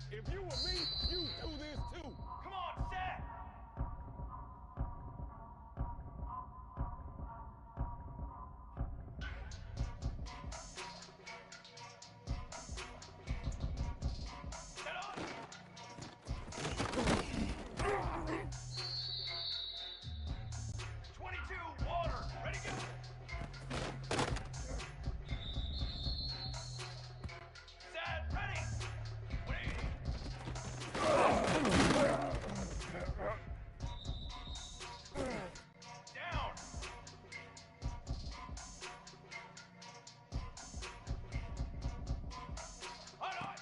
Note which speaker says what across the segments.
Speaker 1: If you were me, you'd do this too.
Speaker 2: Come on, set! Set on! 22, water, ready, go! Set, ready! 180! Down! Hot on!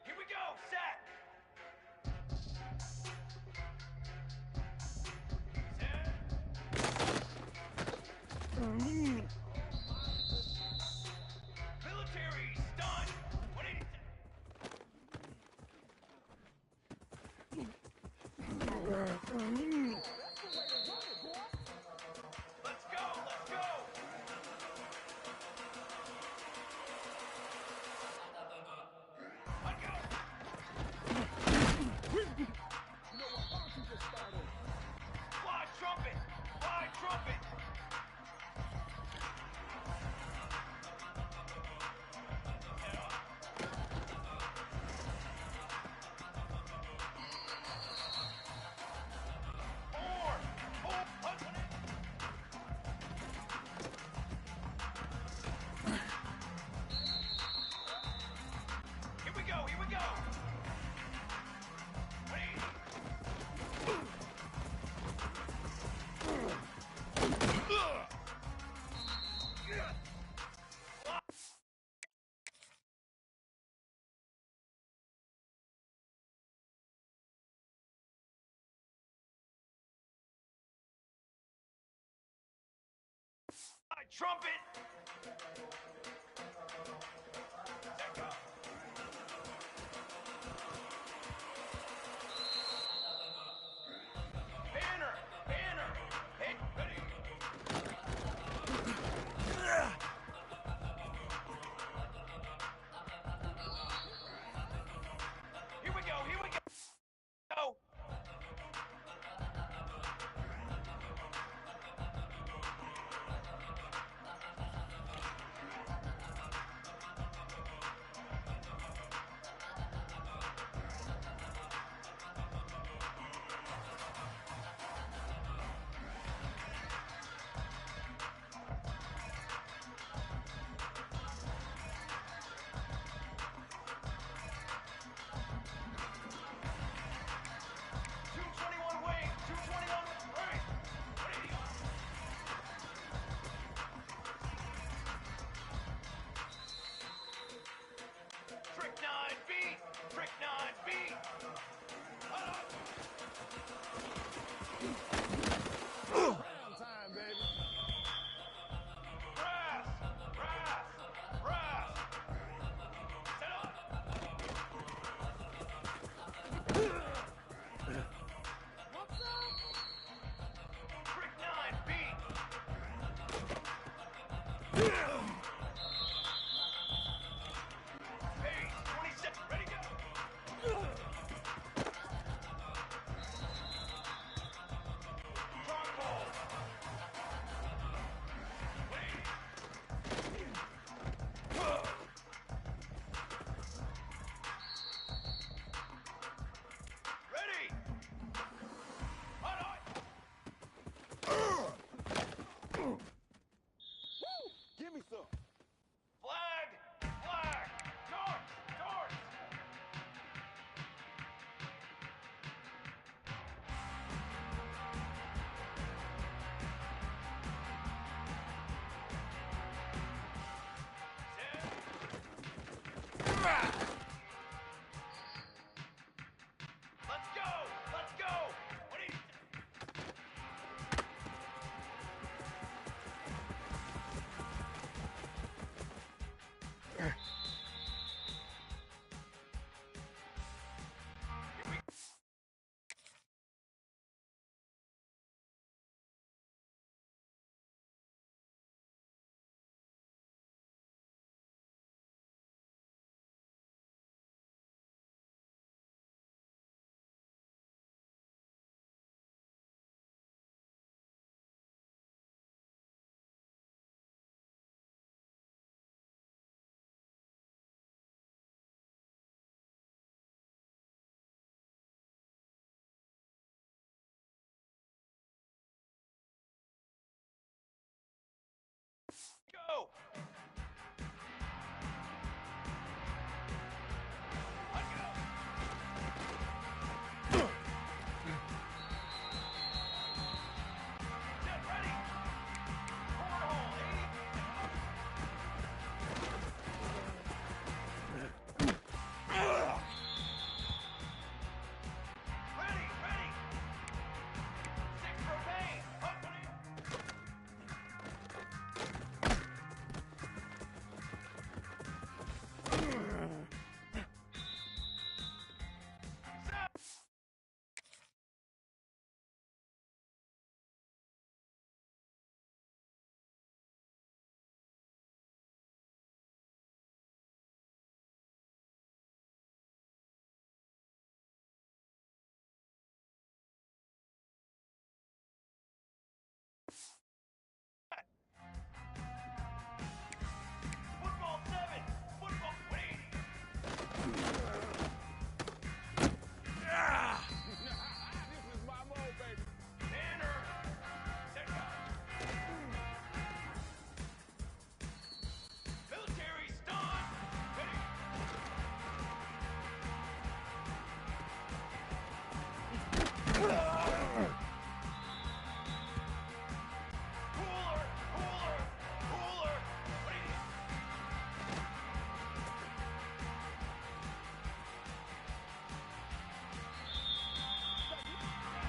Speaker 2: Here we go, set! Set! Military, stun! 180! Let's go, let's go! Let go! Fly trumpet! Fly trumpet! Head up. Four! Four! Here we go, here we go! Ready? Trumpet! Set go! Banner! Banner! Hit! Ready! Here we go! Here we go! Go! Trick 9B! Trick 9B!
Speaker 1: Round time, baby.
Speaker 2: Brass! Brass! Brass! Set up!
Speaker 1: What's up?
Speaker 2: Trick 9B! Hey, 27, ready, go! Stronghold! Wait! Ready! Hot on!
Speaker 1: Woo! Give me some.
Speaker 2: Flag! Flag! Darts! Darts! Set. Go! Let go! Get ready! Cornhole, 80! Ready, ready! 6 propane! Company! Set! Football 7! Football 80!
Speaker 1: This is my mode, baby.
Speaker 2: Tanner! Ncaa! Military stun! Ready! Cooler! Cooler! Cooler! Ready!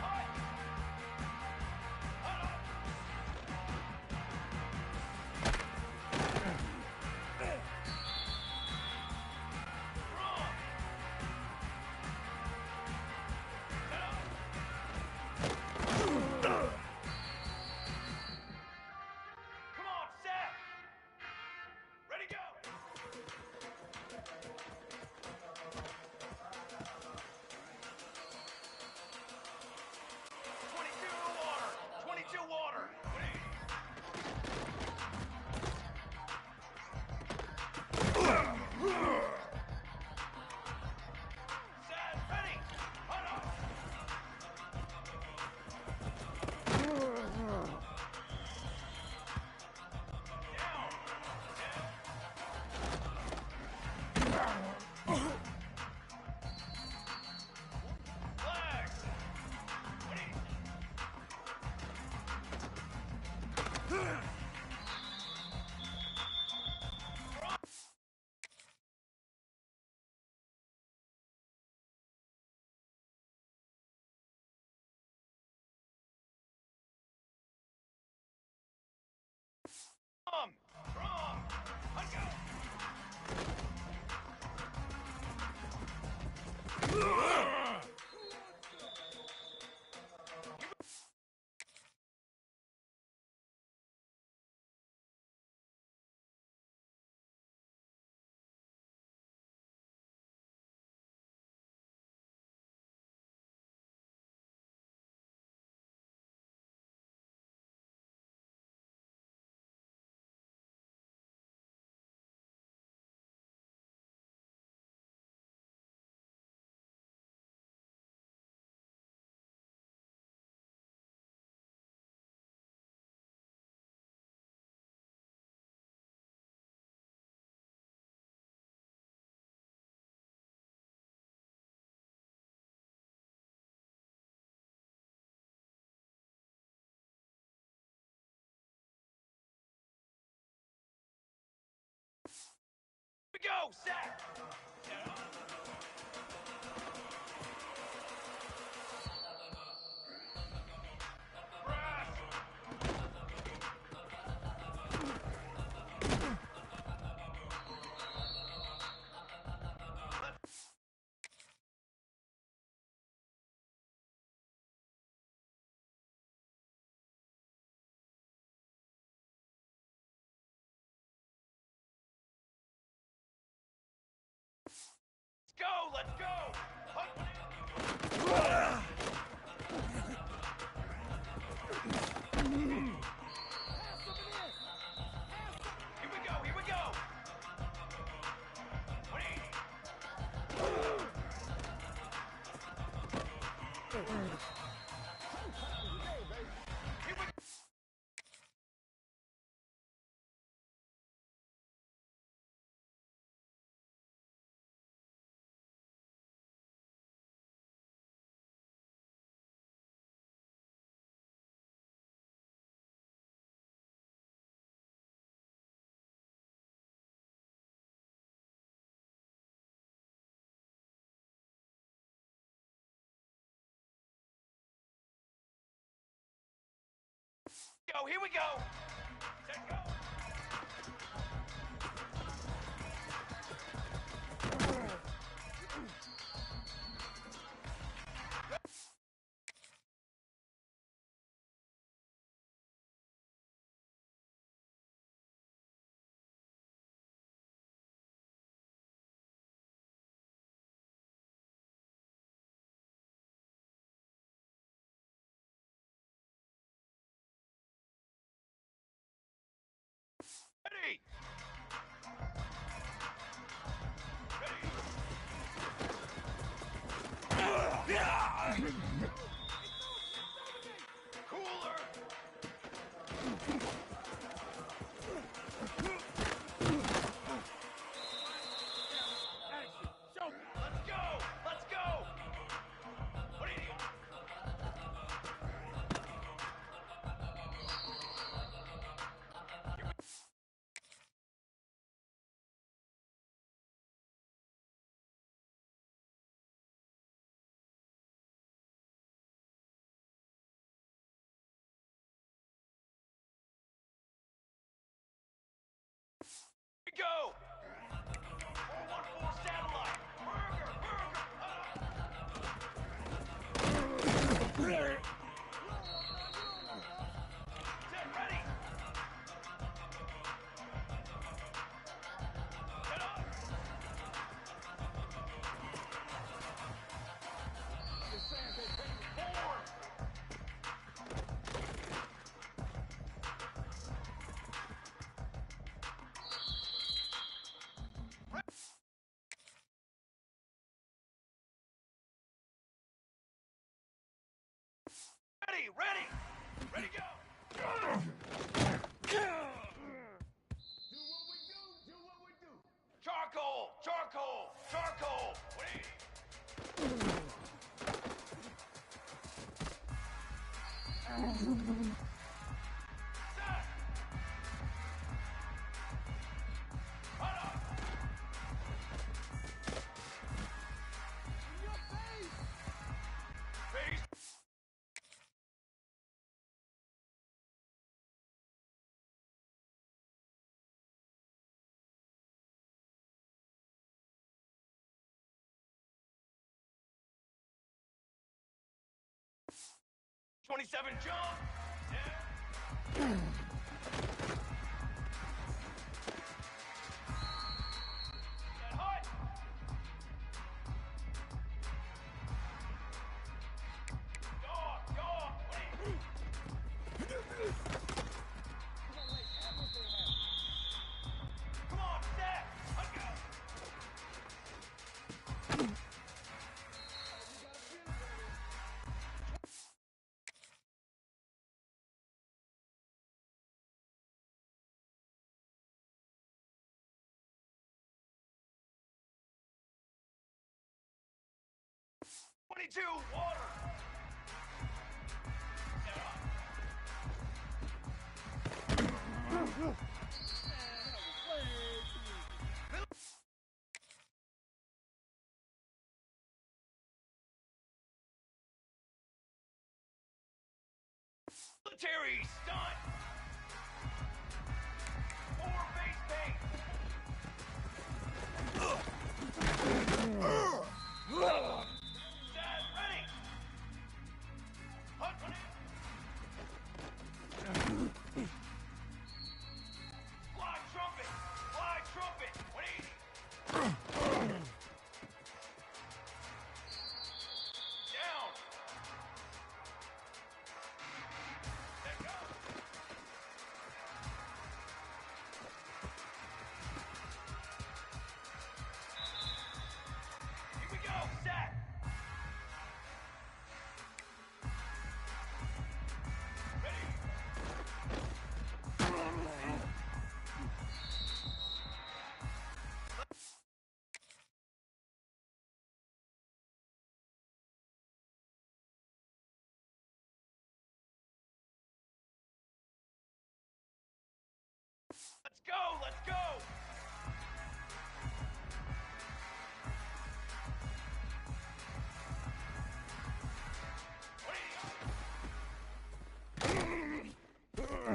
Speaker 2: Hot! Hot up! Wrong! Set up! Come on, set! Ready, go! 22 water! 22 water! Ready! Set! Ready! Hot up! Down! Flag! Ready! Drum! Drum! Let's go! Here we go! Set! Set up! Brass! Let's go! Let's go! Hut! Here we go! Here we go! 180! Go, here we go. Set, go. Ready. Cooler. Let's go. Let's go. What do you need? Here we go. 414 satellite. Burger. Set, ready. Set up. Forward. 'Ready, go!
Speaker 1: Do what we do.
Speaker 2: Charcoal! What do you need? Set! Hot up!
Speaker 1: In your face!
Speaker 2: Face! 27 jump! Yeah. Set hot! Yaw! What do you... Come on, set! Let's go! Water! Set up. Military stunt! 4 face paint! Set, ready! Hunt, run in! Fly trumpet! What do you need? Down! Let go! Here we go! Set! Ready! Let's go! What do you...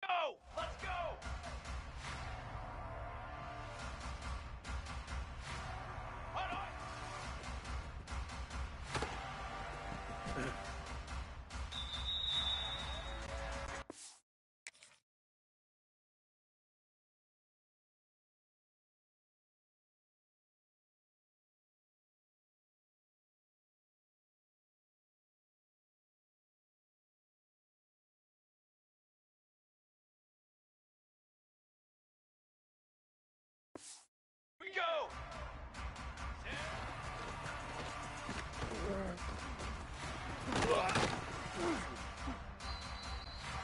Speaker 2: Go! Let's go! Hold on! We go!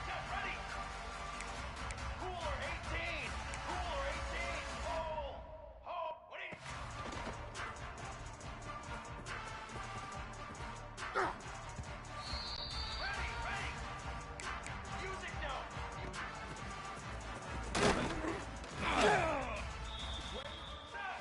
Speaker 2: Get ready! Cooler 18! Cooler 18! Hold! Hold! What do you... Ready! Ready! Music note! Set!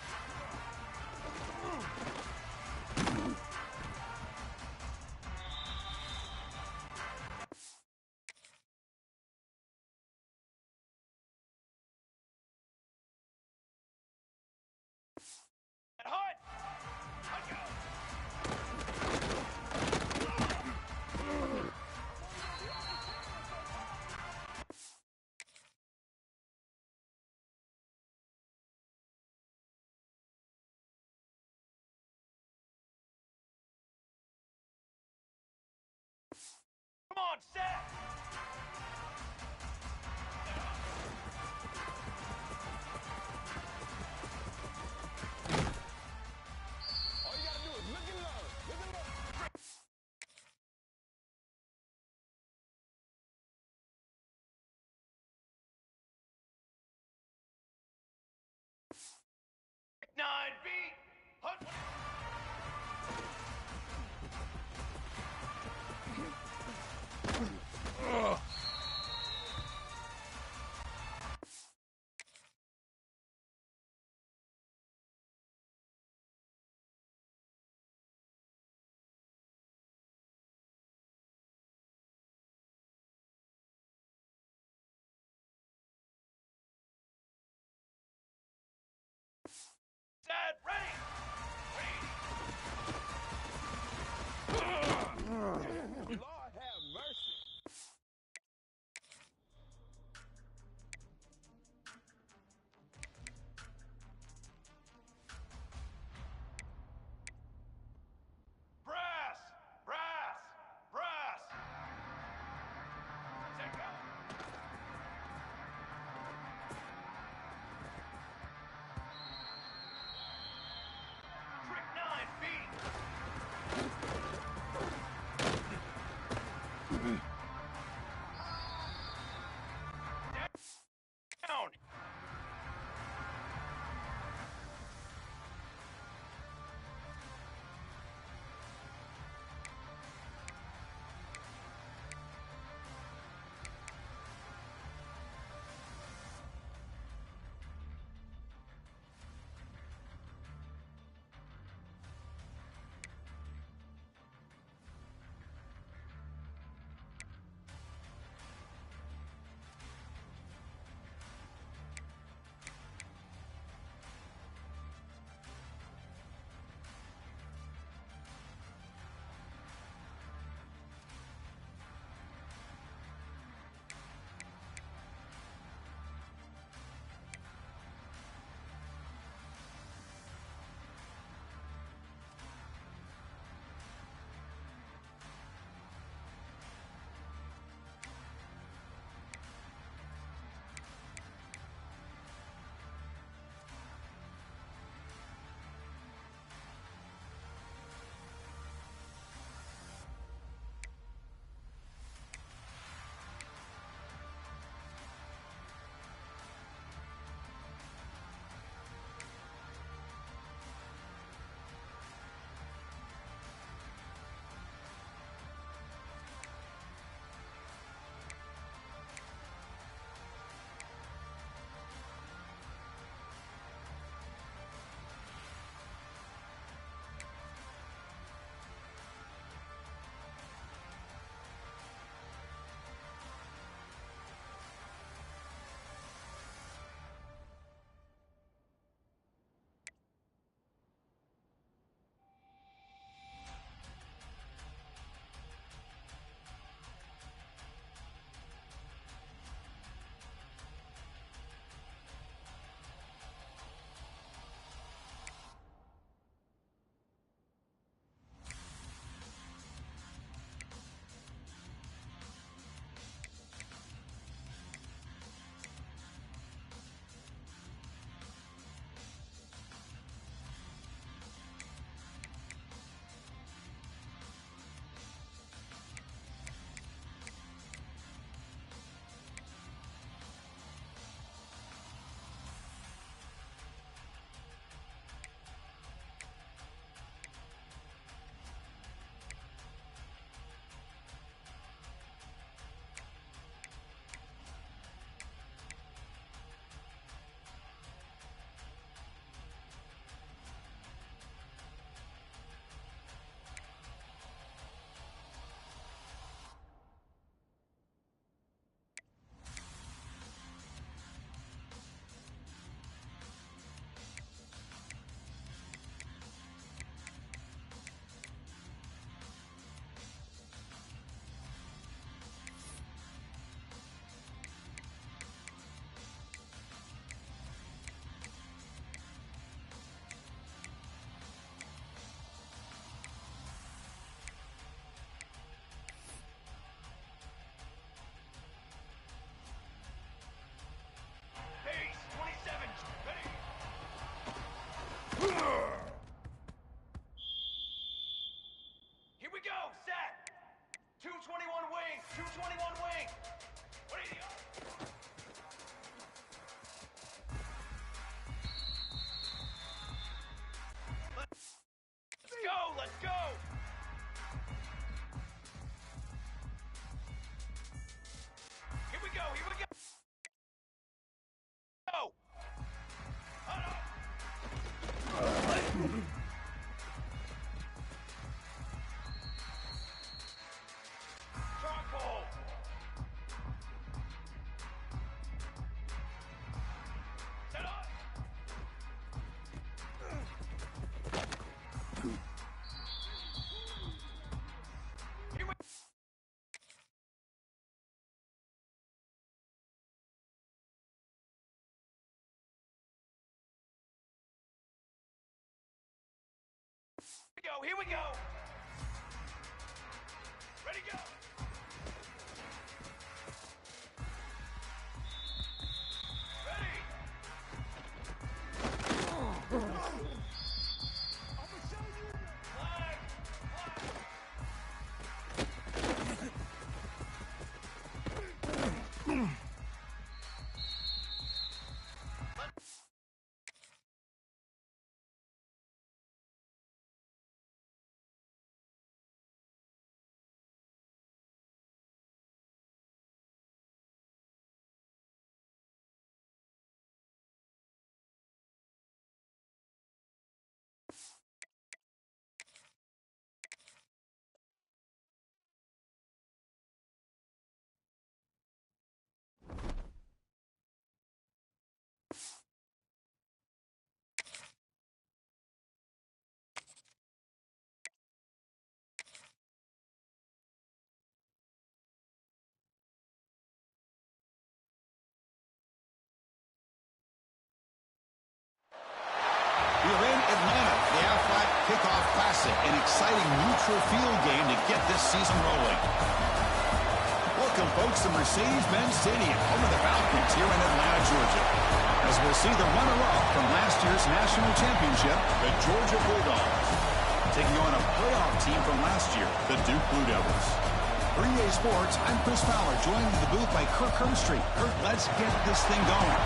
Speaker 2: And hut! Hut go! Come on, set!
Speaker 1: All you gotta do is look in love. Look in love.
Speaker 2: Nine beat! Hut! Set! Ready!
Speaker 1: Lord have mercy.
Speaker 2: Brass! Brass! Brass! Set go! Trick 9 feet! Down! 221 wing. What are you? Let's go. Let's go. Here we go. Here we go. Go. Stronghold. Set up. Here we go. Here we go. Ready, go. Ready. Flag.
Speaker 3: We're in Atlanta, the Aflac Kickoff Classic, an exciting neutral field game to get this season rolling. Welcome, folks, to Mercedes-Benz Stadium, home of the Falcons here in Atlanta, Georgia. As we'll see the runner-up from last year's national championship, the Georgia Bulldogs, taking on a playoff team from last year, the Duke Blue Devils. For EA Sports, I'm Chris Fowler, joined in the booth by Kirk Herbstreit. Kirk, let's get this thing going.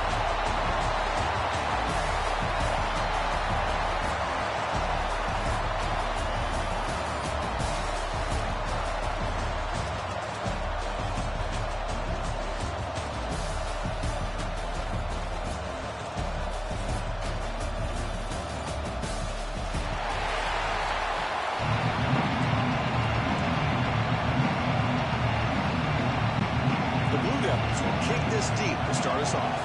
Speaker 3: The Blue Devils will kick this deep to start us off.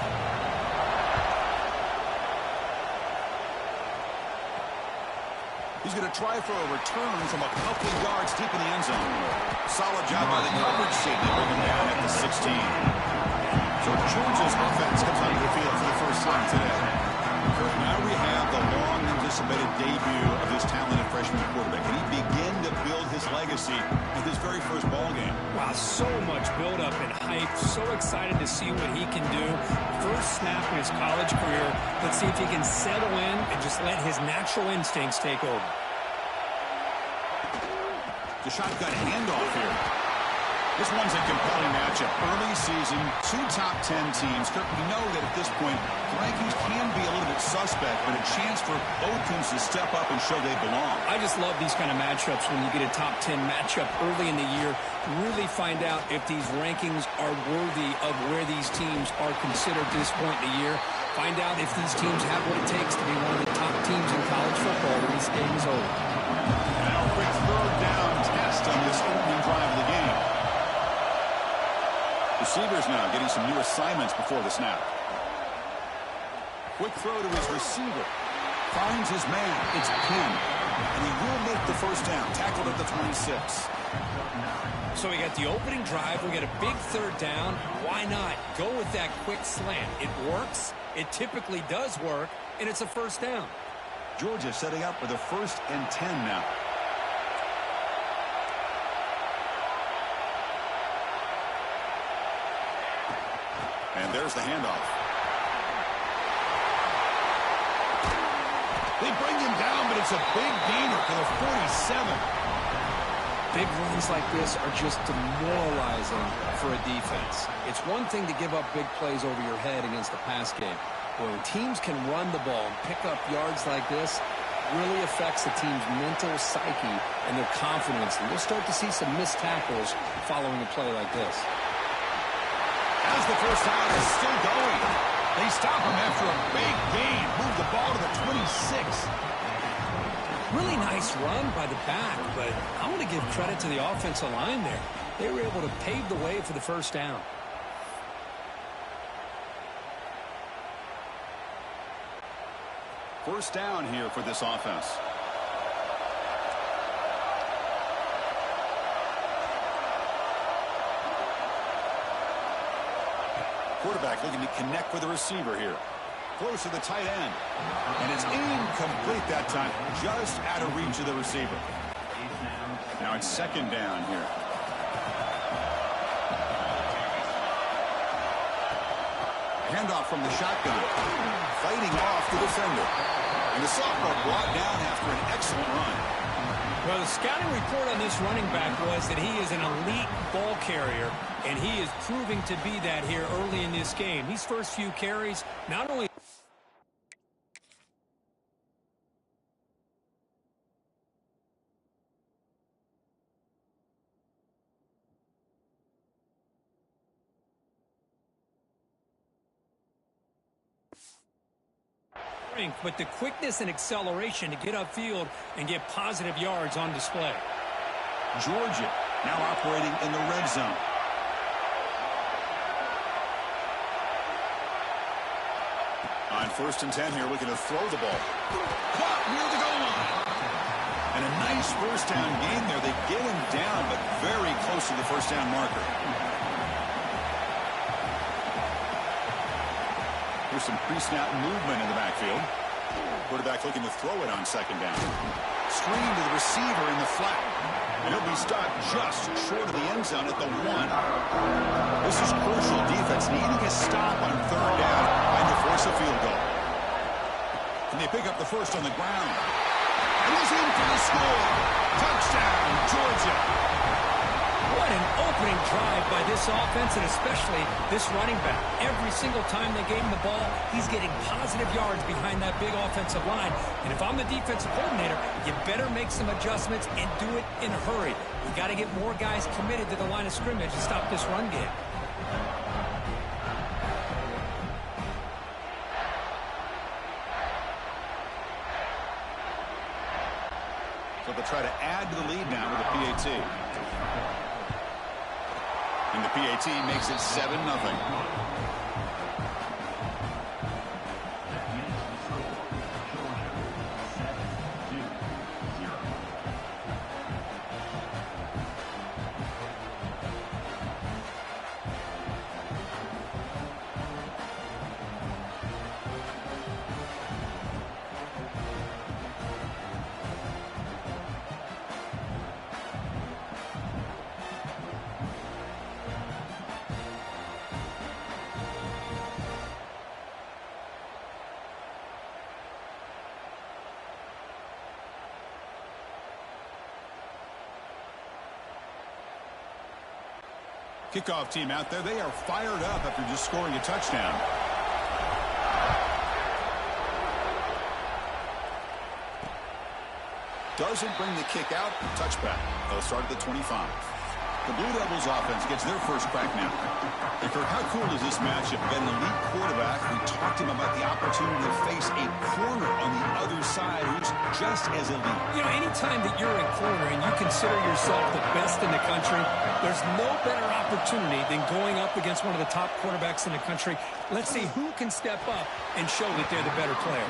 Speaker 3: He's going to try for a return from a couple of yards deep in the end zone. Solid job by the coverage team. They bring him down at the 16. So Georgia's offense comes onto the field for the first time today. Now we have the long-anticipated debut of this talented freshman quarterback. Can he begin to build his legacy with his very first ball game?
Speaker 4: Wow, so much build-up and hype. So excited to see what he can do. First snap in his college career. Let's see if he can settle in and just let his natural instincts take over.
Speaker 3: The shotgun handoff here. This one's a compelling matchup. Early season, two top 10 teams. Kirk, we know that at this point, the rankings can be a little bit suspect, but a chance for both teams to step up and show they belong.
Speaker 4: I just love these kind of matchups when you get a top 10 matchup early in the year. Really find out if these rankings are worthy of where these teams are considered at this point in the year. Find out if these teams have what it takes to be one of the top teams in college football when this game is over.
Speaker 3: Now a quick third down test on this opening drive of the game. Receivers now getting some new assignments before the snap. Quick throw to his receiver. Finds his man. It's pinned. And he will make the first down. Tackled at the 26.
Speaker 4: So we got the opening drive. We got a big third down. Why not go with that quick slant? It works. It typically does work. And it's a first down.
Speaker 3: Georgia setting up for the 1st and 10 now. And there's the handoff. They bring him down, but it's a big gainer for the 47.
Speaker 4: Big runs like this are just demoralizing for a defense. It's one thing to give up big plays over your head against the pass game. But when teams can run the ball and pick up yards like this, it really affects the team's mental psyche and their confidence. And we'll start to see some missed tackles following a play like this.
Speaker 3: As the first down is still going, they stop him after a big gain. Move the ball to the 26.
Speaker 4: Really nice run by the back, but I'm going to give credit to the offensive line there. They were able to pave the way for the first down.
Speaker 3: First down here for this offense. Quarterback looking to connect with the receiver here. Close to the tight end. And it's incomplete that time. Just out of reach of the receiver. Now it's second down here. Handoff from the shotgun. Fighting off the defender. And the sophomore brought down after an excellent run.
Speaker 4: Well, the scouting report on this running back was that he is an elite ball carrier, and he is proving to be that here early in this game. These first few carries, not only but the quickness and acceleration to get upfield and get positive yards on display.
Speaker 3: Georgia now operating in the red zone. On 1st and 10 here, looking to throw the ball. Caught near the goal line. And a nice first down gain there. They get him down, but very close to the first down marker. Here's some pre-snap movement in the backfield. Quarterback looking to throw it on second down. Screen to the receiver in the flat. And he'll be stopped just short of the end zone at the 1. This is crucial defense needing a stop on third down and to force a field goal. And they pick up the first on the ground. And he's in for the score. Touchdown, Georgia.
Speaker 4: What an opening drive by this offense, and especially this running back. Every single time they gave him the ball, he's getting positive yards behind that big offensive line. And if I'm the defensive coordinator, you better make some adjustments and do it in a hurry. You got to get more guys committed to the line of scrimmage to stop this run game.
Speaker 3: So they'll try to add to the lead now with a PAT. And the PAT makes it 7-0. Kickoff team out there. They are fired up after just scoring a touchdown. Doesn't bring the kick out. Touchback. They'll start at the 25. The Blue Devils offense gets their first crack now. And Kirk, how cool is this matchup? We've got an elite quarterback. We talked to him about the opportunity to face a corner on the other side who's just as elite.
Speaker 4: You know, anytime that you're in corner and you consider yourself the best in the country, there's no better opportunity than going up against one of the top quarterbacks in the country. Let's see who can step up and show that they're the better player.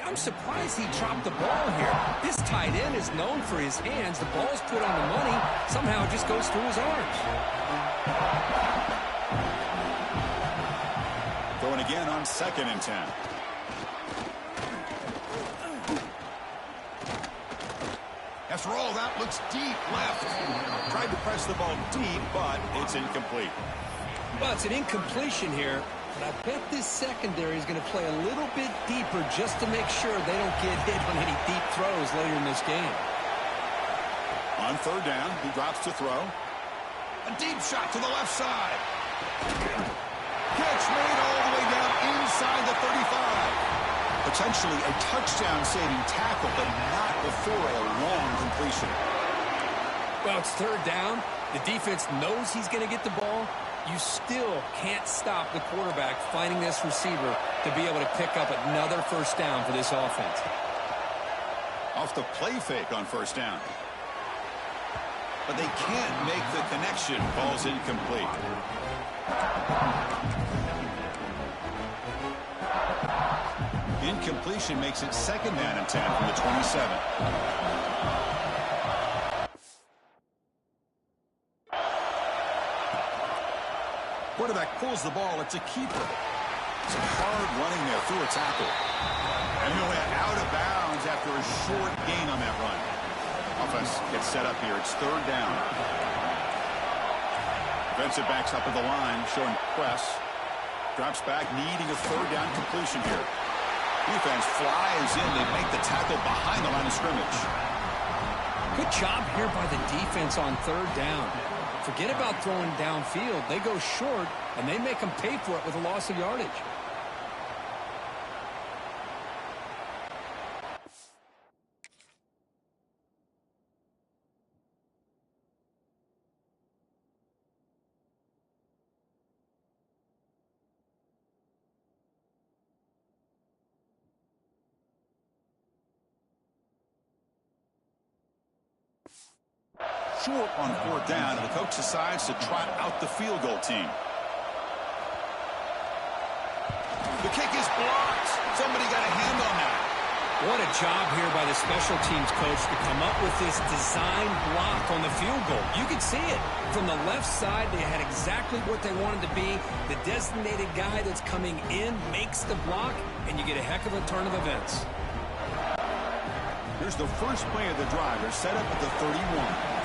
Speaker 4: I'm surprised he dropped the ball here. This tight end is known for his hands. The ball's put on the money. Somehow it just goes through his arms.
Speaker 3: Going again on 2nd and 10. throw. That looks deep left. Tried to press the ball deep, but it's incomplete.
Speaker 4: Well, it's an incompletion here, but I bet this secondary is going to play a little bit deeper just to make sure they don't get hit on any deep throws later in this game.
Speaker 3: On third down, he drops to throw. A deep shot to the left side. Catch made all the way down inside the 35. Potentially a touchdown-saving tackle, but not before a long completion.
Speaker 4: Well, it's third down. The defense knows he's going to get the ball. You still can't stop the quarterback finding this receiver to be able to pick up another first down for this offense.
Speaker 3: Off the play fake on first down. But they can't make the connection. Ball's incomplete. Incompletion makes it second down and 10 from the 27. Quarterback pulls the ball. It's a keeper. It's hard running there through a tackle. And he went out of bounds after a short gain on that run. Offense gets set up here. It's third down. Defensive backs up at the line, showing press. Drops back, needing a third down completion here. Defense flies in. They make the tackle behind the line of scrimmage.
Speaker 4: Good job here by the defense on third down. Forget about throwing downfield. They go short, and they make them pay for it with a loss of yardage.
Speaker 3: Short on fourth down, and the coach decides to trot out the field goal team. The kick is blocked. Somebody got a hand on that.
Speaker 4: What a job here by the special teams coach to come up with this design block on the field goal. You could see it. From the left side, they had exactly what they wanted to be. The designated guy that's coming in makes the block, and you get a heck of a turn of events.
Speaker 3: Here's the first play of the drive. They're set up at the 31.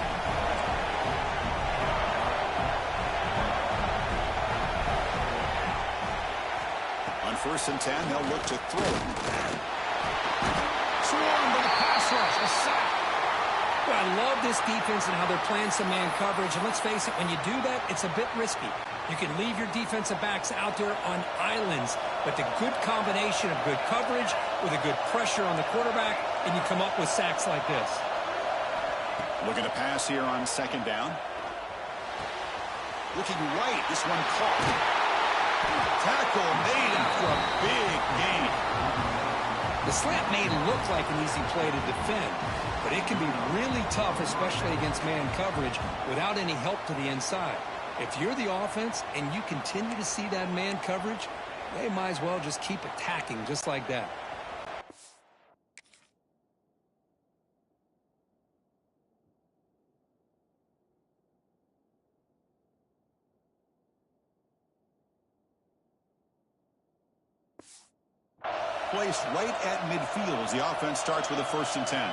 Speaker 3: First and 10, they'll look to throw it. Swarmed by the pass rush, a sack.
Speaker 4: Well, I love this defense and how they're playing some man coverage. And let's face it, when you do that, it's a bit risky. You can leave your defensive backs out there on islands, but the good combination of good coverage with a good pressure on the quarterback, and you come up with sacks like this.
Speaker 3: Looking to pass here on second down. Looking right, this one caught. Tackle made after a big gain.
Speaker 4: The slant may look like an easy play to defend, but it can be really tough, especially against man coverage, without any help to the inside. If you're the offense and you continue to see that man coverage, they might as well just keep attacking just like that.
Speaker 3: Placed right at midfield as the offense starts with a first and 10.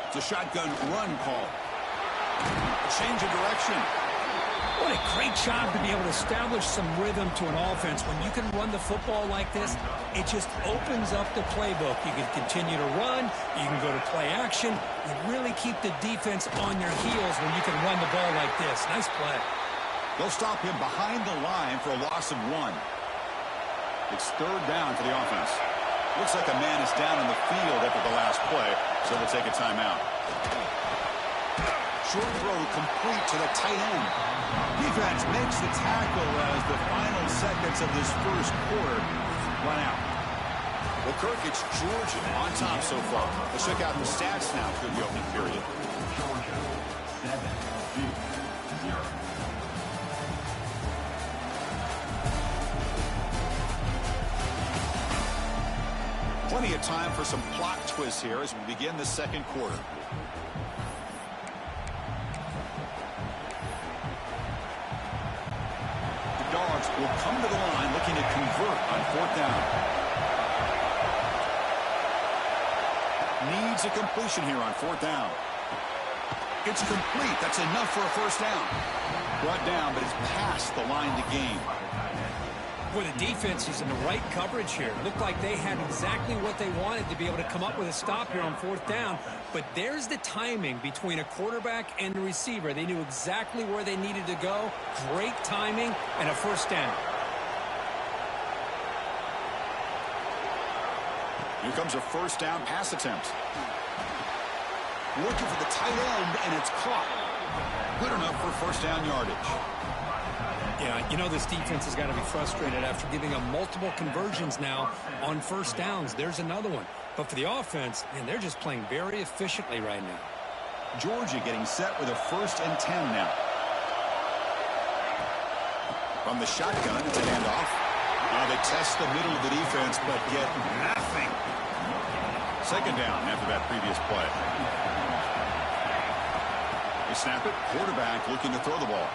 Speaker 3: It's a shotgun run call. Change of direction.
Speaker 4: What a great job to be able to establish some rhythm to an offense. When you can run the football like this, it just opens up the playbook. You can continue to run. You can go to play action. You really keep the defense on your heels when you can run the ball like this. Nice play.
Speaker 3: They'll stop him behind the line for a loss of 1. It's third down for the offense. Looks like a man is down on the field after the last play, so they'll take a timeout. Short throw complete to the tight end. Defense makes the tackle as the final seconds of this first quarter run out. Well, Kirk, it's Georgia on top so far. Let's check out the stats now through the opening period.
Speaker 1: Georgia, 7-0.
Speaker 3: Plenty of time for some plot twists here as we begin the second quarter. will come to the line looking to convert on 4th down. Needs a completion here on 4th down. It's complete. That's enough for a first down. Brought down, but it's past the line to gain.
Speaker 4: Well, the defense is in the right coverage here. Looked like they had exactly what they wanted to be able to come up with a stop here on 4th down. But there's the timing between a quarterback and the receiver. They knew exactly where they needed to go. Great timing and a first down.
Speaker 3: Here comes a first down pass attempt. Looking for the tight end, and it's caught. Good enough for first down yardage.
Speaker 4: Yeah, you know this defense has got to be frustrated after giving up multiple conversions now on first downs. There's another one. But for the offense, man, they're just playing very efficiently right now.
Speaker 3: Georgia getting set with a 1st and 10 now. From the shotgun, it's a handoff. Now they test the middle of the defense, but get nothing. 2nd down after that previous play. They snap it. Quarterback looking to throw the ball.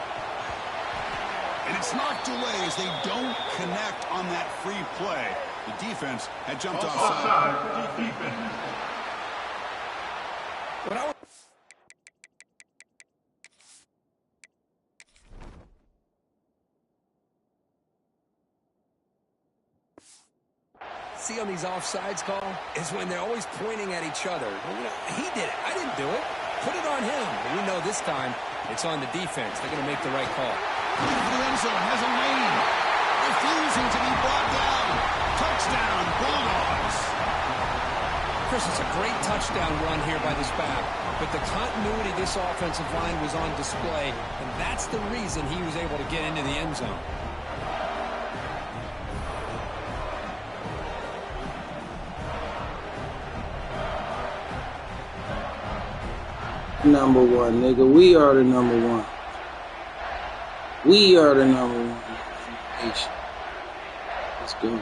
Speaker 3: And it's knocked away as they don't connect on that free play. The defense had jumped offside.
Speaker 4: See on these offsides call is when they're always pointing at each other. Well, you know, he did it. I didn't do it. Put it on him. But we know this time it's on the defense. They're going to make the right call.
Speaker 3: The end zone has a lane. Refusing to be brought down. Touchdown, Bulldogs.
Speaker 4: Chris, it's a great touchdown run here by this back. But the continuity of this offensive line was on display. And that's the reason he was able to get into the end zone.
Speaker 5: Number one, nigga. We are the number one. We are the number one nation. Let's go, bro.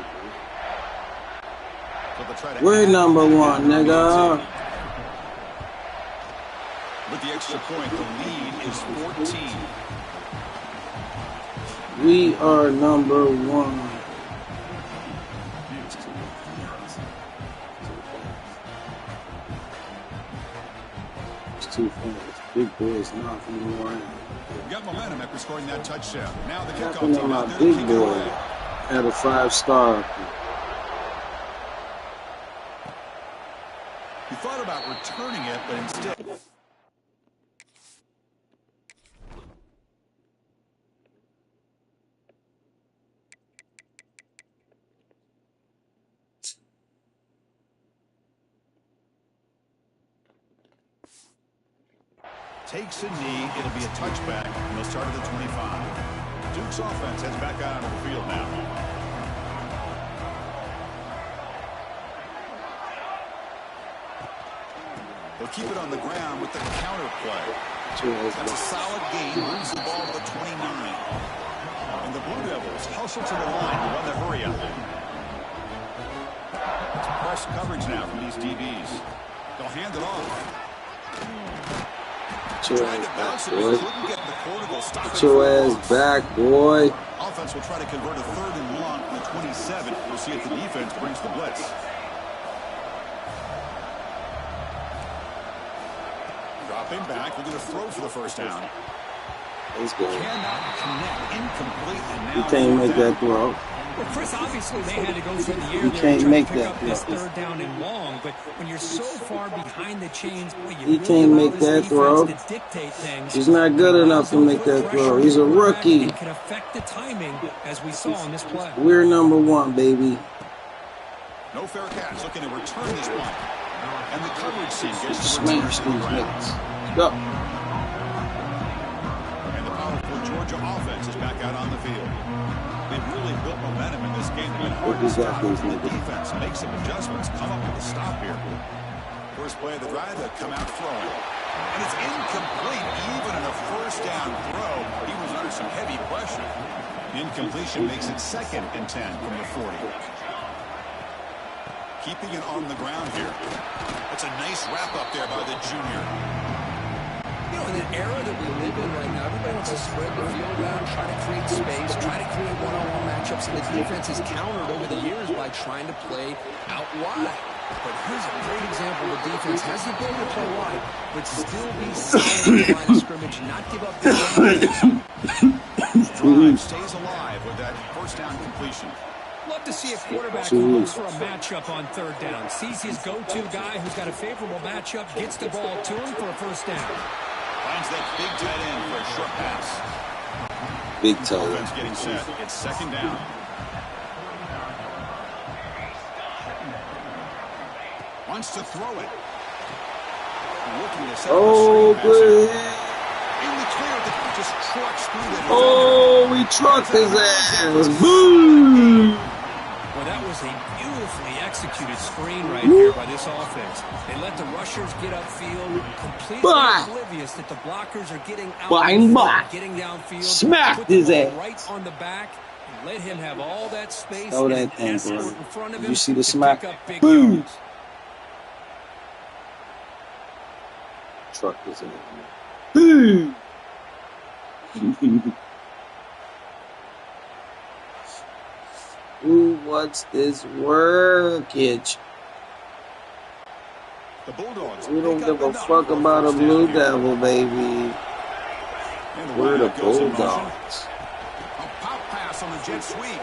Speaker 3: So
Speaker 5: we're number one, nigga.
Speaker 3: With the extra point, the lead is 14.
Speaker 5: We are number one. Too fast. Big boys knocking them around.
Speaker 3: Got momentum after scoring that touchdown. Now the kickoff
Speaker 5: Knocking
Speaker 3: team
Speaker 5: on
Speaker 3: out
Speaker 5: my
Speaker 3: there to
Speaker 5: big
Speaker 3: kick it
Speaker 5: boy.
Speaker 3: away.
Speaker 5: Had a 5-star.
Speaker 3: He thought about returning it, but instead. Takes a knee. It'll be a touchback, and they'll start at the 25. Duke's offense heads back out onto the field now. They'll keep it on the ground with the counter play. That's a solid gain. Moves the ball to the 29. And the Blue Devils hustle to the line to run the hurry up. It's press coverage now from these DBs. They'll hand it off.
Speaker 5: Get your ass back, boy. Get your ass back, boy.
Speaker 3: Offense will try to convert a 3rd and long from the 27. We'll see if the defense brings the blitz. Dropping back, we're going to throw for the first down.
Speaker 5: Let's go.
Speaker 3: Cannot connect, incomplete, and now
Speaker 5: You can't make that throw.
Speaker 4: Well, Chris, obviously they had to go through the air.
Speaker 5: You can't make that throw.
Speaker 4: This 3rd down and long, but when you're so far behind the chains,
Speaker 5: he can't make that throw. He's not good enough to make that throw. He's a rookie.
Speaker 4: It can affect the timing, as we saw on this play.
Speaker 5: We're number one, baby.
Speaker 3: No fair catch. Looking to return this one. And the coverage team gets the
Speaker 5: Smash these niggas. Go.
Speaker 3: And the powerful Georgia offense is back out on the field. They've really built momentum in this game. They've been hard to stop. The defense makes some adjustments, come up with a stop here. First play of the drive, they come out throwing. And it's incomplete, even in a first down throw. He was under some heavy pressure. Incompletion makes it 2nd and 10 from the 40. Keeping it on the ground here. That's a nice wrap up there by the junior. You
Speaker 4: know, in the era that we live in right now, everybody wants to spread the field out, try to create space, try to create one-on-one matchups, and the defense is countered over the years by trying to play out wide. But here's a great example. The defense has the ability to play wide, but still be solid in the line of scrimmage, not give up big runs.
Speaker 3: Drive stays alive with that first down completion.
Speaker 4: Love to see a quarterback who goes for a matchup on third down. Sees his go-to guy who's got a favorable matchup, gets the ball to him for a first down.
Speaker 3: Finds that big tight end for a short pass.
Speaker 5: Big tight end.
Speaker 3: Offense getting set. It's second down. Wants to throw it. Looking to set
Speaker 5: Oh, good.
Speaker 3: In the clear, the guy just trucks through it.
Speaker 5: Oh, we trucked his ass. Boom.
Speaker 4: Well, that was a beautifully executed screen right here by this offense. They let the rushers get upfield, completely oblivious that the blockers are getting out, getting downfield.
Speaker 5: Smacked his ass
Speaker 4: right on the back. And let him have all that space.
Speaker 5: Throw that thing, bro.
Speaker 4: In front of him.
Speaker 5: Did you see the smack?
Speaker 4: Boom.
Speaker 5: Truck his ass. Boom. Ooh, what's this workage?
Speaker 3: The Bulldogs.
Speaker 5: We don't give a fuck about a Blue Devil, baby. We're the Bulldogs.
Speaker 3: A pop pass on the jet sweep.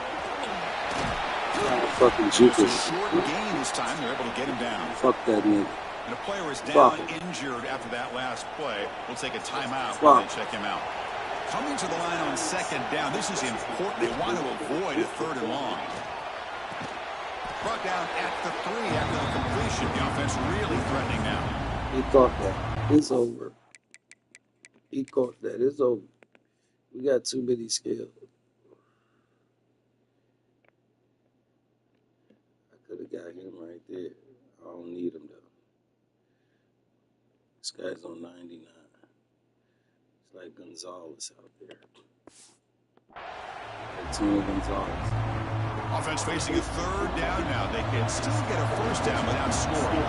Speaker 5: Fucking Jukas.
Speaker 3: Short gain this time. They're able to get him down.
Speaker 5: Fuck that nigga.
Speaker 3: And a player is down injured after that last play. We'll take a timeout while they check him out. Coming to the line on second down. This is important. They want to avoid a third and long. Brought down at the 3 after the completion. The offense really threatening now.
Speaker 5: He caught that. It's over. He caught that. It's over. We got too many skills. I could have got him right there. I don't need him, though. This guy's on 99. It's like Gonzalez out there. Like Tony Gonzalez.
Speaker 3: Offense facing a third down now. They can still get a first down without scoring.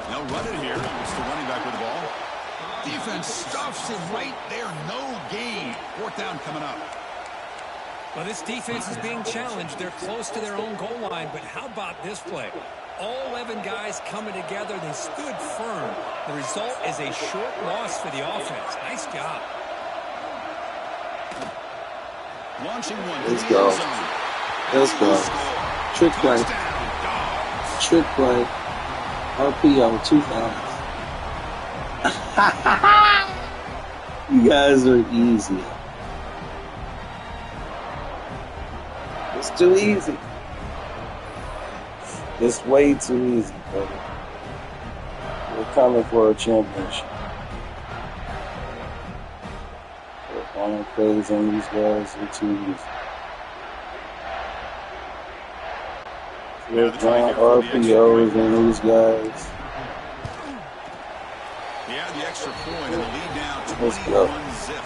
Speaker 3: They'll run it here. It's the running back with the ball. Defense stuffs him right there. No gain. Fourth down coming up.
Speaker 4: Well, this defense is being challenged. They're close to their own goal line, but how about this play? All 11 guys coming together. They stood firm. The result is a short loss for the offense. Nice job.
Speaker 3: Launching one.
Speaker 5: Let's go. Let's go. Trick play. Trick play. RPO 2000. You guys are easy. It's too easy. It's way too easy, brother. We're coming for a championship. We're going crazy on these guys. They're too easy. We're drawing RPOs on these guys.
Speaker 3: Yeah, the extra point and the lead down
Speaker 5: 21-zip.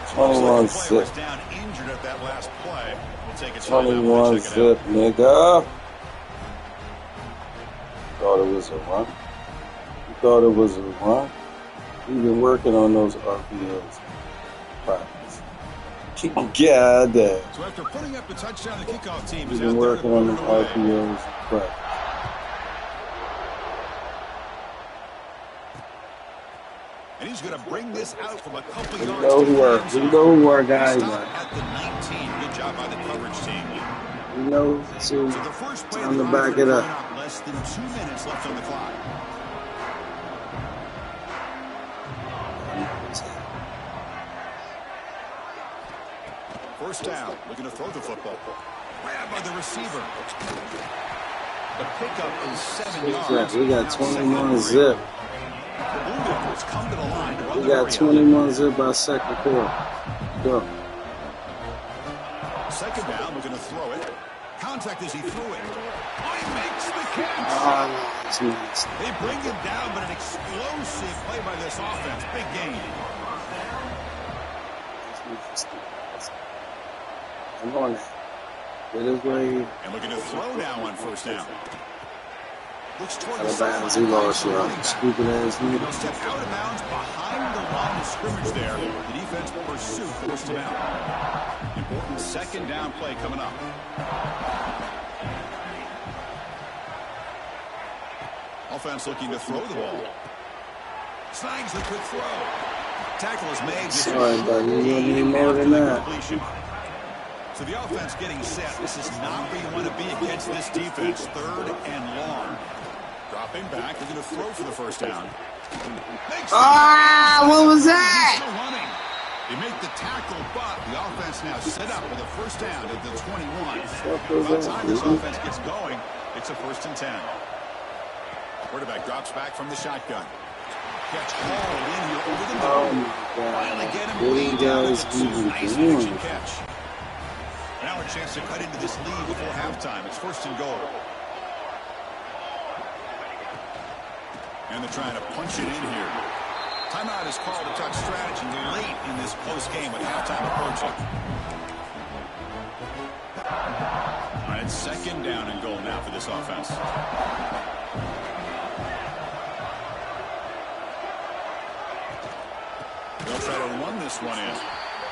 Speaker 3: 21-zip. Was down injured at that last play. We'll take a
Speaker 5: 21-zip, nigga. Thought it was a run. You thought it was a run? We've been working on those RPOs. Practice. God damn.
Speaker 3: So after putting up the touchdown, the kickoff team is
Speaker 5: We've been working on the RPOs. Practice.
Speaker 3: And he's going to bring this out from a couple
Speaker 5: We
Speaker 3: yards.
Speaker 5: know who our guys are.
Speaker 3: At the 19. Good job by the coverage team.
Speaker 5: We know
Speaker 3: So the first play
Speaker 5: time to back it up.
Speaker 3: Less than 2 minutes left on the clock. First down, looking to throw the football. Grab by the receiver. The pickup is 7 yards.
Speaker 5: We got 21-zip.
Speaker 3: Come to the line.
Speaker 5: We got 21-zip by second quarter. Go.
Speaker 3: Second down, we're going to throw it. Contact as he threw it. Oh, he makes the catch.
Speaker 5: That's nice.
Speaker 3: They bring him down, but an explosive play by this offense. Big gain.
Speaker 5: I'm on that. Get his way.
Speaker 3: And looking to throw now on first down. Looks toward the
Speaker 5: Out of bounds, he
Speaker 3: sideline.
Speaker 5: lost y'all. Stupid ass
Speaker 3: And
Speaker 5: nigga.
Speaker 3: he'll step out of bounds behind the line of scrimmage there. The defense pursuit forced him out. Important second down play coming up. Offense looking to throw the ball. Snags the quick throw. Tackle is made.
Speaker 5: Sorry, buddy. You don't need more than that.
Speaker 3: Completion. So the offense getting set. This is not where you want to be against this defense. 3rd and long. Dropping back. They're going to throw for the first down.
Speaker 5: What was that?
Speaker 3: Still running. They make the tackle, but the offense now set up with a first down at the 21. By the time this offense gets going, it's a 1st and 10. Quarterback drops back from the shotgun. Catch hauled in here over the middle.
Speaker 5: Oh my God.
Speaker 3: Finally get him
Speaker 5: What are
Speaker 3: way
Speaker 5: you
Speaker 3: down to
Speaker 5: guys
Speaker 3: the 2.
Speaker 5: even
Speaker 3: Nice
Speaker 5: doing?
Speaker 3: pitch and catch. Now a chance to cut into this lead before halftime. It's 1st and goal. And they're trying to punch it in here. Timeout is called to talk strategy late in this close game with halftime approaching. All right, it's 2nd down and goal now for this offense. They'll try to run this one in.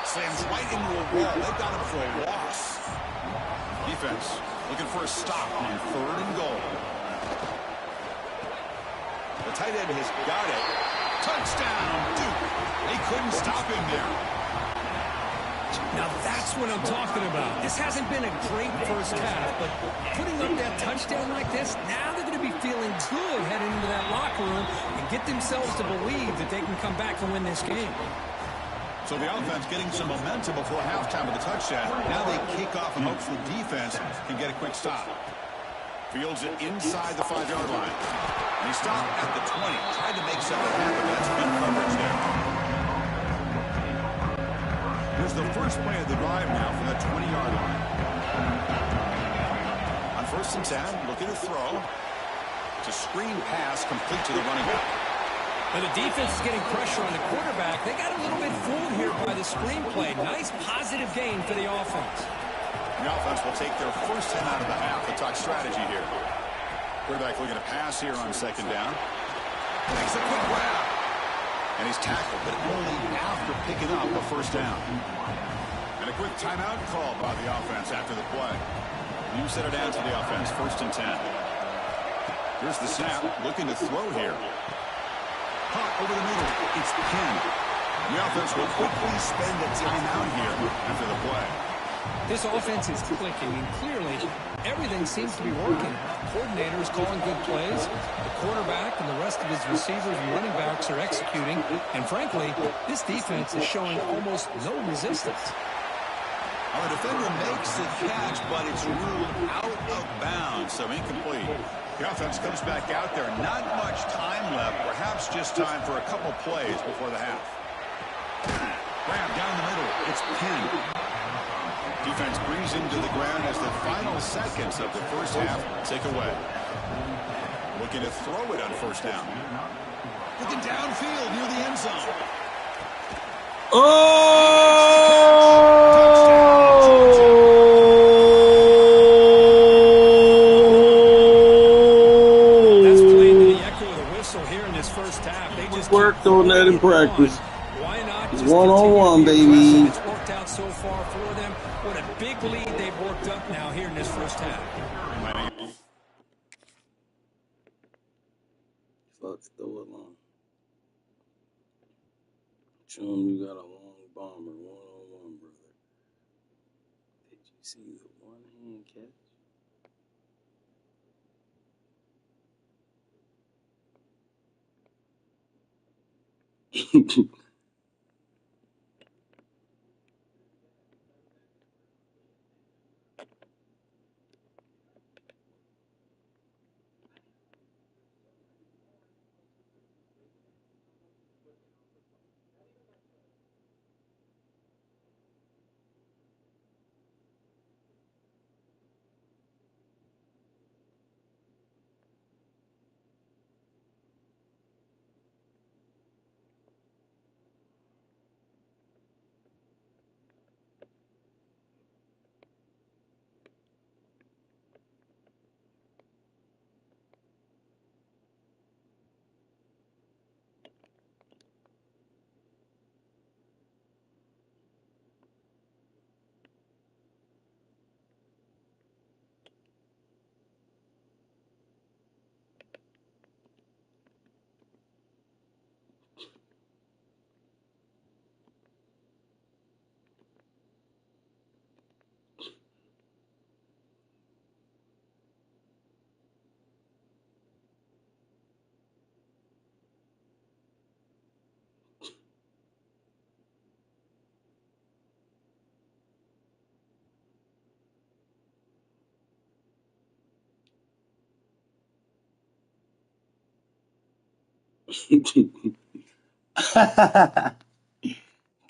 Speaker 3: Slams right into a wall. They've got him for a loss. Defense looking for a stop on 3rd and goal. The tight end has got it. Touchdown, Duke. They couldn't stop him there.
Speaker 4: Now that's what I'm talking about. This hasn't been a great first half, but putting up that touchdown like this, now they're going to be feeling good heading into that locker room and get themselves to believe that they can come back and win this game.
Speaker 3: So the offense getting some momentum before halftime with a touchdown. Now they kick off in hopes the defense can get a quick stop. Fields it inside the 5-yard line. And he stopped at the 20. Tried to make something happen. That's good coverage there. Here's the first play of the drive now from the 20-yard line. On 1st and 10, looking to throw. It's a screen pass complete to the running back.
Speaker 4: Now the defense is getting pressure on the quarterback. They got a little bit fooled here by the screen play. Nice positive gain for the offense.
Speaker 3: The offense will take their first 10 out of the half to talk strategy here. Quarterback looking to pass here on 2nd down. Makes a quick grab. And he's tackled, but only after picking up a first down. And a quick timeout called by the offense after the play. You set it down to the offense, 1st and 10. Here's the snap, looking to throw here. Caught over the middle, it's pinned. The offense will quickly spend a timeout here after the play.
Speaker 4: This offense is clicking, and clearly everything seems to be working. Coordinators calling good plays. The quarterback and the rest of his receivers and running backs are executing. And frankly, this defense is showing almost no resistance.
Speaker 3: Well, the defender makes the catch, but it's ruled out of bounds, so incomplete. The offense comes back out there. Not much time left. Perhaps just time for a couple plays before the half. Grab down the middle. It's pinned. Defense brings him to the ground as the final seconds of the first half tick away. Looking to throw it on 1st down. Looking downfield near the end zone.
Speaker 4: That's playing to the echo of the whistle here in this first half. They just
Speaker 5: Worked on that in practice.
Speaker 4: Why not
Speaker 5: It's
Speaker 4: just
Speaker 5: one-on-one,
Speaker 4: continue to be
Speaker 5: baby.
Speaker 4: aggressive? It's worked out so far for them. What a big lead they've worked up now here in this first half.
Speaker 5: Fuck, throw it long. Show him you got a long bomber, one-on-one, brother. Did you see the one-hand catch?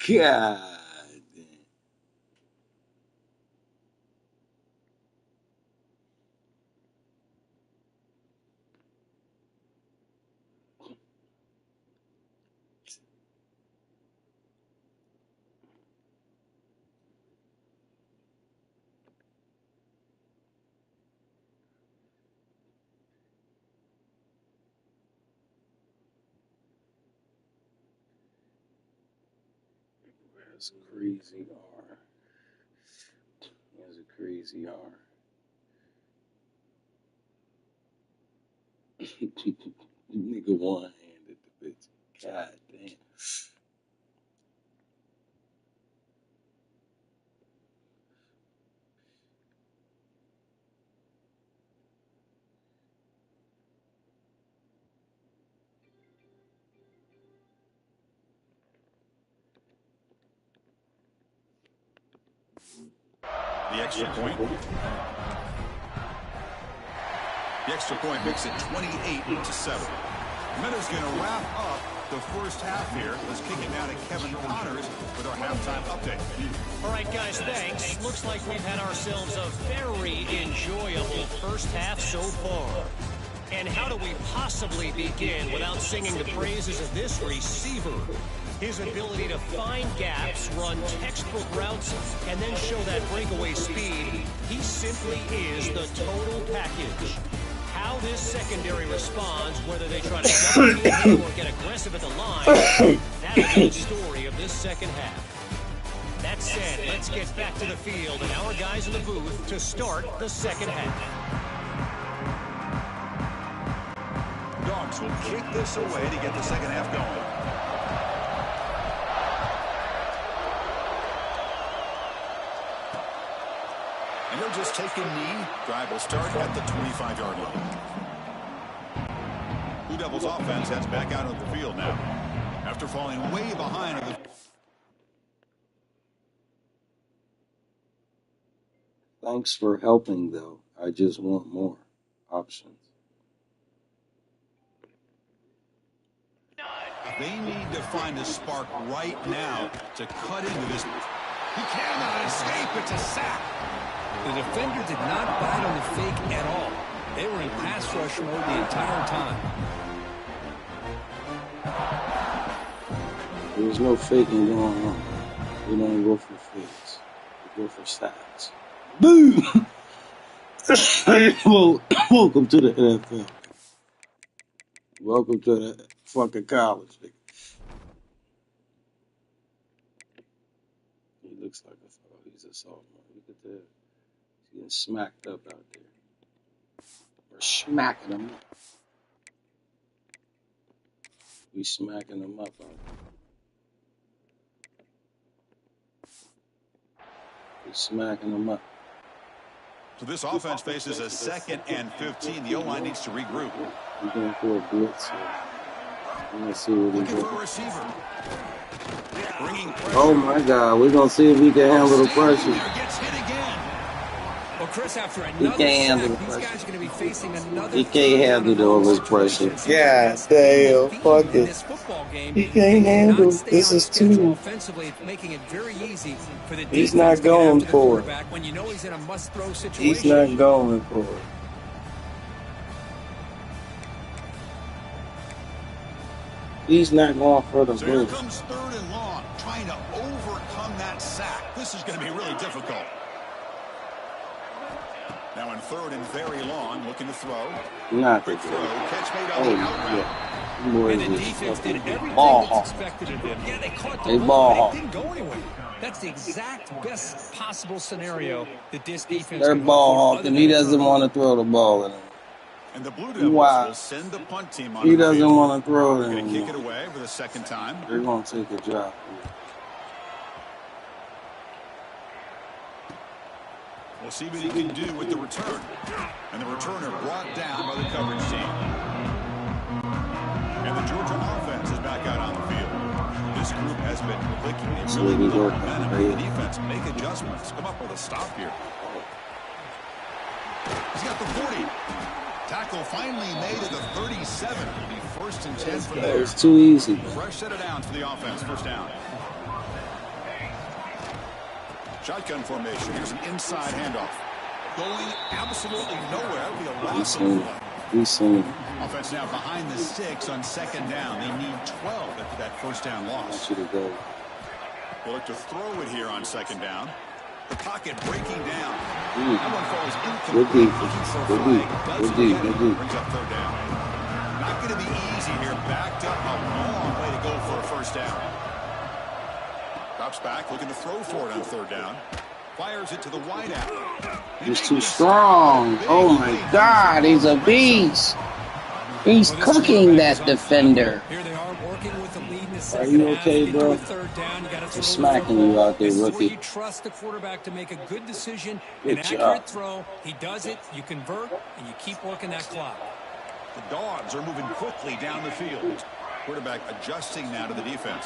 Speaker 5: God. That's crazy R. That's a crazy R. Nigga one-handed the bitch. God damn.
Speaker 3: The extra point. The extra point makes it 28-7. Minutes going to wrap up the first half here. Let's kick it now to Kevin Connors with our halftime update.
Speaker 6: All right, guys, thanks. Looks like we've had ourselves a very enjoyable first half so far. And how do we possibly begin without singing the praises of this receiver? His ability to find gaps, run textbook routes, and then show that breakaway speed. He simply is the total package. How this secondary responds, whether they try to double team him or get aggressive at the line, that'll be the story of this second half. That said, let's get back to the field and our guys in the booth to start the second half.
Speaker 3: Dogs will kick this away to get the second half going. And he'll just take a knee. Drive will start at the 25-yard line. Blue Devils offense heads back out of the field now. After falling way behind.
Speaker 5: Thanks for helping, though. I just want more options.
Speaker 3: They need to find a spark right now to cut into this. He cannot escape. It's a sack.
Speaker 4: The defender did not bite on the fake at all. They were in pass rush mode the entire time.
Speaker 5: There's no faking going on. We don't go for fakes. We go for sacks. Boom! Welcome to the NFL. Welcome to the fucking college. He looks like a fellow. He's a sophomore. Look at that. He's getting smacked up out there. We're smacking him up. We smacking him up out there. We smacking him up.
Speaker 3: So this offense faces a 2nd and 15. The O-line needs to regroup.
Speaker 5: We're going for a blitz. We're going to see what we
Speaker 3: Looking
Speaker 5: do.
Speaker 3: for a receiver. Bringing pressure.
Speaker 5: Oh my God, we're going to see if we can handle the pressure.
Speaker 3: Gets hit again.
Speaker 4: Well, Chris, after
Speaker 5: He
Speaker 4: another
Speaker 5: can't handle the
Speaker 4: sack, these
Speaker 5: pressure.
Speaker 4: guys are going to be facing another.
Speaker 5: He can't handle all this pressure. God
Speaker 4: Best
Speaker 5: damn,
Speaker 4: team
Speaker 5: fuck
Speaker 4: in
Speaker 5: it.
Speaker 4: this football game.
Speaker 5: He
Speaker 4: They
Speaker 5: can't handle.
Speaker 4: cannot stay
Speaker 5: This
Speaker 4: on
Speaker 5: is
Speaker 4: schedule
Speaker 5: too.
Speaker 4: offensively. It's making it very easy for the
Speaker 5: He's
Speaker 4: defense
Speaker 5: not
Speaker 4: to get
Speaker 5: going
Speaker 4: after the
Speaker 5: for it.
Speaker 4: quarterback when you know he's in a must-throw situation.
Speaker 5: He's not going for it. He's not going for the
Speaker 3: So here
Speaker 5: blitz.
Speaker 3: comes 3rd and long, trying to overcome that sack. This is going to be really difficult. Now in 3rd and very long, looking to throw.
Speaker 5: Not the
Speaker 3: Quick throw,
Speaker 5: blitz.
Speaker 3: catch made on
Speaker 5: Oh
Speaker 3: the out route.
Speaker 5: yeah. Boy,
Speaker 4: And the
Speaker 5: is
Speaker 4: defense did everything
Speaker 5: ball
Speaker 4: that's
Speaker 5: hawk.
Speaker 4: expected of them. Yeah, they caught the
Speaker 5: They
Speaker 4: ball,
Speaker 5: ball
Speaker 4: but
Speaker 5: hawk.
Speaker 4: it didn't go anywhere. That's the exact best possible scenario that this defense
Speaker 5: They're
Speaker 4: can
Speaker 5: ball
Speaker 4: hope for,
Speaker 5: hawk,
Speaker 4: other
Speaker 5: and
Speaker 4: than
Speaker 5: he
Speaker 4: a
Speaker 5: doesn't
Speaker 4: turnover.
Speaker 5: want to throw the ball anymore.
Speaker 3: And the Blue Devils
Speaker 5: Wow.
Speaker 3: will send the punt team on
Speaker 5: He
Speaker 3: the
Speaker 5: doesn't
Speaker 3: field.
Speaker 5: want to throw it
Speaker 3: Going to kick it
Speaker 5: anymore.
Speaker 3: away for the 2nd time.
Speaker 5: They're going to take a drop.
Speaker 3: We'll see what he can do with the return. And the returner brought down by the coverage team. And the Georgia offense is back out on the field. This group has been clicking. It's
Speaker 5: So
Speaker 3: really
Speaker 5: we
Speaker 3: built
Speaker 5: working,
Speaker 3: momentum.
Speaker 5: right?
Speaker 3: The defense make adjustments. Come up with a stop here. He's got the 40. Tackle tackle finally made at the 37. It'll be 1st and 10 from there.
Speaker 5: It's too easy.
Speaker 3: Fresh set of downs for the offense. 1st down. Shotgun formation. Here's an inside handoff. Going absolutely nowhere. It'll be a loss of play.
Speaker 5: We seen.
Speaker 3: Offense now behind the 6 on 2nd down. They need 12 after that 1st down loss.
Speaker 5: Should have go.
Speaker 3: They look to throw it here on 2nd down. The pocket breaking down.
Speaker 5: Ooh.
Speaker 3: That one falls
Speaker 5: Good
Speaker 3: incomplete.
Speaker 5: defense.
Speaker 3: Looking for a
Speaker 5: Good
Speaker 3: flag.
Speaker 5: defense.
Speaker 3: Doesn't
Speaker 5: Good
Speaker 3: get it.
Speaker 5: defense.
Speaker 3: Brings up 3rd down. Not going to be easy here. Backed up a long way to go for a 1st down. Drops back, looking to throw for it on 3rd down. Fires it to the wideout.
Speaker 5: He's too strong. Oh my God, he's a beast. He's cooking that defender.
Speaker 4: Here they are working with the lead in the
Speaker 5: Are you
Speaker 4: second half.
Speaker 5: okay,
Speaker 4: Get
Speaker 5: bro?
Speaker 4: to a 3rd down. You got to
Speaker 5: They're
Speaker 4: throw
Speaker 5: smacking
Speaker 4: the
Speaker 5: you
Speaker 4: ball.
Speaker 5: out there,
Speaker 4: This is where
Speaker 5: rookie.
Speaker 4: you trust the quarterback to make a good decision,
Speaker 5: Good
Speaker 4: an
Speaker 5: job.
Speaker 4: accurate throw. He does it. You convert, and you keep working that clock.
Speaker 3: The Dogs are moving quickly down the field. Quarterback adjusting now to the defense.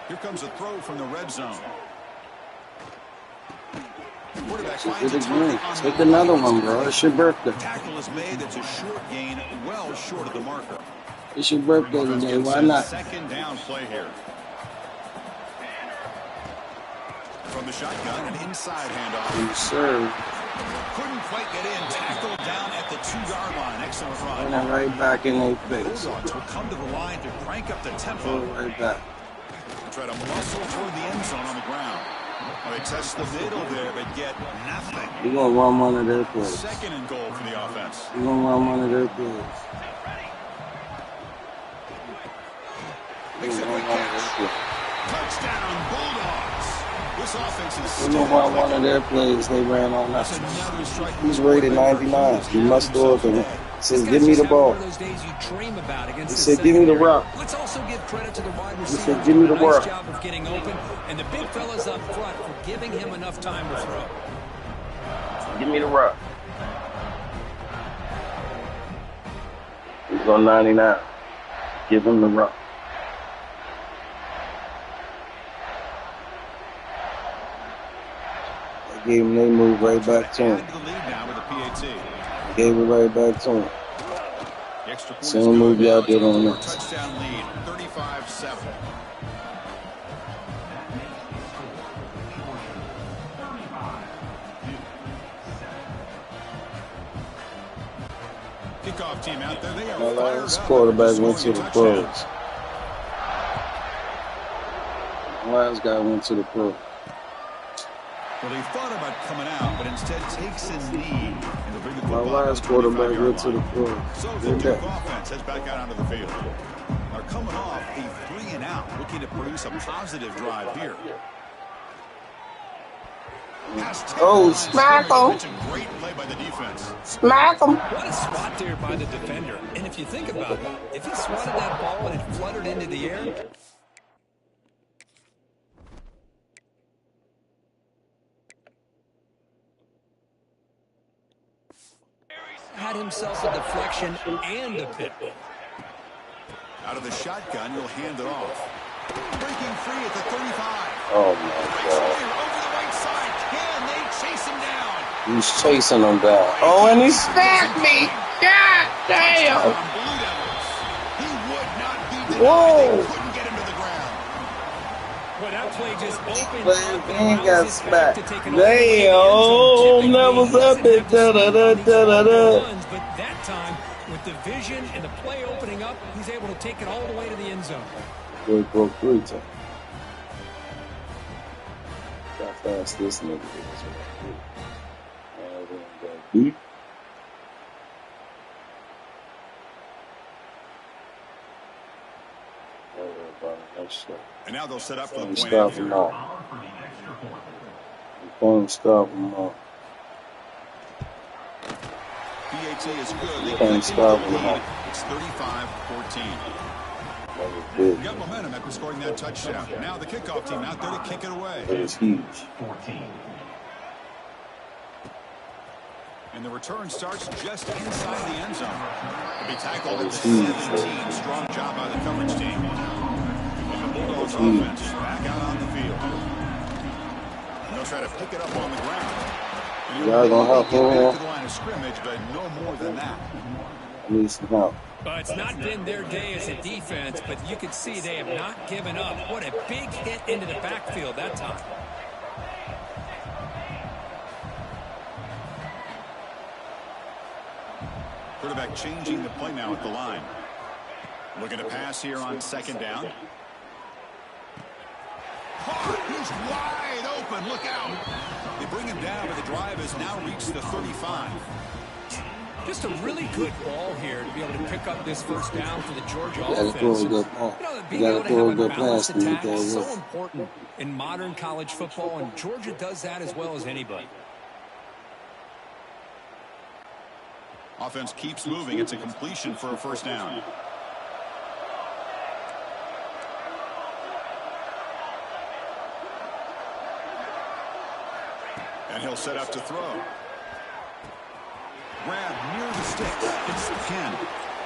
Speaker 3: Here comes a throw from the red zone. Quarterback finds a target on
Speaker 5: Take
Speaker 3: the
Speaker 5: another
Speaker 3: right.
Speaker 5: one, bro. It's your birthday.
Speaker 3: Tackle is made. That's a short gain, well short of the marker.
Speaker 5: It's your birthday
Speaker 3: Offense
Speaker 5: today.
Speaker 3: gets
Speaker 5: Why
Speaker 3: a
Speaker 5: not?
Speaker 3: 2nd down play here. From the shotgun, an inside handoff.
Speaker 5: Yes, sir.
Speaker 3: Couldn't quite get in. Tackled down at the 2-yard line. Excellent run.
Speaker 5: And then right back in their face.
Speaker 3: Bulldogs will come to the line to crank up the
Speaker 5: Go
Speaker 3: tempo.
Speaker 5: right back.
Speaker 3: Try to muscle toward the end zone on the ground. Well, they test the middle there, but get nothing.
Speaker 5: We're going to run one of their plays.
Speaker 3: 2nd and goal for the offense.
Speaker 5: We're going to run one of their plays.
Speaker 3: Makes a quick catch. Touchdown, Bulldogs. This offense is
Speaker 5: We're
Speaker 3: still
Speaker 5: going to run one of their plays they ran on
Speaker 3: That's
Speaker 5: us.
Speaker 3: another strike.
Speaker 5: He's rated 99. He must throw it to him. He says, give me the ball.
Speaker 4: One of those days you dream about against
Speaker 5: He
Speaker 4: the
Speaker 5: said, give me the
Speaker 4: secondary.
Speaker 5: rock.
Speaker 4: Let's also give credit to the wide receivers.
Speaker 5: said, give me the
Speaker 4: who did a
Speaker 5: rock.
Speaker 4: nice job of getting open, and the big fellas up front for giving him enough time to throw.
Speaker 5: Give me the rock. He's on 99. Give him the rock. They gave him, they moved right back to him.
Speaker 3: Add to the lead now with a PAT.
Speaker 5: Gave it right back to him.
Speaker 3: The extra point
Speaker 5: Same
Speaker 3: is good.
Speaker 5: move y'all did on
Speaker 3: Four
Speaker 5: this.
Speaker 3: touchdown lead, 35-7. Kickoff team out there. They are
Speaker 5: My
Speaker 3: fired
Speaker 5: last
Speaker 3: up.
Speaker 5: quarterback went to
Speaker 3: Scoring
Speaker 5: the
Speaker 3: a touchdown.
Speaker 5: pros. Last guy went to the pro.
Speaker 3: Well, he thought about coming out, but instead takes a knee and will bring the
Speaker 5: My
Speaker 3: football
Speaker 5: last
Speaker 3: to the
Speaker 5: quarterback
Speaker 3: 25-yard
Speaker 5: went to the
Speaker 3: line.
Speaker 5: pro.
Speaker 3: So the
Speaker 5: Did
Speaker 3: Duke
Speaker 5: that.
Speaker 3: offense heads back out onto the field. They're coming off a 3-and-out, looking to produce a positive drive here.
Speaker 5: Oh, smack him.
Speaker 3: It's a great play by the defense.
Speaker 5: Smack him.
Speaker 4: What a spot there by the defender. And if you think about it, if he swatted that ball and it fluttered into the air, had himself a deflection and a pick.
Speaker 3: Out of the shotgun, he'll hand it off. Breaking free at the 35.
Speaker 5: Oh, my God.
Speaker 3: Over the right side. Can they chase him down?
Speaker 5: He's chasing him down. Oh, and he smacked me. God damn.
Speaker 3: On Blue Devils. He would not be denied.
Speaker 5: Whoa.
Speaker 3: They couldn't get him to the ground.
Speaker 4: Well, that play just opened
Speaker 5: But
Speaker 4: up
Speaker 5: he
Speaker 4: and
Speaker 5: got
Speaker 4: allows his back
Speaker 5: smacked.
Speaker 4: to take an all-the-way to the end
Speaker 5: Damn.
Speaker 4: zone. Typically,
Speaker 5: Never
Speaker 4: he
Speaker 5: said
Speaker 4: doesn't have to
Speaker 5: that.
Speaker 4: stop on these long
Speaker 5: Da-da-da-da-da-da.
Speaker 4: runs, but that time, with the vision and the play opening up, he's able to take it all the way to the end zone.
Speaker 5: Boy broke 3 times. How fast this nigga is. Beat.
Speaker 3: And now they'll set up for the
Speaker 5: Can't
Speaker 3: point
Speaker 5: stop
Speaker 3: after.
Speaker 5: him all. You can't stop him all.
Speaker 3: PAT is good. They
Speaker 5: Can't
Speaker 3: cut into
Speaker 5: stop
Speaker 3: the
Speaker 5: him all.
Speaker 3: lead. It's 35-14.
Speaker 5: That was big.
Speaker 3: We got momentum after scoring that touchdown. Now the kickoff team out there to kick it away.
Speaker 5: It was huge.
Speaker 3: And the return starts just inside the end zone. To be tackled at the
Speaker 5: It's huge.
Speaker 3: 17. Strong job by the coverage team. And the Bulldogs offense back out on the field. And they'll try to pick it up on the ground.
Speaker 5: Y'all gonna help
Speaker 3: get back
Speaker 5: him?
Speaker 3: to the line of scrimmage, but no more than that.
Speaker 5: I need some help.
Speaker 4: Well, it's not been their day as a defense, but you can see they have not given up. What a big hit into the backfield that time.
Speaker 3: Quarterback changing the play now at the line. Looking to pass here on second down. Hart, he's wide open. Look out. They bring him down, but the drive has now reached the 35.
Speaker 4: Just a really good ball here to be able to pick up this first down for the Georgia
Speaker 5: gotta
Speaker 4: offense.
Speaker 5: throw a good pass.
Speaker 4: Being
Speaker 5: You
Speaker 4: able
Speaker 5: gotta
Speaker 4: to
Speaker 5: throw
Speaker 4: have
Speaker 5: a
Speaker 4: a
Speaker 5: good
Speaker 4: balanced
Speaker 5: pass when you
Speaker 4: attack
Speaker 5: go
Speaker 4: is so
Speaker 5: with.
Speaker 4: important in modern college football, and Georgia does that as well as anybody.
Speaker 3: Offense keeps moving. It's a completion for a first down. And he'll set up to throw. Grab near the sticks. It's 10.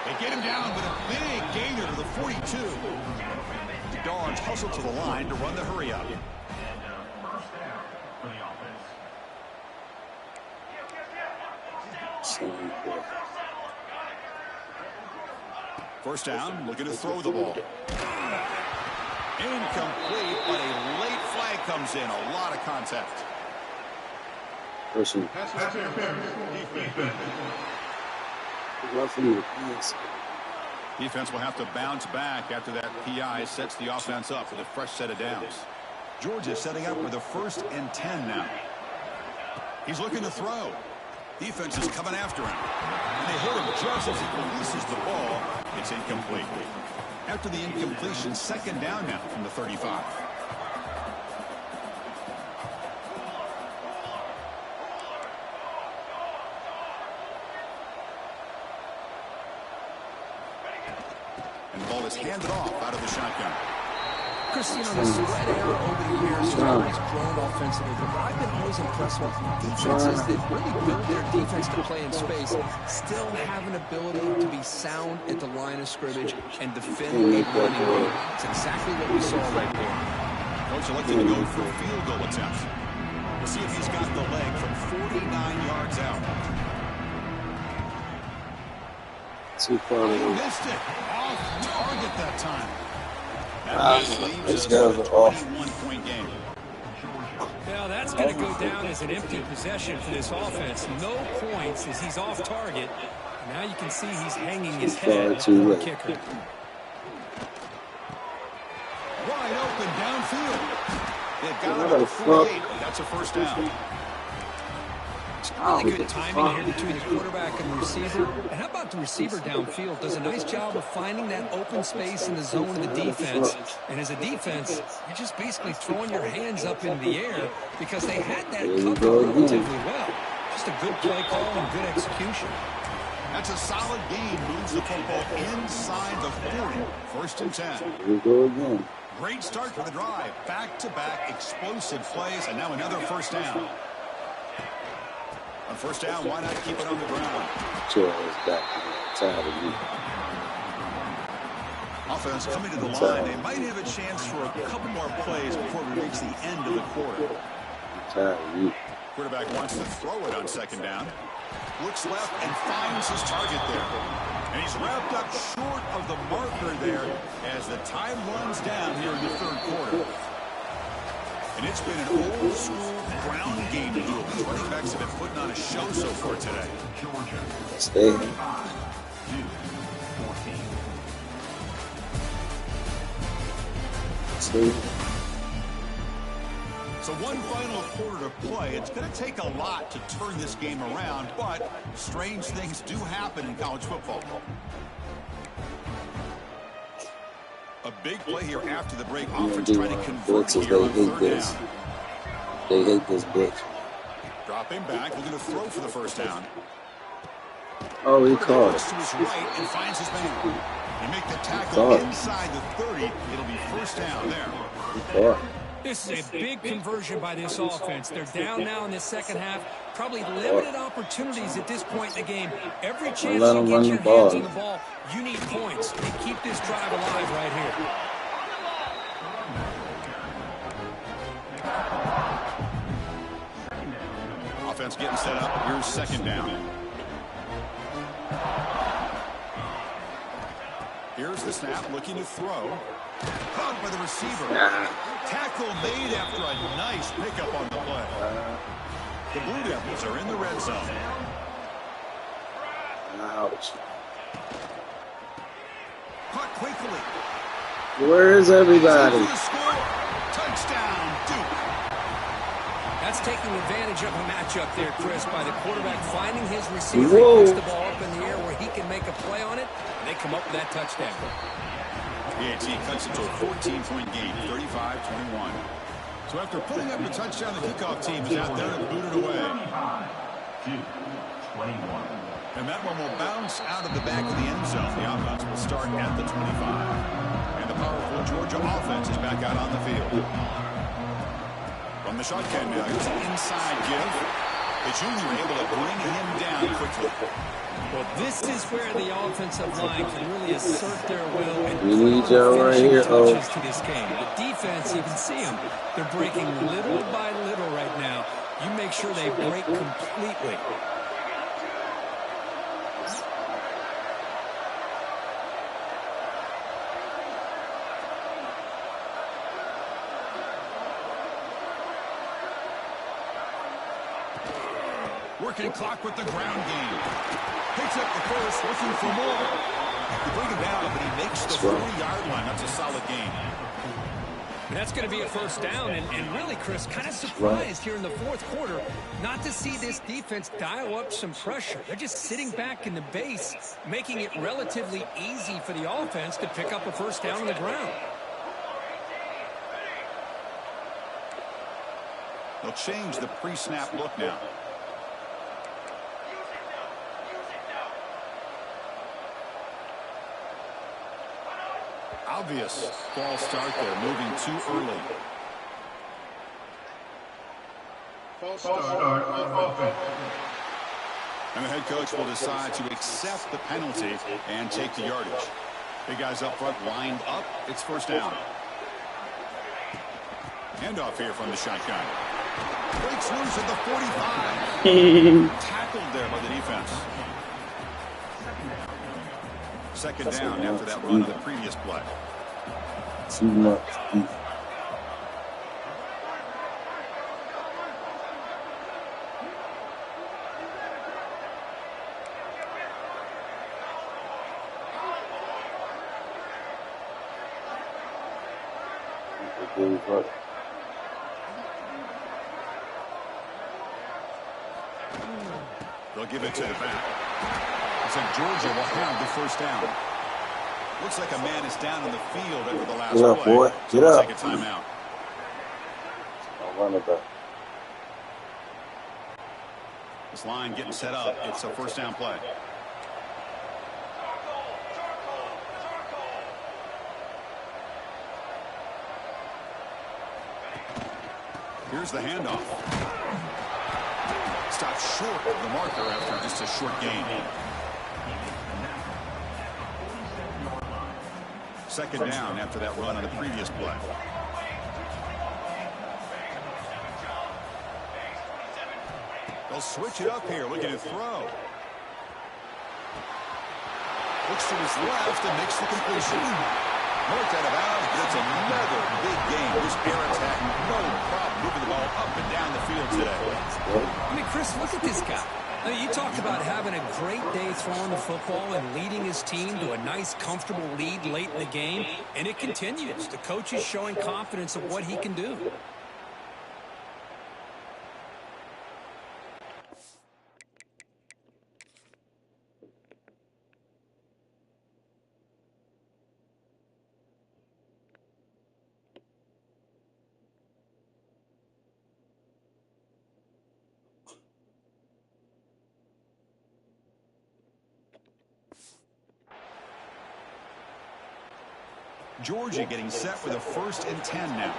Speaker 3: They get him down with a big gainer to the 42. The Dogs hustle to the line to run the hurry up. First down, looking to throw the ball. Incomplete, but a late flag comes in. A lot of contact.
Speaker 5: Person.
Speaker 3: Defense will have to bounce back after that PI sets the offense up with a fresh set of downs. Georgia setting up with a 1st and 10 now. He's looking to throw. Defense is coming after him. And they hit him just as he releases the ball. It's incomplete. After the incompletion, second down now from the 35. And the ball is handed off out of the shotgun.
Speaker 4: Chris, you know, the spread era over the years has always grown offensively, but I've been always impressed with defenses that really build their defense to play in space, still have an ability to be sound at the line of scrimmage and defend a running game. It's exactly what we saw right there.
Speaker 3: Coach elected to go for a field goal attempt. We'll see if he's got the leg from 49 yards out.
Speaker 5: Too far.
Speaker 3: He missed it. Off target that time.
Speaker 5: This guy's an off.
Speaker 3: 21-point game.
Speaker 4: Now that's going to go down as an empty possession for this offense. No points as he's off target. Now you can see he's hanging his head for the kicker.
Speaker 3: Wide open downfield. They've got him at the 48. That's a first down.
Speaker 4: Really good timing here between the quarterback and the receiver. And how about the receiver downfield? Does a nice job of finding that open space in the zone of the defense. And as a defense, you're just basically throwing your hands up in the air because they had that covered relatively well. Just a good play call and good execution.
Speaker 3: That's a solid gain. Moves the football inside the 40. 1st and 10.
Speaker 5: Here we go again.
Speaker 3: Great start for the drive. Back-to-back explosive plays, and now another first down. On first down, why not keep it on the ground?
Speaker 5: Charles back. Tired of you.
Speaker 3: Offense coming to the line. They might have a chance for a couple more plays before we reach the end of the quarter.
Speaker 5: Tired of you.
Speaker 3: Quarterback wants to throw it on second down. Looks left and finds his target there. And he's wrapped up short of the marker there as the time runs down here in the 3rd quarter. And it's been an old-school ground game duel. The running backs have been putting on a show so far today.
Speaker 5: Stay. Stay.
Speaker 3: So one final quarter to play. It's going to take a lot to turn this game around, but strange things do happen in college football. A big play here after the break. Offense trying to convert here on 3rd down.
Speaker 5: They hate this blitz.
Speaker 3: Dropping back, looking to throw for the first down.
Speaker 5: Oh, he caught
Speaker 3: To his right and finds his man. They make the tackle inside the 30. It'll be first down there.
Speaker 5: He caught.
Speaker 4: This is a big conversion by this offense. They're down now in the second half. Probably limited opportunities at this point in the game. Every chance you get your hands on the ball, you need points. And keep this drive alive right here.
Speaker 3: defense getting set up. Here's second down. Here's the snap, looking to throw. Caught by the receiver. Tackle made after a nice pickup on the play. The Blue Devils are in the red zone.
Speaker 5: Ouch.
Speaker 3: Caught quickly.
Speaker 5: Where is everybody?
Speaker 3: Touchdown, Duke.
Speaker 4: That's taking advantage of a matchup there, Chris, by the quarterback finding his receiver.
Speaker 5: Whoa.
Speaker 4: He puts the ball up in the air where he can make a play on it, and they come up with that touchdown.
Speaker 3: The AT cuts it to a 14-point game, 35-21. So after putting up a touchdown, the kickoff team is out there and booted away.
Speaker 2: 21.
Speaker 3: And that one will bounce out of the back of the end zone. The offense will start at the 25. And the powerful Georgia offense is back out on the field. From the shotgun now, here's an inside give. The junior able to bring him down quickly.
Speaker 4: Well, this is where the offensive line can really assert their will and
Speaker 5: We need y'all right here,
Speaker 4: touches to this game. The defense, you can see them. They're breaking little by little right now. You make sure they break completely.
Speaker 3: Working clock with the ground game. Picks up the first, looking for more. They bring him down, but he makes the 40-yard line. That's a solid game.
Speaker 4: And that's going to be a first down. And really, Chris, kind of surprised here in the fourth quarter not to see this defense dial up some pressure. They're just sitting back in the base, making it relatively easy for the offense to pick up a first down on the ground.
Speaker 3: They'll change the pre-snap look now. Obvious false start there, moving too early.
Speaker 2: False start on offense.
Speaker 3: And the head coach will decide to accept the penalty and take the yardage. Big guys up front lined up. It's first down. Handoff here from the shotgun. Breaks loose at the 45. Tackled there by the defense. Second down after that run of the previous play.
Speaker 5: Too much defense.
Speaker 3: They'll give it to the back. So Georgia will have the first down. Looks like a man is down in the field after the last
Speaker 5: Get up,
Speaker 3: play.
Speaker 5: boy.
Speaker 3: So
Speaker 5: Get up.
Speaker 3: take a timeout.
Speaker 5: I'll run it back.
Speaker 3: This line getting set up. It's a first down play. Here's the handoff. Stopped short of the marker after just a short gain. Second down after that run on the previous play. They'll switch it up here, looking to throw. Looks to his left and makes the completion. Marked out of bounds, but it's another big game. This air attack, no problem moving the ball up and down the field today.
Speaker 4: I mean, Chris, look at this guy. I mean, you talked about having a great day throwing the football and leading his team to a nice, comfortable lead late in the game, and it continues. The coach is showing confidence of what he can do.
Speaker 3: Georgia getting set for the 1st and 10 now.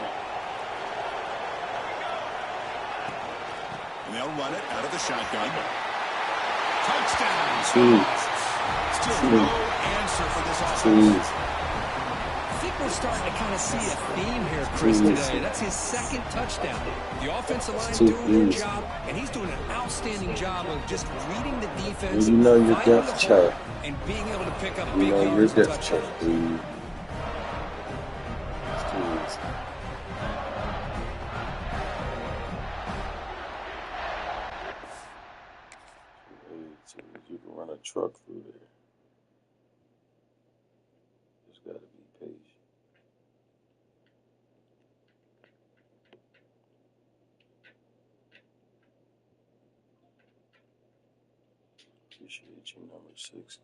Speaker 3: And they'll run it out of the shotgun. Touchdown! Still no answer for this offense.
Speaker 4: I think we're starting to kind of see a theme here, Chris, today. That's his second touchdown. The offensive line doing their job, and he's doing an outstanding job of just reading the defense,
Speaker 5: You know your
Speaker 4: finding the
Speaker 5: depth
Speaker 4: hole,
Speaker 5: chart.
Speaker 4: and being able to pick up
Speaker 5: You
Speaker 4: big
Speaker 5: know your
Speaker 4: yards and
Speaker 5: depth chart.
Speaker 4: touchdowns.
Speaker 5: You can run a truck through there. Just gotta be patient. Appreciate you, number 60.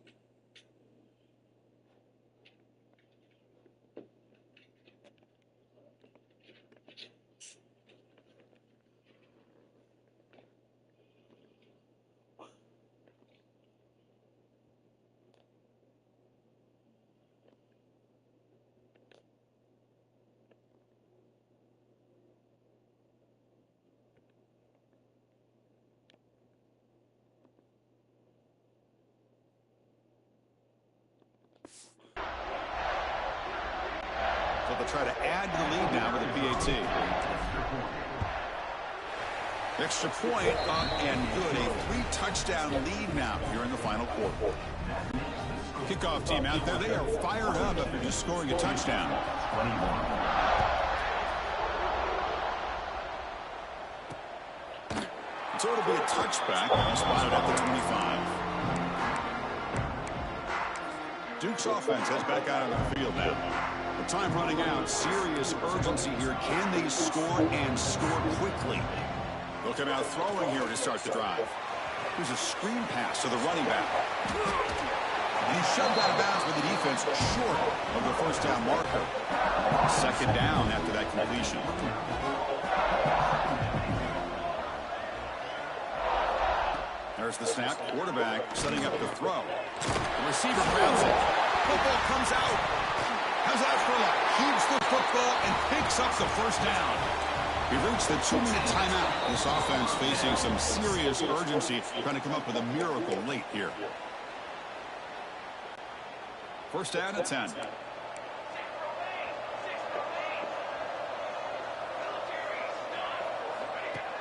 Speaker 3: So they'll try to add to the lead now with a PAT. Extra point up and good. A 3-touchdown lead now here in the final quarter. Kickoff team out there. They are fired up after just scoring a touchdown. So it'll be a touchback. Spotted at the 25. Duke's offense heads back out on the field now. The time running out. Serious urgency here. Can they score and score quickly? They'll come out throwing here to start the drive. Here's a screen pass to the running back. And he's shoved out of bounds with the defense short of the first down marker. Second down after that completion. There's the snap. Quarterback setting up the throw. The receiver grabs it. Football comes out. How's that for luck? Keeps the football and picks up the first down. We've reached the 2-minute timeout. This offense facing some serious urgency, trying to come up with a miracle late here. First down at 10.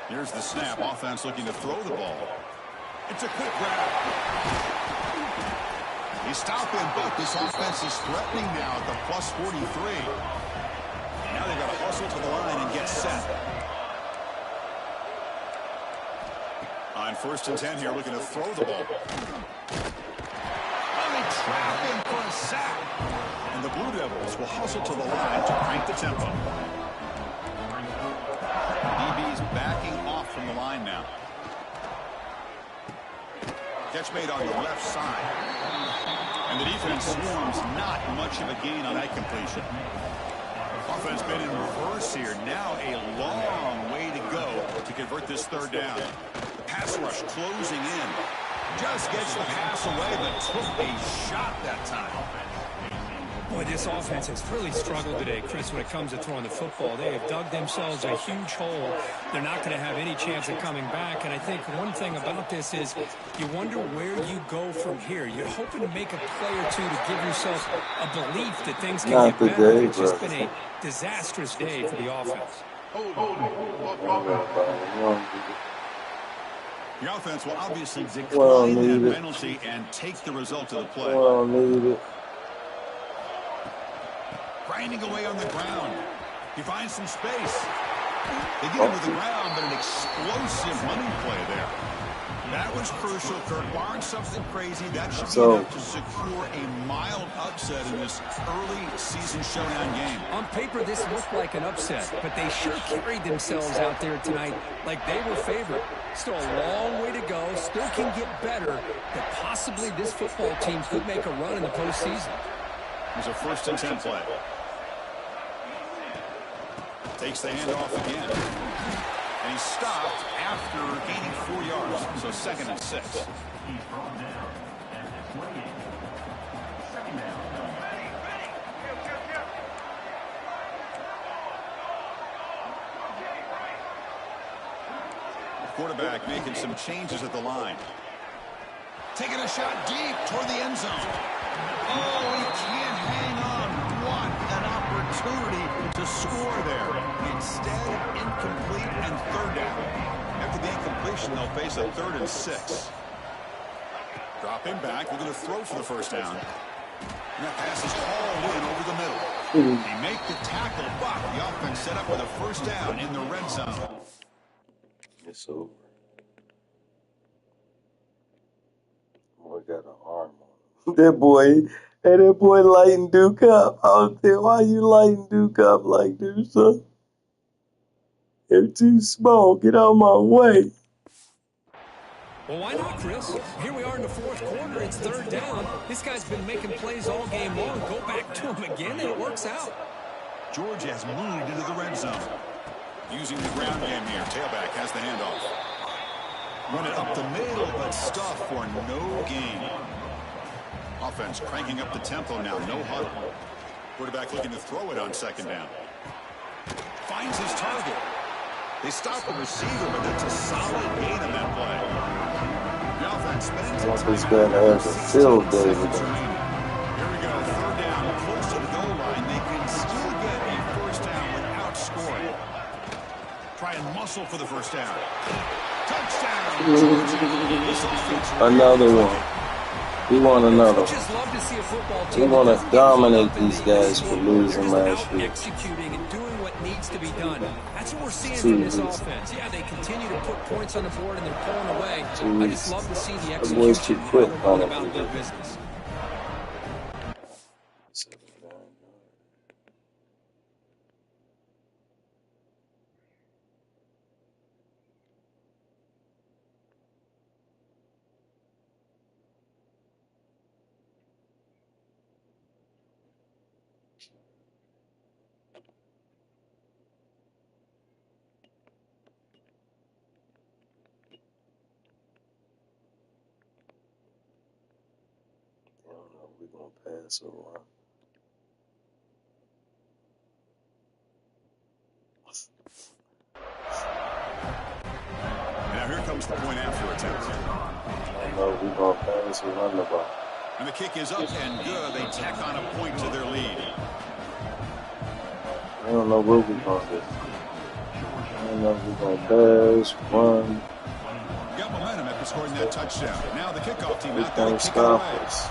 Speaker 3: Here's the snap. Offense looking to throw the ball. It's a quick grab. He's stopping, but this offense is threatening now at the plus 43. Now they've got to hustle to the line and get set. On 1st and 10 here, looking to throw the ball. And they trap him for a sack. And the Blue Devils will hustle to the line to crank the tempo. DB's backing off from the line now. Catch made on the left side. And the defense swarms, not much of a gain on that completion. Offense been in reverse here. Now a long way to go to convert this third down. The pass rush closing in. Just gets the pass away, but took a shot that time.
Speaker 4: Boy, this offense has really struggled today, Chris, when it comes to throwing the football. They have dug themselves a huge hole. They're not going to have any chance of coming back. And I think one thing about this is you wonder where you go from here. You're hoping to make a play or two to give yourself a belief that things can get better. It's just been a disastrous day for the offense.
Speaker 3: The offense will obviously decline that penalty and take the result of the play. Grinding away on the ground. He finds some space. They get him to the ground, but an explosive running play there. That was crucial, Kirk. Barring something crazy, that should be enough to secure a mild upset in this early season showdown game.
Speaker 4: On paper, this looked like an upset, but they sure carried themselves out there tonight like they were favored. Still a long way to go. Still can get better, but possibly this football team could make a run in the postseason.
Speaker 3: Here's a 1st and 10 play. Takes the handoff again. And he's stopped after gaining 4 yards. So 2nd and 6. The quarterback making some changes at the line. Taking a shot deep toward the end zone. Oh, he can't hang on. What an opportunity. opportunity to score there. Instead, incomplete and third down. After the incompletion, they'll face a 3rd and 6. Drop him back. They're going to throw for the first down. And that pass is hauled in over the middle. They make the tackle, but the offense set up with a first down in the red zone.
Speaker 5: It's over. Boy got an arm on him. That boy lighting Duke up. I don't think, why you lighting Duke up like this, son? They're too small. Get out of my way.
Speaker 4: Well, why not, Chris? Here we are in the 4th quarter. It's 3rd down. This guy's been making plays all game long. Go back to him again, and it works out.
Speaker 3: Georgia has moved into the red zone. Using the ground game here. Tailback has the handoff. Run it up the middle, but stuff for no gain. Offense cranking up the tempo now. No huddle. Quarterback looking to throw it on 2nd down. Finds his target. They stop the receiver, but that's a solid gain on that play. The offense spends its
Speaker 5: This
Speaker 3: time
Speaker 5: guy has a field day with him.
Speaker 3: Here we go. 3rd down, close to the goal line. They can still get a first down without scoring. Try and muscle for the first down. Touchdown, Georgia.
Speaker 5: Another one. We want another one.
Speaker 4: Just love to see a football
Speaker 5: We
Speaker 4: team
Speaker 5: want
Speaker 4: that
Speaker 5: to dominate these guys for losing last
Speaker 4: out
Speaker 5: year.
Speaker 4: executing and doing what needs to be done. That's what we're seeing from this offense. Yeah, they continue to put points on the board and they're pulling away. I just love to see the
Speaker 5: boys
Speaker 4: execution
Speaker 5: should
Speaker 4: and
Speaker 5: quit
Speaker 4: how they're going
Speaker 5: on it.
Speaker 4: about their business.
Speaker 5: I don't know if we're going to pass or run.
Speaker 3: Now here comes the point after attempt.
Speaker 5: I don't know if we're going to pass or run the ball.
Speaker 3: And the kick is up and good. They tack on a point to their lead.
Speaker 5: I don't know what we're going to do. I don't know if we're going to pass, run.
Speaker 3: Got momentum after scoring that touchdown. Now the kickoff team out there
Speaker 5: Can't
Speaker 3: to kick it
Speaker 5: stop
Speaker 3: away.
Speaker 5: us.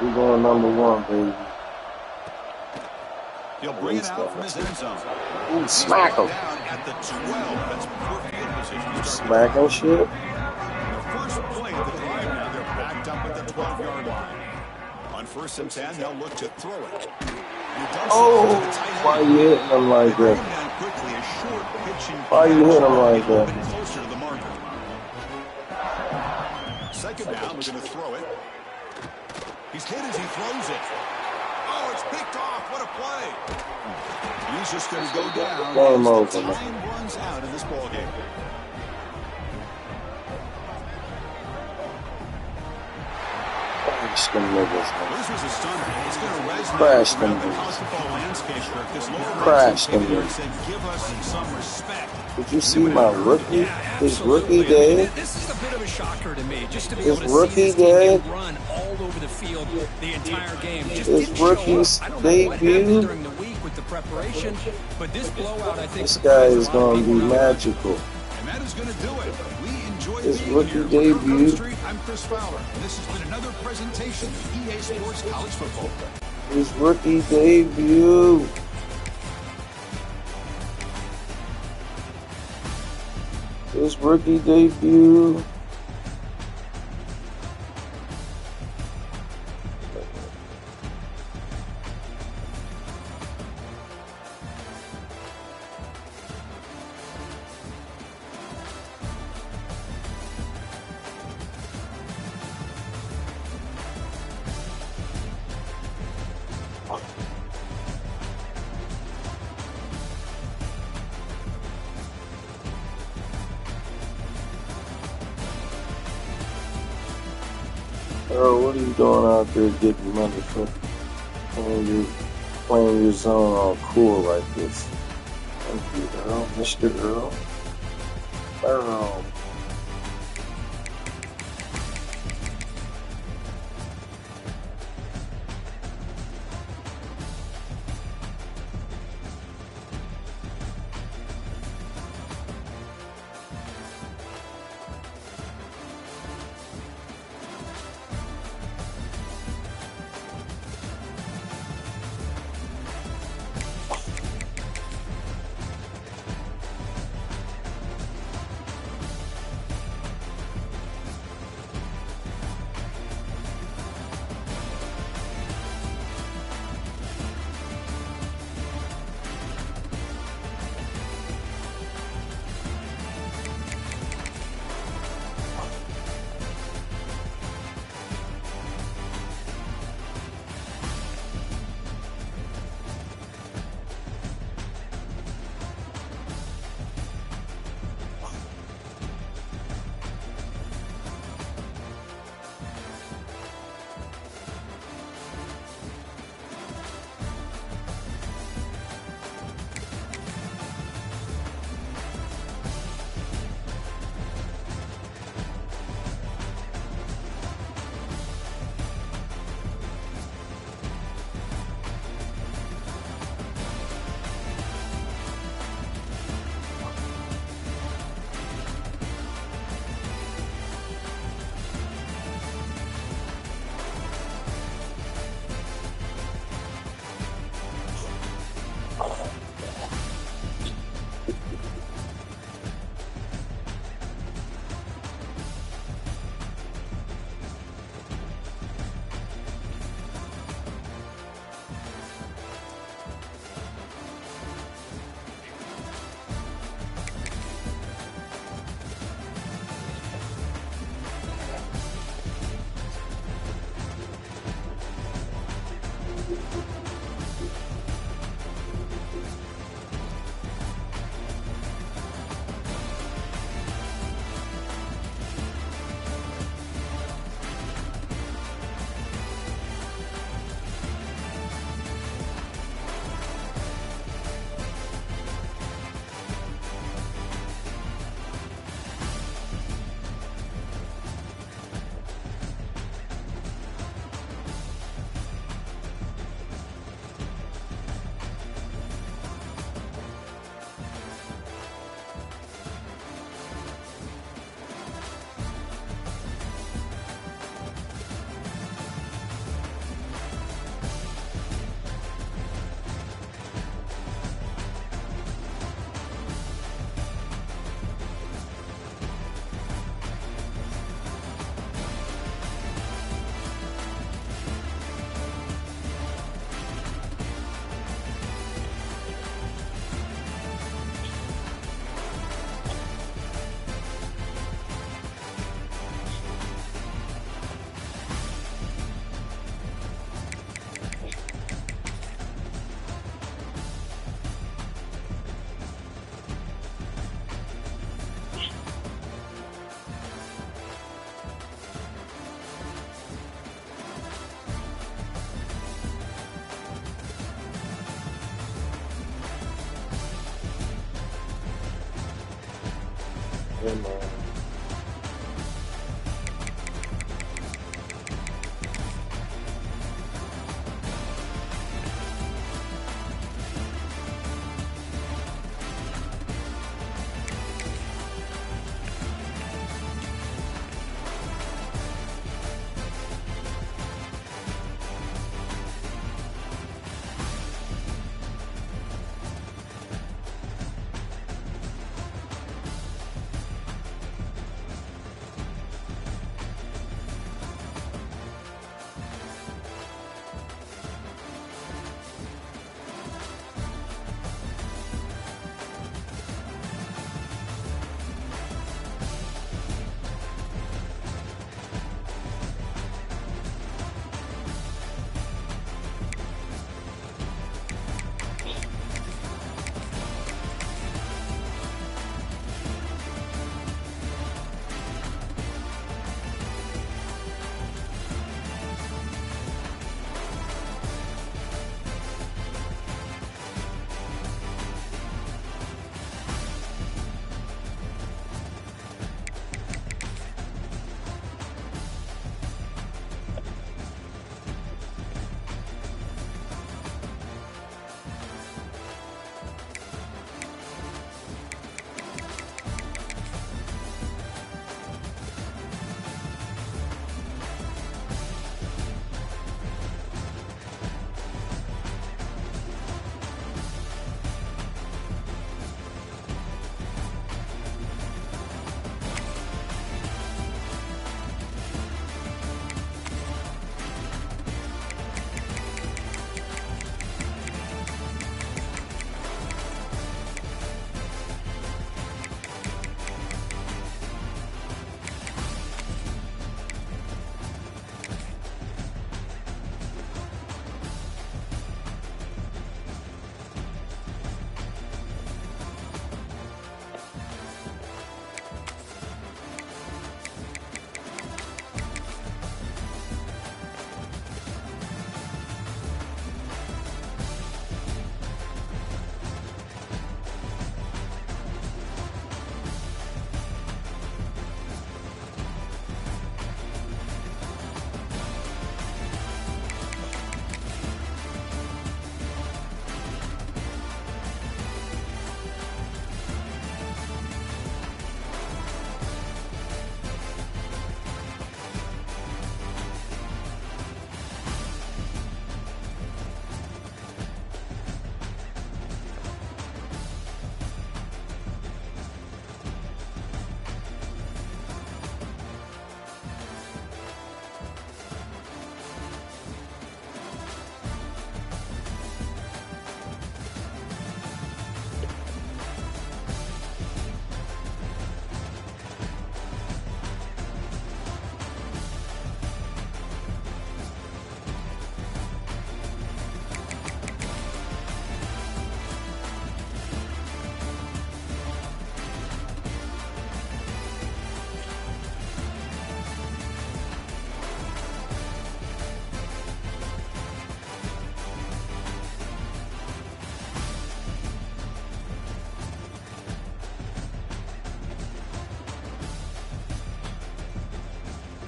Speaker 5: We're going #1, baby.
Speaker 3: He'll bring it out from his end zone.
Speaker 5: Ooh, smack him.
Speaker 3: Down at the 12. That's poor field position to start.
Speaker 5: Smack him shit.
Speaker 3: The first play of the drive now, they're backed up at the 12-yard line. On 1st and 10, they'll look to throw it.
Speaker 5: Oh, why you hitting him like that? Why you hitting him like that?
Speaker 3: Closer to the marker. 2nd down, we're going to throw it. He's hit as he throws it. Oh, it's picked off. What a play. And he's just going to go down
Speaker 5: Game over.
Speaker 3: as the time runs out in this ballgame.
Speaker 5: Crash them niggas,
Speaker 3: Well,
Speaker 5: man.
Speaker 3: this was a stunner. It's going to resonate
Speaker 5: Crash them
Speaker 3: around the
Speaker 5: niggas.
Speaker 3: college football landscape. This lower
Speaker 5: Crash them
Speaker 3: ranking
Speaker 5: niggas.
Speaker 3: said, give us some respect.
Speaker 5: Did you see my rookie? His rookie
Speaker 4: Absolutely. I mean,
Speaker 5: day?
Speaker 4: this is a bit of a shocker to me, just to be
Speaker 5: His
Speaker 4: able to
Speaker 5: rookie
Speaker 4: see this team
Speaker 5: day?
Speaker 4: get run all over the field the entire game. Just
Speaker 5: His
Speaker 4: didn't show
Speaker 5: rookie's
Speaker 4: up. I don't know what happened
Speaker 5: debut?
Speaker 4: during the week with the preparation, but this blowout, I think,
Speaker 5: This guy is
Speaker 4: surprised a lot of
Speaker 5: going to be
Speaker 4: people.
Speaker 5: magical.
Speaker 3: And that is going to do it. We enjoyed
Speaker 5: His
Speaker 3: being
Speaker 5: rookie
Speaker 3: here. For
Speaker 5: debut.
Speaker 3: Kirk Street, I'm Chris Fowler. And this has been another presentation of EA Sports College Football.
Speaker 5: His rookie debut. His rookie debut. Earl, what are you doing out there getting money for playing your zone all cool like this? Thank you, Earl. Mr. Earl. Earl. Come on.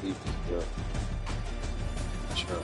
Speaker 5: Keep it going. Sure.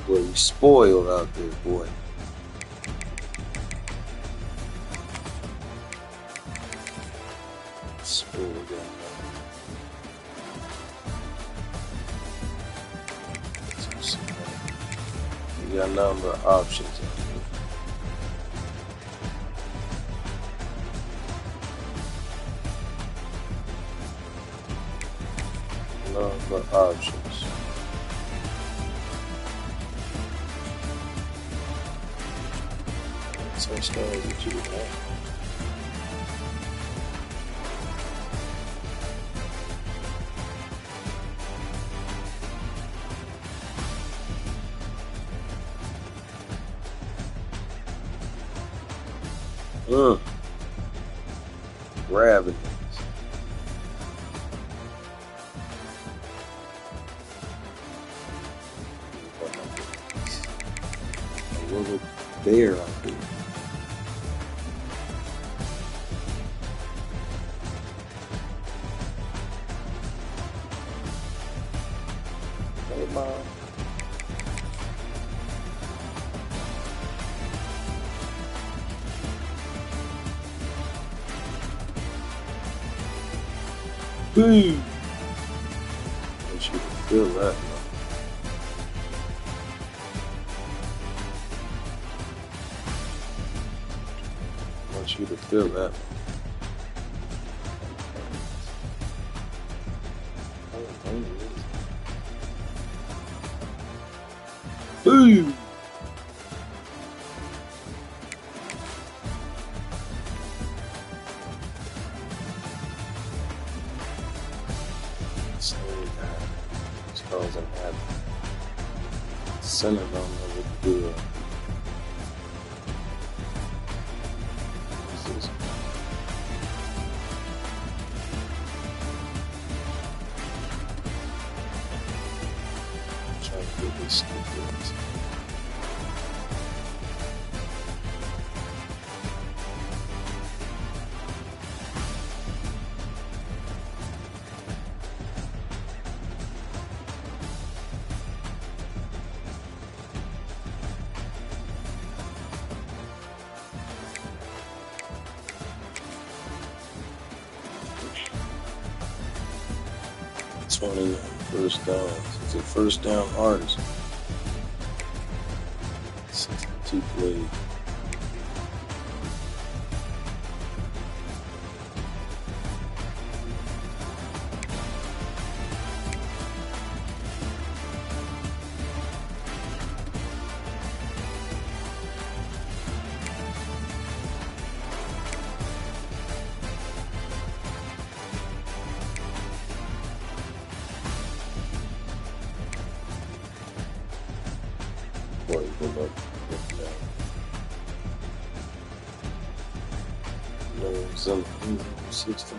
Speaker 5: Boy, you spoiled out there, boy. Spoiled out there. You got a number of options out there. but options. Touchdown that you have. Grabbing it. A little bear out there. Hey, Mom. Boom! I want you to feel that, man. I want you to feel that. Boom! Doesn't have center don't know what to do. This is trying to get this stupid. First down. It's a first down artist. 62 plays. Boy, good luck. No, some 16.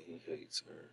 Speaker 5: He hates her.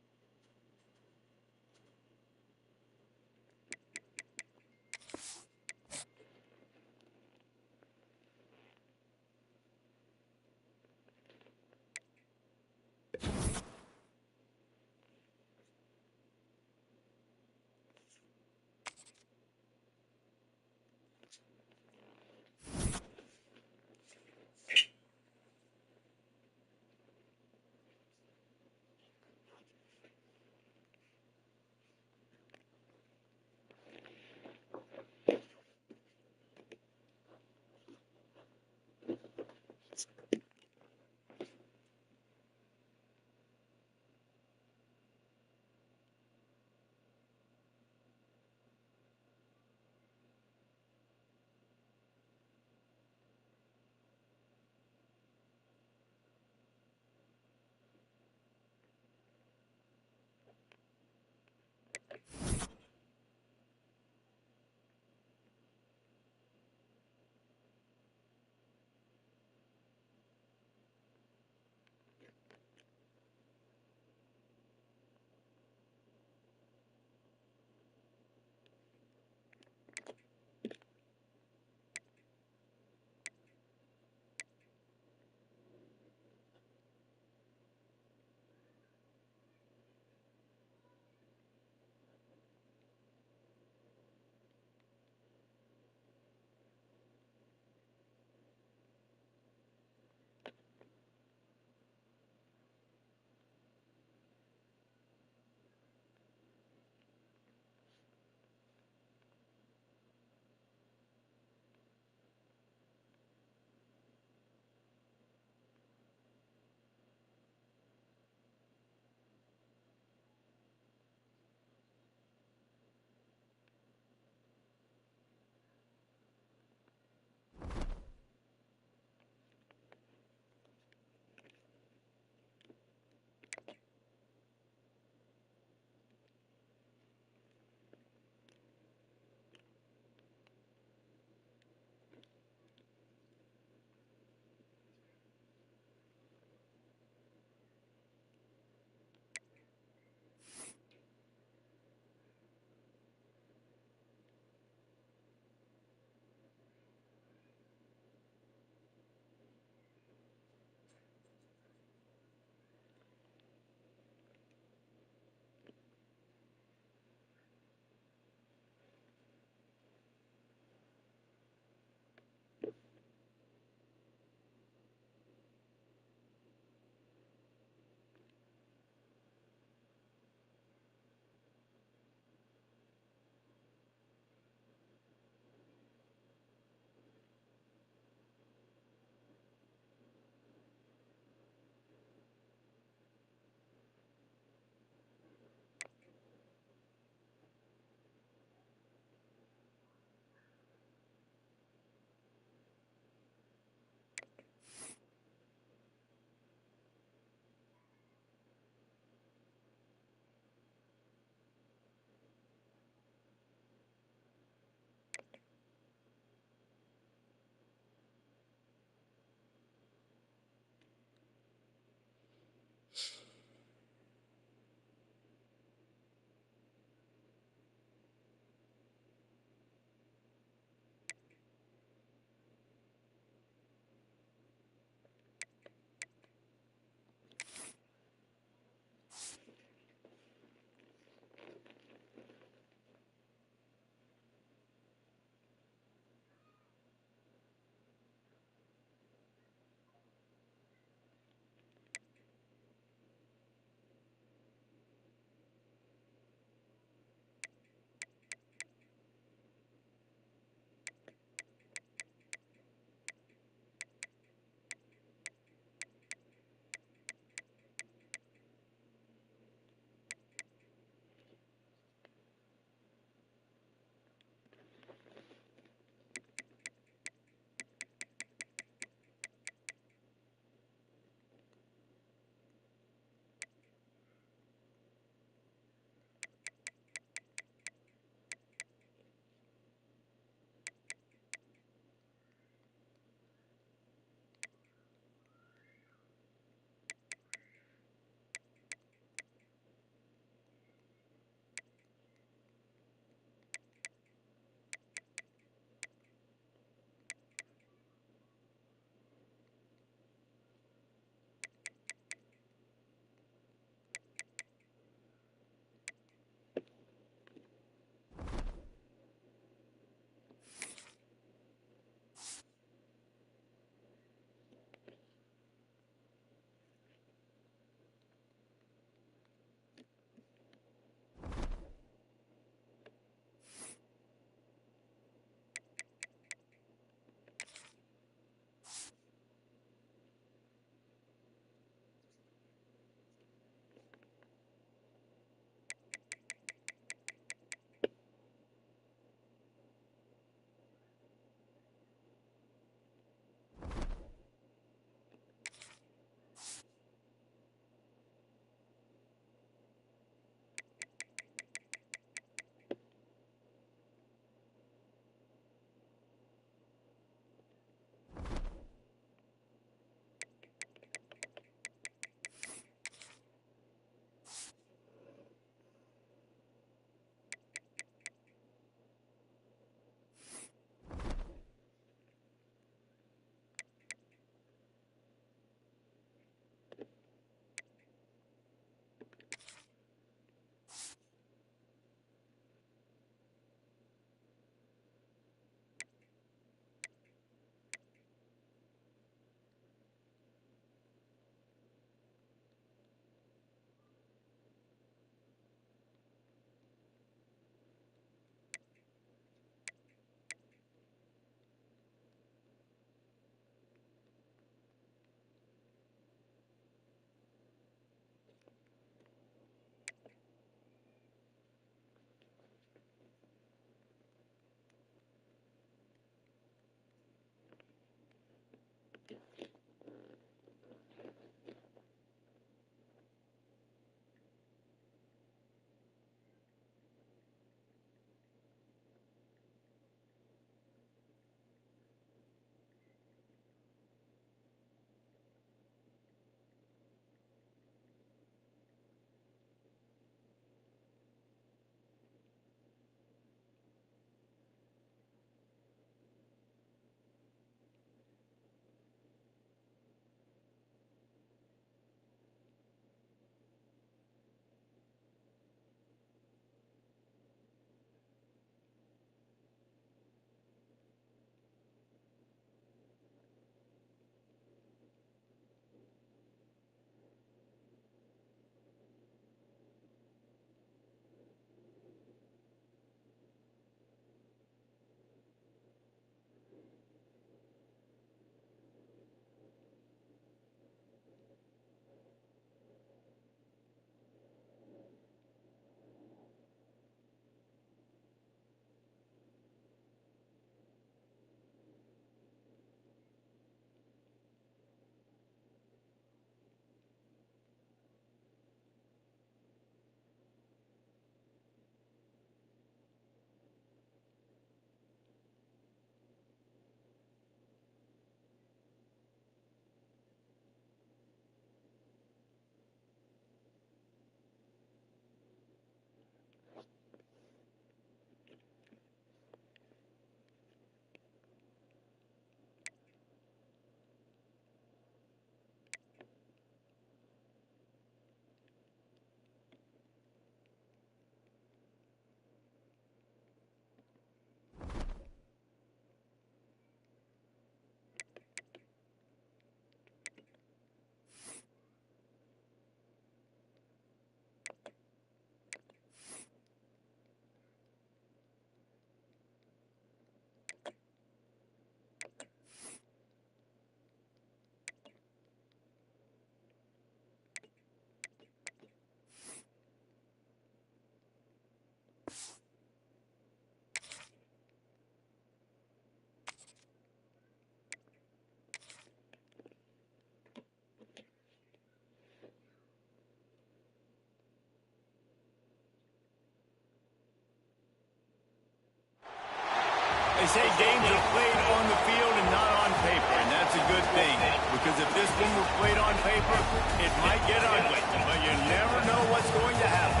Speaker 7: They say games are played on the field and not on paper, and that's a good thing. Because if this one were played on paper, it might get ugly, but you never know what's going to happen.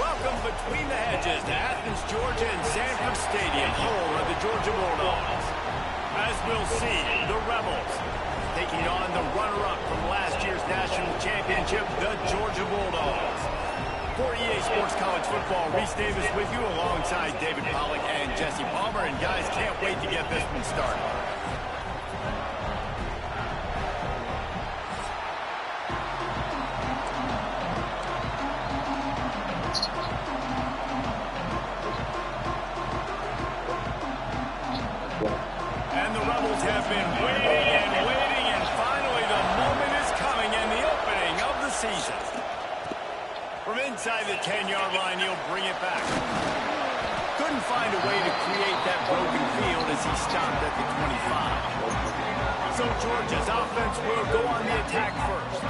Speaker 7: Welcome between the hedges to Athens, Georgia and Sanford Stadium, home of the Georgia Bulldogs. As we'll see, the Rebels taking on the runner-up from last year's national championship, the Georgia Bulldogs. For EA Sports College Football, Reese Davis with you alongside David Pollack and Jesse Palmer. And guys, can't wait to get this one started. And the Rebels have been waiting, and finally the moment is coming and the opening of the season. From inside the 10-yard line, he'll bring it back. Couldn't find a way to create that broken field as he stopped at the 25. So Georgia's offense will go on the attack first.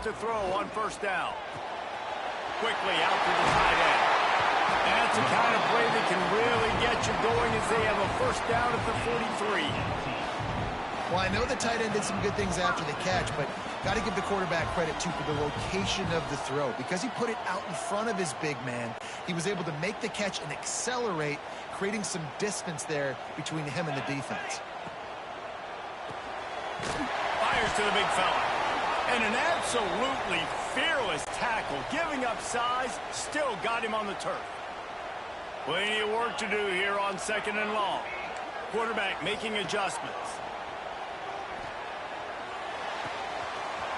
Speaker 7: to throw on first down. Quickly out to the tight end. And that's the kind of play that can really get you going as they have a first down at the 43.
Speaker 8: Well, I know the tight end did some good things after the catch, but got to give the quarterback credit, too, for the location of the throw. Because he put it out in front of his big man, he was able to make the catch and accelerate, creating some distance there between him and the defense.
Speaker 7: Fires to the big fella. And an absolutely fearless tackle, giving up size, still got him on the turf. Plenty of work to do here on 2nd and long. Quarterback making adjustments.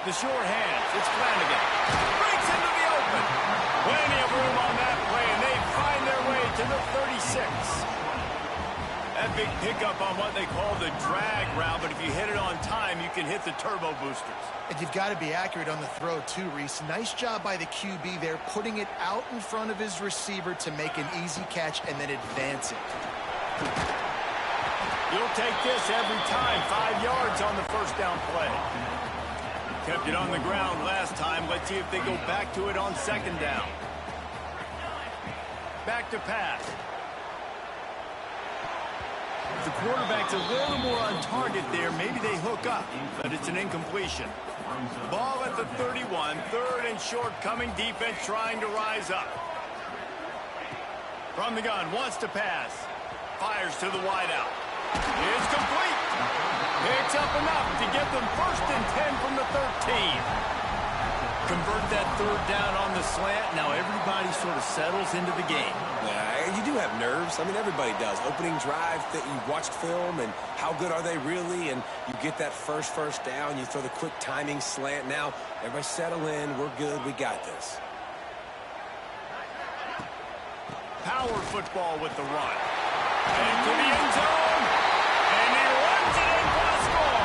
Speaker 7: The short hands, it's Flanagan. Breaks into the open. Plenty of room on that play, and they find their way to the 36. That big pickup on what they call the drag route, but if you hit it on time, you can hit the turbo boosters.
Speaker 8: And you've got to be accurate on the throw, too, Reese. Nice job by the QB there, putting it out in front of his receiver to make an easy catch and then advance it.
Speaker 7: You'll take this every time. 5 yards on the first down play. Kept it on the ground last time. Let's see if they go back to it on 2nd down. Back to pass. The quarterback's a little more on target there. Maybe they hook up, but it's an incompletion. Ball at the 31. 3rd and short coming. Defense trying to rise up. From the gun, wants to pass. Fires to the wideout. It's complete. Picks up enough to get them 1st and 10 from the 13. Convert that 3rd down on the slant. Now everybody sort of settles into the game.
Speaker 1: You do have nerves. I mean, everybody does. Opening drive, that you watched film, and how good are they really? And you get that first down. You throw the quick timing slant. Now, everybody settle in. We're good. We got this.
Speaker 7: Power football with the run. Into the end zone. And he runs it in for the score.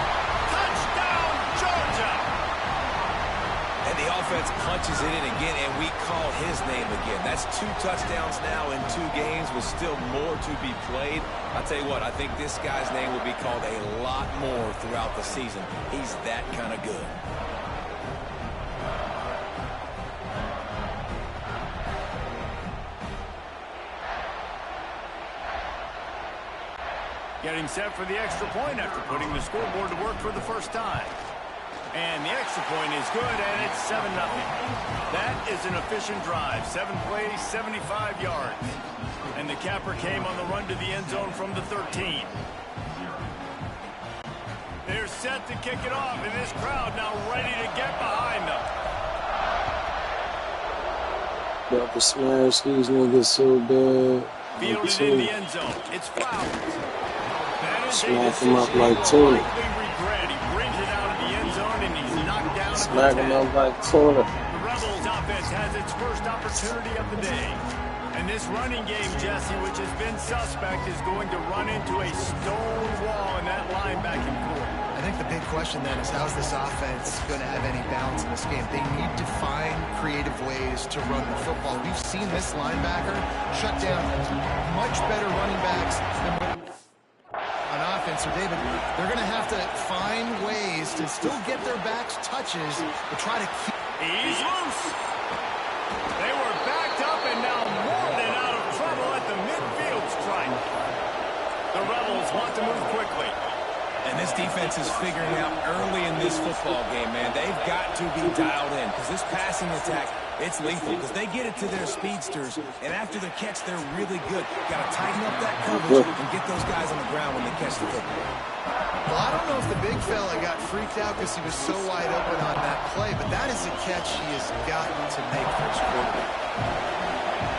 Speaker 7: Touchdown, Georgia.
Speaker 1: And the offense punches it in again, and we call his name again. That's 2 touchdowns now in 2 games with still more to be played. I'll tell you what, I think this guy's name will be called a lot more throughout the season. He's that kind of good.
Speaker 7: Getting set for the extra point after putting the scoreboard to work for the first time. And the extra point is good, and it's 7-0. That is an efficient drive. 7 plays, 75 yards. And the capper came on the run to the end zone from the 13. They're set to kick it off, and this crowd now ready to get behind them.
Speaker 5: About to smash these niggas so bad.
Speaker 7: Fielded in the end zone. It's Flowers.
Speaker 5: Smack him up like tuna. Smack him up like tuna.
Speaker 7: The Rebels offense has its first opportunity of the day. And this running game, Jesse, which has been suspect, is going to run into a stone wall in that linebacking core.
Speaker 8: I think the big question then is, how's this offense going to have any balance in this game? They need to find creative ways to run the football. We've seen this linebacker shut down much better running backs than on offense. So, David, they're going to have to find ways to still get their backs touches, but try to keep...
Speaker 7: He's loose. They were backed up and now more than out of trouble at the midfield stripe. The Rebels want to move quickly.
Speaker 1: And this defense is figuring out early in this football game, man. They've got to be dialed in because this passing attack, it's lethal because they get it to their speedsters, and after the catch, they're really good. Got to tighten up that coverage and get those guys on the ground when they catch the football.
Speaker 8: Well, I don't know if the big fella got freaked out because he was so wide open on that play, but that is a catch he has gotten to make for his quarterback.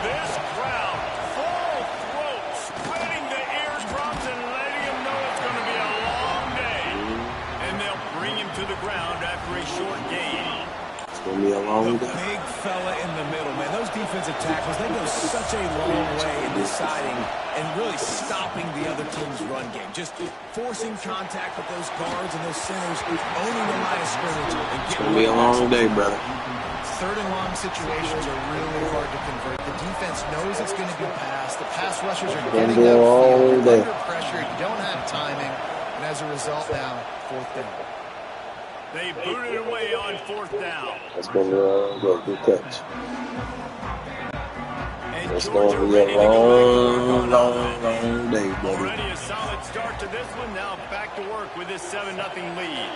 Speaker 7: This crowd, full throat, spreading the eardrums and letting him know it's going to be a long day. And they'll bring him to the ground after a short gain.
Speaker 5: It's going to be a long
Speaker 1: The
Speaker 5: day.
Speaker 1: big fella in the middle, man. Those defensive tackles, they go such a long way in deciding and really stopping the other team's run game. Just forcing contact with those guards and those centers, owning the line of scrimmage.
Speaker 5: It's going to be a long day, brother.
Speaker 8: 3rd and long situations are really hard to convert. The defense knows it's going to be passed. The pass rushers are getting upfield. You're under pressure. You don't have timing. And as a result now, 4th down.
Speaker 7: They booted it away on 4th down.
Speaker 5: That's going to go. Good catch.
Speaker 7: And
Speaker 5: It's going to be a long day, buddy.
Speaker 7: Already a solid start to this one. Now back to work with this 7-0 lead.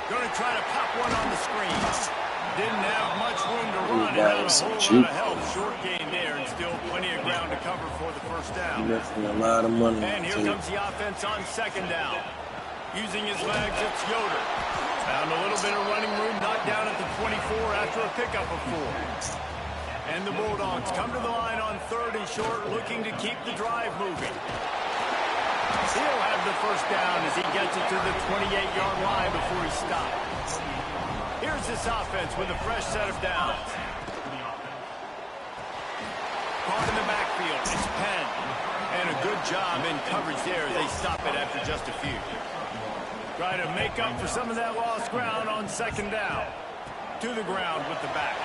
Speaker 7: Going to try to pop one on the screen. Didn't have much room to run. And had a whole lot of help. Short gain there and still plenty of ground to cover for the first down.
Speaker 5: Investing a lot of money.
Speaker 7: And here comes the offense on 2nd down. Using his legs, it's Yoder. Found a little bit of running room, not down at the 24 after a pickup of 4. And the Bulldogs come to the line on 3rd and short, looking to keep the drive moving. He'll have the first down as he gets it to the 28-yard line before he stops. Here's this offense with a fresh set of downs. Caught in the backfield, it's Penn. And a good job in coverage there as they stop it after just a few. Try to make up for some of that lost ground on 2nd down. To the ground with the back.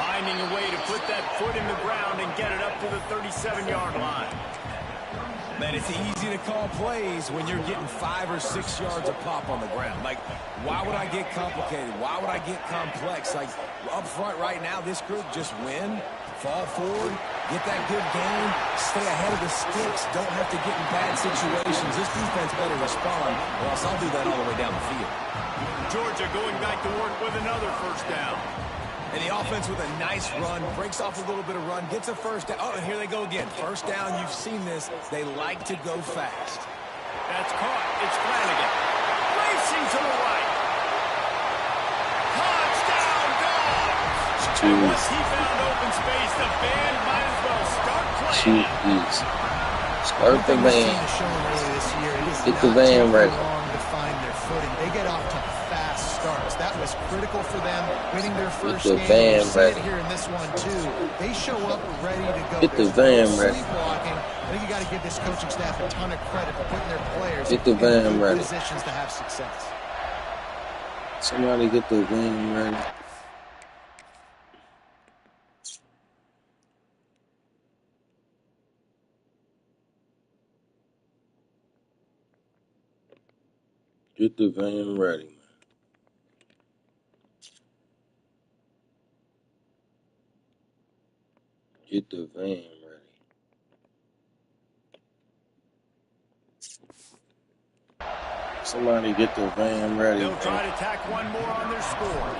Speaker 7: Finding a way to put that foot in the ground and get it up to the 37-yard line.
Speaker 1: Man, it's easy to call plays when you're getting 5 or 6 yards of pop on the ground. Like, why would I get complicated? Why would I get complex? Like, up front right now, this group just win, fall forward, get that good gain, stay ahead of the sticks, don't have to get in bad situations. This defense better respond, or else I'll do that all the way down the field.
Speaker 7: Georgia going back to work with another first down.
Speaker 1: And the offense with a nice run, breaks off a little bit of run, gets a first down. Oh, and here they go again. First down, you've seen this. They like to go fast.
Speaker 7: That's caught. It's Flanagan. Racing to the right. Touchdown, Dogs! And once he found open space, the band might as well start playing.
Speaker 5: Start the van. Get the van ready.
Speaker 8: To find their footing. They get off to fast starts. That was critical for them, winning their first game.
Speaker 5: Van ready.
Speaker 8: Here in this one too. They show up ready to go.
Speaker 5: Get the van ready.
Speaker 8: I think you got to give this coaching staff a ton of credit for putting their players
Speaker 5: in good
Speaker 8: positions to have success.
Speaker 5: Somebody get the van ready. Get the van ready, man. Get the van ready. Somebody get the van ready.
Speaker 7: They'll try to tack one more on their score.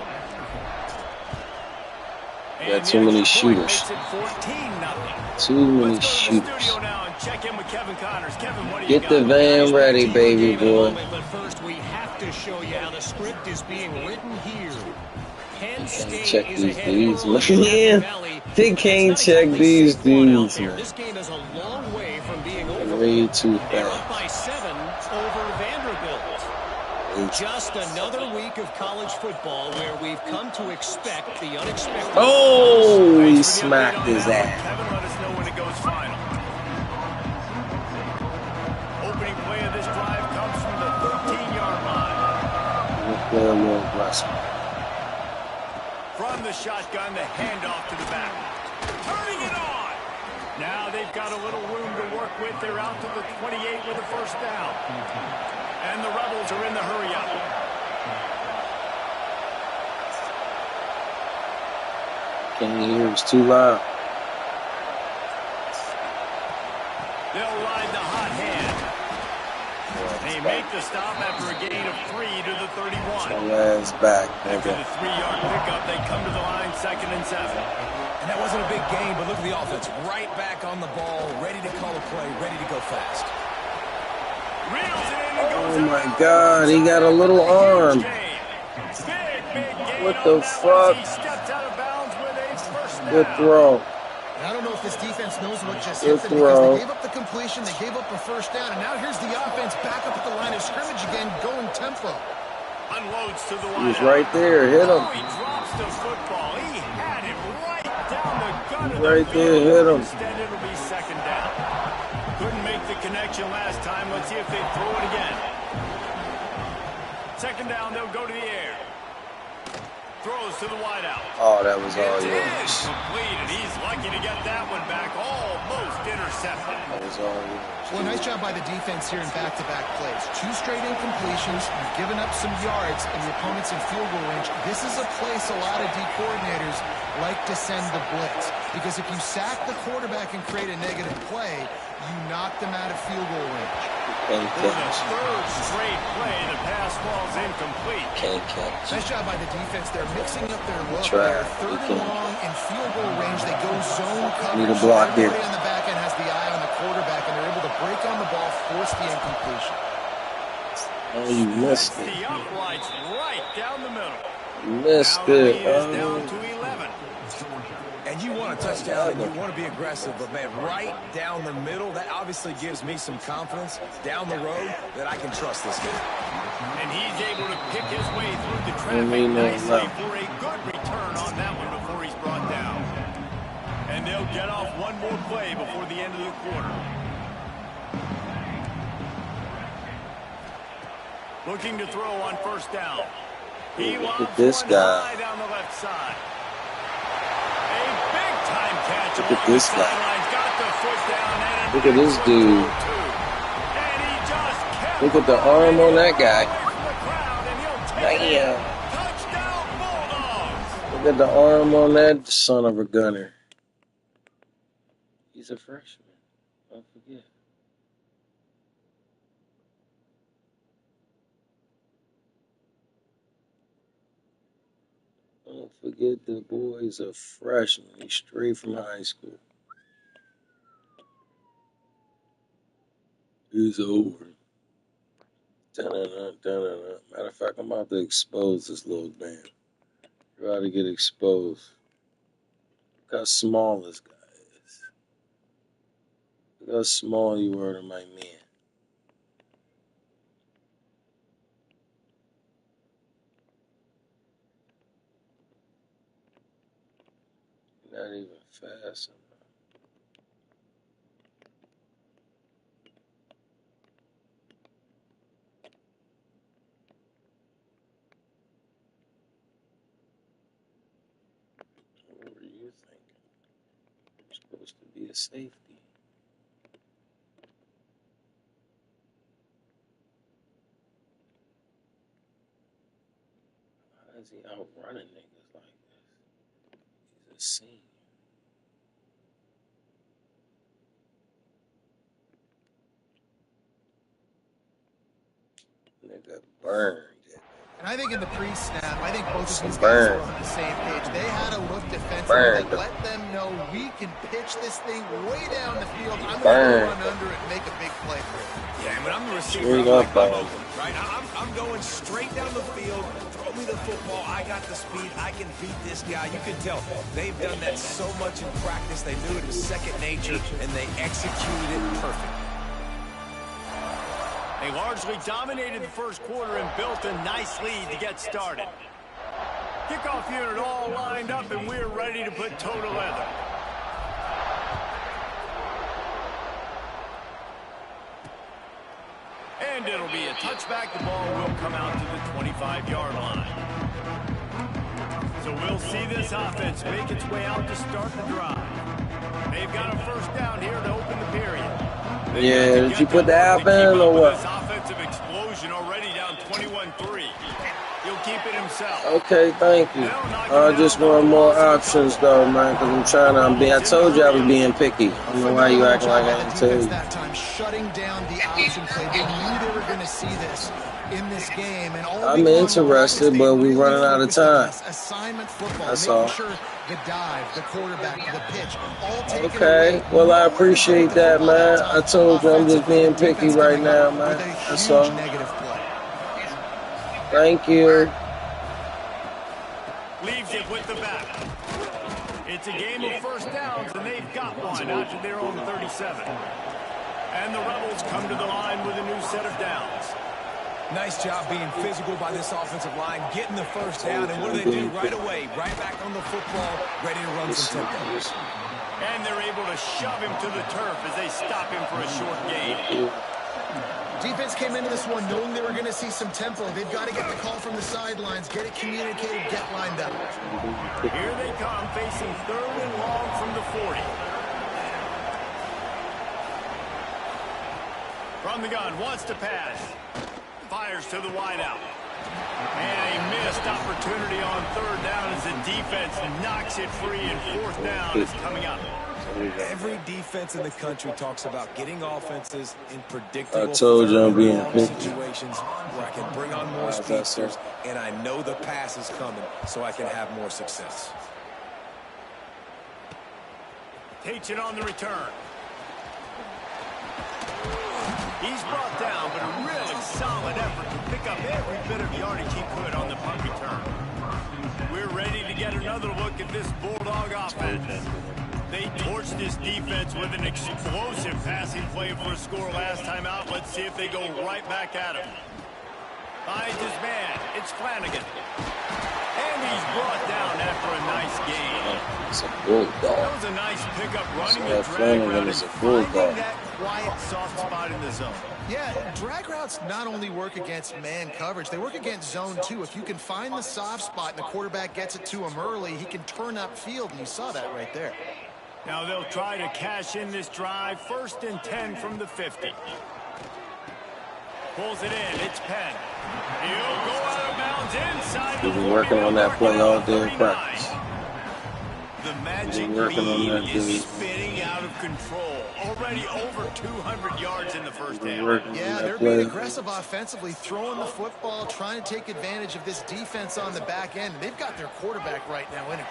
Speaker 5: Got too many shooters. Too many shooters. Get the van ready, baby boy.
Speaker 6: But first, we have to show you how the script is being written here. Penn State
Speaker 5: check
Speaker 6: is
Speaker 5: these
Speaker 6: ahead
Speaker 5: dudes,
Speaker 6: early in
Speaker 5: man.
Speaker 6: the Valley.
Speaker 5: They can't check these dudes, man.
Speaker 6: This game is a long way from being over.
Speaker 5: Way too
Speaker 6: They're up
Speaker 5: fast.
Speaker 6: by 7 over Vanderbilt. Just another week of college football where we've come to expect the unexpected.
Speaker 5: Oh, he smacked his ass.
Speaker 7: Kevin, let us know when it goes final. Opening play of this drive comes from the 13-yard line. From the shotgun, the handoff to the back. Turning it on. Now they've got a little room to work with. They're out to the 28 with a first down. And the Rebels are in the hurry-up.
Speaker 5: Can't hear, it's too loud.
Speaker 7: They'll ride the hot hand. They make the stop after a gain of 3 to the 31.
Speaker 5: Last back,
Speaker 7: After
Speaker 5: nigga.
Speaker 7: the 3-yard pickup, they come to the line 2nd and 7.
Speaker 1: And that wasn't a big gain, but look at the offense. Right back on the ball, ready to call a play, ready to go fast.
Speaker 7: Reels it in and goes
Speaker 5: Oh my
Speaker 7: out.
Speaker 5: God, he got a little arm.
Speaker 7: Big gain
Speaker 5: What
Speaker 7: on
Speaker 5: the
Speaker 7: that
Speaker 5: fuck?
Speaker 7: one. He stepped out of bounds with a first down.
Speaker 5: Good throw.
Speaker 8: And I don't know if this defense knows what just
Speaker 5: Good
Speaker 8: hit them because
Speaker 5: throw.
Speaker 8: they gave up the completion, they gave up a first down, and now here's the offense back up at the line of scrimmage again, going tempo.
Speaker 7: Unloads to the
Speaker 5: He was
Speaker 7: wide
Speaker 5: right there, hit him.
Speaker 7: Oh, he drops the football. He had it right down the gun of
Speaker 5: Right
Speaker 7: the
Speaker 5: there,
Speaker 7: field.
Speaker 5: hit him.
Speaker 7: Instead, it'll be 2nd down. Couldn't make the connection last time. Let's see if they throw it again. 2nd down, they'll go to the air. throws to the wideout.
Speaker 5: Oh, that was all
Speaker 7: It is
Speaker 5: yours.
Speaker 7: complete, and he's lucky to get that one back. Almost intercepted.
Speaker 5: That was all yours.
Speaker 8: Well, nice job by the defense here in back-to-back plays. 2 straight incompletions. You've given up some yards, and the opponent's in field goal range. This is a place a lot of D coordinators like to send the blitz, because if you sack the quarterback and create a negative play, you knock them out of field goal range.
Speaker 5: Can't
Speaker 7: For the
Speaker 5: catch.
Speaker 7: 3rd straight play, the pass falls incomplete.
Speaker 5: Can't catch.
Speaker 8: Nice job by the defense. They're mixing up their look.
Speaker 5: Try.
Speaker 8: They're 3rd and long in field goal range. They go zone coverage.
Speaker 5: Need a block here.
Speaker 8: Everybody on the back end has the eye on the quarterback, and they're able to break on the ball, force the incompletion.
Speaker 5: Oh, you missed
Speaker 7: The
Speaker 5: it.
Speaker 7: uprights right down the middle.
Speaker 5: You missed
Speaker 7: Now the
Speaker 5: it.
Speaker 7: lead is down
Speaker 5: Oh.
Speaker 7: to 11.
Speaker 1: And you want a touchdown and you want to be aggressive, but man, right down the middle, that obviously gives me some confidence down the road that I can trust this guy.
Speaker 7: And he's able to pick his way through the
Speaker 5: I
Speaker 7: traffic
Speaker 5: mean,
Speaker 7: nicely
Speaker 5: no.
Speaker 7: for a good return on that one before he's brought down. And they'll get off one more play before the end of the quarter. Looking to throw on 1st down. He
Speaker 5: Look
Speaker 7: lobs
Speaker 5: at this
Speaker 7: one
Speaker 5: guy.
Speaker 7: high down the left side. A big-time catch
Speaker 5: Look at
Speaker 7: along
Speaker 5: this
Speaker 7: the
Speaker 5: guy.
Speaker 7: sidelines. Got the foot down. And
Speaker 5: Look at this dude.
Speaker 7: And he just kept
Speaker 5: Look at the arm on that guy.
Speaker 7: away from the crowd, and he'll take it.
Speaker 5: Damn.
Speaker 7: Touchdown, Bulldogs.
Speaker 5: Look at the arm on that son of a gunner. He's a freshman. Don't forget. Don't forget the boy's a freshman. He's straight from high school. It's over. Dun-dun-dun, dun-dun-dun. Matter of fact, I'm about to expose this little man. You're about to get exposed. Look how small this guy is. Look how small you were to my man. Not even fast enough. What were you thinking? You're supposed to be a safety. Why is he outrunning niggas like this? He's a senior. Nigga burned it.
Speaker 8: And I think in the pre-snap, I think both of these guys
Speaker 5: Burn.
Speaker 8: were on the same page. They had a look defensively
Speaker 5: Burn.
Speaker 8: that let them know we can pitch this thing way down the field. I'm going
Speaker 5: Burn.
Speaker 8: to run under it and make a big play for it.
Speaker 1: Yeah, but I'm the receiver.
Speaker 5: Straight
Speaker 1: I'm
Speaker 5: up,
Speaker 1: like, I'm
Speaker 5: ball.
Speaker 1: open, right? I'm going straight down the field. Throw me the football. I got the speed. I can beat this guy. You can tell they've done that so much in practice. They knew it was second nature, and they executed it perfect.
Speaker 7: They largely dominated the 1st quarter and built a nice lead to get started. Kickoff unit all lined up, and we're ready to put toe to leather. And it'll be a touchback. The ball will come out to the 25-yard line. So we'll see this offense make its way out to start the drive. They've got a 1st down here to open the period.
Speaker 5: Yeah, did you put the app in or what?
Speaker 7: This offensive explosion already down 21-3. He'll keep it himself.
Speaker 5: Okay, thank you. I just want more options though, man, because I told you I was being picky. I don't know why you acting like I didn't tell you.
Speaker 8: That time, shutting down the option play. They knew they were going to see this in this game. And all
Speaker 5: I'm interested, but we're running out of time.
Speaker 8: Assignment football.
Speaker 5: That's
Speaker 8: making
Speaker 5: all.
Speaker 8: sure the dive, the quarterback, the pitch, all taken
Speaker 5: Okay,
Speaker 8: away.
Speaker 5: well, I appreciate that, man. I told you I'm just being picky right now, man. That's all.
Speaker 8: Negative play.
Speaker 5: Thank you.
Speaker 7: Leaves it with the back. It's a game of 1st downs, and they've got one out to their own 37. And the Rebels come to the line with a new set of downs.
Speaker 1: Nice job being physical by this offensive line, getting the 1st down, and what do they do right away? Right back on the football, ready to run some tempo.
Speaker 7: And they're able to shove him to the turf as they stop him for a short gain.
Speaker 8: Defense came into this one knowing they were going to see some tempo. They've got to get the call from the sidelines, get it communicated, get lined up.
Speaker 7: Here they come, facing 3rd and long from the 40. From the gun, wants to pass. Fires to the wideout. And a missed opportunity on 3rd down as the defense knocks it free, and 4th down is coming up.
Speaker 1: Every defense in the country talks about getting offenses in predictable situations where I can bring on more speedsters, and I know the pass is coming, so I can have more success.
Speaker 7: Takes it on the return. He's brought down, but a really solid effort to pick up every bit of yardage he could on the punt return. We're ready to get another look at this Bulldog offense. They torched this defense with an explosive passing play for a score last time out. Let's see if they go right back at him. Finds his man. It's Flanagan. And he's brought down after a nice gain.
Speaker 5: It's a bulldog.
Speaker 7: That was a nice pickup running
Speaker 5: So
Speaker 7: the drag route and
Speaker 5: is a
Speaker 7: finding
Speaker 5: bulldog.
Speaker 7: that quiet, soft spot in the zone.
Speaker 8: Yeah, drag routes not only work against man coverage, they work against zone too. If you can find the soft spot and the quarterback gets it to him early, he can turn upfield, and you saw that right there.
Speaker 7: Now they'll try to cash in this drive. 1st and 10 from the 50. Pulls it in. It's Penn. He'll go out of bounds inside the 40.
Speaker 5: We've been working on that play all day in practice.
Speaker 7: The magic lead is spinning out of control. Already over 200 yards in the first half.
Speaker 8: Yeah, they're being aggressive offensively, throwing the football, trying to take advantage of this defense on the back end. They've got their quarterback right now in it.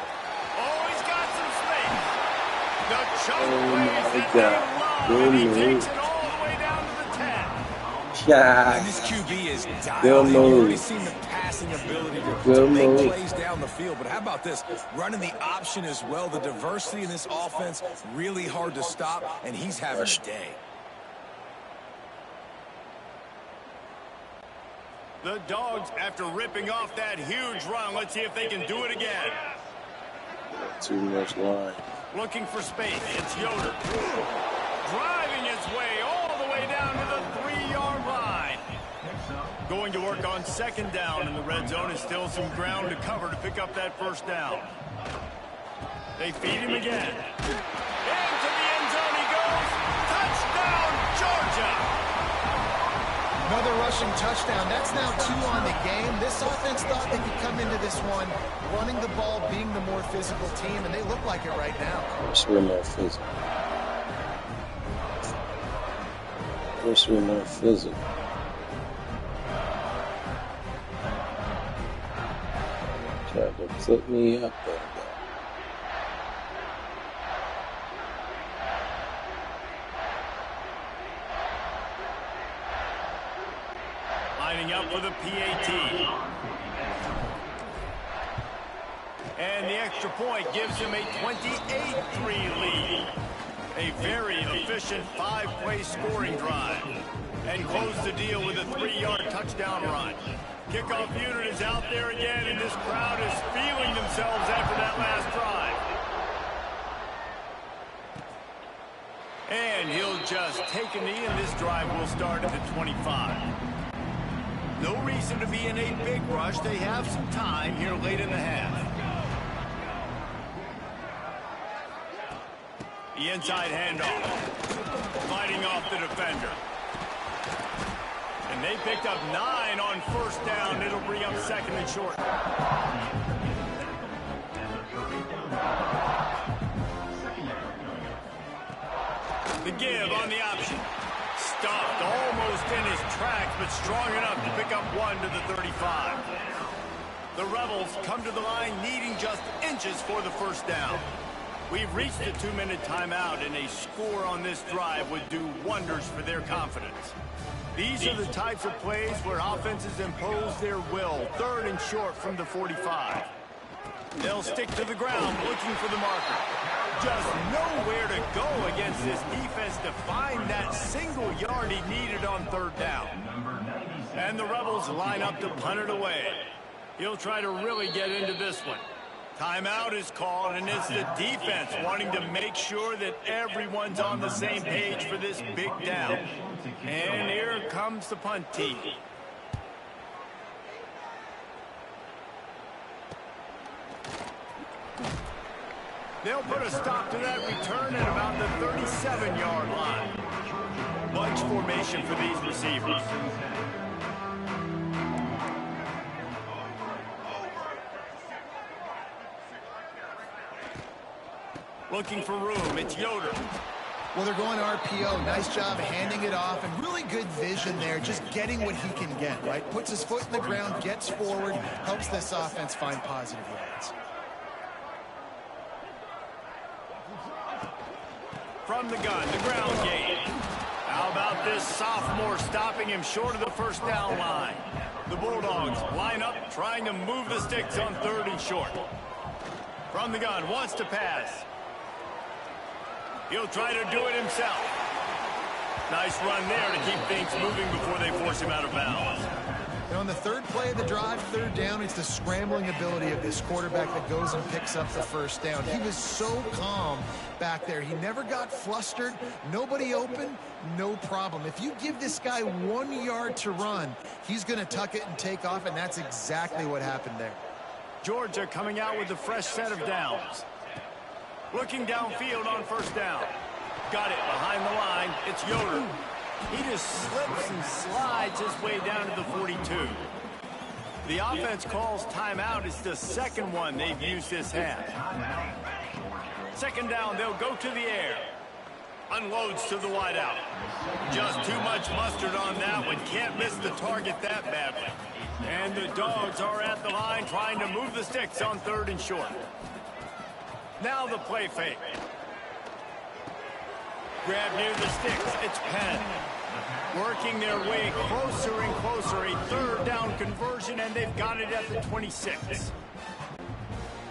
Speaker 7: Oh, he's got some space. The choke
Speaker 5: Oh
Speaker 7: plays
Speaker 5: my
Speaker 7: that
Speaker 5: God.
Speaker 7: they love, and he takes it all the way down to the 10.
Speaker 5: Yeah.
Speaker 1: And this QB is
Speaker 5: Good
Speaker 1: dialed in. You
Speaker 5: move.
Speaker 1: already seen the passing ability to
Speaker 5: Good
Speaker 1: make
Speaker 5: move.
Speaker 1: plays down the field. But how about this? Running the option as well. The diversity in this offense, really hard to stop, and he's having a day.
Speaker 7: The Dogs, after ripping off that huge run, let's see if they can do it again.
Speaker 5: Too much line.
Speaker 7: Looking for space. It's Yoder. Driving his way all the way down to the 3-yard line. Going to work on 2nd down in the red zone. Is still some ground to cover to pick up that 1st down. They feed him again. Into the end zone he goes. Touchdown, Georgia.
Speaker 8: Another rushing touchdown. That's now 2 on the game. This offense thought they could come into this one running the ball, being the more physical team, and they look like it right now.
Speaker 5: We're more physical. We're more physical. Tried to flip me up there.
Speaker 7: Lining up for the PAT. And the extra point gives him a 28-3 lead. A very efficient 5-play scoring drive. And close the deal with a 3-yard touchdown run. Kickoff unit is out there again, and this crowd is feeling themselves after that last drive. And he'll just take a knee, and this drive will start at the 25. No reason to be in a big rush. They have some time here late in the half. The inside handoff. Fighting off the defender. And they picked up 9 on 1st down. It'll bring up 2nd and short. The give on the option. Stopped almost in his tracks, but strong enough to pick up 1 to the 35. The Rebels come to the line needing just inches for the 1st down. We've reached the 2-minute timeout, and a score on this drive would do wonders for their confidence. These are the types of plays where offenses impose their will. 3rd and short from the 45. They'll stick to the ground looking for the marker. Just nowhere to go against this defense to find that single yard he needed on 3rd down. And the Rebels line up to punt it away. He'll try to really get into this one. Timeout is called, and it's the defense wanting to make sure that everyone's on the same page for this big down. And here comes the punt team. They'll put a stop to that return at about the 37-yard line. Bunch formation for these receivers. Looking for room, it's Yoder.
Speaker 8: Well, they're going RPO. Nice job handing it off, and really good vision there, just getting what he can get, right? Puts his foot in the ground, gets forward, helps this offense find positive yards.
Speaker 7: From the gun, the ground game. How about this sophomore stopping him short of the first down line? The Bulldogs line up, trying to move the sticks on 3rd and short. From the gun, wants to pass. He'll try to do it himself. Nice run there to keep things moving before they force him out of bounds.
Speaker 8: And on the 3rd play of the drive, 3rd down, it's the scrambling ability of this quarterback that goes and picks up the 1st down. He was so calm back there. He never got flustered. Nobody open, no problem. If you give this guy 1 yard to run, he's going to tuck it and take off, and that's exactly what happened there.
Speaker 7: Georgia coming out with a fresh set of downs. Looking downfield on 1st down. Got it behind the line. It's Yoder. He just slips and slides his way down to the 42. The offense calls timeout. It's the 2nd one they've used this half. 2nd down, they'll go to the air. Unloads to the wideout. Just too much mustard on that one. Can't miss the target that badly. And the Dogs are at the line trying to move the sticks on 3rd and short. Now the play fake. Grab near the sticks. It's Penn. Working their way closer and closer. A 3rd down conversion, and they've got it at the 26.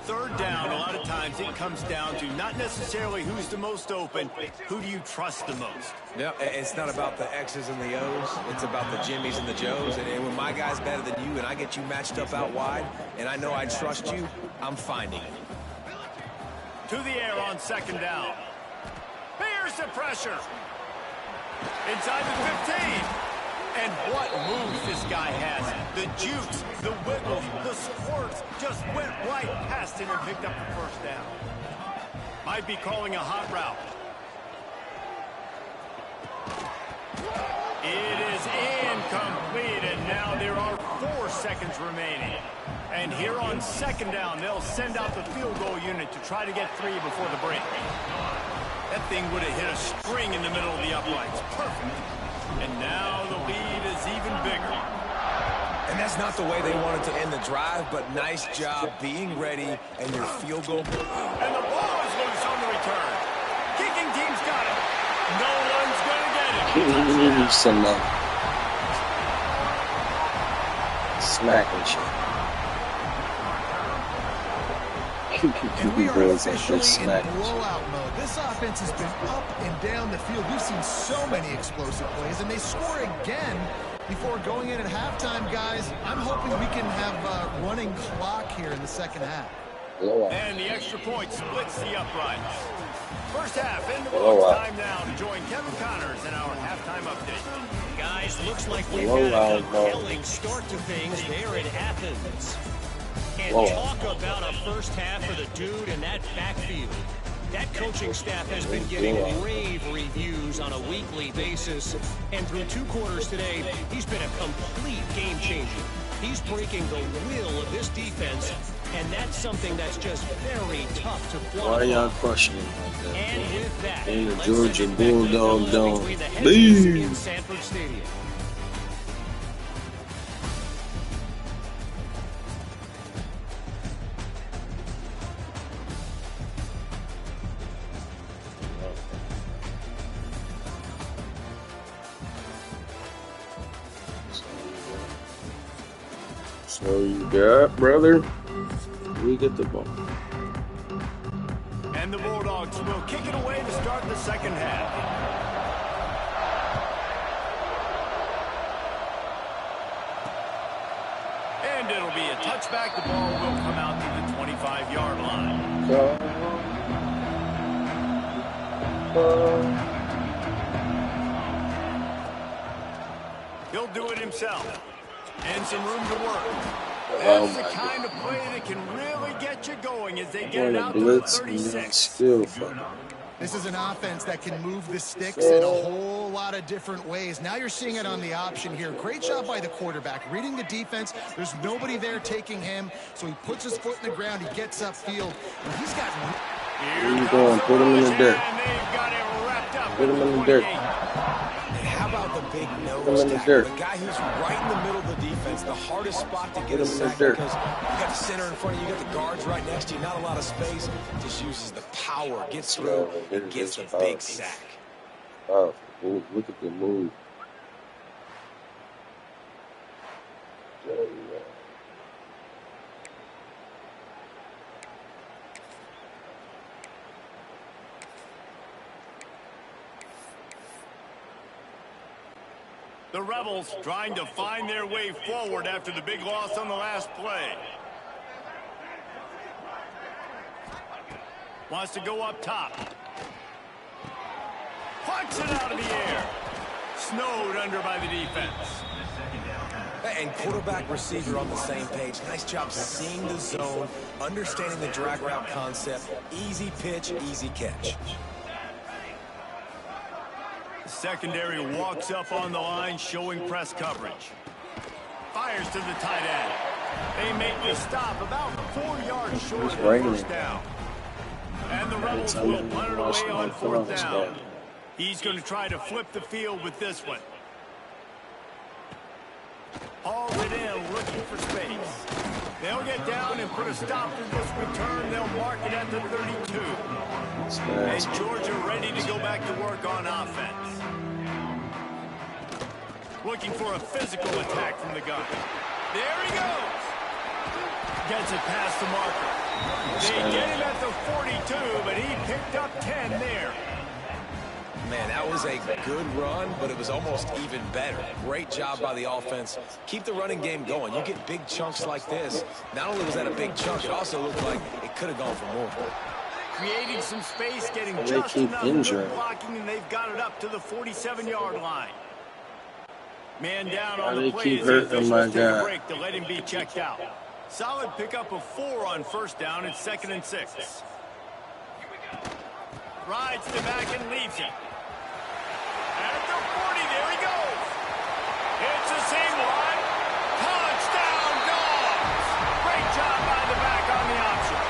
Speaker 7: 3rd down, a lot of times it comes down to not necessarily who's the most open, who do you trust the most?
Speaker 1: No, it's not about the X's and the O's. It's about the Jimmys and the Joes. And when my guy's better than you and I get you matched up out wide, and I know I trust you, I'm finding it.
Speaker 7: To the air on 2nd down. Here's the pressure. Inside the 15. And what moves this guy has. The jukes, the wiggles, the squirts just went right past him and picked up the 1st down. Might be calling a hot route. It is incomplete, and now there are 4 seconds remaining. And here on 2nd down, they'll send out the field goal unit to try to get 3 before the break. That thing would have hit a string in the middle of the uprights. Perfect. And now the lead is even bigger.
Speaker 1: And that's not the way they wanted to end the drive, but nice job being ready and your field goal.
Speaker 7: And the ball is loose on the return. Kicking team's got it. No one's going to get it.
Speaker 5: Some smacking shit.
Speaker 8: And we are officially in blowout mode. This offense has been up and down the field. We've seen so many explosive plays, and they score again before going in at halftime, guys. I'm hoping we can have a running clock here in the 2nd half.
Speaker 7: And the extra point splits the uprights. First half in the books. Time now to join Kevin Connors in our halftime update.
Speaker 6: Guys, looks like we've had a compelling start to things there in Athens. And talk about a first half for the dude in that backfield. That coaching staff has been getting rave reviews on a weekly basis. And through 2 quarters today, he's been a complete game changer. He's breaking the will of this defense, and that's something that's just very tough to quantify.
Speaker 5: Why are y'all questioning like that?
Speaker 6: And with that,
Speaker 5: In the
Speaker 6: let's
Speaker 5: Georgia
Speaker 6: send it back to the
Speaker 5: Bulldog
Speaker 6: fellas
Speaker 5: Dome.
Speaker 6: between the hedges
Speaker 5: Boom.
Speaker 6: in Sanford Stadium.
Speaker 5: So you got, brother? We get the ball.
Speaker 7: And the Bulldogs will kick it away to start the 2nd half. And it'll be a touchback. The ball will come out to the 20. 25-yard line. He'll do it himself. And some room to work. That's the kind of play that can really get you going as they get it out to the 36.
Speaker 8: This is an offense that can move the sticks in a whole lot of different ways. Now you're seeing it on the option here. Great job by the quarterback. Reading the defense, there's nobody there taking him, so he puts his foot in the ground, he gets upfield, and he's got...
Speaker 5: Where you going? Put him in the dirt. Put him in the dirt.
Speaker 1: How about the big nose tackle? The guy who's right in the middle of the defense, the hardest spot to get a sack because you got the center in front of you, you got the guards right next to you, not a lot of space. Just uses the power, gets through, and gets a big sack.
Speaker 5: Oh, look at the move.
Speaker 7: The Rebels trying to find their way forward after the big loss on the last play. Wants to go up top. Punts it out of the air. Snowed under by the defense.
Speaker 1: And quarterback receiver on the same page. Nice job seeing the zone, understanding the drag route concept. Easy pitch, easy catch.
Speaker 7: Secondary walks up on the line, showing press coverage. Fires to the tight end. They make the stop about 4 yards short of the first down. And the Rebels will punt it away on 4th down. He's going to try to flip the field with this one. Hauled it in, looking for space. They'll get down and put a stop to this return. They'll mark it at the 32. And Georgia ready to go back to work on offense. Looking for a physical attack from the gun. There he goes. Gets it past the marker. They get him at the 42, but he picked up 10 there.
Speaker 1: Man, that was a good run, but it was almost even better. Great job by the offense. Keep the running game going. You get big chunks like this. Not only was that a big chunk, it also looked like it could have gone for more.
Speaker 7: Creating some space, getting just enough good blocking, and they've got it up to the 47-yard line. Man down on the play as the officials take a break to let him be checked out. Solid pickup of 4 on 1st down. It's 2nd and 6. Rides to back and leaves him. At the 40, there he goes. It's a seam one. Touchdown, Dogs. Great job by the back on the option.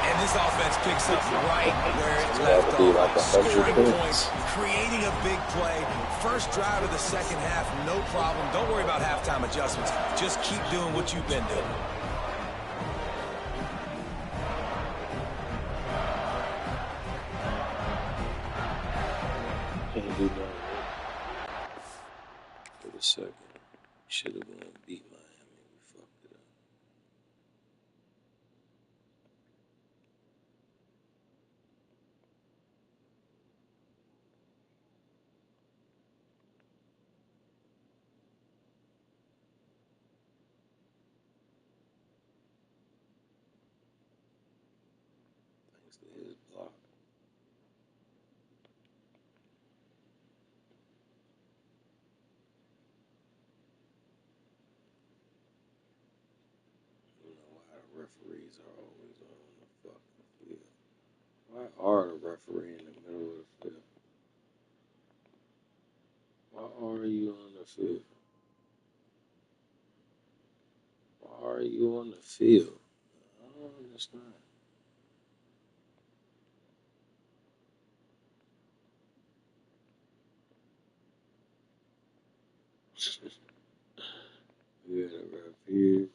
Speaker 1: And this offense picks up right where it left off. Scoring points, creating a big play. First drive of the second half, no problem. Don't worry about halftime adjustments. Just keep doing what you've been doing.
Speaker 5: Can't do nothing for the second. Should have been beat Miami. We fucked it up. Thanks to his block. Referees are always on the fucking field. Why are the referee in the middle of the field? Why are you on the field? Why are you on the field? I don't understand. We got a ref here.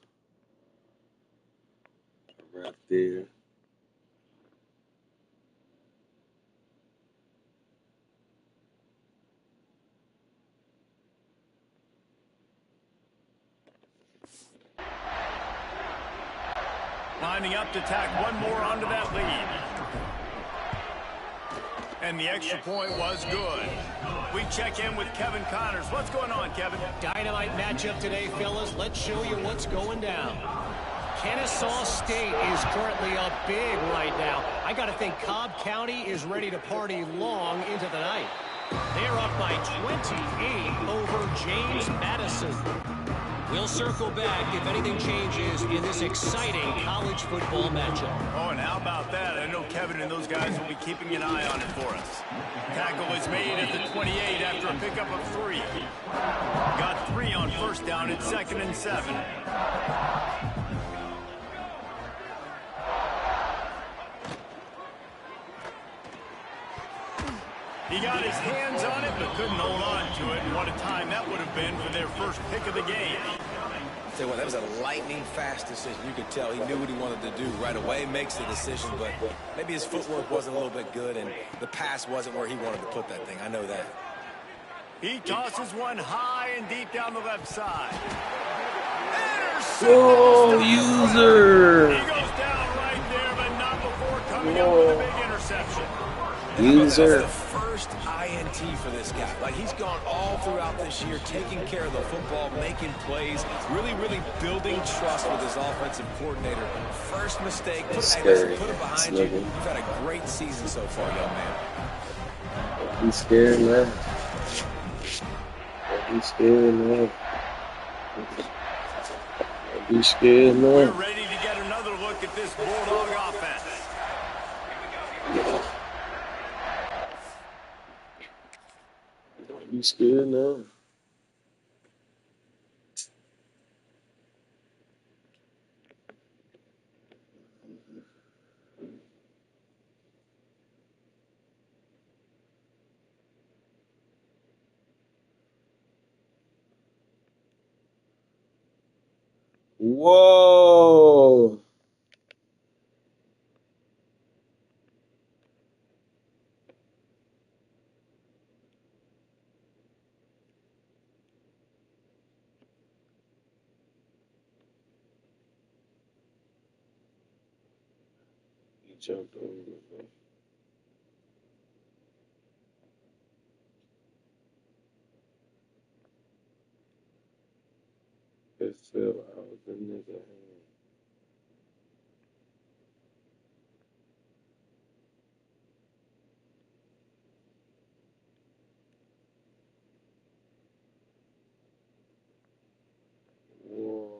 Speaker 5: Right there.
Speaker 7: Lining up to tack one more onto that lead. And the extra point was good. We check in with Kevin Connors. What's going on, Kevin?
Speaker 6: Dynamite matchup today, fellas. Let's show you what's going down. Kennesaw State is currently up big right now. I got to think Cobb County is ready to party long into the night. They're up by 28 over James Madison. We'll circle back if anything changes in this exciting college football matchup.
Speaker 7: Oh, and how about that? I know Kevin and those guys will be keeping an eye on it for us. Tackle is made at the 28 after a pickup of 3. Got 3 on first down at 2nd and 7. He got his hands on it, but couldn't hold on to it. And what a time that would have been for their first pick of the game.
Speaker 1: Tell you what, that was a lightning-fast decision. You could tell he knew what he wanted to do right away, makes the decision, but maybe his footwork wasn't a little bit good, and the pass wasn't where he wanted to put that thing. I know that.
Speaker 7: He tosses one high and deep down the left side.
Speaker 5: Whoa, user!
Speaker 7: He goes down right there, but not before coming up with a big interception.
Speaker 5: User.
Speaker 1: That's the first INT for this guy. Like, he's gone all throughout this year, taking care of the football, making plays, really building trust with his offensive coordinator. First mistake, put it behind you. You've had a great season so far, young man.
Speaker 5: Don't be scared, man. Don't be scared, man. Don't be scared, man.
Speaker 7: We're ready to get another look at this Bulldog offense.
Speaker 5: Don't be scared now. Whoa! He jumped over me. It fell out of the nigga hand. Whoa.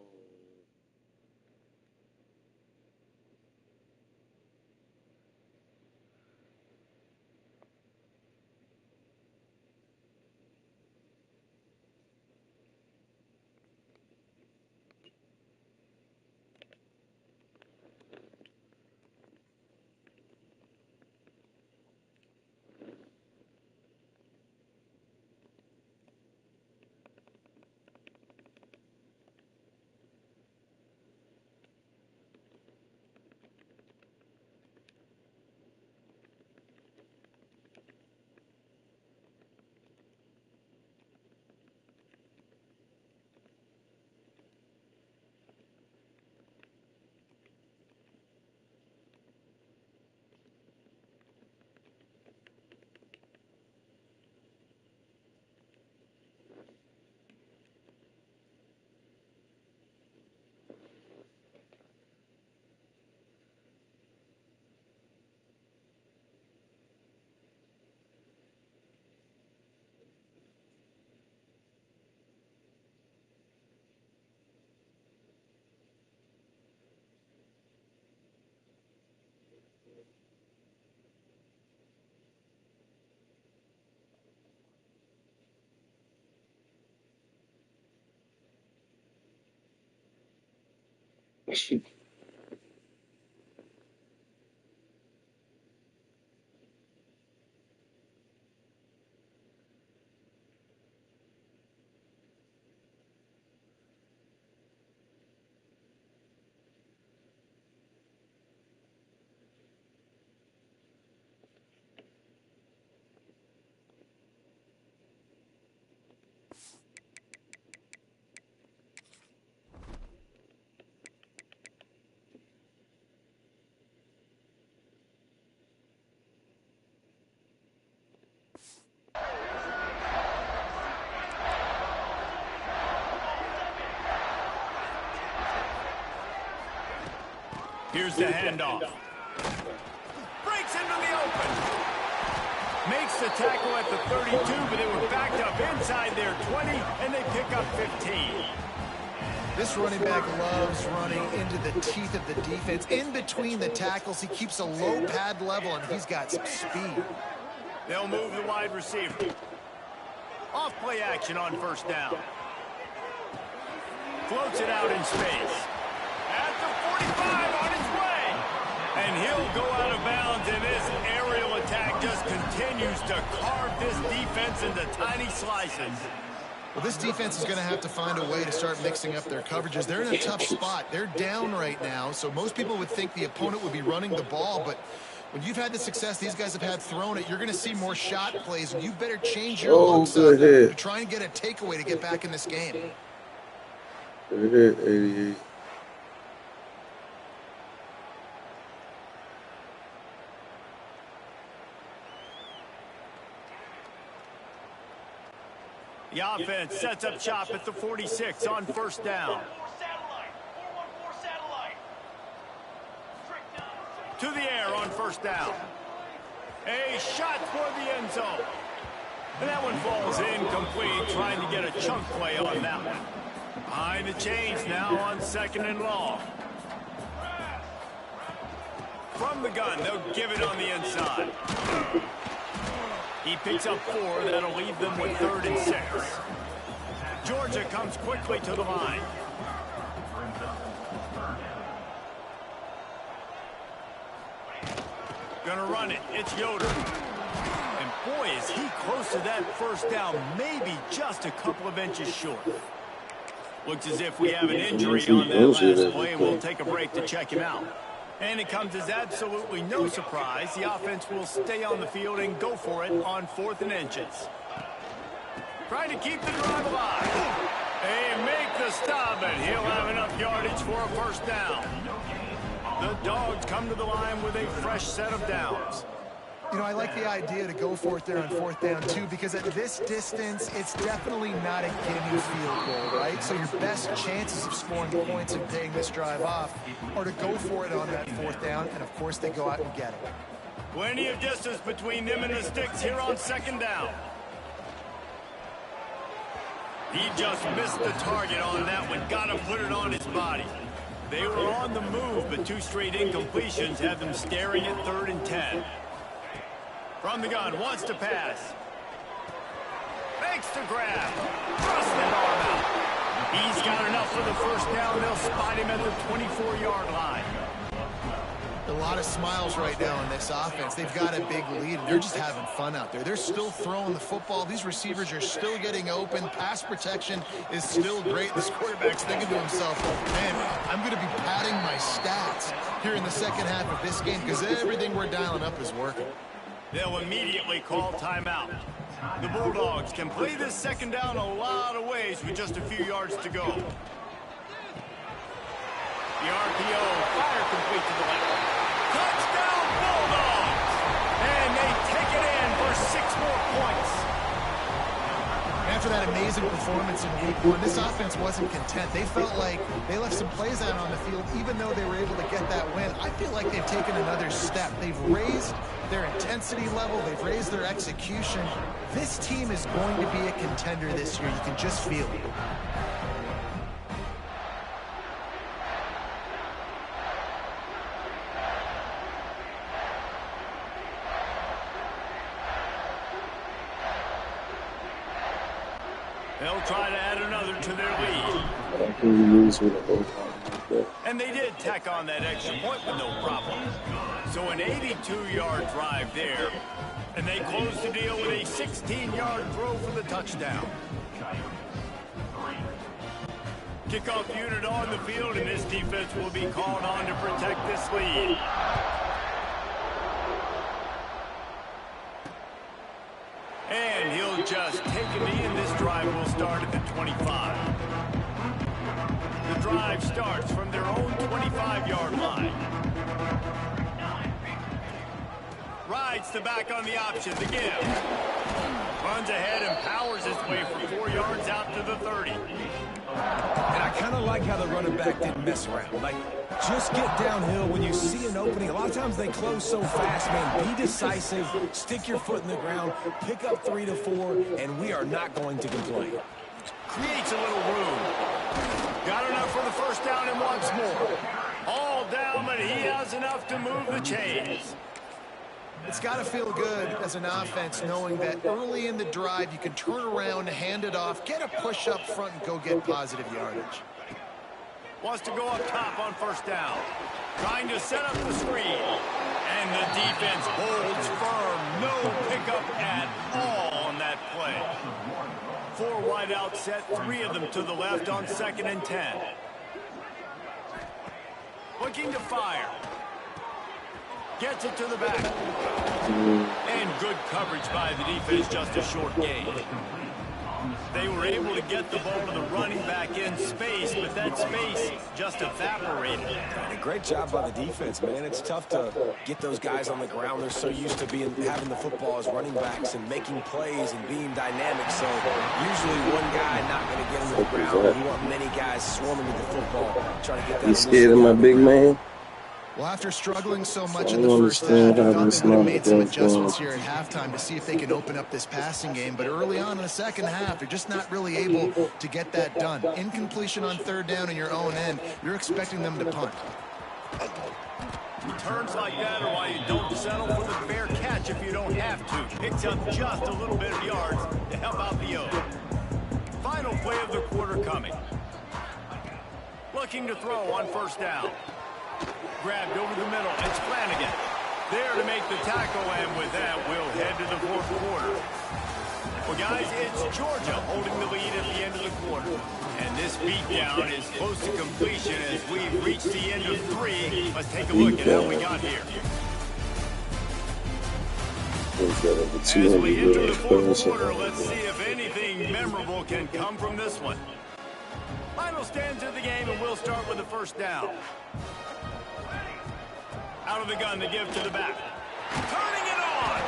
Speaker 7: Here's the handoff. Breaks into the open. Makes the tackle at the 32, but they were backed up inside their 20, and they pick up 15.
Speaker 8: This running back loves running into the teeth of the defense. In between the tackles, he keeps a low pad level, and he's got some speed.
Speaker 7: They'll move the wide receiver. Off play action on first down. Floats it out in space. At the 45 on his way. And he'll go out of bounds, and this aerial attack just continues to carve this defense into tiny slices.
Speaker 8: Well, this defense is going to have to find a way to start mixing up their coverages. They're in a tough spot. They're down right now, so most people would think the opponent would be running the ball, but when you've had the success these guys have had throwing it, you're going to see more shot plays, and you better change your looks up to try and get a takeaway to get back in this game.
Speaker 5: Good hit, 88.
Speaker 7: The offense sets up shop at the 46 on first down. To the air on first down. A shot toward the end zone. And that one falls incomplete, trying to get a chunk play on that one. Behind the chains now on second and long. From the gun, they'll give it on the inside. He picks up 4. That'll leave them with 3rd and 6. Georgia comes quickly to the line. Gonna run it. It's Yoder. And boy, is he close to that first down. Maybe just a couple of inches short. Looks as if we have an injury on that last play, and we'll take a break to check him out. And it comes as absolutely no surprise. The offense will stay on the field and go for it on 4th and inches. Trying to keep the drive alive. They make the stop, and he'll have enough yardage for a first down. The Dogs come to the line with a fresh set of downs.
Speaker 8: You know, I like the idea to go for it there on 4th down, too, because at this distance, it's definitely not a gimme field goal, right? So your best chances of scoring points and paying this drive off are to go for it on that 4th down, and, of course, they go out and get it.
Speaker 7: Plenty of distance between them and the sticks here on 2nd down. He just missed the target on that one. Got to put it on his body. They were on the move, but 2 straight incompletions had them staring at 3rd and 10. From the gun, wants to pass. Makes the grab. Thrust that arm out. He's got enough for the first down. They'll spot him at the 24-yard line.
Speaker 8: A lot of smiles right now in this offense. They've got a big lead, and they're just having fun out there. They're still throwing the football. These receivers are still getting open. Pass protection is still great. This quarterback's thinking to himself, man, I'm going to be padding my stats here in the second half of this game because everything we're dialing up is working.
Speaker 7: They'll immediately call timeout. The Bulldogs can play this second down a lot of ways with just a few yards to go. The RPO, fire complete to the left. Touchdown Bulldogs! And they take it in for 6 more points.
Speaker 8: After that amazing performance in week 1, this offense wasn't content. They felt like they left some plays out on the field, even though they were able to get that win. I feel like they've taken another step. They've raised their intensity level. They've raised their execution. This team is going to be a contender this year. You can just feel it.
Speaker 7: They'll try to add another to their lead. And they did tack on that extra point with no problem. So an 82-yard drive there. And they close the deal with a 16-yard throw for the touchdown. Kickoff unit on the field, and this defense will be called on to protect this lead. And he'll just take a knee, and this drive will start at the 25. The drive starts from their own 25-yard line. Rides the back on the option, the give. Runs ahead and powers his way for 4 yards out to the 30.
Speaker 1: And I kind of like how the running back didn't mess around. Like, just get downhill when you see an opening. A lot of times they close so fast, man. Be decisive, stick your foot in the ground, pick up 3 to 4, and we are not going to complain.
Speaker 7: Creates a little room. Got enough for the first down and wants more. All down, but he has enough to move the chains.
Speaker 8: It's got to feel good as an offense knowing that early in the drive you can turn around, hand it off, get a push up front, and go get positive yardage.
Speaker 7: Wants to go up top on first down. Trying to set up the screen. And the defense holds firm. No pickup at all on that play. 4 wide out set, 3 of them to the left on 2nd and 10. Looking to fire. Gets it to the back. And good coverage by the defense, just a short gain. They were able to get the ball to the running back in space, but that space just evaporated.
Speaker 1: And a great job by the defense, man. It's tough to get those guys on the ground. They're so used to having the football as running backs and making plays and being dynamic. So usually one guy not going to get him to the ground. You want many guys swarming with the football, trying to get that.
Speaker 5: You scared of my big man?
Speaker 8: Well, after struggling so much in the first half, I thought they would have made some adjustments here at halftime to see if they can open up this passing game. But early on in the second half, they're just not really able to get that done. Incompletion on 3rd down in your own end, you're expecting them to punt.
Speaker 7: Turns like that are why you don't settle for the fair catch if you don't have to. Picks up just a little bit of yards to help out the O. Final play of the quarter coming. Looking to throw on first down. Grabbed over the middle. It's Flanagan. There to make the tackle, and with that, we'll head to the 4th quarter. Well, guys, it's Georgia holding the lead at the end of the quarter. And this beatdown is close to completion as we've reached the end of 3. Let's take a look at how we got here. As we enter the 4th quarter, let's see if anything memorable can come from this one. Final stands of the game, and we'll start with the first down. Out of the gun to give to the back. Turning it on!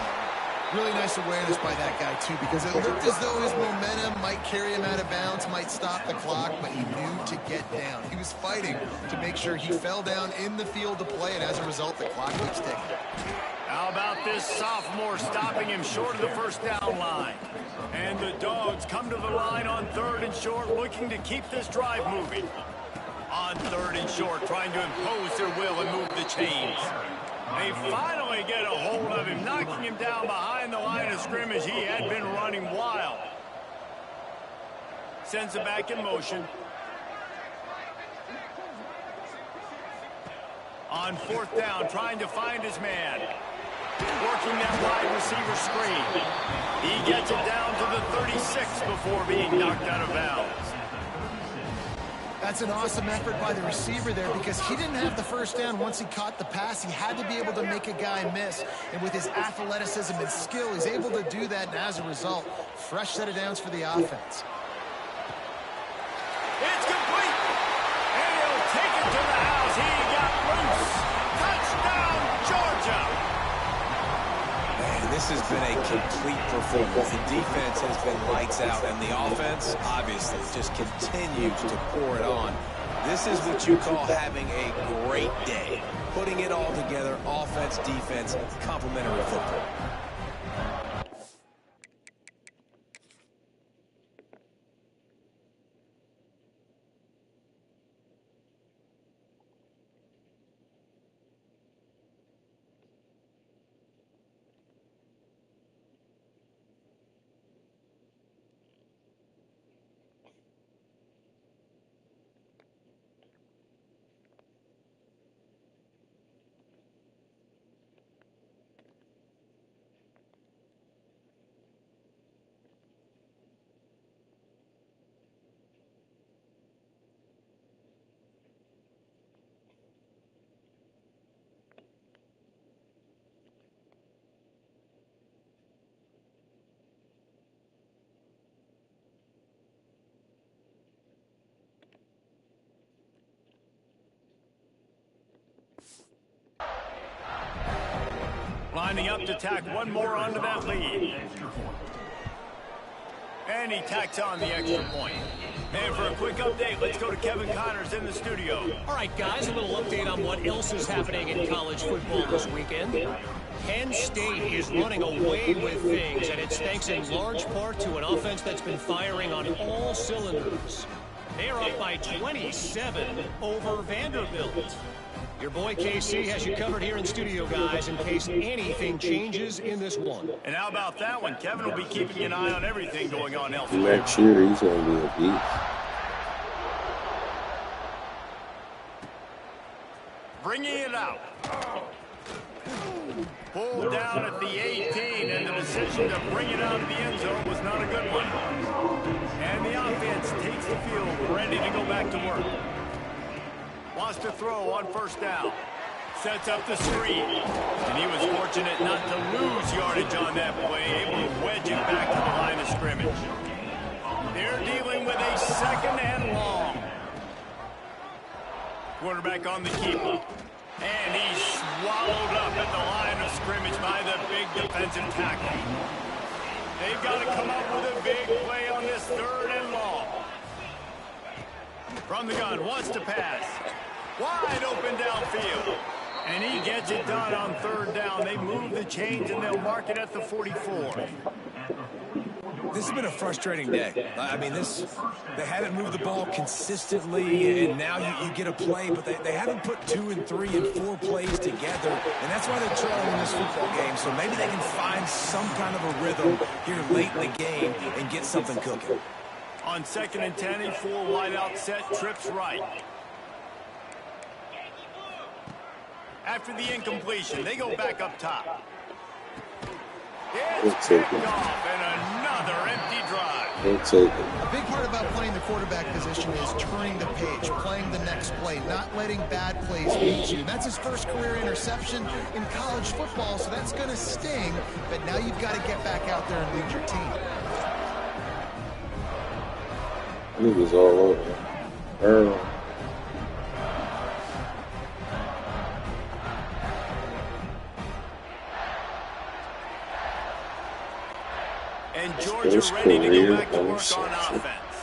Speaker 8: Really nice awareness by that guy, too, because it looked as though his momentum might carry him out of bounds, might stop the clock, but he knew to get down. He was fighting to make sure he fell down in the field to play, and as a result, the clock keeps ticking.
Speaker 7: How about this sophomore stopping him short of the first down line? And the Dogs come to the line on 3rd and short, looking to keep this drive moving. On 3rd and short, trying to impose their will and move the chains. They finally get a hold of him, knocking him down behind the line of scrimmage. He had been running wild. Sends it back in motion. On 4th down, trying to find his man. Working that wide receiver screen. He gets it down to the 36 before being knocked out of bounds.
Speaker 8: That's an awesome effort by the receiver there because he didn't have the first down once he caught the pass. He had to be able to make a guy miss. And with his athleticism and skill, he's able to do that. And as a result, fresh set of downs for the offense.
Speaker 7: It's complete. And he'll take it to the house. He got loose. Touchdown, Georgia.
Speaker 1: Man, this has been a complete performance. The defense has been lights out, and the offense, obviously, just continues to pour it on. This is what you call having a great day. Putting it all together, offense, defense, complementary football.
Speaker 7: Lining up to tack one more onto that lead. And he tacks on the extra point. And for a quick update, let's go to Kevin Connors in the studio.
Speaker 6: All right, guys, a little update on what else is happening in college football this weekend. Penn State is running away with things, and it's thanks in large part to an offense that's been firing on all cylinders. They're up by 27 over Vanderbilt. Your boy KC has you covered here in studio, guys, in case anything changes in this one.
Speaker 7: And how about that one? Kevin will be keeping an eye on everything going on elsewhere.
Speaker 5: Next year, he's going to be a beast.
Speaker 7: Bringing it out. Pulled down at the 18, and the decision to bring it out of the end zone was not a good one. And the offense takes the field, ready to go back to work. Wants to throw on first down. Sets up the screen. And he was fortunate not to lose yardage on that play, able to wedge it back to the line of scrimmage. They're dealing with a second and long. Quarterback on the keeper. And he's swallowed up at the line of scrimmage by the big defensive tackle. They've got to come up with a big play on this third and long. From the gun, wants to pass. Wide open downfield. And he gets it done on third down. They move the chains, and they'll mark it at the 44.
Speaker 1: This has been a frustrating day. I mean, they haven't moved the ball consistently, and now you get a play, but they haven't put 2 and 3 and 4 plays together, and that's why they're trailing in this football game. So maybe they can find some kind of a rhythm here late in the game and get something cooking.
Speaker 7: On 2nd and 10, a 4 wide out set, trips right. After the incompletion, they go back up top. It's picked off, and another empty drive.
Speaker 8: A big part about playing the quarterback position is turning the page, playing the next play, not letting bad plays beat you. That's his first career interception in college football, so that's going to sting, but now you've got to get back out there and lead your team.
Speaker 5: He was all over.
Speaker 7: And Georgia ready to go back to work on offense.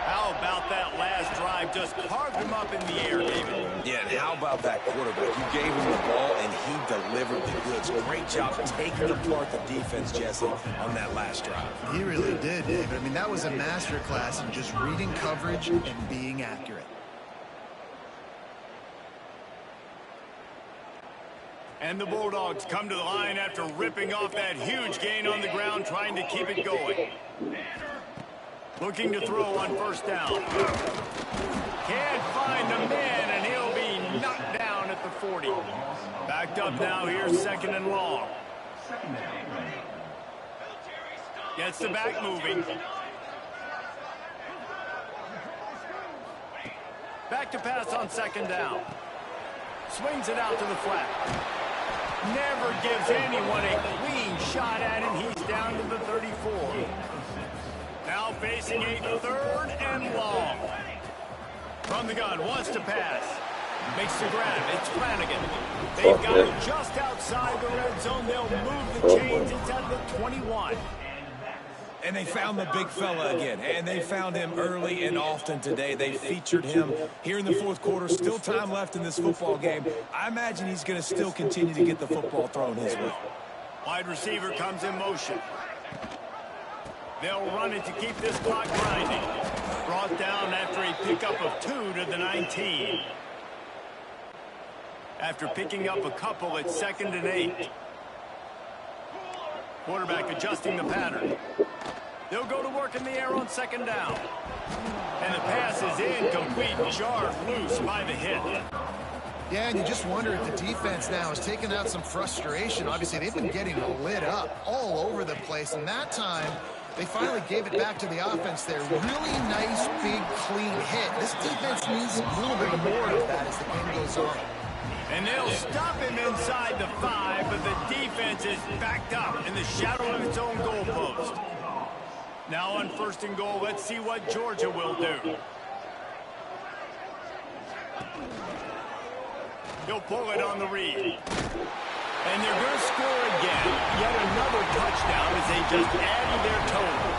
Speaker 7: How about that last drive? Just carved him up in the air, David.
Speaker 1: Yeah, and how about that quarterback? You gave him the ball, and he delivered the goods. Great job taking apart the defense, Jesse, on that last drive.
Speaker 8: He really did, David. I mean, that was a masterclass in just reading coverage and being accurate.
Speaker 7: And the Bulldogs come to the line after ripping off that huge gain on the ground, trying to keep it going. Looking to throw on first down. Can't find the man, and he'll be knocked down at the 40. Backed up now here, 2nd and long. Gets the back moving. Back to pass on 2nd down. Swings it out to the flat. Never gives anyone a clean shot at it. He's down to the 34. Now facing a 3rd and long. From the gun, wants to pass. Makes the grab. It's Flanagan. They've got it just outside the red zone. They'll move the chains. It's at the 21.
Speaker 1: And they found the big fella again, and they found him early and often today. They featured him here in the 4th quarter. Still time left in this football game. I imagine he's going to still continue to get the football thrown his way.
Speaker 7: Wide receiver comes in motion. They'll run it to keep this clock grinding. Brought down after a pickup of 2 to the 19. After picking up a couple at 2nd and 8. Quarterback adjusting the pattern. They'll go to work in the air on 2nd down. And the pass is incomplete, jarred loose by the hit.
Speaker 8: Yeah, and you just wonder if the defense now has taken out some frustration. Obviously, they've been getting lit up all over the place, and that time they finally gave it back to the offense there. Really nice, big, clean hit. This defense needs a little bit more of that as the game goes on.
Speaker 7: And they'll stop him inside the 5, but the defense is backed up in the shadow of its own goalpost. Now on 1st and goal, let's see what Georgia will do. He'll pull it on the read. And they're going to score again. Yet another touchdown as they just add to their total.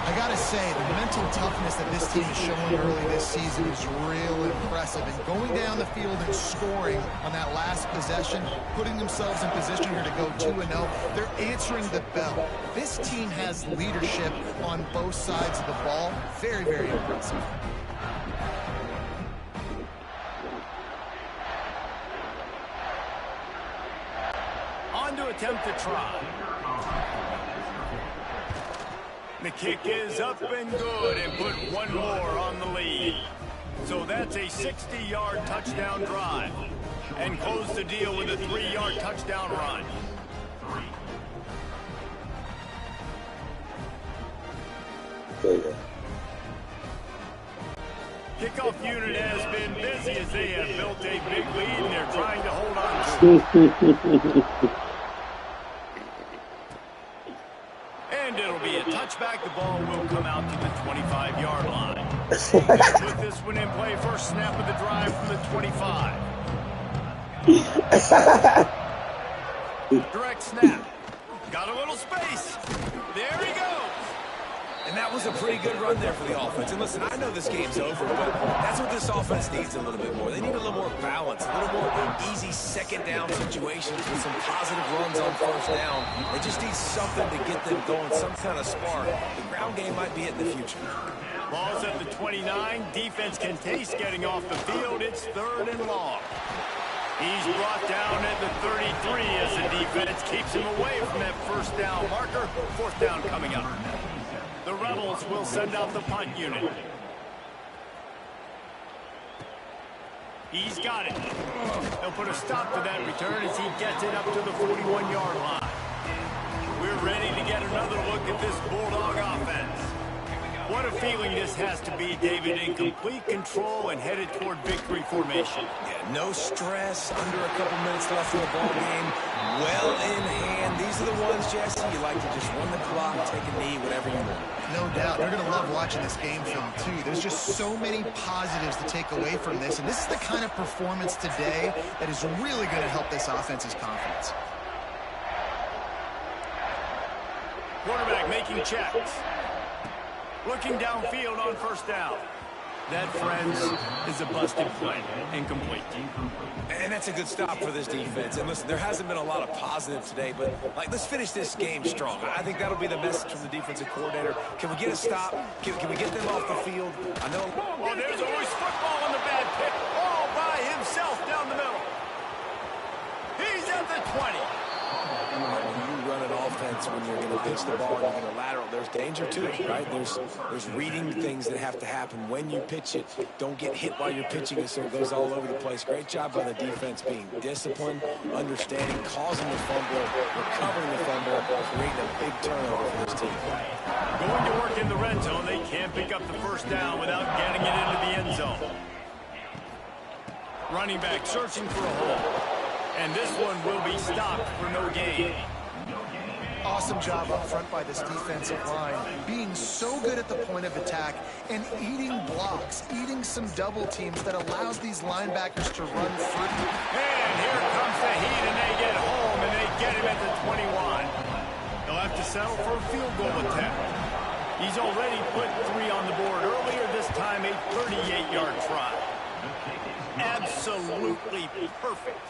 Speaker 8: I got to say, the mental toughness that this team is showing early this season is real impressive. And going down the field and scoring on that last possession, putting themselves in position here to go 2-0, they're answering the bell. This team has leadership on both sides of the ball. Very, very impressive.
Speaker 7: On to attempt to try. The kick is up and good and put one more on the lead. So that's a 60-yard touchdown drive. And close the deal with a 3-yard touchdown run. Kickoff unit has been busy as they have built a big lead and they're trying to hold on to it. And it'll be a touchback. The ball will come out to the 25-yard line. They'll put this one in play. First snap of the drive from the 25. Direct snap. Got a little space. There he goes.
Speaker 1: And that was a pretty good run there for the offense. And listen, I know this game's over, but that's what this offense needs a little bit more. They need a little more balance, a little more easy second down situations with some positive runs on first down. They just need something to get them going, some kind of spark. The ground game might be it in the future.
Speaker 7: Ball's at the 29. Defense can taste getting off the field. It's 3rd and long. He's brought down at the 33 as the defense keeps him away from that first down marker. 4th down coming up. The Rebels will send out the punt unit. He's got it. They'll put a stop to that return as he gets it up to the 41-yard line. We're ready to get another look at this Bulldog offense. What a feeling this has to be, David, in complete control and headed toward victory formation.
Speaker 1: Yeah, no stress, under a couple minutes left in the ball game, well in hand. These are the ones, Jesse, you like to just run the clock, take a knee, whatever you want.
Speaker 8: No doubt. They're going to love watching this game film, too. There's just so many positives to take away from this, and this is the kind of performance today that is really going to help this offense's confidence.
Speaker 7: Quarterback making checks. Looking downfield on first down. That, friends, is a busted play. Incomplete.
Speaker 1: And that's a good stop for this defense. And listen, there hasn't been a lot of positive today, but let's finish this game strong. I think that'll be the message from the defensive coordinator. Can we get a stop? Can we get them off the field? I know.
Speaker 7: Oh, there's always football on the bad pick. All by himself down the middle. He's at the 20.
Speaker 1: When you run an offense, when you're going to pitch the ball and you're going to lateral, there's danger to it, right? There's reading things that have to happen when you pitch it. Don't get hit while you're pitching it so it goes all over the place. Great job by the defense being disciplined, understanding, causing the fumble, recovering the fumble, creating a big turnover for this team.
Speaker 7: Going to work in the red zone. They can't pick up the first down without getting it into the end zone. Running back searching for a hole. And this one will be stopped for no gain.
Speaker 8: Awesome job up front by this defensive line. Being so good at the point of attack and eating blocks, eating some double teams that allows these linebackers to run free.
Speaker 7: And here comes the heat, and they get home, and they get him at the 21. They'll have to settle for a field goal attempt. He's already put 3 on the board earlier, this time a 38-yard try. Absolutely perfect.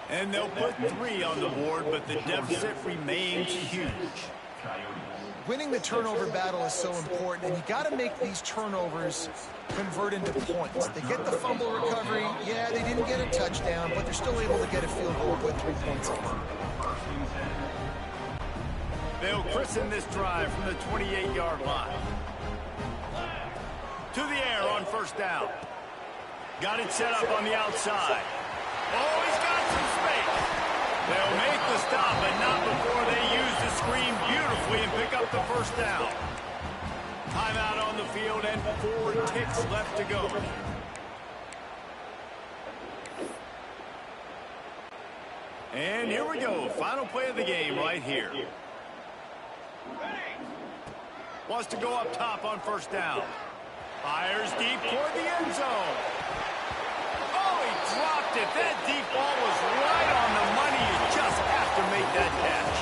Speaker 7: And they'll put 3 on the board, but the deficit remains huge.
Speaker 8: Winning the turnover battle is so important, and you got to make these turnovers convert into points. They get the fumble recovery. Yeah, they didn't get a touchdown, but they're still able to get a field goal and put 3 points in.
Speaker 7: They'll christen this drive from the 28-yard line. To the air on first down. Got it set up on the outside. Oh, he's got some space. They'll make the stop, but not before they use the screen beautifully and pick up the first down. Timeout on the field and 4 ticks left to go. And here we go. Final play of the game right here. Wants to go up top on first down. Fires deep toward the end zone. Dropped it. That deep ball was right on the money. You just have to make that catch.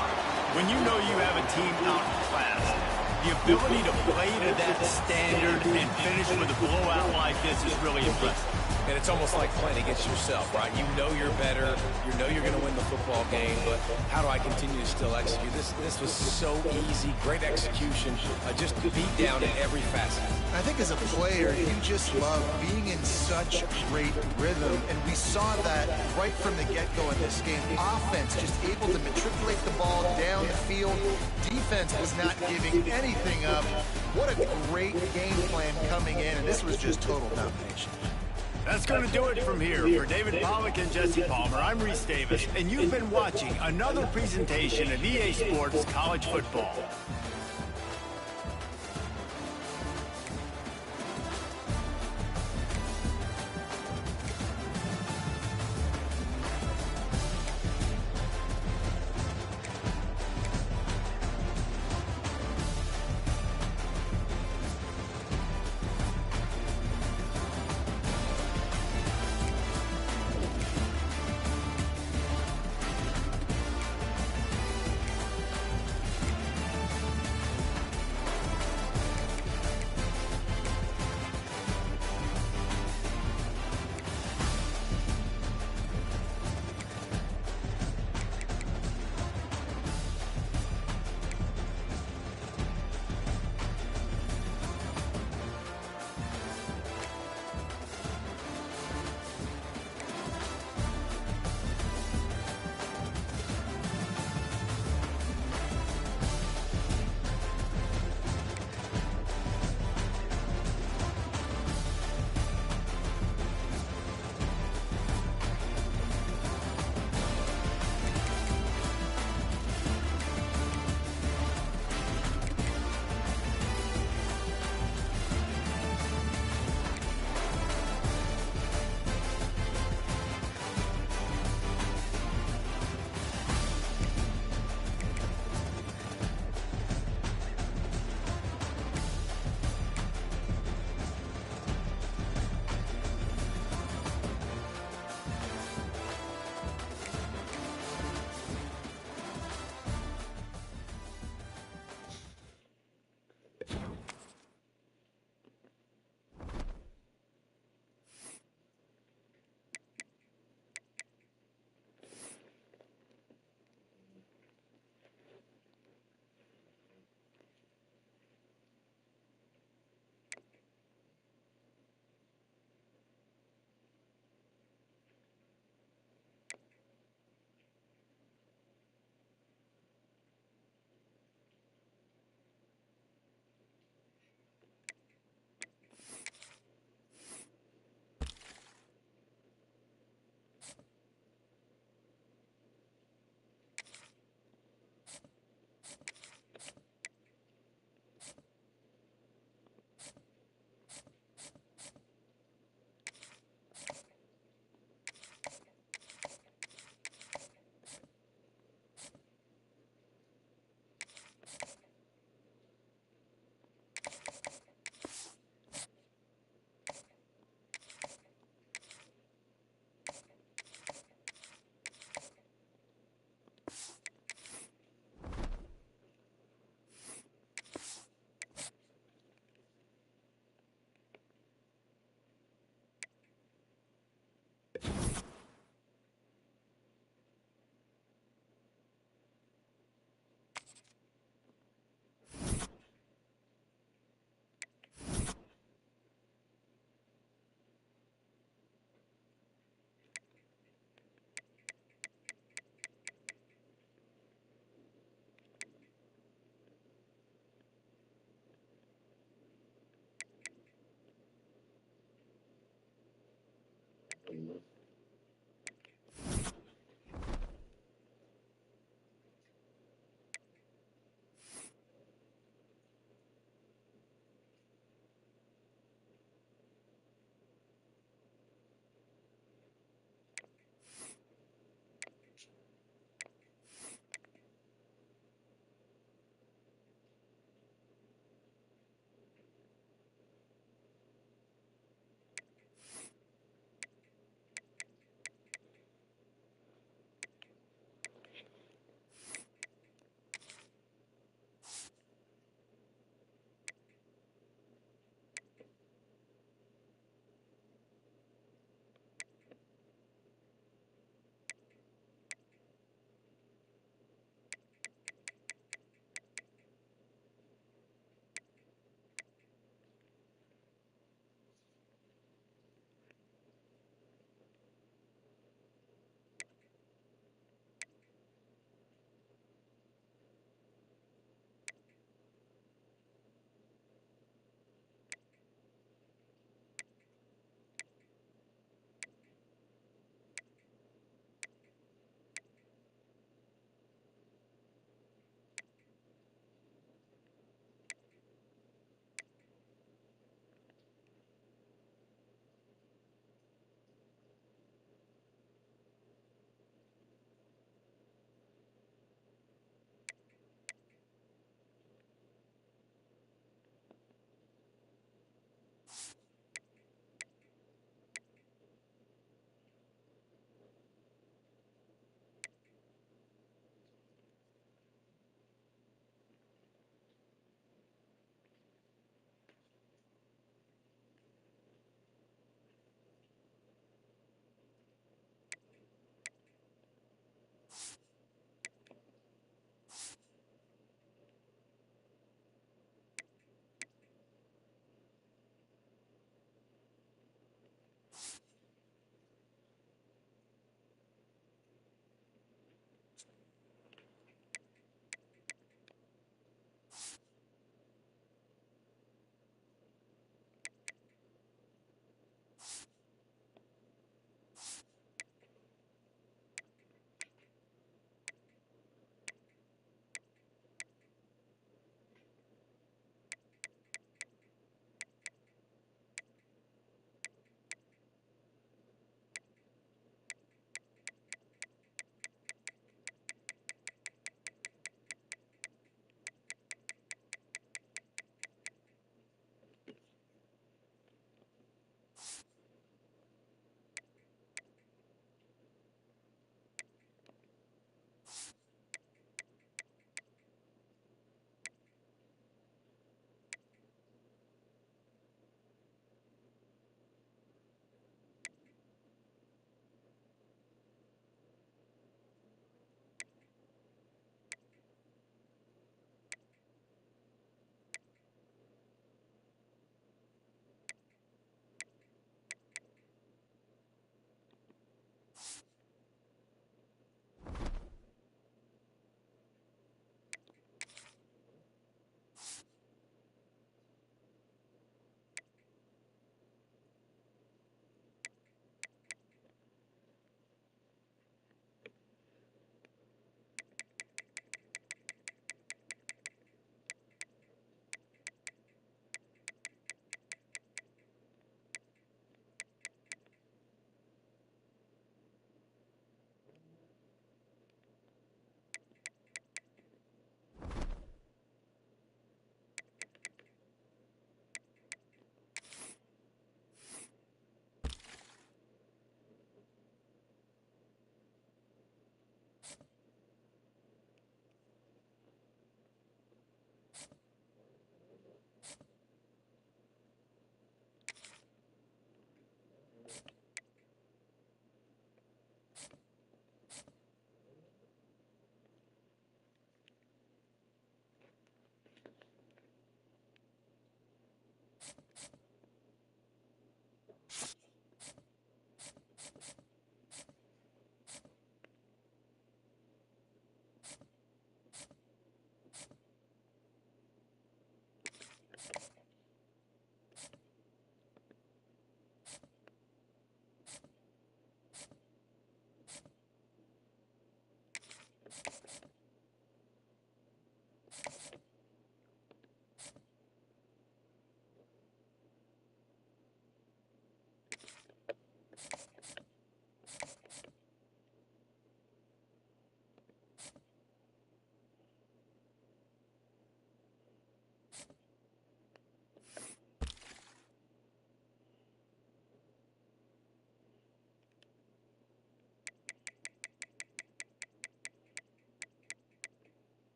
Speaker 7: When you know you have a team outclassed, The ability to play to that standard and finish with a blowout like this is really impressive.
Speaker 1: And it's almost like playing against yourself, right? You know you're better. You know you're going to win the football game, but how do I continue to still execute? This was so easy. Great execution. Just beat down in every facet.
Speaker 8: I think as a player, you just love being in such great rhythm, and we saw that right from the get-go in this game. Offense just able to matriculate the ball down the field. Defense was not giving anything up. What a great game plan coming in, and this was just total domination.
Speaker 7: That's going to do it from here. For David Pollack and Jesse Palmer, I'm Reese Davis, and you've been watching another presentation of EA Sports College Football.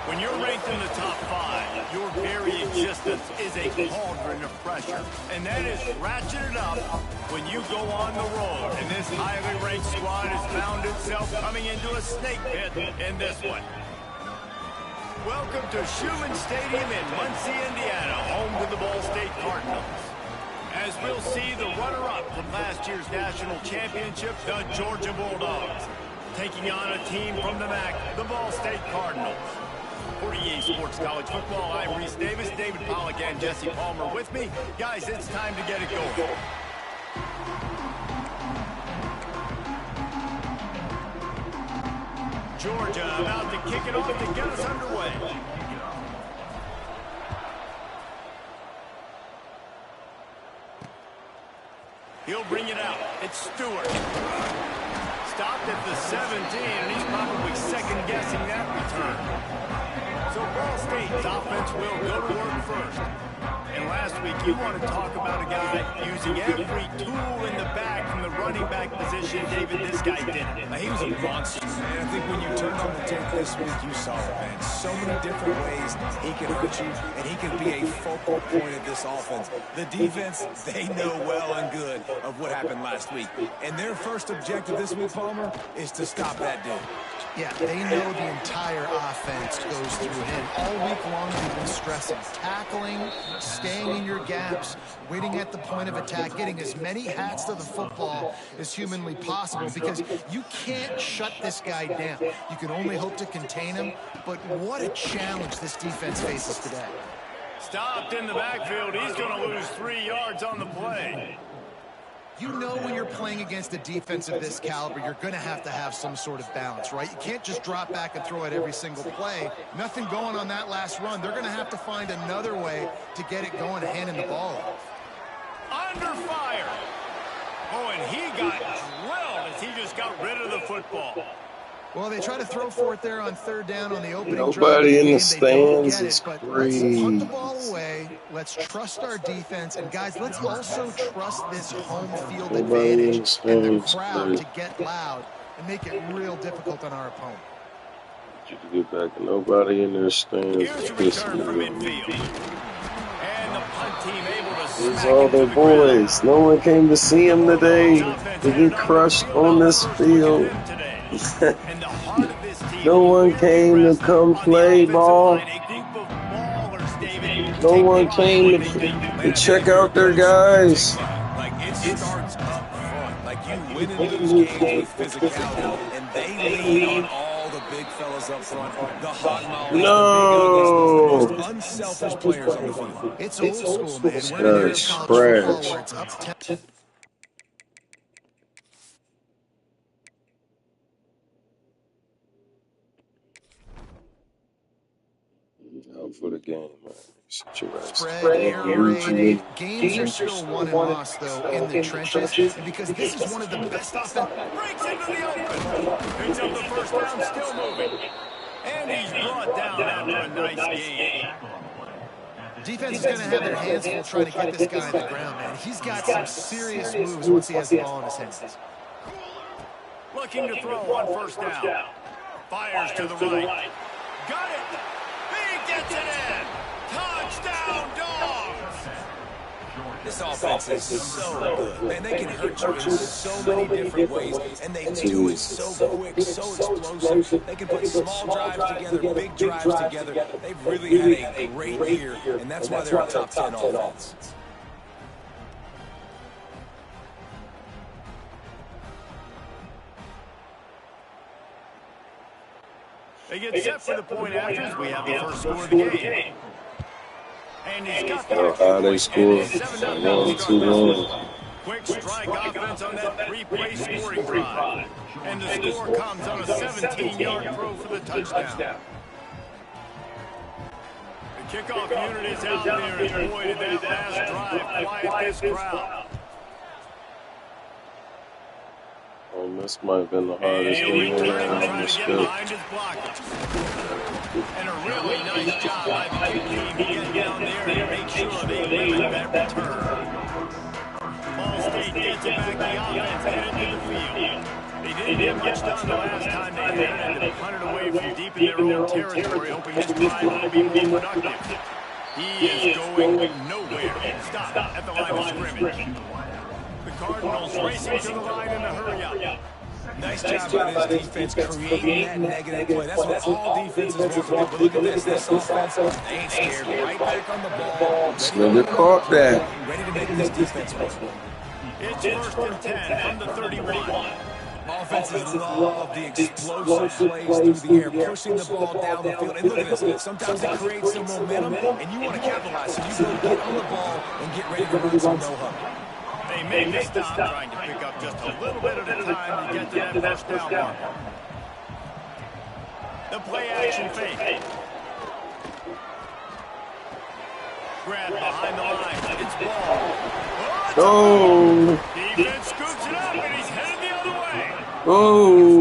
Speaker 7: When you're ranked in the top 5, your very existence is a cauldron of pressure. And that is ratcheted up when you go on the road. And this highly ranked squad has found itself coming into a snake pit in this one. Welcome to Schumann Stadium in Muncie, Indiana, home to the Ball State Cardinals. As we'll see, the runner-up from last year's national championship, the Georgia Bulldogs, taking on a team from the MAC, the Ball State Cardinals. For EA Sports College Football, I'm Reese Davis, David Pollack, and Jesse Palmer with me. Guys, it's time to get it going. Georgia about to kick it off to get us underway. He'll bring it out. It's Stewart. Stopped at the 17, and he's probably second-guessing that return. So Ball State's offense will go to work first. And last week, you want to talk about a guy using every tool in the bag from the running back position. David, this guy did it.
Speaker 1: He was a monster, man. I think when you turned on the tape this week, you saw it, man. So many different ways he can hurt you, and he can be a focal point of this offense. The defense, they know well and good of what happened last week. And their first objective this week, Palmer, is to stop that dude.
Speaker 8: Yeah, they know the entire offense goes through him. All week long, they've been stressing tackling, staying in your gaps, waiting at the point of attack, getting as many hats to the football as humanly possible, because you can't shut this guy down. You can only hope to contain him, but what a challenge this defense faces today.
Speaker 7: Stopped in the backfield. He's going to lose 3 yards on the play.
Speaker 8: You know when you're playing against a defense of this caliber, you're going to have some sort of balance, right? You can't just drop back and throw it every single play. Nothing going on that last run. They're going to have to find another way to get it going, handing the ball off.
Speaker 7: Under fire. Oh, and he got drilled as he just got rid of the football.
Speaker 8: Well, they try to throw for it there on third down on the opening drive.
Speaker 5: Nobody in the stands is
Speaker 8: but
Speaker 5: crazy.
Speaker 8: let's punt the ball away. Let's trust our defense. And, guys, let's also trust this home field advantage and the crowd to get loud and make it real difficult on our opponent.
Speaker 5: you to get back. Nobody in their stands
Speaker 7: Here's
Speaker 5: is
Speaker 7: a
Speaker 5: pissing
Speaker 7: return from
Speaker 5: me off.
Speaker 7: midfield. And the punt team able to
Speaker 5: These
Speaker 7: smack
Speaker 5: all
Speaker 7: him to
Speaker 5: their
Speaker 7: the ground.
Speaker 5: boys. No one came to see
Speaker 7: The
Speaker 5: him
Speaker 7: Bulldogs
Speaker 5: today.
Speaker 7: offense
Speaker 5: To
Speaker 7: headed
Speaker 5: get
Speaker 7: onto the
Speaker 5: crushed
Speaker 7: field
Speaker 5: on
Speaker 7: now.
Speaker 5: this
Speaker 7: First look at
Speaker 5: field.
Speaker 7: them today. And the heart of this team
Speaker 5: No
Speaker 7: will
Speaker 5: one
Speaker 7: be
Speaker 5: came to
Speaker 7: resting
Speaker 5: come
Speaker 7: on the
Speaker 5: play
Speaker 7: offensive
Speaker 5: ball.
Speaker 7: line. A group of ballers, David, who
Speaker 5: No
Speaker 7: take
Speaker 5: one
Speaker 7: pride in
Speaker 5: came
Speaker 7: what they do.
Speaker 1: Man,
Speaker 5: to
Speaker 1: I think
Speaker 5: check
Speaker 1: if you're a
Speaker 5: out their
Speaker 1: coach, you take
Speaker 5: guys.
Speaker 1: pride. Like, it starts up front. Like, you win and lose games with physicality, and they lean on all the big fellas up front, the hog mollies, the big uglies, the most
Speaker 5: No.
Speaker 1: unselfish players on the field.
Speaker 8: It's old school, man.
Speaker 5: This
Speaker 8: We're in an era
Speaker 5: guy's
Speaker 8: of college football
Speaker 5: trash.
Speaker 8: where it's up 10.
Speaker 5: Out for the game, man. Sit your ass
Speaker 8: Spread,
Speaker 5: down.
Speaker 8: air
Speaker 5: Need you
Speaker 8: raid.
Speaker 5: in.
Speaker 8: Games are still won and lost, though, in the trenches. And because this is one of the best offense.
Speaker 7: Breaks into the open. Picks up the first down, still moving. And he's brought down after a nice gain.
Speaker 8: Defense is going to have their hands full trying to get this guy on the ground, man. He's got some serious moves once he has the ball in his hands.
Speaker 7: Looking to throw on first down. Fires to the right. Got it. He gets it in. Touchdown, Dogs.
Speaker 1: This offense is so good. Man, they can hurt you in so many different ways, and they do it so quick, so explosive. They can put small drives together, big drives together. They've really had a great year, and that's why they're a top 10 offense.
Speaker 7: They get set for the point afters. We have the first score of the game. And he's got the extra
Speaker 5: How they
Speaker 7: point,
Speaker 5: score?
Speaker 7: and it's 7-0 to
Speaker 5: 1, 2
Speaker 7: start this one.
Speaker 5: runs.
Speaker 7: Quick strike offense on that three-play scoring drive. And the score comes on a 17-yard throw for the touchdown. The kickoff unit is out there, and boy, did that last drive quiet this crowd.
Speaker 5: Oh, this might have been the hardest
Speaker 7: And
Speaker 5: game
Speaker 7: returning,
Speaker 5: on
Speaker 7: trying
Speaker 5: this
Speaker 7: to get
Speaker 5: field.
Speaker 7: behind his blockers. And a really nice job by the kick team to get down there and make sure they limit that return. Ball State gets it back. The offense headed to the field. They didn't get much done the last time they had it, punted away from deep in their own territory, hoping this drive will be more productive. He is going nowhere. Stop at the line of scrimmage. The Cardinals racing to the line in a hurry up.
Speaker 1: Nice job by this defense creating that negative play. That's what all defenses want to do. But look at this. This offense, they ain't scared. Right back on the ball.
Speaker 5: This nigga caught that.
Speaker 1: Ready to make this defense work.
Speaker 7: It's first and 10 from the 31.
Speaker 1: Offenses love the explosive plays through the air, pushing the ball down the field. And look at this. Sometimes it creates some momentum, and you want to capitalize. So you go get on the ball and get ready to run some no-huddle.
Speaker 7: They make the stop, trying to pick up just a little bit at a time to get to that first down marker. The play-action fake. Grab behind the line. It's ball.
Speaker 5: Oh.
Speaker 7: Defense scoops it up, and he's headed the other way.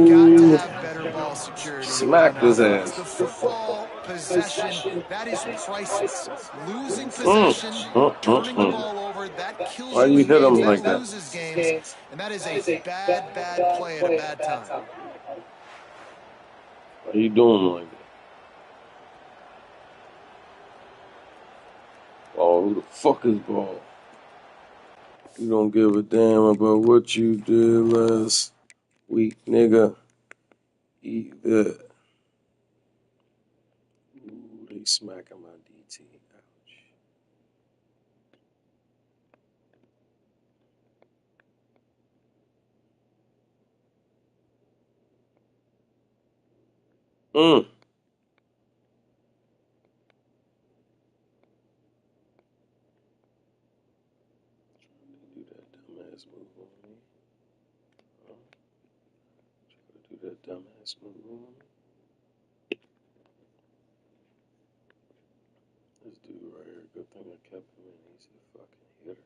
Speaker 8: Got to
Speaker 5: Oh.
Speaker 8: have better ball security.
Speaker 5: Smacked his ass.
Speaker 8: The football possession, that is priceless. Losing possession, turning the ball over, that kills
Speaker 5: Why
Speaker 8: you
Speaker 5: you
Speaker 8: in
Speaker 5: hit him
Speaker 8: games,
Speaker 5: like
Speaker 8: that
Speaker 5: that?
Speaker 8: loses games, and that is a bad, bad play at a bad time.
Speaker 5: Why you doing like that? Oh, who the fuck is ball? You don't give a damn about what you did last week, nigga. Eat that. Ooh, they smacking my DT. Ouch. Mm. Do that dumbass move on me. Try to do that dumbass move on me. This dude right here, good thing I kept him in. He's a fucking hitter.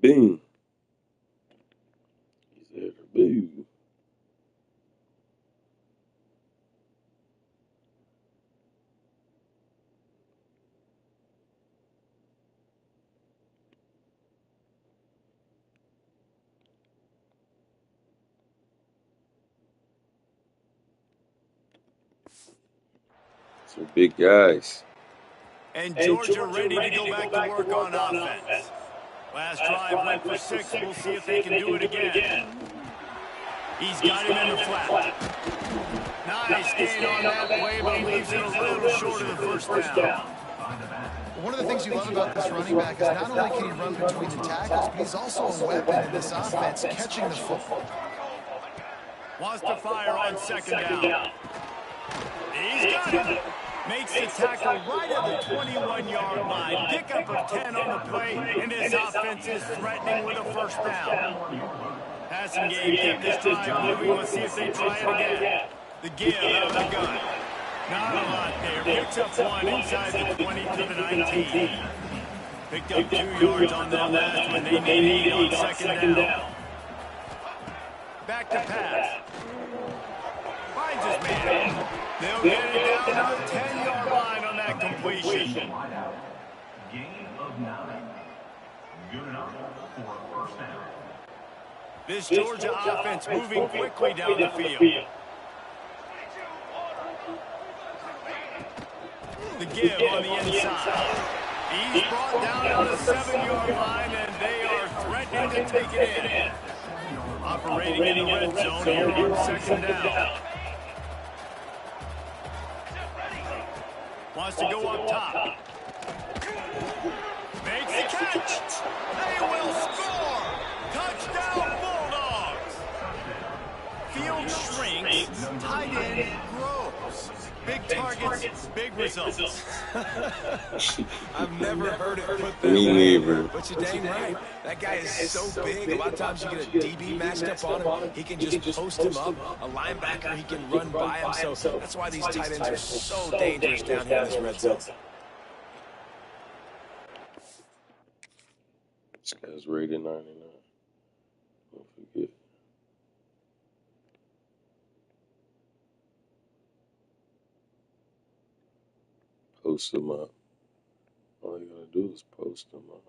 Speaker 5: Boom. He's a hitter. Boom. The big guys.
Speaker 7: And Georgia ready to go back to work on offense. Last drive went for 6. We'll see if they can do it again. He's got him in the flat. Nice gain on that play, but leaves it a little short of the first down.
Speaker 8: One of the things you love about this running back is not only can he run between the tackles, but he's also a weapon in this offense, catching the football.
Speaker 7: Wants to fire on second down. He's got it. Makes the tackle right at the 21-yard line. Pickup of 10 on the play, and his offense is threatening with a first down. Passing game kept this drive moving. Let's see if they try it again. The give out of the gun. Not a lot there. Picks up 1 inside the 20 to the 19. Picked up 2 yards on that last one. They need 8 on second down. Back to pass. Finds his man. They'll get it down to the 10-yard line on that completion.
Speaker 2: Gain of 9. Good enough for a first down.
Speaker 7: This Georgia offense moving quickly down the field. The give on the inside. He's brought down on the 7-yard line, and they are threatening to take it in. Operating in the red zone here on second down. Wants to go up top. Makes the catch. They will score. Touchdown Bulldogs. Field shrinks. Tight end grows. Big targets, big results.
Speaker 1: I've never heard it put that
Speaker 5: Me
Speaker 1: way,
Speaker 5: neither.
Speaker 1: but you're dang right. That guy is so big. A lot of times you get a DB matched up on him. He can just post him up. A linebacker, he can run by him. So that's why these tight ends are so dangerous down here in this red zone.
Speaker 5: This guy's rated 99. Don't forget. Post them up. All you gotta do is post them up.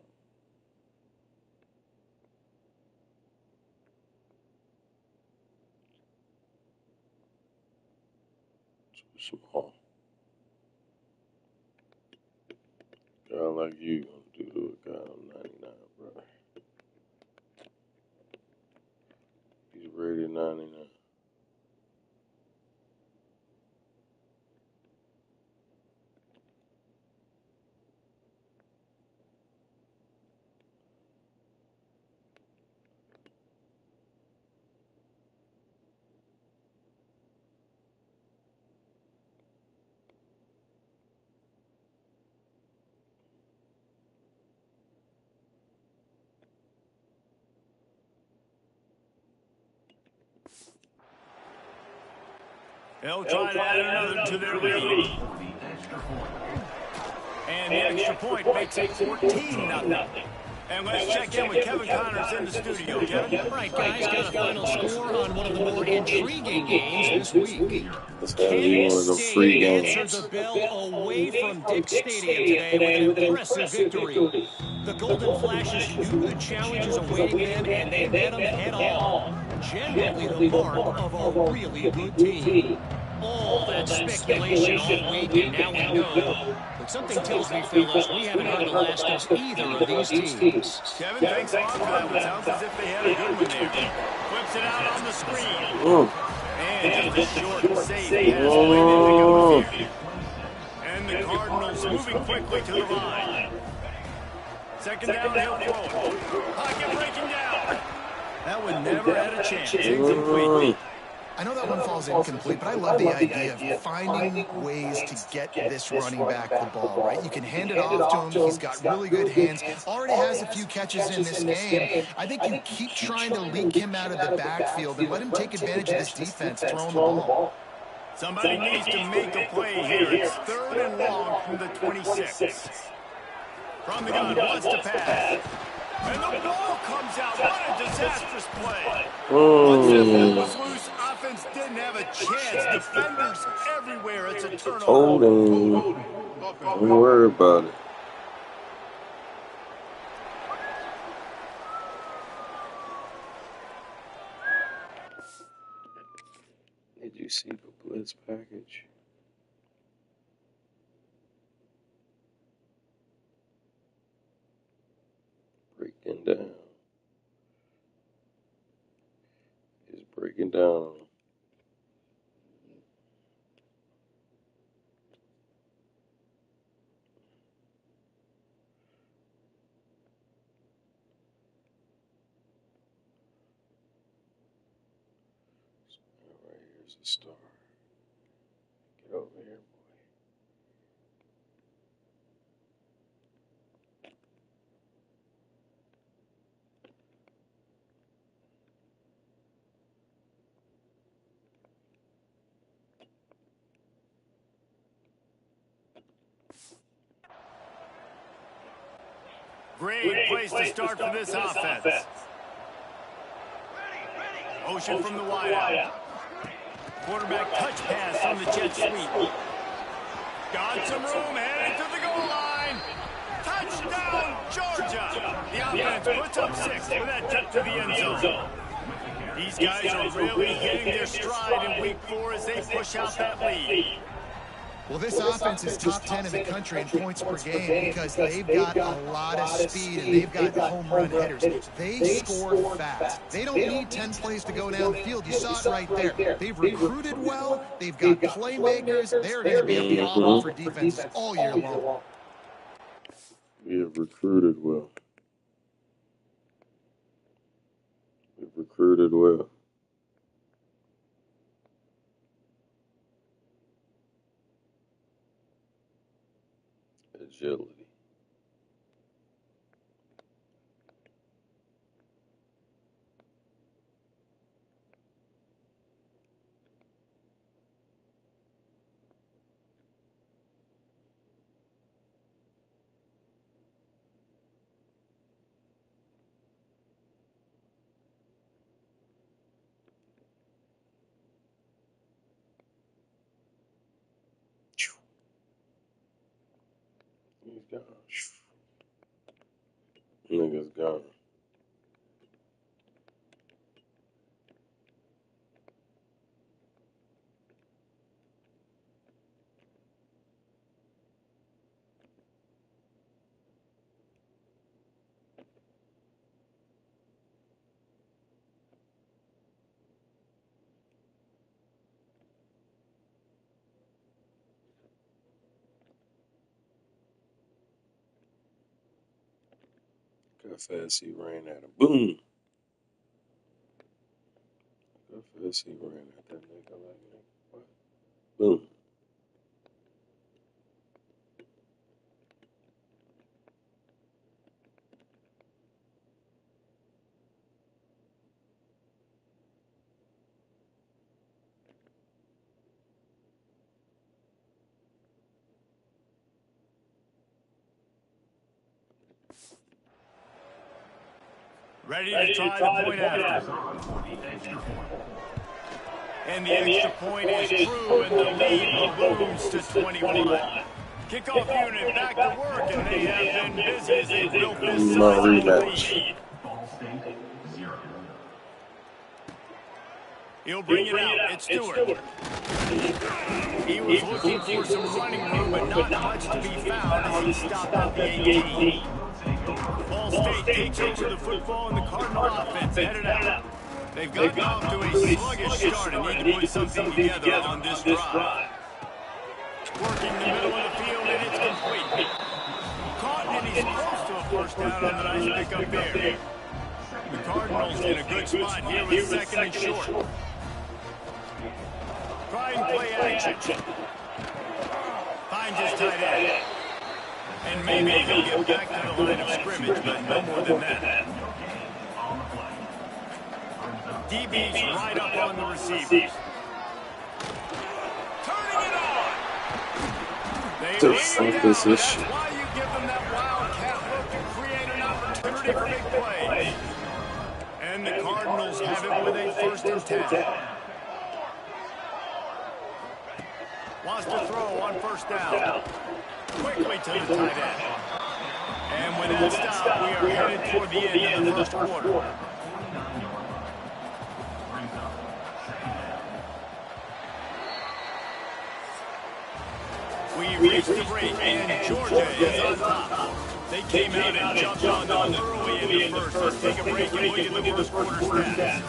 Speaker 5: Too small. Guy like you gonna do to a guy on 99, bro. He's rated 99.
Speaker 7: They'll try to add another to their lead. And the extra point makes it 14-0. And let's check in with Kevin Connors in the studio. Kevin?
Speaker 6: All right, guys, got a final score on one of the more intriguing games this week.
Speaker 5: This guy's one of them free
Speaker 6: State
Speaker 5: games.
Speaker 6: answered the bell away from Dick Stadium today with an impressive victory. The Golden Flashes knew the challenges awaiting them, and they met them head-on. Generally the mark of a really good team. All that speculation all week, and now we know. But something tells me, fellas, we haven't heard the last of either of these teams.
Speaker 7: Kevin, thanks a lot for that one. Sounds as if they had a good one there. Flips it out on the screen. And just a short save pass away they pick up the field. And the Cardinals moving quickly to the line. Second down, he'll throw it. Pocket breaking down. That one never had a chance. Incomplete.
Speaker 8: I know that one falls incomplete, but I love the idea of finding ways to get this running back the ball, right? You can hand it off to him. He's got really good hands. Already has a few catches in this game. I think you keep trying to leak him out of the backfield and let him take advantage of this defense throwing the ball.
Speaker 7: Somebody needs to make a play here. It's 3rd and long from the 26. From the gun, wants to pass. And the ball comes out. What a disastrous play. Once that ball was loose, offense didn't have a chance. Defenders everywhere. It's a turnover.
Speaker 5: Hold on. Don't worry about it. Did you see the blitz package? rain down. Right here's the star. Get over here, boy.
Speaker 7: Great place to start for this offense. Motion from the wide out. Quarterback touch pass from the jet sweep. Got some room, headed to the goal line. Touchdown, Georgia. The offense puts up 6 with that dip to the end zone. These guys are really hitting their stride in week 4 as they push out that lead.
Speaker 8: Well, this offense is top 10 in the country in points per game because they've got a lot of speed and they've got home run hitters. They score fast. They don't need 10 plays to go down the field. You saw it right there. They've recruited well. They've got playmakers. They're going to be a problem for defenses all year long.
Speaker 5: We have recruited well. We've recruited well. Agility. He's gone. Nigga's gone. Look how fast he ran at him. Boom! Look how fast he ran at that nigga like that. What? Boom.
Speaker 7: Ready to try the point after. And the extra point is true, and the lead balloons to 21. Kickoff unit back to work, and they have been busy as they built this sizable lead. He'll bring it out. It's Stewart. He was looking for some running room, but not much to be found as he stopped at the 18. Ball State takes over the football, and the Cardinal offense headed out. They've gotten off to a sluggish start and need to put something together on this drive. Working the middle of the field, and it's complete. Caught, and he's close to a first down on the nice pickup there. The Cardinals in a good spot here with 2nd and short. Try and play action. Finds his tight end. And maybe he'll get back to the line of scrimmage, but no more than that. DB's right up on the receivers. Turning it on. They wing it down. That's why you give them that wildcat look to create an opportunity for big plays. And the Cardinals have it with a 1st and 10. Wants to throw on 1st down. Quickly to the tight end. And with that stop, we are headed toward the end of the 1st quarter. We reached the break, and Georgia is on top. They came out and jumped on them early in the 1st. Let's take a break and look at the 1st quarter stats.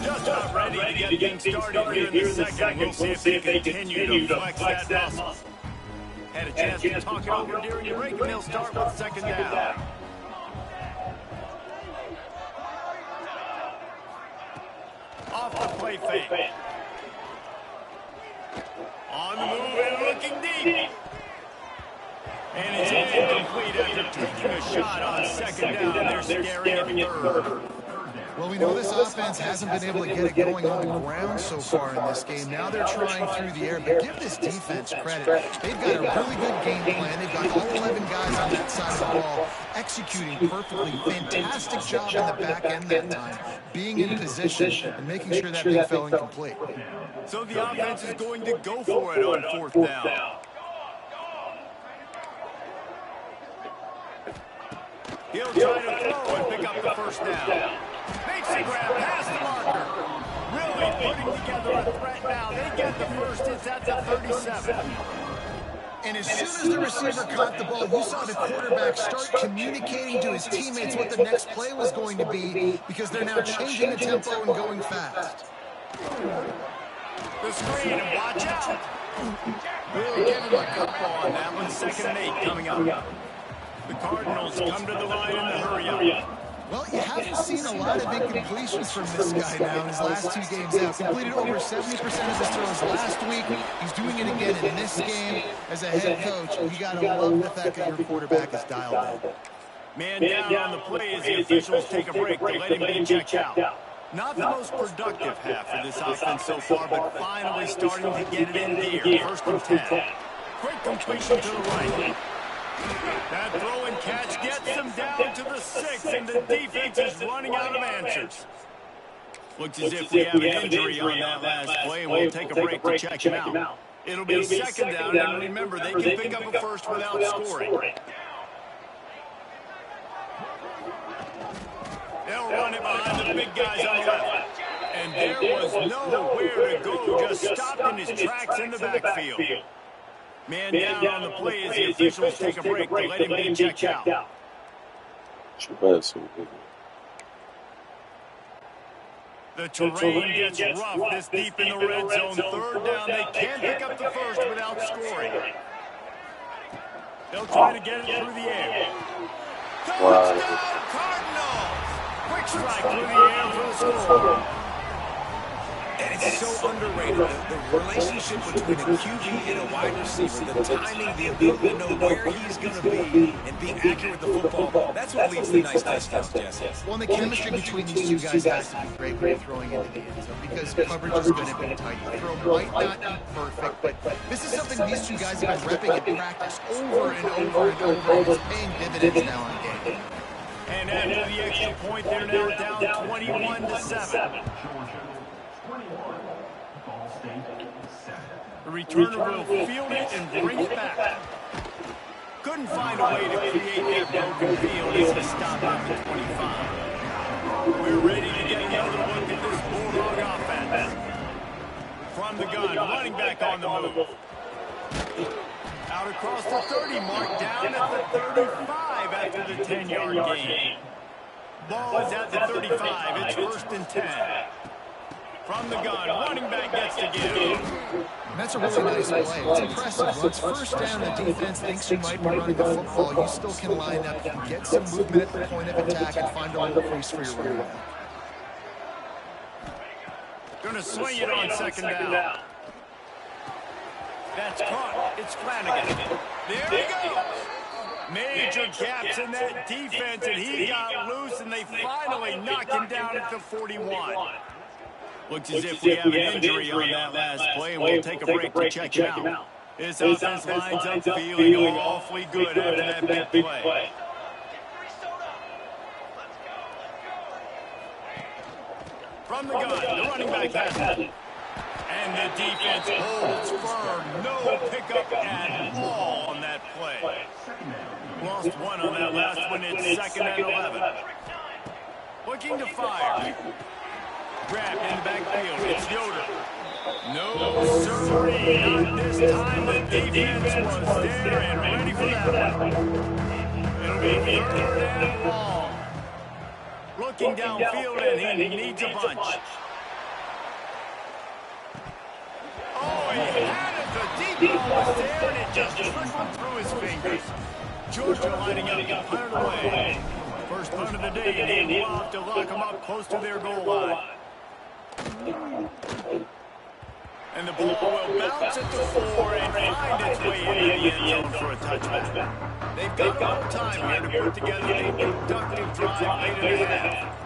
Speaker 7: Just about ready to get things started here in the second. We'll see if they continue to flex that muscle. Had a chance to talk it over during the break, and they'll start with second down. Off the play fake. On the move and looking deep. And it's incomplete after taking a shot on second down. They're staring at third.
Speaker 8: Well, we know this offense hasn't been able to get it going on the ground so far in this game. Now they're trying through the air, but give this defense credit. They've got a really good game plan. They've got all 11 guys on that side of the ball executing perfectly. Fantastic job in the back end that time, being in position and making sure that thing fell incomplete.
Speaker 7: So the offense is going to go for it on fourth down. He'll try to throw and pick up the first down. Makes a grab past the marker. Really putting together a threat now. They get the first. It's at the 37.
Speaker 8: And as soon as the receiver caught the ball, you saw the quarterback start communicating to his teammates what the next play was going to be, because they're now changing the tempo and going fast.
Speaker 7: The screen, and watch out. We'll give him a couple on that one. 2nd and 8 coming up. The Cardinals come to the line in the hurry up.
Speaker 8: Well, you haven't seen a lot of incompletions from this guy now in his last 2 games out. Completed over 70% of his throws last week. He's doing it again in this game. As a head coach, you got to love the fact that your quarterback is dialed in.
Speaker 7: Man down on the play as the officials take a break to let him be checked out. Not the most productive half for this offense so far, but finally starting to get it in gear. 1st and 10. Quick completion to the right. That throw and catch gets them down to the 6, and the defense is running out of answers. Looks as if we have an injury on that last play, and we'll take a break to check him out. It'll be 2nd down, and remember, they can pick up a first without scoring. They'll run it behind the big guys on the left. And there was nowhere to go, just stopped in his tracks in the backfield. Man down on the play as the officials take a break to let him be checked out. The terrain gets rough this deep in the red zone. 3rd down, they can't pick up the first without scoring. They'll try to get it through the air. Touchdown, Cardinals! Quick strike through the air for the score.
Speaker 1: And it's so underrated. The relationship between a QB and a wide receiver, the timing, the ability to know where he's going to be, and being accurate with the football, that's what leads to nice touchdowns, Jesse.
Speaker 8: Well, and the chemistry between these 2 guys has to be great when you're throwing into the end zone, because coverage is going to be tight. The throw might not be perfect, but this is something these 2 guys have been repping in practice over and over and over, and it's paying dividends now on the game.
Speaker 7: And after the extra point, they're now down 21-7. The returner will field it and bring it back. Couldn't find a way to create that broken field as he stopped at the 25. We're ready to get another look at this Bulldog offense. From the gun, running back on the move. Out across the 30 mark, down at the 35 after the 10-yard gain. Ball is at the 35. It's 1st and 10. From the gun, running back gets to give.
Speaker 8: That's a really nice play. It's impressive. Once 1st down, the defense thinks you might be running the football. You still can line up, you can get some movement at the point of attack, and find a little crease for your running back.
Speaker 7: Gonna swing it on 2nd down. That's caught. It's Flanagan. There he goes. Major gaps in that defense, and he got loose, and they finally knock him down at the 41. Looks as if we have an injury on that last play, and we'll take a break to check him out. This offense lines up feeling awfully good after that big play. From the gun, the running back has it. And the defense holds firm. No pickup at all on that play. Lost one on that last one. It's 2nd and 11. Looking to fire. Grabbed in the backfield. It's Yoder. No, sirree. Not this time. The defense was there and ready for that one. It'll be 3rd and long. Looking downfield, and he needs a bunch. ball was there, and it just trickled through his fingers. Georgia lining up to punt it away. First punt of the day, and he'll have to lock them up close to their goal line. And the ball will bounce at the 4 and find its way into the end zone for a touchback. They've got a little time here to put together a productive drive late in the half.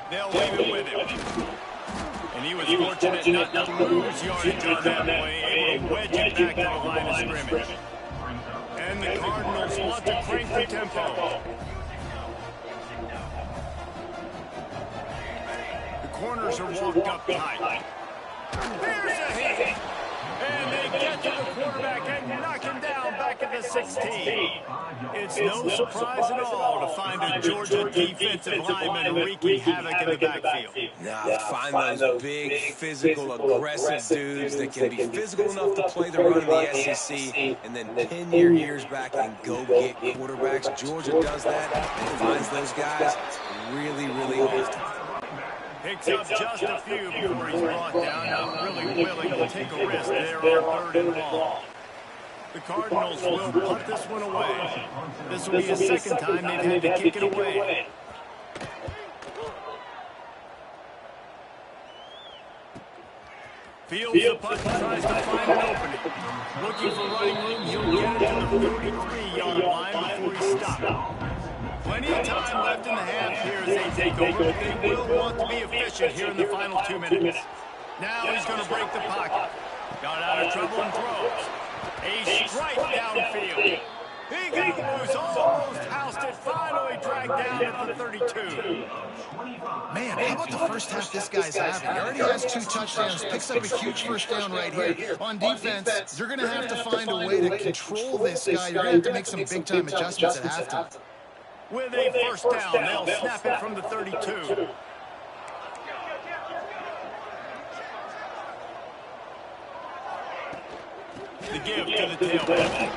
Speaker 7: They'll leave it with him. And he was fortunate not to lose yardage on that play, able to wedge it back to the line of scrimmage. And the Cardinals want to crank the tempo. The corners are walked up tight. Here's a hit. And they get to the quarterback and knock him down back at the 16. It's no surprise at all to find a Georgia defensive lineman wreaking havoc in the backfield.
Speaker 1: Now, find those big, physical, aggressive dudes that can be physical enough to play the run in the SEC and then pin your ears back and go get quarterbacks. Georgia does that and finds those guys really, really often.
Speaker 7: Picks up just a few before he's brought down. Not really willing to take a risk there on 3rd and long. The Cardinals will punt this one away. This will be the second time they've had to kick it away. Fields the punt and tries to find an opening. Looking for running room, he'll get it to the 43-yard line before he stops. Plenty of time left in the half here as they take over, but they will want to be efficient here in the final 2 minutes. Now he's going to break the pocket. Got out of trouble and throws. A strike downfield. He got loose, almost housed it, finally dragged down at the 32.
Speaker 8: Man, how about the first half this guy's having? He already has 2 touchdowns, picks up a huge first down right here. On defense, you're going to have to find a way to control this guy. You're going to have to make some big-time adjustments at halftime.
Speaker 7: With a first down, they'll snap it from the 32. The give to the tailback.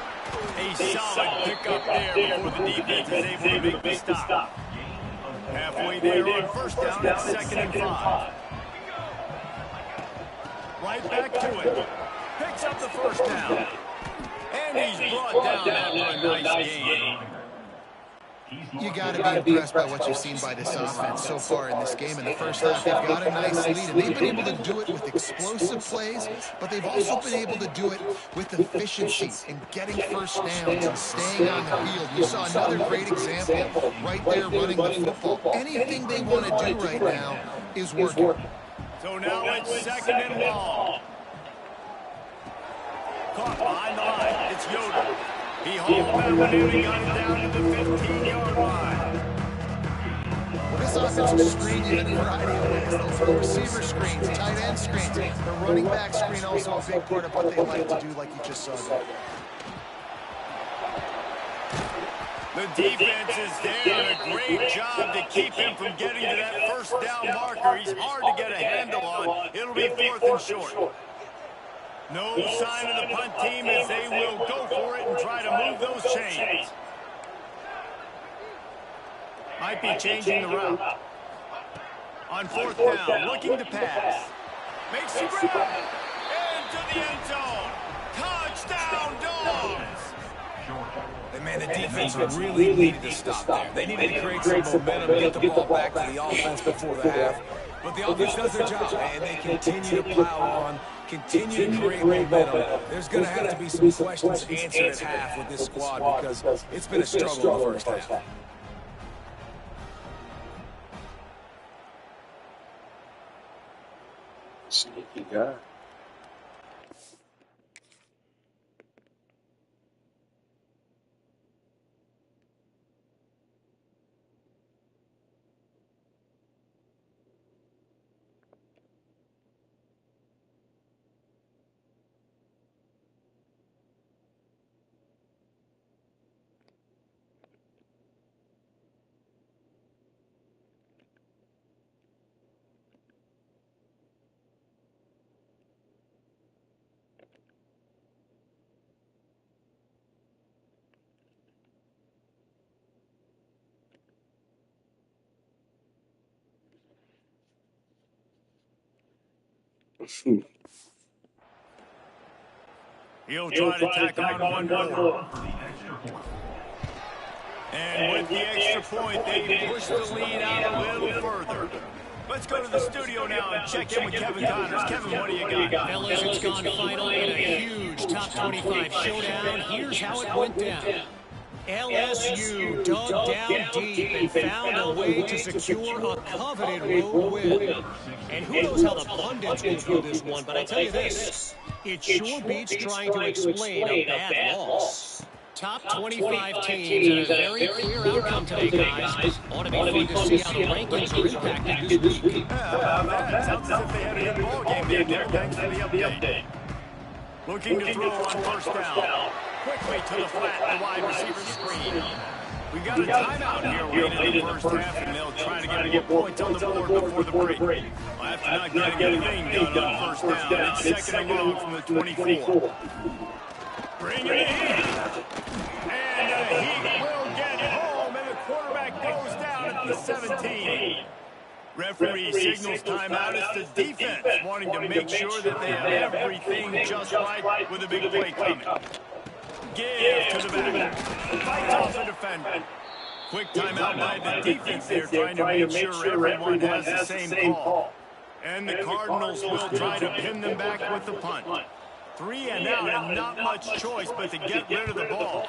Speaker 7: A solid pickup there before the defense is able to make the stop. Halfway there on first down at 2nd and 5. Right back to it. Picks up the first down. And he's brought down after a nice gain.
Speaker 8: You got to be impressed by what you've seen by this offense so far in this game. In the first half, they've got a nice lead, and they've been able to do it with explosive plays, but they've also been able to do it with efficiency and getting first downs and staying on the field. You saw another great example right there running the football. Anything they want to do right now is working.
Speaker 7: So now it's 2nd and long. Caught behind the line. It's Yoder. He hauled that one in and got it down to the 15-yard line.
Speaker 8: Well, this offense will screen you in a variety of ways. They'll throw receiver screens, tight end screens. The running back screen also a big part of what they like to do, like you just saw there.
Speaker 7: The defense is there, and a great job to keep him from getting to that first down marker. He's hard to get a handle on. It'll be 4th and short. No sign of the punt team as they will go for it and try to move those chains. Might be changing the route. On 4th down, looking to pass. Makes the grab. Into the end zone. Touchdown, Dogs.
Speaker 1: And man, the defense really needed to stop there. They needed to create some momentum, get the ball back to the offense before the half. But the offense does their job, and they continue to plow on, continue to create momentum. There's going to have to be some questions answered at half with this squad because it's been a struggle in the first half.
Speaker 5: Sneaky guy.
Speaker 7: He'll try to tack on one more. And with the extra point, they push the lead out a little further. Let's go to the studio now and check in with Kevin Connors. Kevin, what do you got?
Speaker 6: Fellas, it's gone final in a huge top 25 showdown. Here's how it went down. LSU dug down deep and found a way to secure a coveted road win. And who knows how the pundits will view this one, but I tell you this, it sure beats trying to explain a bad loss. Top 25 teams and a very clear outcome today, guys. Ought to be fun to see how the rankings are impacted this week.
Speaker 7: Yeah, sounds as if they had a good ball game there. Thanks for the update. Looking to throw on first down. Quickly to the flat, the wide receiver screen. We got a timeout here late in the first half, and they'll try to get more points on the board before the break. Well, after not getting anything done on first down, it's second and long from the 24. Bring it in. And he will get home, and the quarterback goes down at the 17. Referee signals timeout. It's the defense wanting to make sure that they have everything just right with a big play coming. Give to the back. Fights off the defender. Quick timeout by the defense there, trying to make sure everyone has the same call. And the Cardinals will try to pin them back with the punt. 3 and out, and not much choice but to get rid of the ball.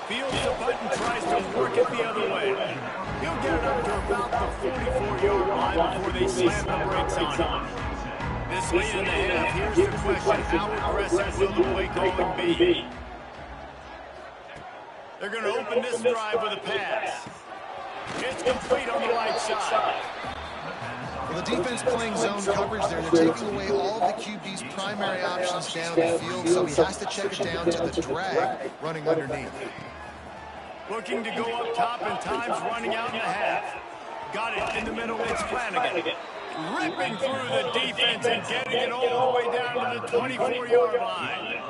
Speaker 7: Fields the button, tries to work it the other way. He'll get it up to about the 44-yard line before they slam the brakes on him. This late in the half, here's the question: how aggressive will the play calling be? They're going to open this drive with a pass. It's complete on the right side.
Speaker 8: Well, the defense playing zone coverage there. They're taking away all of the QB's primary options down the field, so he has to check it down to the drag running underneath.
Speaker 7: Looking to go up top, and time's running out in the half. Got it in the middle. It's Flanagan. Ripping through the defense and getting it all the way down to the 24-yard line.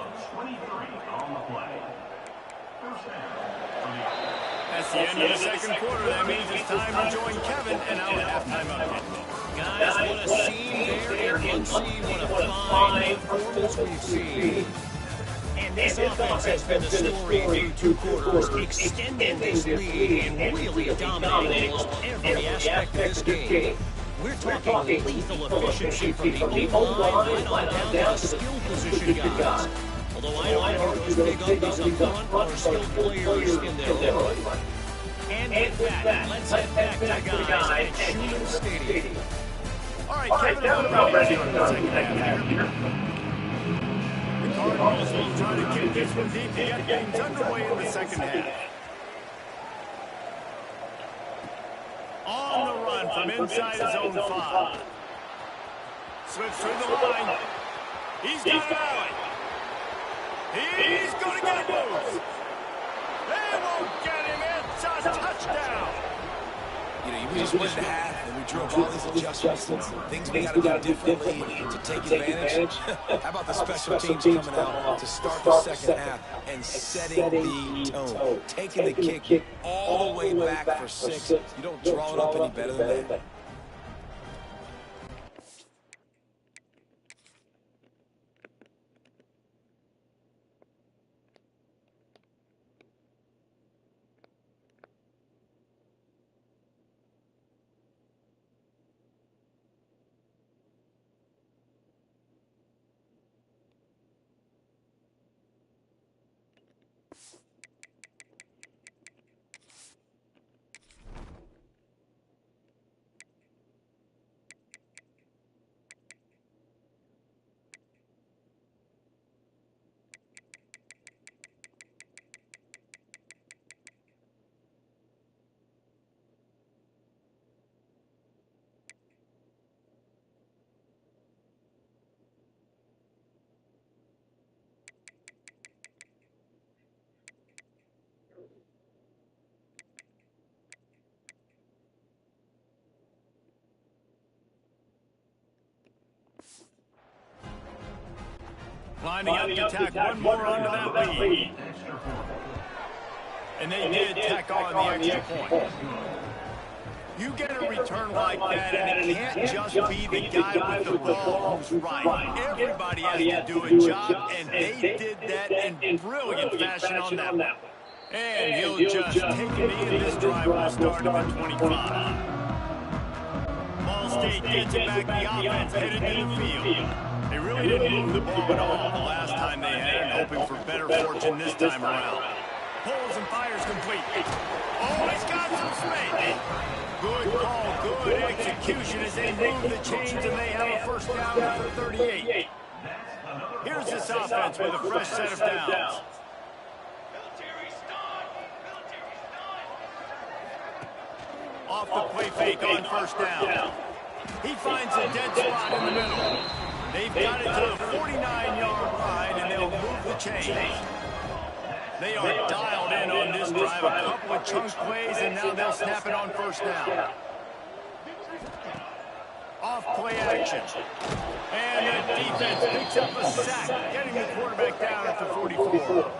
Speaker 7: That's the end of the second quarter. That means it's time to join Kevin and our halftime update.
Speaker 6: Guys, what a scene there in Ncaa. What a fine performance we've seen. And this offense has been the story through 2 quarters, extending this lead and really dominating almost every aspect of this game. We're talking lethal efficiency from the O-line right on down to the skill position guys. Although I know those big uglies up front are skilled players in their own right. And with that, let's head back to the guys at Schumann Stadium.
Speaker 7: All right, Kevin, about ready for the second half here. The Cardinals will try to kick this one deep to get things underway in the second half. On the run from inside his own 5. Slips through the line. He's got an alley. He's going to get loose. They won't get him. It's a touchdown.
Speaker 1: You know, we just went to half and we drove all these adjustments, things we got to do differently to take advantage. How about the special teams coming out to start the second half and setting the tone, taking the kick all the way back for 6. You don't draw it up any better than that.
Speaker 7: Lining up to tack one more onto that lead. And they did tack on the extra point. You get a return like that, and it can't just be the guy with the ball who's right. Everybody has to do a job, and they did that in brilliant fashion on that one. And he'll just take a knee, and this drive will start at the 25. Ball State gets it back. The offense headed to the field. They really didn't move the ball at all the last time they had it, hoping for better fortune this time around. Pulls and fires complete. Oh, he's got some space. Good call, good execution as they move the chains, and they have a first down at the 38. Here's this offense with a fresh set of downs. Off the play fake on first down. He finds a dead spot in the middle. They've got it to the 49-yard line, and they'll move the chains. They are dialed in on this drive. A couple of chunk plays, and now they'll snap it on first down. Off play action. And the defense picks up a sack, getting the quarterback down at the 44.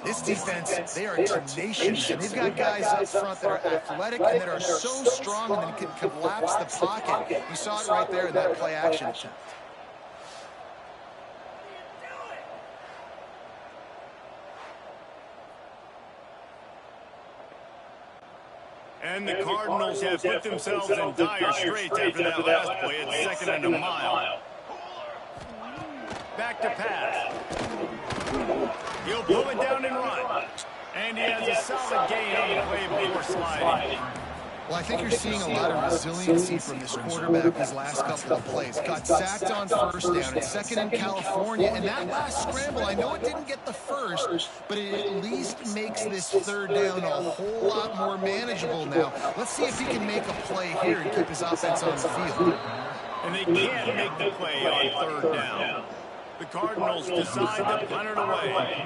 Speaker 8: This defense, they are tenacious, and they've got guys up front that are athletic and that are so strong and that can collapse the pocket. You saw it right there in that play action.
Speaker 7: And the Cardinals have put themselves in dire straits after that last play. It's 2nd and a mile. Back to pass. He'll pull it down and run. And he has a solid gain on the play before sliding.
Speaker 8: Well, I think you're seeing a lot of resiliency from this quarterback these last couple of plays. Got sacked on first down. It's 2nd in California. And that last scramble, I know it didn't get the first, but it at least makes this 3rd down a whole lot more manageable now. Let's see if he can make a play here and keep his offense on the field.
Speaker 7: And they can't make the play on 3rd down. The Cardinals decide to punt it away.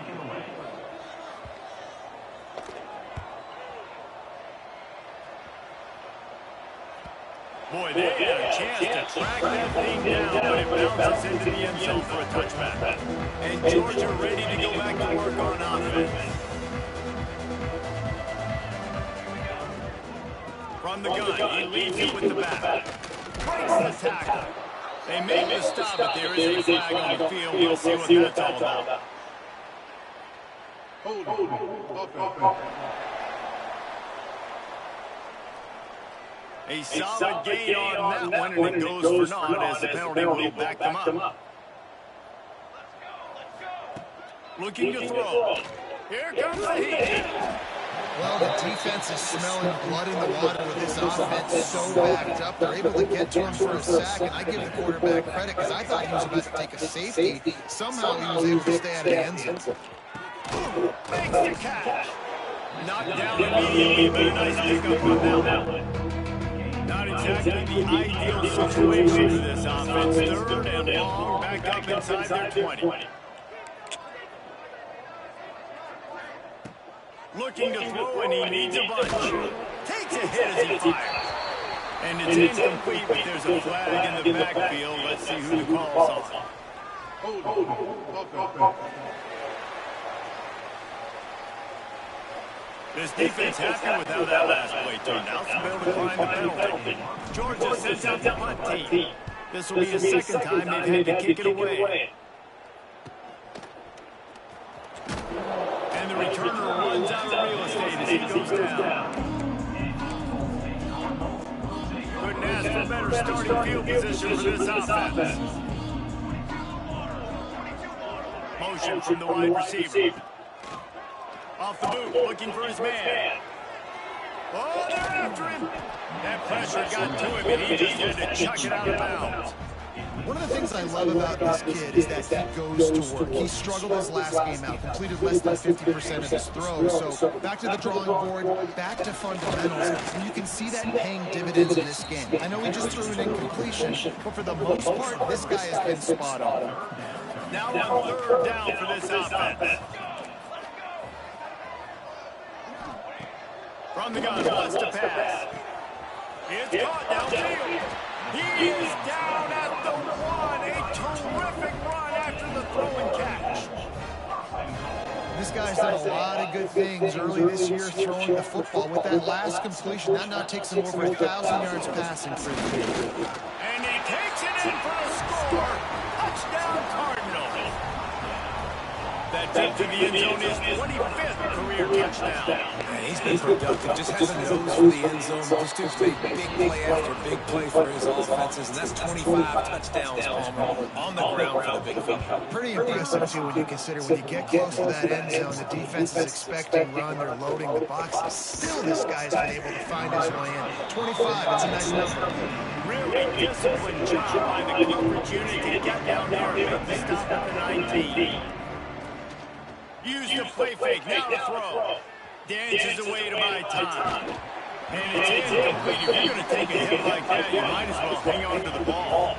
Speaker 7: Boy, they had a chance to track that thing down, but it bounces into the end zone for a touchback. And Georgia ready to go back to work on offense. From the gun, he leads it with the back. Breaks the tackle. They make the stop, but there is a flag on the field. We'll see what that's all about. A solid gain on that one, and it goes for naught as the penalty will back them up. Looking to throw. Here comes the heat.
Speaker 8: Well, the defense is smelling blood in the water with this offense so backed up. They're able to get to him for a sack, and I give the quarterback credit because I thought he was about to take a safety. Somehow he was able to stay out of the end zone.
Speaker 7: Makes the catch. Knocked down immediately, but a nice pickup on that one. Not exactly the ideal situation for this offense. 3rd and long, back up inside their 20. Looking to throw, and he needs a bunch. Takes a hit as he fires. And it's incomplete, but there's a flag in the backfield. Let's see who the call's on. This defense happy with how that last play turned out. They'll be able to climb the penalty. Georgia sends out the punt team. This will be the 2nd time they've had to kick it away. And the returner runs out of real estate as he goes down. Couldn't ask for better starting field position for this offense. Motion from the wide receiver. Off the boot, looking for his man. Oh, they're after him. That pressure got to him, and he just had to chuck it out of bounds.
Speaker 8: One of the things I love about this kid is that he goes to work. He struggled his last game out, completed less than 50% of his throws. So back to the drawing board, back to fundamentals. And you can see that paying dividends in this game. I know he just threw an incompletion, but for the most part, this guy has been spot on.
Speaker 7: Now on 3rd down for this offense. From the gun, wants to pass. It's caught downfield. He is down at the 1. A terrific run after the throw and catch.
Speaker 8: This guy's done a lot of good things early this year throwing the football. With that last completion, that now takes him over 1,000 yards passing for the team.
Speaker 7: And he takes it in for a score. Touchdown, Cardinals. That trip to the end zone is 25th career touchdown.
Speaker 1: Man, he's been productive. Just has a nose for the end zone. Just to make big play after big play for his offenses. And that's 25 touchdowns, Palmer, on the ground for the big fella.
Speaker 8: Pretty impressive, too, when you consider when you get close to that end zone, the defense is expecting run, they're loading the boxes. Still, this guy's been able to find his way in. 25, it's a nice number.
Speaker 7: Really disciplined job by the coverage unit to get down there and make the stop at the 19. Use the play fake, now to throw. Dances away to buy time. And it's incomplete. If you're going to take a hit like that, you might as well hang on to the ball.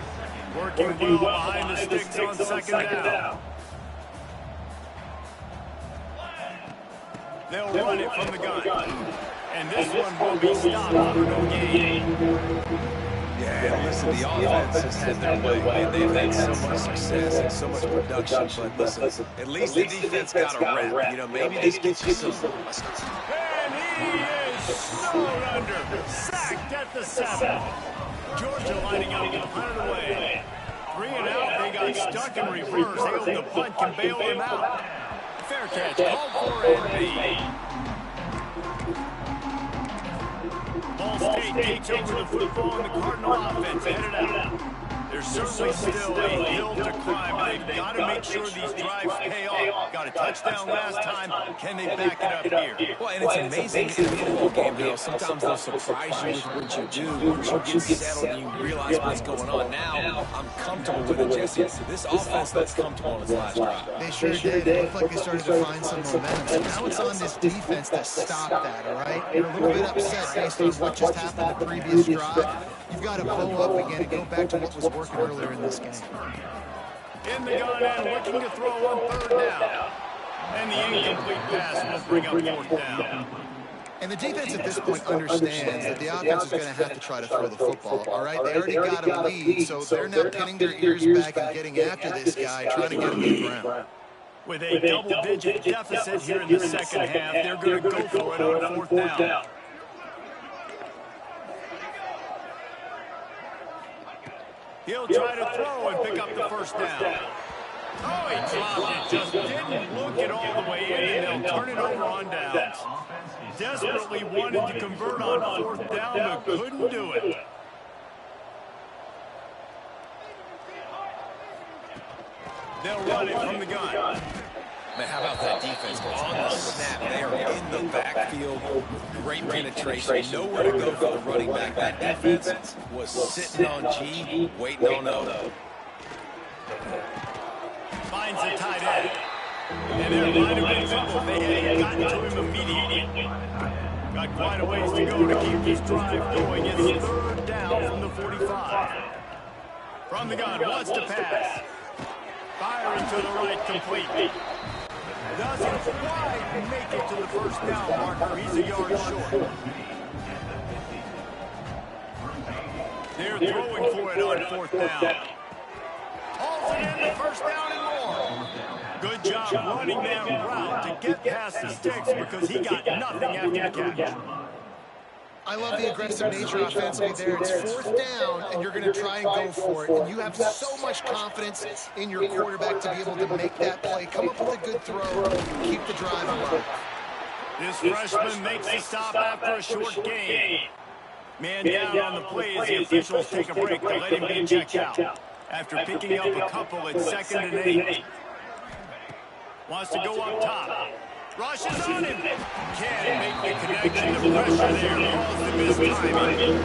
Speaker 7: Working well behind the sticks on second down. They'll run it from the gun. And this one will be stopped for no gain.
Speaker 1: Yeah, and listen, the offense has had their way, and they've had so much success and so much production, but listen, at least the defense got a rep. You know, maybe this gets you some.
Speaker 7: And he is snowed under, sacked at the 7. Georgia lining up to punt it away. 3 and out, they got stuck in reverse. They hope the punt can bail them out. Fair catch, called for and Ball State takes over the football and the Cardinal offense headed out. There's certainly still a hill to climb, but they've got to make sure these drives pay off. Got a touchdown last time. Can they back it up here?
Speaker 1: Well, and it's amazing in a football game, you know, sometimes they'll surprise you with what you do. Once you get settled and you realize what's going on. Now, I'm comfortable with it, Jesse. This offense looks comfortable on its last drive.
Speaker 8: They sure did. It looked like they started to find some momentum. So now it's on this defense to stop that, all right? You're a little bit upset based on what just happened the previous drive. You've got to blow up again and go back to what was working earlier in this game.
Speaker 7: In the gun and looking to throw on third down. And the incomplete pass will bring up fourth down.
Speaker 8: And the defense at this point understands that the offense is going to have to try to throw the football, all right? They already got a lead, so they're now pinning their ears back and getting after this guy, trying to get him to the ground.
Speaker 7: With a double-digit deficit here in the second half, they're going to go for it on fourth down. He'll try to throw and pick up the first down. Oh, he dropped it. Just didn't look it all the way in, and they'll turn it over on downs. Desperately wanted to convert on fourth down, but couldn't do it. They'll run it from the gun.
Speaker 1: Man, how about that defense? On the snap, they are in the backfield with great penetration. Nowhere to go for the running back. That defense was sitting on G, waiting on O.
Speaker 7: Finds the tight end. And there might have been trouble. They hadn't gotten to him immediately. Got quite a ways to go to keep this drive going. It's third down from the 45. From the gun, wants to pass. Firing to the right, complete. Doesn't quite make it to the first down marker. He's a yard short. They're throwing for it on fourth down. Hauls it in the first down and more. Good job running that route to get past the sticks because he got nothing after the catch.
Speaker 8: I love the aggressive nature offensively there. It's fourth down, and you're going to try and go for it. And you have so much confidence in your quarterback to be able to make that play. Come up with a good throw. Keep the drive alive.
Speaker 7: This freshman makes the stop after a short gain. Man down on the play as the officials take a break to let him get checked out. After picking up a couple at 2nd and 8. Wants to go up top. Rushes on him. Can't make the connection. The pressure there caused the mistiming.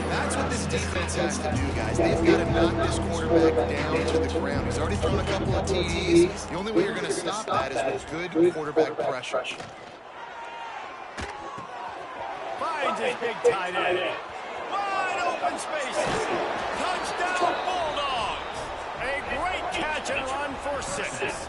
Speaker 8: That's what this defense has to do, guys. They've got to knock this quarterback down to the ground. He's already thrown a couple of TDs. The only way you're going to stop that is with good quarterback pressure.
Speaker 7: Finds his big tight end. Wide open spaces. Touchdown Bulldogs. A great catch and run for 6.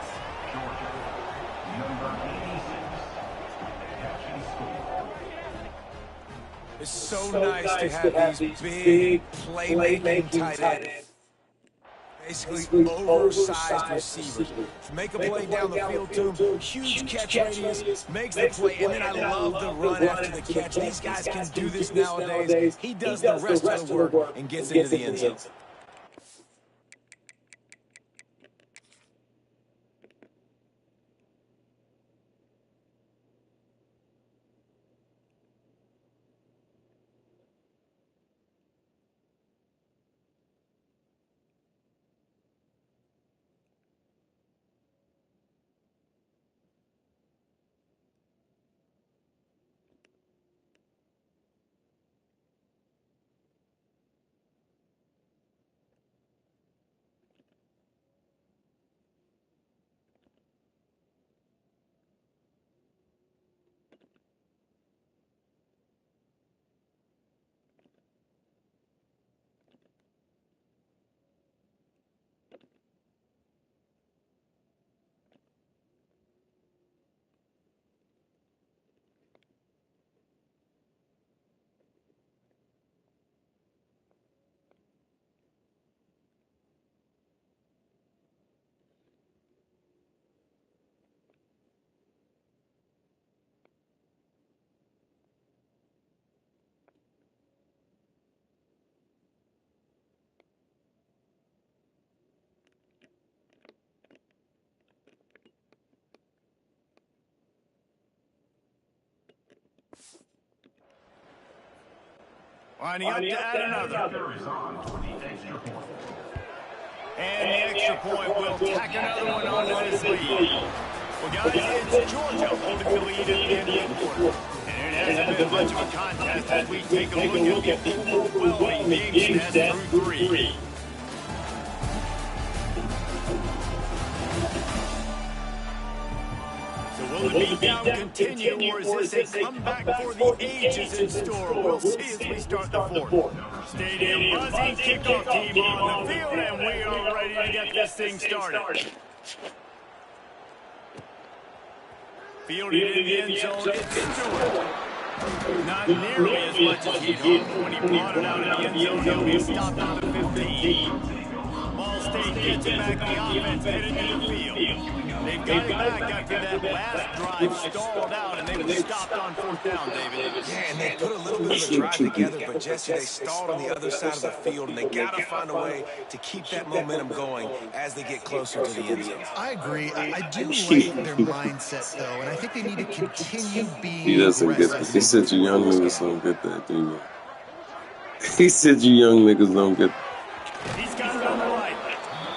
Speaker 1: It's so nice to have these big playmaking tight ends. Basically oversized receivers. Make a play down the field to him, huge catch radius, makes the play, and then I love the run after the catch. These guys can do this nowadays. He does the rest of the work and gets into the end zone.
Speaker 7: Lining up to add another. And the extra point will tack another one onto this lead. Well, guys, it's Georgia holding the lead at the end of the quarter. And it hasn't been much of a contest as we take a look at the overwhelming game stats through three. Will the beatdown continue, or is this a comeback for the ages in store? We'll see as we start the fourth. Stadium buzzing, kickoff team on the field, and we are ready to get this thing started. Fielded in the end zone, it's Ncaa. Not nearly as much as he'd hoped. When he brought it out in the end zone, he'll be stopped on the 15. Ball State gets it back, the offense headed to the field. They've got it back after that last drive stalled out, and they were stopped on fourth down, David.
Speaker 1: Yeah, and they put a little bit of a drive together, but Jesse, they stalled on the other side of the field, and they got to find a way to keep that momentum going as they get closer to the end zone.
Speaker 8: I agree. I do like their mindset, though, and I think they need to continue being
Speaker 5: He doesn't get that. He said you young niggas don't get that, do you? He said you young niggas don't get that.
Speaker 7: He's got it on the right.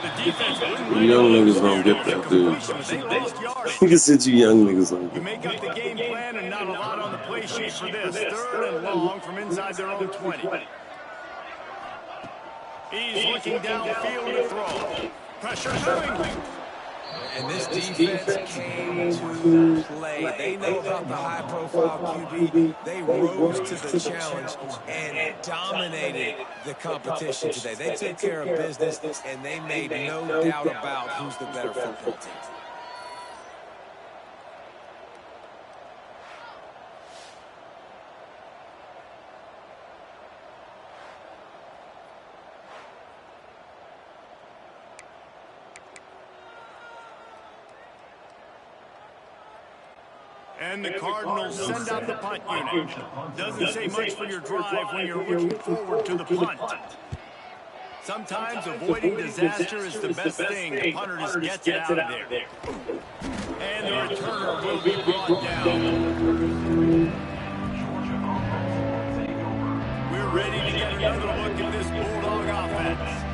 Speaker 7: The defense
Speaker 5: You young niggas don't get that, dude. He said you young niggas don't
Speaker 7: You
Speaker 5: get
Speaker 7: make up the game plan and not a lot on the play sheet for this. Third and long from inside their own 20. He's looking downfield to throw. Pressure coming.
Speaker 1: And this defense came to play. They know about the high-profile QB. They rose to the challenge and dominated the competition today. They took care of business, and they made no doubt about who's the better football team.
Speaker 7: And the Cardinals send out the punt unit. Doesn't say much for your drive when you're looking forward to the punt. Sometimes avoiding disaster is the best thing. The punter just gets it out of there. And the returner will be brought down. We're ready to get another look at this Bulldog offense.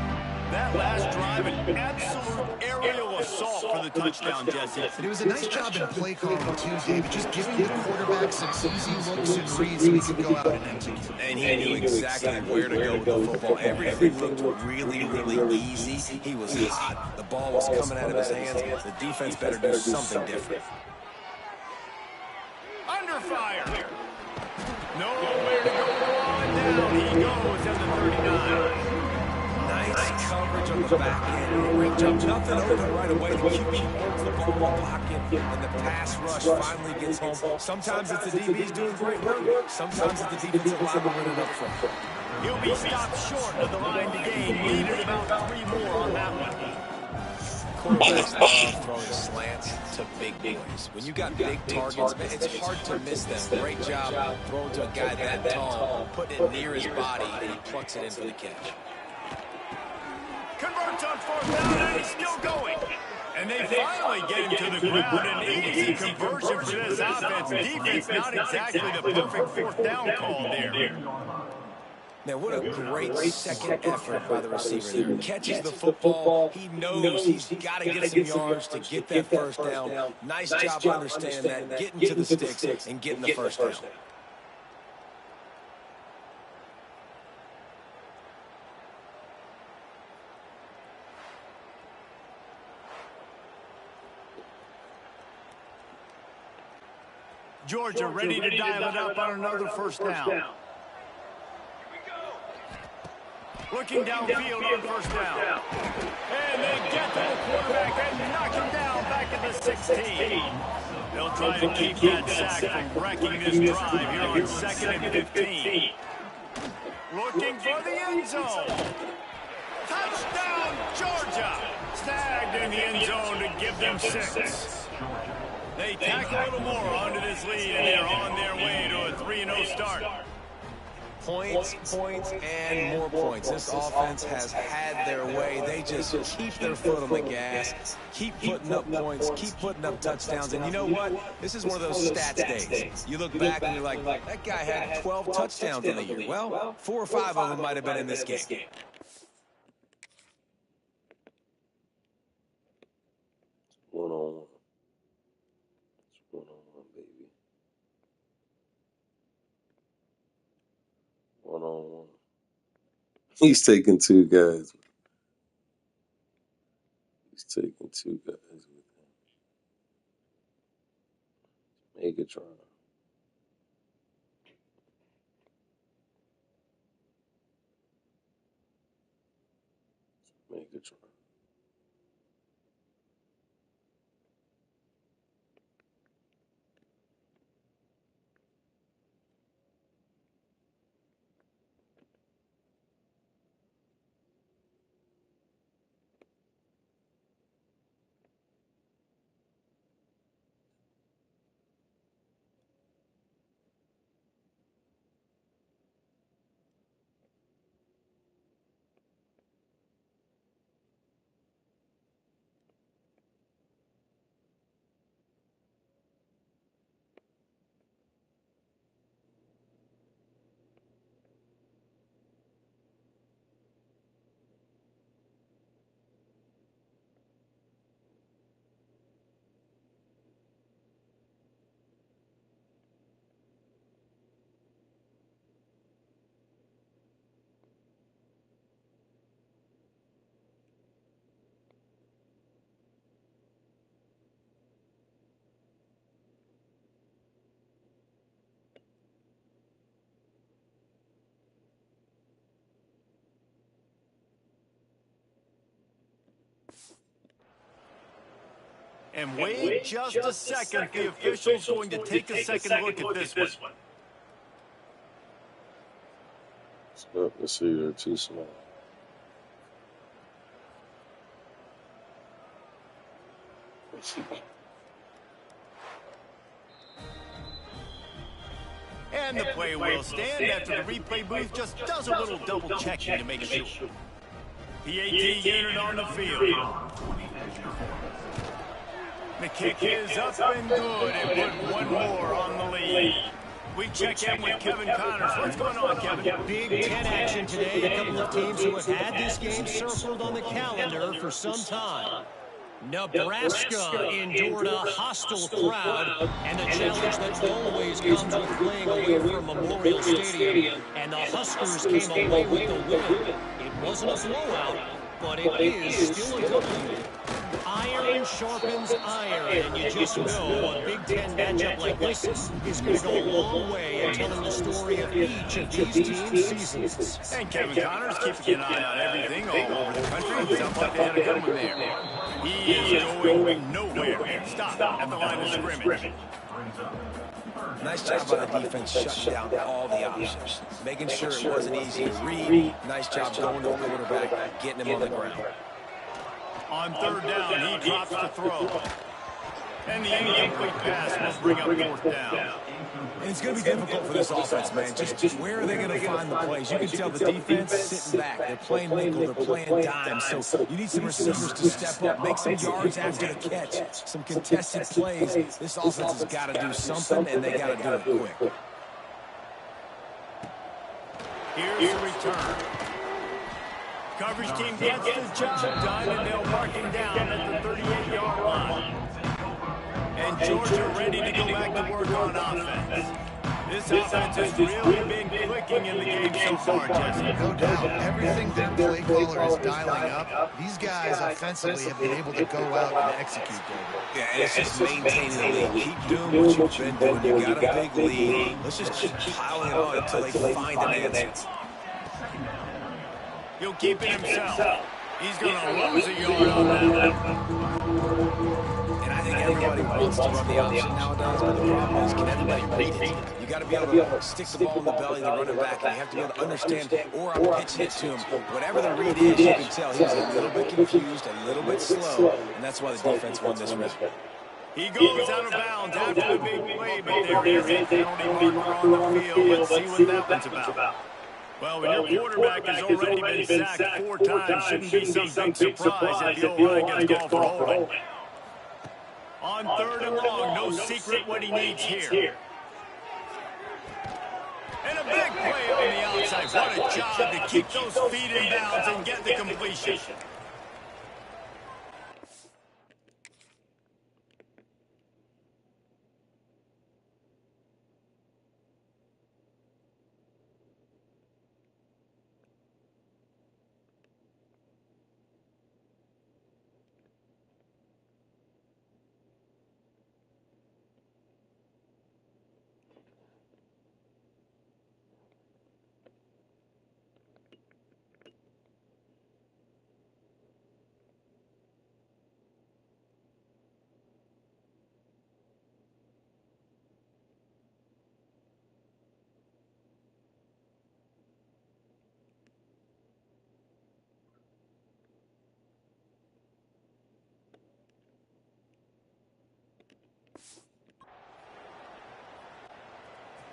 Speaker 7: That last drive, an absolute aerial assault for the touchdown, Jesse.
Speaker 8: And it was a nice job in play calling, too, David. Just giving the quarterback some easy looks and reads so he could go out and execute.
Speaker 1: And he knew exactly where to go with the football. Everything looked really, really easy. He was hot. The ball was coming out of his hands. The defense better do something different.
Speaker 7: Under fire. Nowhere to go on down. He goes at the 39.
Speaker 1: Nice coverage on the back end. Great job. Nothing open right away. The QB holds the ball in the pocket, and the pass rush finally gets home. Sometimes it's the DBs doing great work. Sometimes it's the defensive lineman running up front.
Speaker 7: He'll be stopped short of the line to gain. Needed about 3 more on that one.
Speaker 1: Quarterbacks love throwing slants to big boys. When you got big targets, man, it's hard to miss them. Great job throwing to a guy that tall, putting it near his body, and he plucks it in for the catch.
Speaker 7: Converts on 4th down, and he's still going. And they finally get him to the ground. An easy conversion for this offense. Defense not exactly the perfect 4th down call there.
Speaker 1: Man, what a great second effort by the receiver there. Catches the football. He knows he's got to get some yards to get that first down. Nice job understanding that, getting to the sticks and getting the first down.
Speaker 7: Georgia ready to dial it up on another first down. Looking downfield on 1st down. And they get to the quarterback and knock him down back at the 16. They'll try to keep that sack from wrecking this drive here on 2nd and 15. Looking for the end zone. Touchdown, Georgia. Snagged in the end zone to give them 6. They tack a little more onto this lead, and they're on their way to a 3-0 start.
Speaker 1: Points, and more points. This offense has had their way. They just keep their foot on the gas, keep putting up points, keep putting up touchdowns. And you know what? This is one of those stats days. You look back and you're like, that guy had 12 touchdowns in the year. Well, 4 or 5 of them might have been in this game.
Speaker 5: One-on-one. It's one-on-one, baby. One-on-one. He's taking 2 guys. He's taking 2 guys with him. Megatron. Megatron.
Speaker 7: And wait just a second. The official's going to take a second look at this one.
Speaker 5: Let's see, they're too small.
Speaker 7: And the play will stand after the replay booth just does a little double checking to make sure. PAT unit on the field. The kick is up and good, and put 1 more on the lead. We check in with Kevin Connors. What's going on, Kevin?
Speaker 6: Big Ten action today. A couple of teams who have had this game circled on the calendar for some time. Nebraska endured a hostile crowd, and the challenge that always comes with playing away from Memorial Stadium. And the Huskers came away with the win. It wasn't a blowout, but it is still a W. Iron sharpens iron, and you just know a Big Ten matchup like this is going to go a long way in telling the story of each of these teams' seasons.
Speaker 7: And Kevin Connors keeping an eye on everything all over the country. Sounds like they had a good one there. He is going nowhere. Stop at the line of scrimmage.
Speaker 1: Nice job by the defense shutting down all the options, making sure it wasn't easy to read. Nice job going to the quarterback, getting him on the ground.
Speaker 7: On third down, he drops the throw. And the incomplete pass will bring up fourth down.
Speaker 1: And it's going to be difficult for this offense, man. Just where are they going to find the plays? You can tell the defense sitting back. They're playing nickel. They're playing dime. So you need some receivers to step up, make some yards after the catch, some contested plays. This offense has got to do something, and they got to do it quick.
Speaker 7: Here's the return. Coverage team gets the job done, and they'll mark him down at the 38-yard line. And Georgia ready to go back to work on offense. This offense has really been clicking in the game so far, Jesse.
Speaker 8: No doubt. Everything their play caller is dialing up, these guys offensively have been able to go out and execute, David.
Speaker 1: Yeah, and it's just maintaining the lead. Keep doing what you've been doing. You got a big lead. Let's just keep piling it on until they find an answer.
Speaker 7: He'll keep it himself. He's going to lose a yard on that.
Speaker 1: And I think everybody wants to run the option nowadays, but the problem is, can everybody read it? You got to be able to stick the ball in the belly of the running back, and you have to be able to understand, or I'm pitching it to him. Whatever the read is, you can tell he's a little bit confused, a little bit slow, and that's why the defense won this round.
Speaker 7: He goes out of bounds after the big play, but there is a penalty marker on the field. Let's see what that one's about. Well, when your quarterback has already been sacked 4 times, shouldn't be some big surprise if the O-line gets called for holding. On third and long, no secret what he needs here. And a big play on the outside. What a job to keep those feet in bounds and get the completion.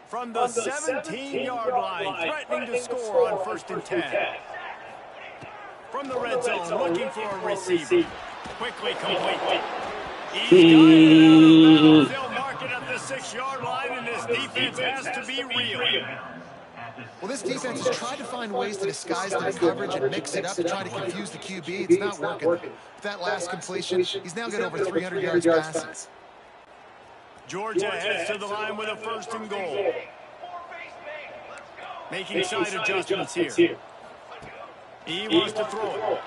Speaker 7: From the 17-yard line, threatening to score on 1st and 10. From the red zone, looking for a receiver. Quickly complete. He's got it out of bounds. They'll mark it at the 6-yard line, and this defense has to be real.
Speaker 8: Well, this defense has tried to find ways to disguise their coverage and mix it up to try to confuse the QB. It's not working. With that last completion, he's now got over 300 yards passing.
Speaker 7: Georgia heads to the line with a 1st and goal. Making side adjustments here. He wants to throw it.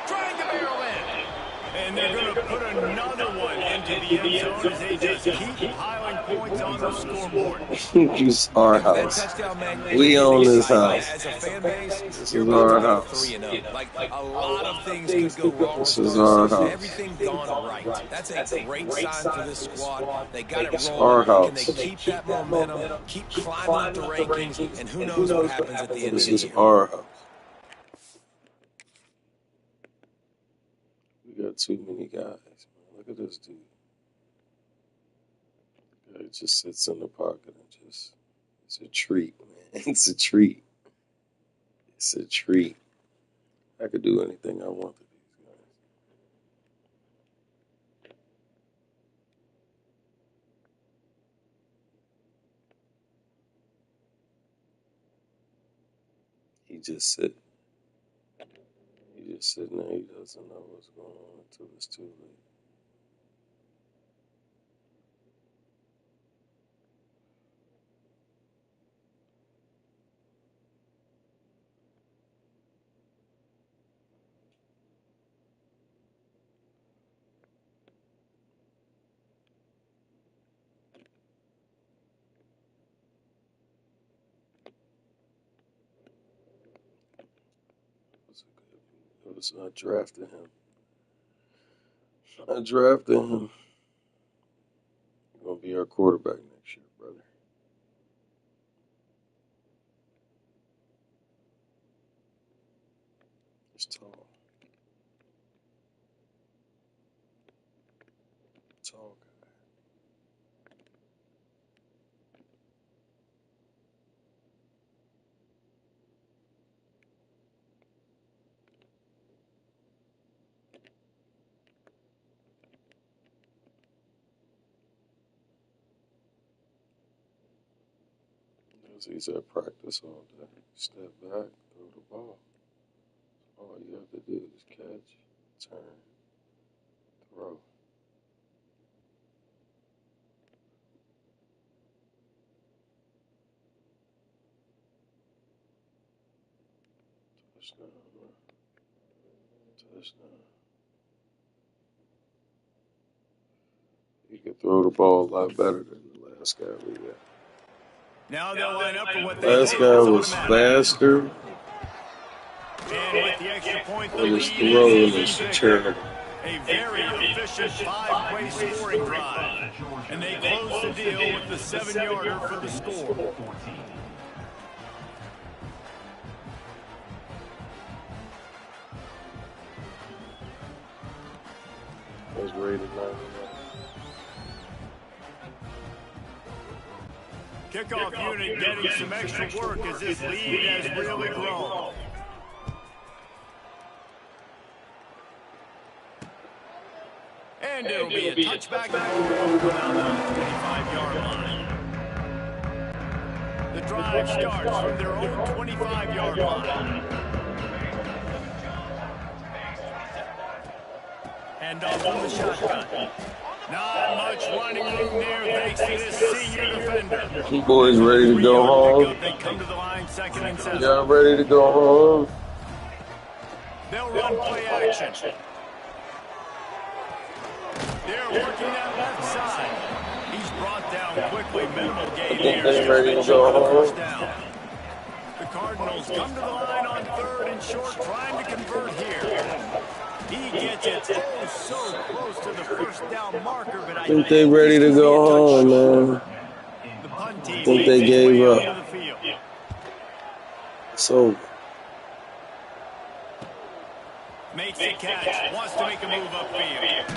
Speaker 7: Trying to barrel in. And they're going to put another one into the end zone as they just keep piling points on the scoreboard.
Speaker 5: This our house. We own this house.
Speaker 1: As a fan base,
Speaker 5: This is our house.
Speaker 1: like a lot of things could go wrong.
Speaker 5: This is our house.
Speaker 1: Everything gone right. That's a great sign for this squad. They got it
Speaker 5: our
Speaker 1: rolling.
Speaker 5: house.
Speaker 1: Can they keep that momentum, keep climbing up the rankings, and who knows what happens at the end of
Speaker 5: This
Speaker 1: the
Speaker 5: is
Speaker 1: year.
Speaker 5: our house. We got too many guys, man. Look at this dude. The guy just sits in the pocket and just, it's a treat, man. It's a treat. It's a treat. I could do anything I want to these guys. He just sit. He just sitting there. He doesn't know what's going on until it's too late. I drafted him. He's gonna be our quarterback next year, brother. He's tall. Tall guy. He's at practice all day. Step back, throw the ball. All you have to do is catch, turn, throw. Touchdown. Touchdown. He can throw the ball a lot better than the last guy we got.
Speaker 7: Now they'll line up for what they
Speaker 5: Last guy was faster,
Speaker 7: And with the extra point, the
Speaker 5: but his
Speaker 7: lead
Speaker 5: throwing
Speaker 7: is
Speaker 5: is
Speaker 7: even
Speaker 5: terrible.
Speaker 7: bigger. A very efficient five-way scoring drive. And they close the deal with the 7-yarder for the score.
Speaker 5: Was rated 99.
Speaker 7: Kickoff unit getting some extra work as this lead has really grown. And it'll be a touchback around the 25-yard line. The drive starts from their own 25-yard line. And off from the shotgun. Not much running room there thanks to this senior defender.
Speaker 5: You boys ready to go home?
Speaker 7: They come to the line, 2nd and 7.
Speaker 5: Y'all ready to go home?
Speaker 7: They'll run play action. They're working that left side. He's brought down quickly. Minimal gain here.
Speaker 5: They ready to go home?
Speaker 7: The Cardinals come to the line on 3rd and short, trying to convert here. He gets it so close to the first down marker, but I
Speaker 5: think they ready to go home, man.
Speaker 7: The punt team
Speaker 5: think they gave up.
Speaker 7: The field.
Speaker 5: So
Speaker 7: Makes the catch, wants to make a move upfield.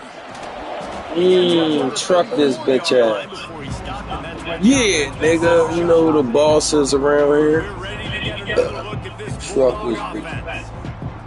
Speaker 5: truck this bitch ass. Yeah, nigga, you know who the boss is around here?
Speaker 7: We're ready to get another look at this
Speaker 5: Truck
Speaker 7: Bulldog
Speaker 5: this bitch.
Speaker 7: offense.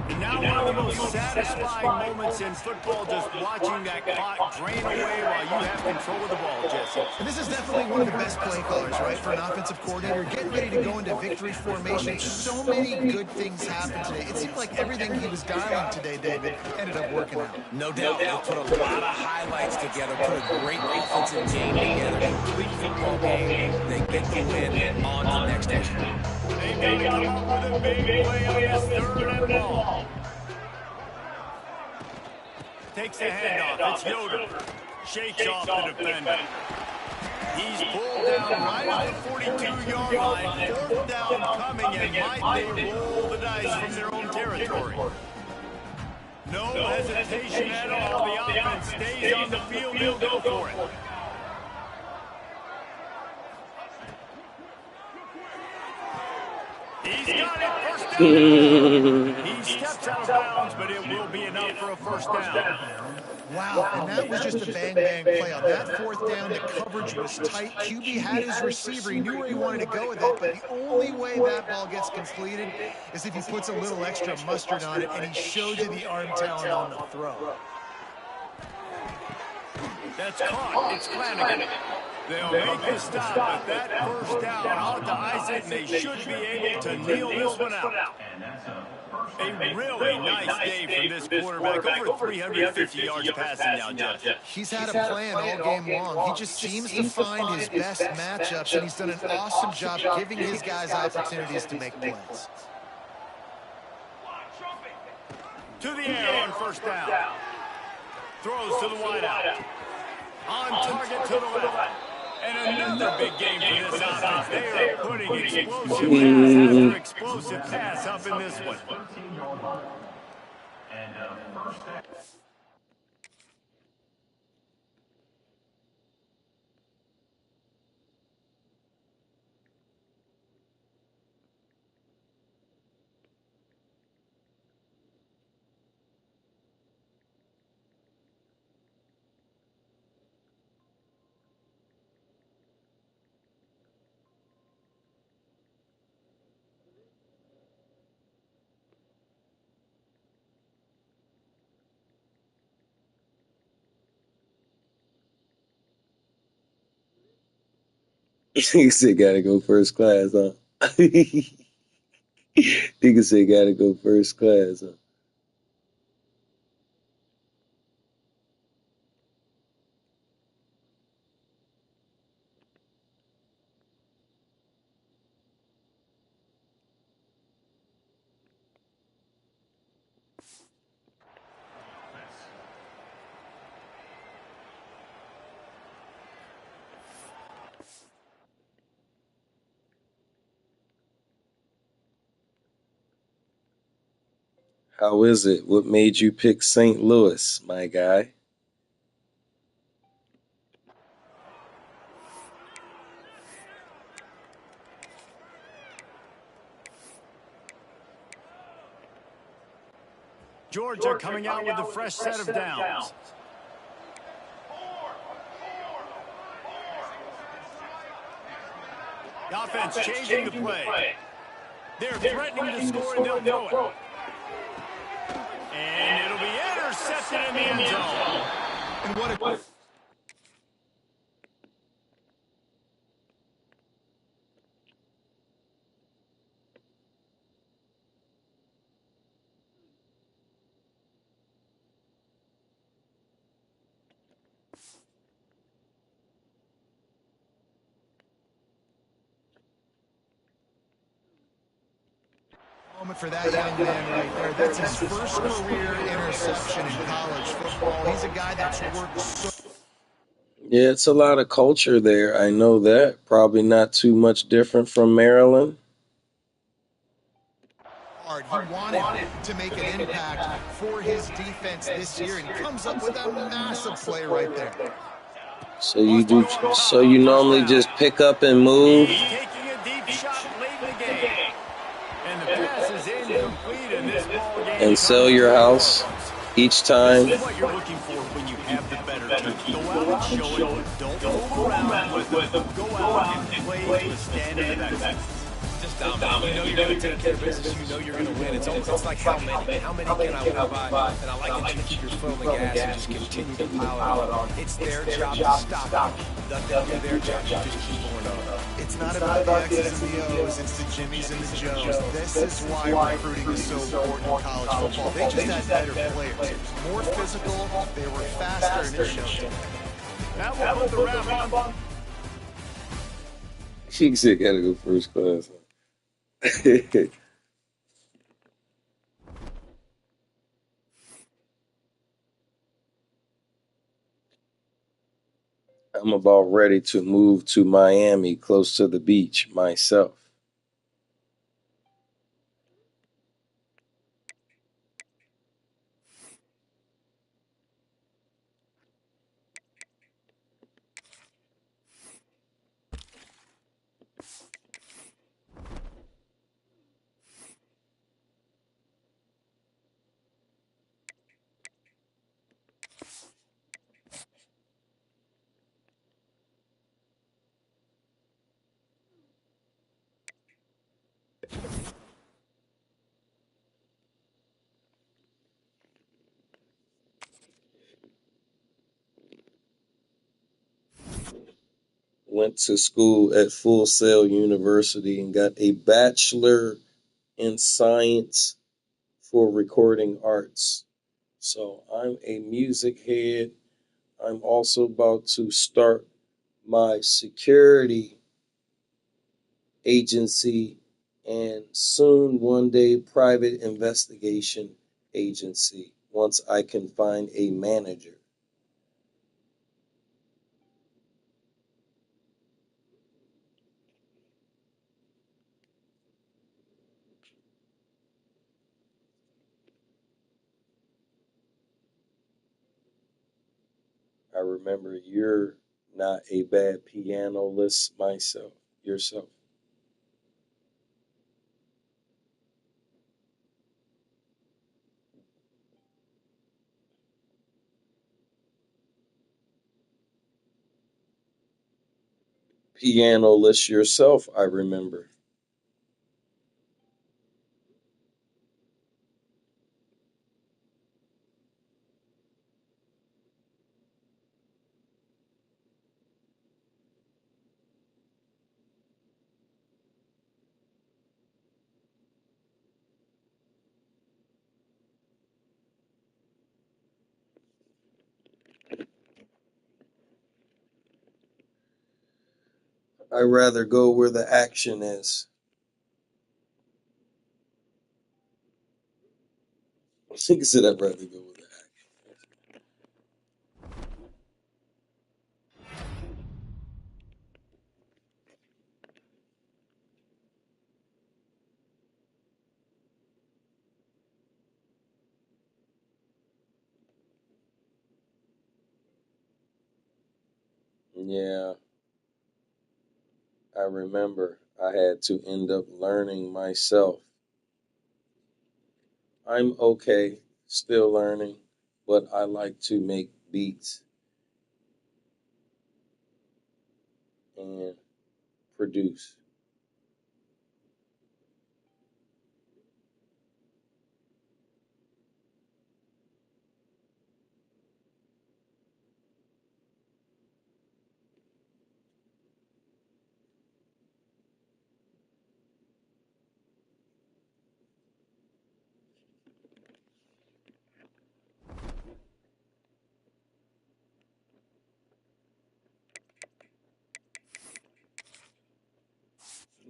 Speaker 7: And now one of the most satisfying moments in football, just watching that clock drain away while you have control of the ball, Jesse.
Speaker 8: And this is definitely one of the best play callers, right, for an offensive coordinator. Getting ready to go into victory formation. So many good things happened today. It seemed like everything he was dialing today, David, ended up working out.
Speaker 1: No doubt. They put a lot of highlights together, put a great offensive game together, complete football game. They get the win on to next game.
Speaker 7: They've got to come up with a big play on this 3rd and long. Takes the handoff. It's Yoder. Shakes off the defender. He's pulled down right at the 42-yard line. 4th down coming, and might they roll the dice from their own territory? No hesitation at all. The offense stays on the field. They'll go for it. He's got it. First down. He steps out of bounds, but it will be enough for a first down.
Speaker 8: Wow, and that was just a bang-bang play. On that 4th down, the coverage was tight. QB had his receiver. He knew where he wanted to go with it, but the only way that ball gets completed is if he puts a little extra mustard on it, and he shows you the arm talent on the throw.
Speaker 7: That's caught. It's Flanagan. They'll make the stop, but that first down out to Isaac, and they should be able to kneel this one out. A really nice day from this quarterback. Over 350 yards passing now, Jeff.
Speaker 8: He's had a plan all game long. He just seems to find his best matchups, and he's done an awesome job giving his guys opportunities to make plays.
Speaker 7: To the air on first down. Throws to the wideout. On target to the left. And another big game for this offense. They are putting explosive pass after explosive pass up in this one.
Speaker 5: Nigga said gotta go first class, huh? Nigga said gotta go first class, huh? How is it? What made you pick St. Louis, my guy?
Speaker 7: Georgia coming out with a fresh set of downs. The offense changing the play. They're threatening to score, and they'll throw it. And it'll be intercepted in the end zone.
Speaker 8: And what a moment for that young man right there. That's his first career interception in college football. He's a guy that's worked so
Speaker 5: Yeah, it's a lot of culture there. I know that. Probably not too much different from Maryland.
Speaker 8: hard. He wanted to make an impact for his defense this year, and he comes up with a massive play right there.
Speaker 5: So you normally just pick up and move.
Speaker 7: He's taking a deep shot late in the game. And the pass is incomplete in this ball game.
Speaker 5: And sell your house each time.
Speaker 7: This is what you're looking for when you have the better team. Go out and show it. Don't fool around with them. Go out and play to a standard of excellence.
Speaker 1: Just dominate. You know you're going to take care of business. You know you're going to win. It's like how many? How many can I win by? And I like it to keep your foot on the gas and just continue to pile it on. It's their job to stop you. Let them do their job. You just keep going on.
Speaker 8: It's not about the X's and the O's, it's the Jimmies and the Joes. This is why recruiting is so important in college football. They just had better players. It was more physical, they were faster, and it showed.
Speaker 7: That will put the wrap on.
Speaker 5: She said gotta go first class. I'm about ready to move to Miami, close to the beach, myself. Went to school at Full Sail University and got a bachelor in science for recording arts. So I'm a music head. I'm also about to start my security agency and soon one day private investigation agency once I can find a manager. I remember you're not a bad pianolist yourself. Pianolist yourself, I remember. I'd rather go where the action is. I think I said I'd rather go where the action is. Yeah, I remember I had to end up learning myself. I'm okay, still learning, but I like to make beats and produce.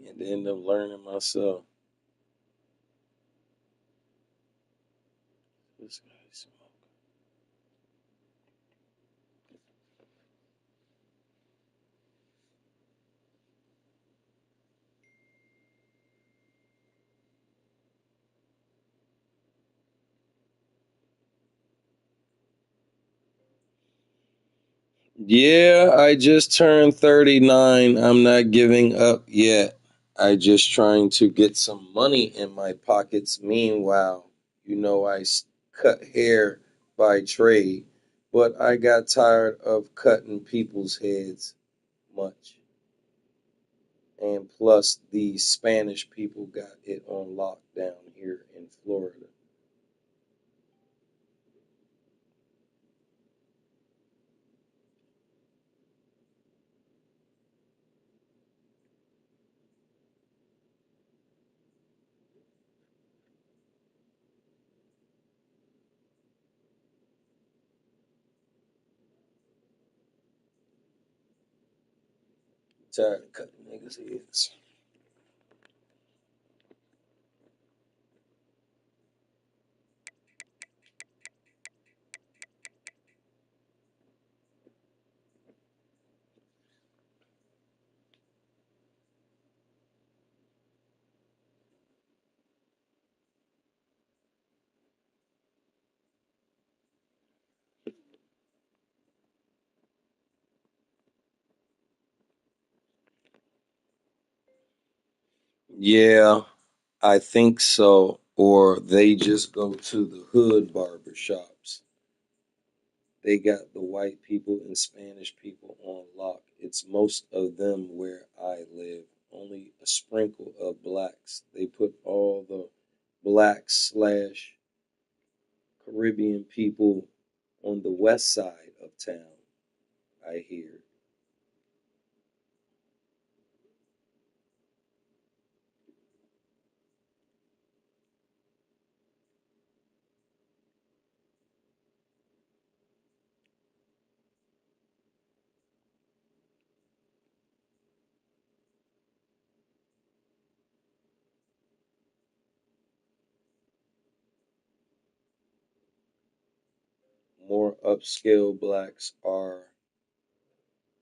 Speaker 5: And end up learning myself. This guy's Yeah, I just turned 39. I'm not giving up yet. I just trying to get some money in my pockets. Meanwhile, cut hair by trade, but I got tired of cutting people's heads much. And plus, the Spanish people got it on lockdown here in Florida. Tired of cutting niggas' heads. Yeah, I think so. Or they just go to the hood barber shops. They got the white people and Spanish people on lock. It's most of them where I live. Only a sprinkle of blacks. They put all the blacks slash Caribbean people on the west side of town, I hear. More upscale blacks are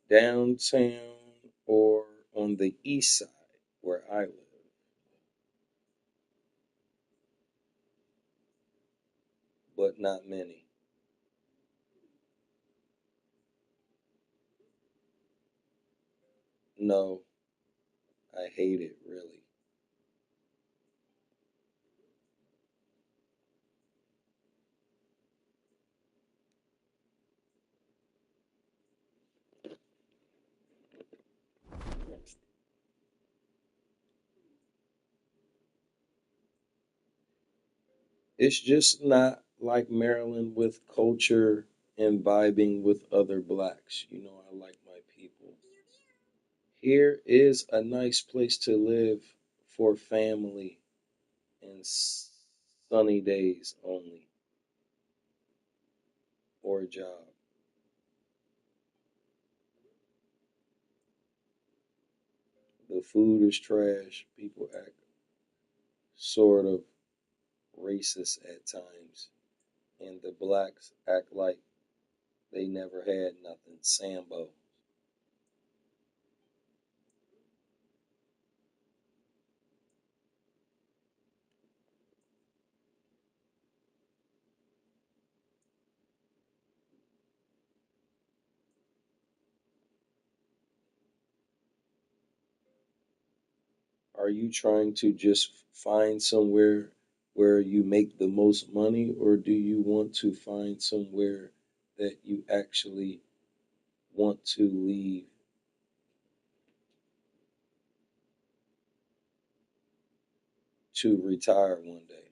Speaker 5: downtown or on the east side where I live, but not many. No, I hate it really. It's just not like Maryland with culture and vibing with other blacks. I like my people. Here is a nice place to live for family and sunny days only, or a job. the food is trash. People act sort of racist at times, and the blacks act like they never had nothing. Sambo. Are you trying to just find somewhere where you make the most money, or do you want to find somewhere that you actually want to leave to retire one day?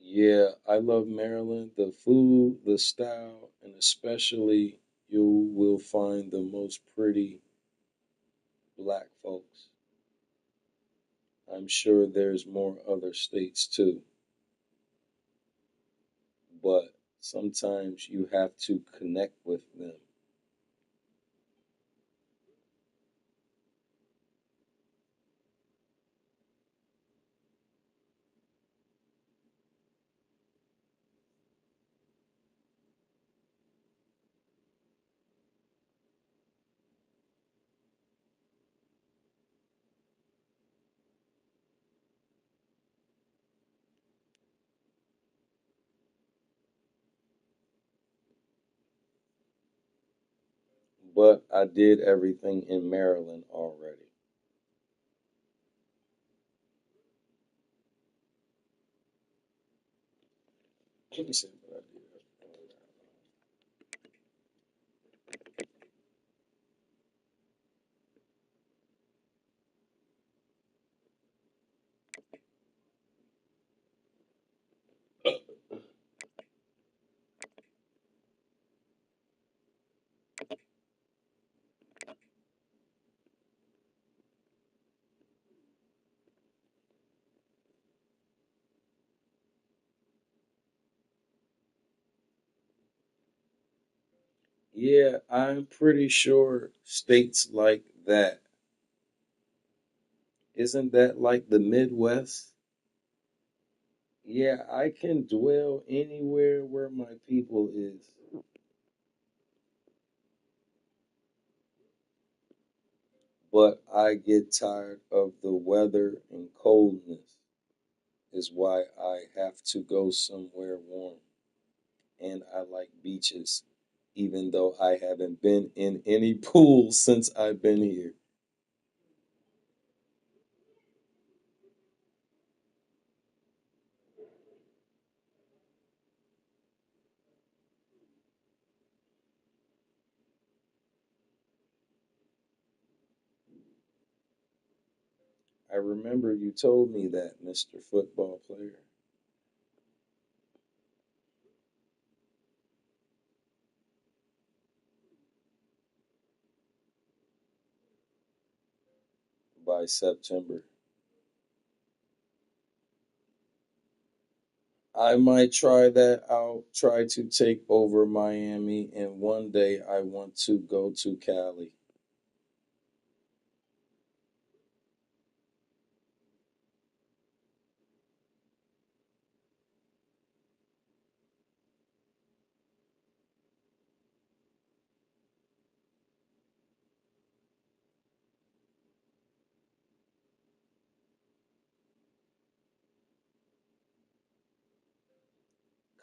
Speaker 5: Yeah, I love Maryland. The food, the style, and especially you will find the most pretty black folks. I'm sure there's more other states too, but sometimes you have to connect with them. But I did everything in Maryland already. Let me see what I did. Yeah, I'm pretty sure states like that. Isn't that like the Midwest? Yeah, I can dwell anywhere where my people is, but I get tired of the weather and coldness, is why I have to go somewhere warm. And I like beaches, even though I haven't been in any pool since I've been here. I remember you told me that, Mr. Football Player. By September. I might try that out, try to take over Miami, and one day I want to go to Cali.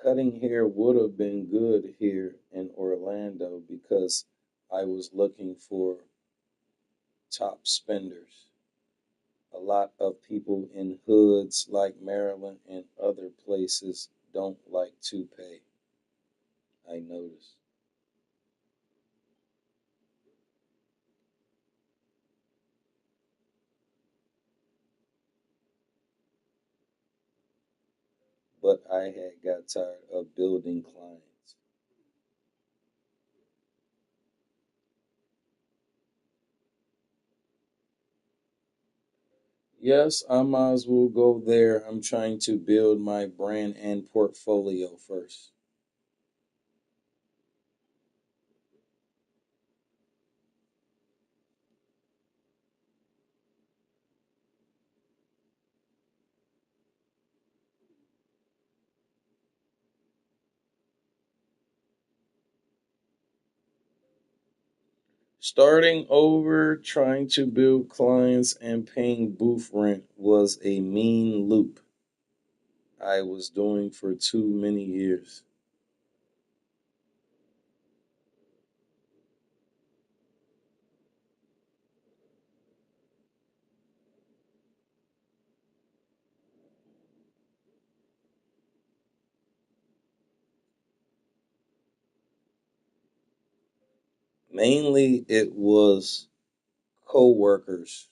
Speaker 5: Cutting hair would have been good here in Orlando because I was looking for top spenders. A lot of people in hoods like Maryland and other places don't like to pay. I noticed. But I had got tired of building clients. Yes, I might as well go there. I'm trying to build my brand and portfolio first. Starting over, trying to build clients and paying booth rent was a mean loop I was doing for too many years. Mainly it was co-workers.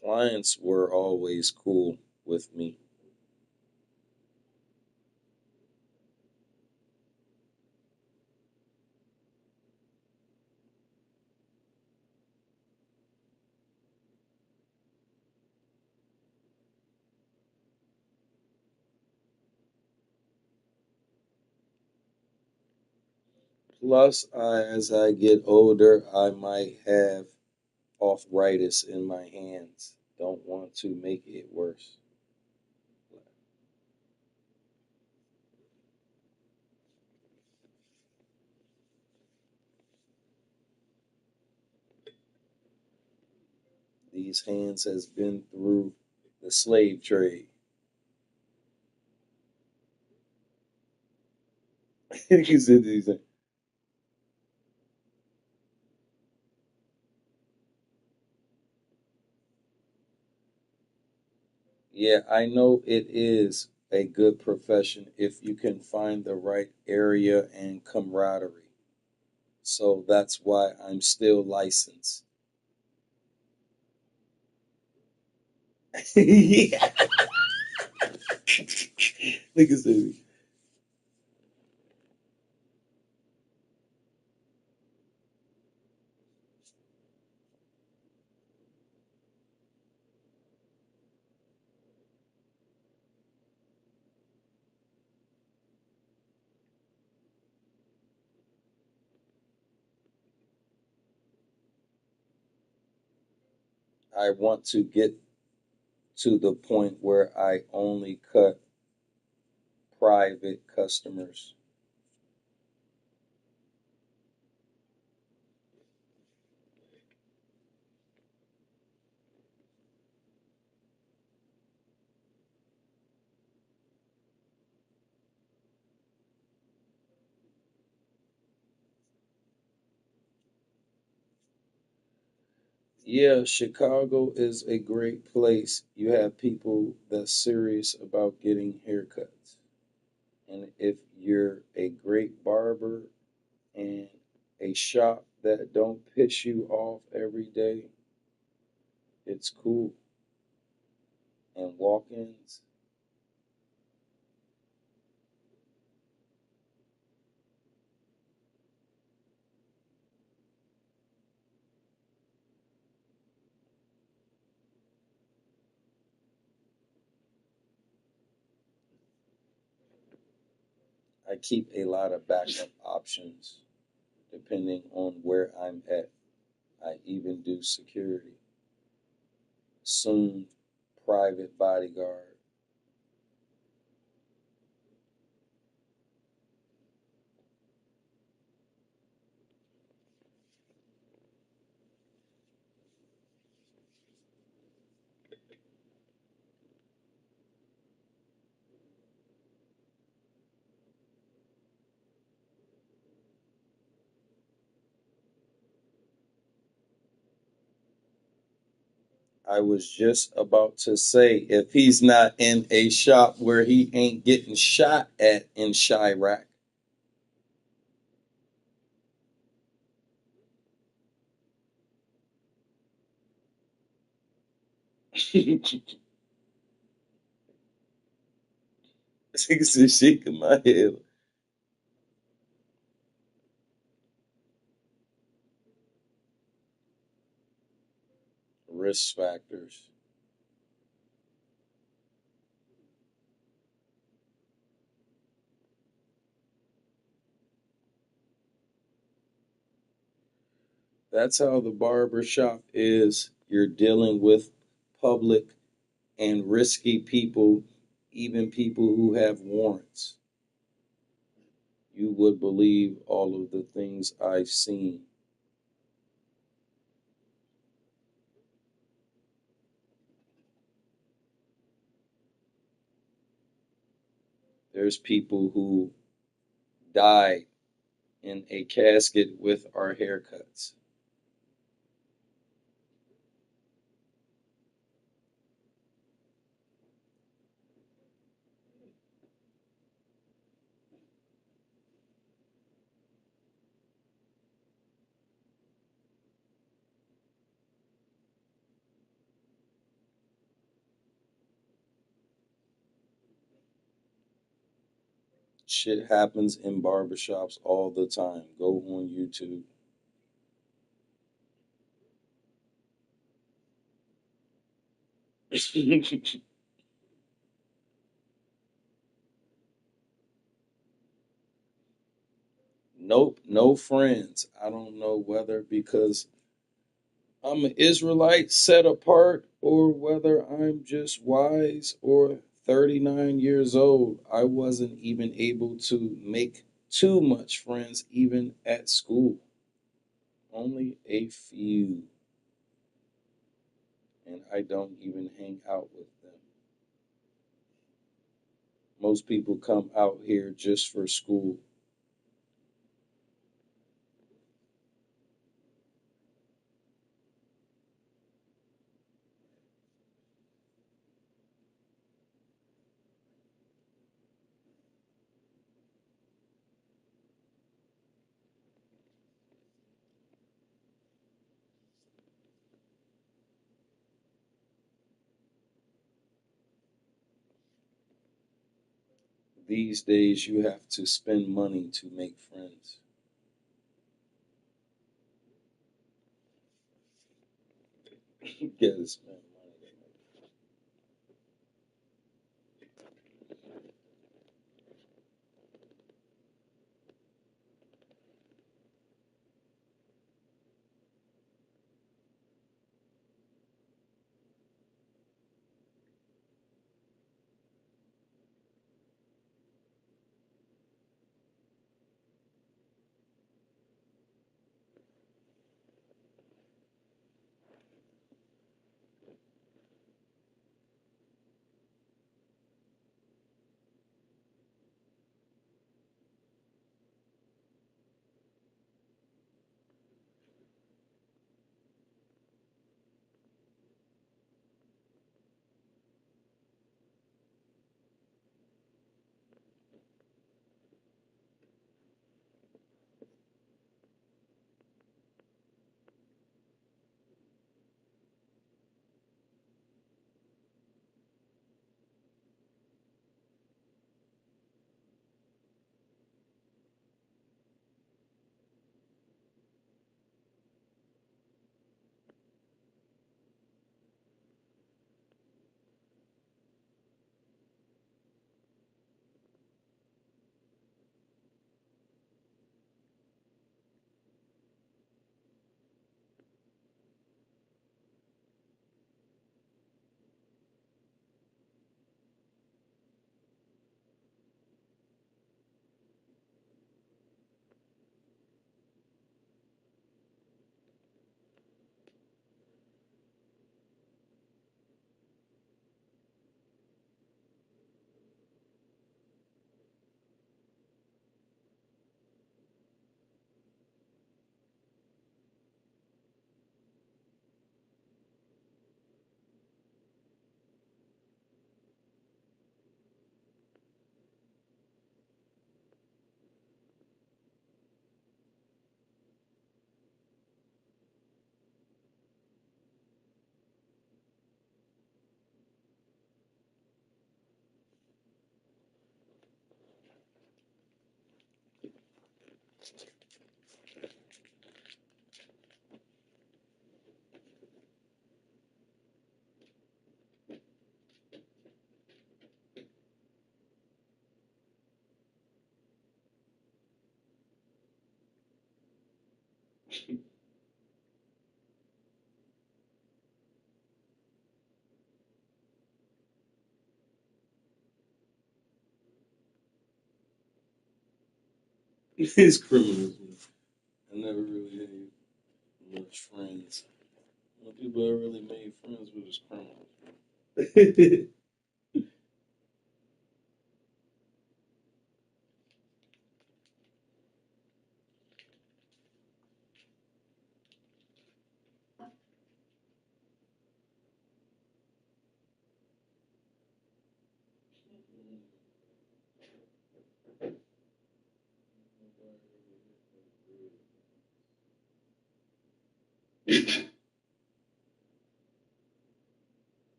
Speaker 5: Clients were always cool with me. Plus, as I get older, I might have arthritis in my hands. Don't want to make it worse. These hands has been through the slave trade. He said these. Yeah, I know it is a good profession if you can find the right area and camaraderie. So that's why I'm still licensed. Yeah. Look at this. I want to get to the point where I only cut private customers. Yeah, Chicago is a great place. You have people that's serious about getting haircuts. And if you're a great barber and a shop that don't piss you off every day, it's cool. And walk-ins, I keep a lot of backup options depending on where I'm at. I even do security. Soon, private bodyguard. I was just about to say, if he's not in a shop where he ain't getting shot at in Chirac. Nigga said shaking my head. risk factors. That's how the barber shop is. You're dealing with public and risky people, even people who have warrants. You would believe all of the things I've seen. There's people who died in a casket with our haircuts. Shit happens in barbershops all the time. Go on YouTube. Nope, no friends. I don't know whether because I'm an Israelite set apart or whether I'm just wise or 39 years old. I wasn't even able to make too much friends even at school. Only a few. And I don't even hang out with them. Most people come out here just for school. These days, you have to spend money to make friends. You gotta spend money to make It's criminals, man. I never really had much friends. The people I really made friends with is criminals.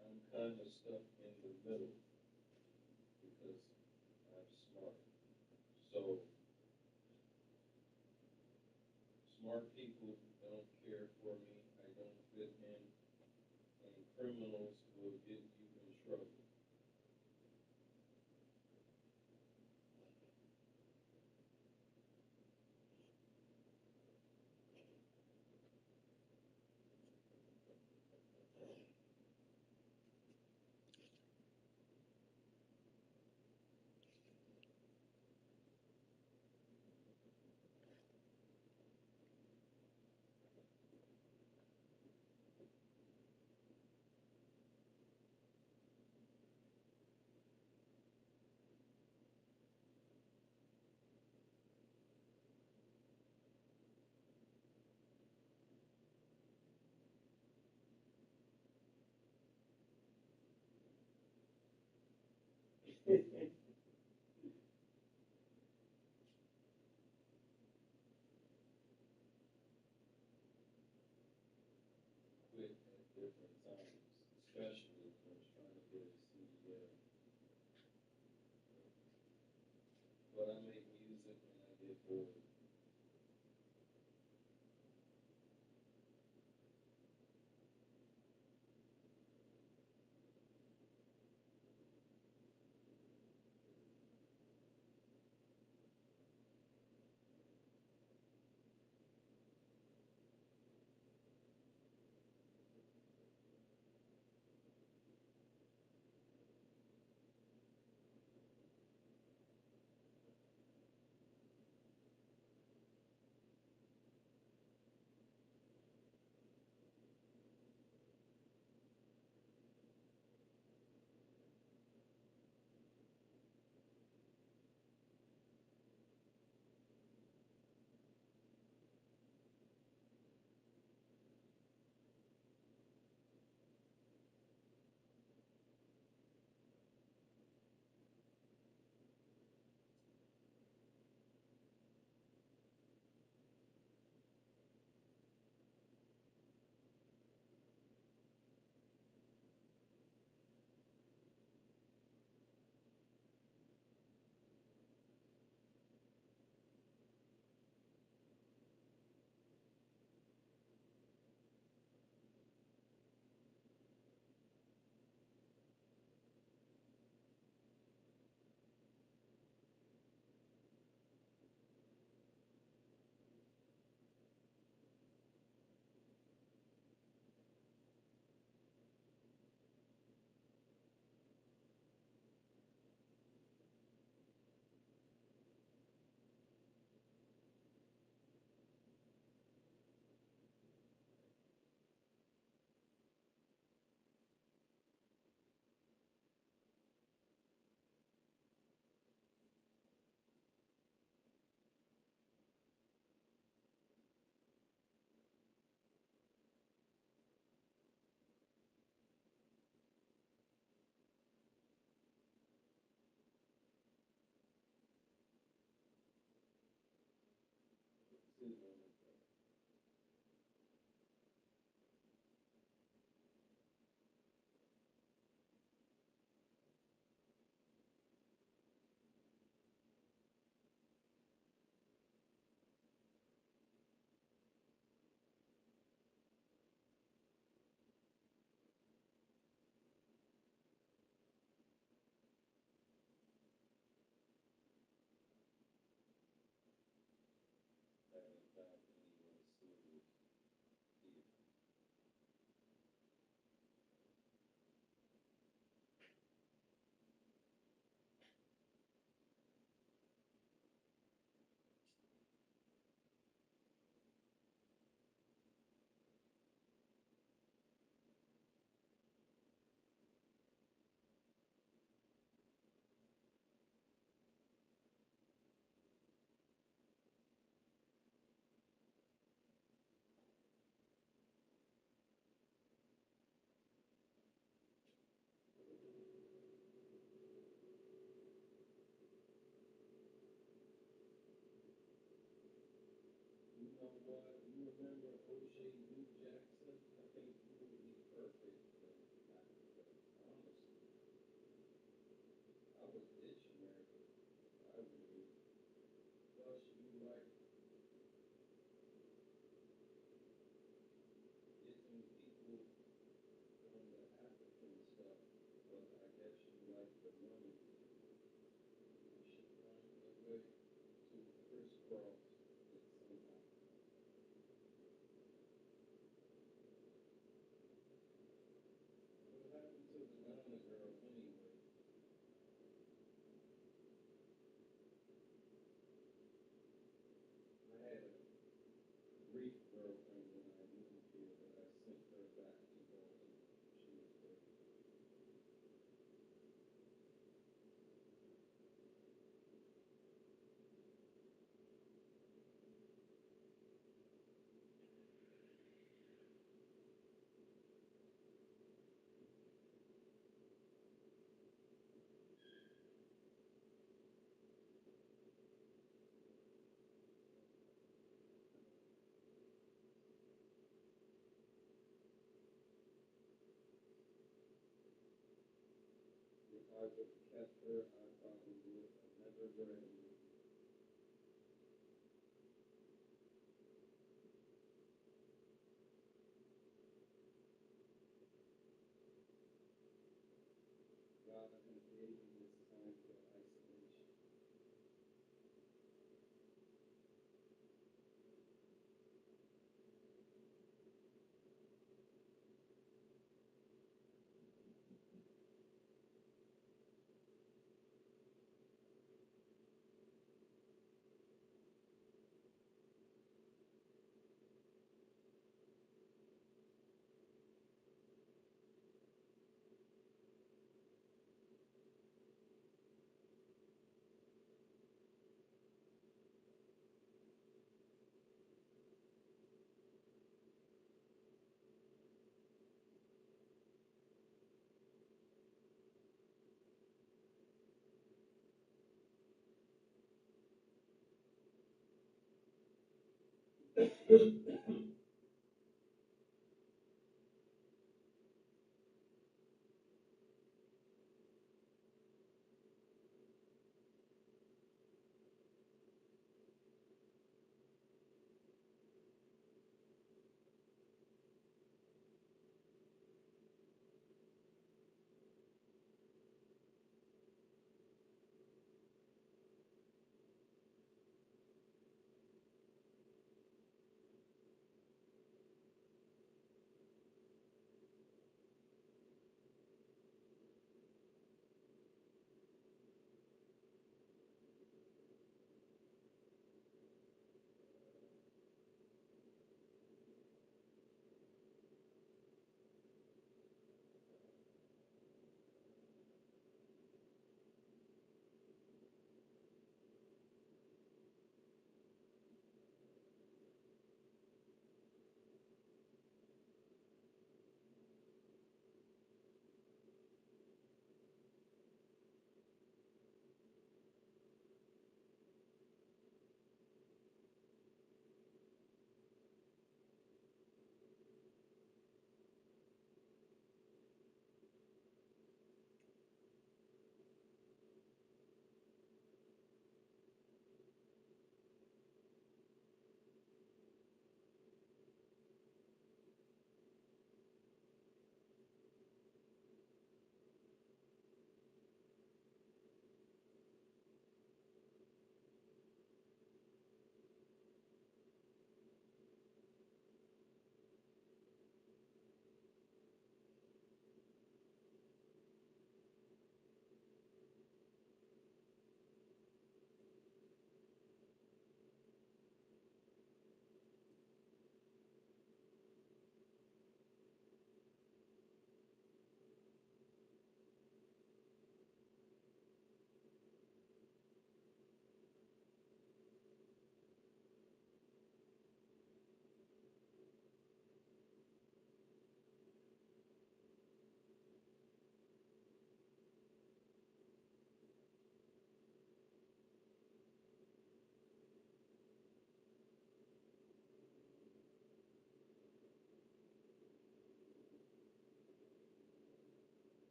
Speaker 5: I'm kind of stuck in the middle because I'm smart. So smart people don't care for me. I don't fit in, and criminals will get you in trouble. Quit at different times, especially when I was trying to get a CDL. But I make music when I get bored.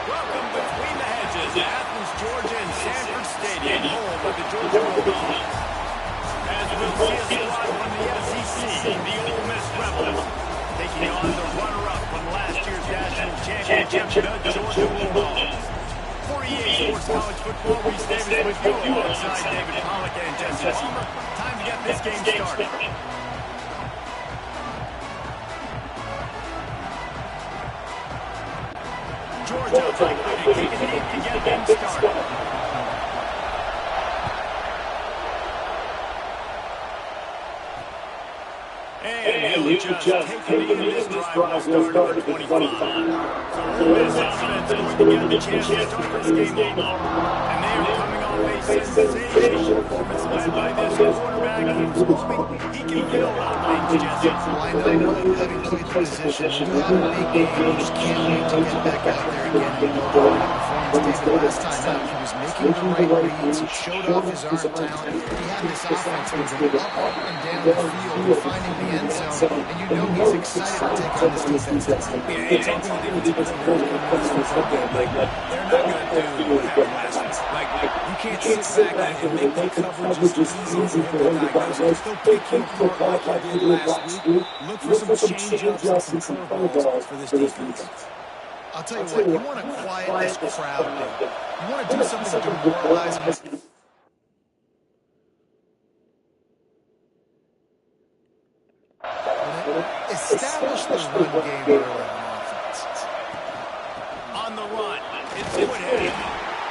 Speaker 7: Welcome between the hedges, Athens, Georgia, and Sanford Stadium, home of the Georgia Bulldogs. championship, the Georgia Bulldogs. For EA Sports College Football, Reese Davis with you alongside David Pollack and Jesse Palmer. Time to get this game started. Georgia likely to kick it deep to get things started. And he'll just take the lead in this drive will start at the 25. So this offense going to get the chance to start this game off. And they are coming off a sensational performance led by this quarterback who's hoping he can fill out things, Jesse.
Speaker 8: Well, I know, having played the position, when you have a big game, you just can't wait to get back out there again and build on that performance. David, last time out, he was making the right reads. He showed off his arm talent. He had this offense moving up and down the field and finding the end zone. And you know he's excited to take on this defense.
Speaker 1: Yeah, it's something the defense is really going to do this football game. Like, they're not going to do what happened last week. Like, you can't sit back and make the coverage just easy for him to diagnose. They'll pick you apart like they did last week. Look for some change-ups and some curveballs for this defense.
Speaker 8: I'll tell you what, you want to quiet this crowd down. You want to do something demoralizing. Establish the run game early on offense.
Speaker 7: On the run, it's Woodhead.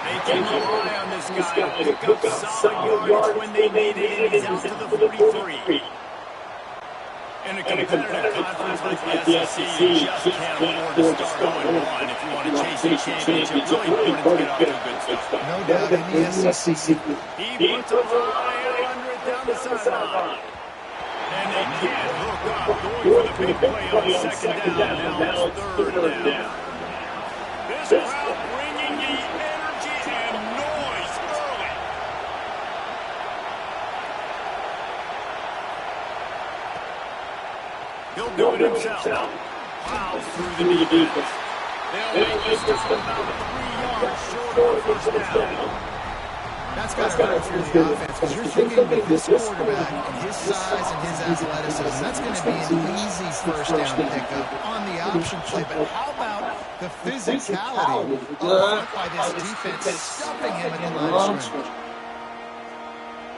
Speaker 7: They can rely on this guy to pick up solid yards when they need it, and he's out to the 43. In a competitive conference like the SEC, you just can't afford to start 0-1 if you want to chase a championship. Really important to get off to a good start.
Speaker 8: No doubt in the SEC.
Speaker 7: He puts a high under it down the sideline. And they can't hook up, going for the big play on second down. Now it's third down. This crowd bringing the energy and noise early. He'll do it himself. Plows through the defense. They'll make this just about 3 yards short of first down.
Speaker 8: That's got to hurt for the offense because you're thinking with this quarterback and his size and his athleticism, that's going to be an easy first down pickup on the option play. But how about the physicality by this defense stuffing him at the line of scrimmage?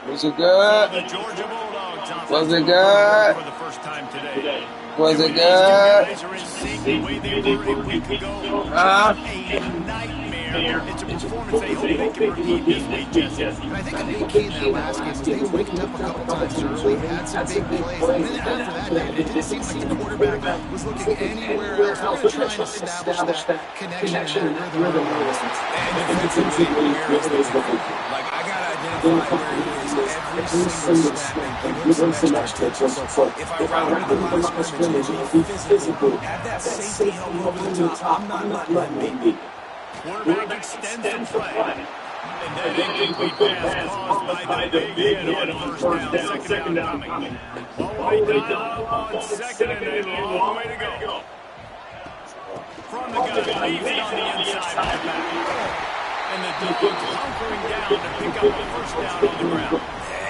Speaker 5: Was it good?
Speaker 7: The Georgia Bulldogs
Speaker 5: Was it good?
Speaker 7: for the first time today.
Speaker 5: Was it
Speaker 7: These
Speaker 5: good?
Speaker 7: guys are in sync the way they were a week ago. A nightmare. It's a performance they hope they can repeat this week, Jesse.
Speaker 8: And I think a big key in that last game was they linked up a couple times early, had some big plays. And then after that, David, it didn't seem like the quarterback was looking anywhere else, really trying to establish that connection and rhythm.
Speaker 1: And defensively, where is the like, I got to identify where he is every single snap and give him some extra attention. So if I round the line of scrimmage and be physical, have that safety help over the top, I'm not letting him beat me.
Speaker 7: Quarterback extends the play. And then incomplete pass caused by the big hit on first down, second down coming. Oh, they dial on second and a long way to go. From the gun, leaves it on the inside of the back. And the defense hunkering down to pick up the first down on the ground.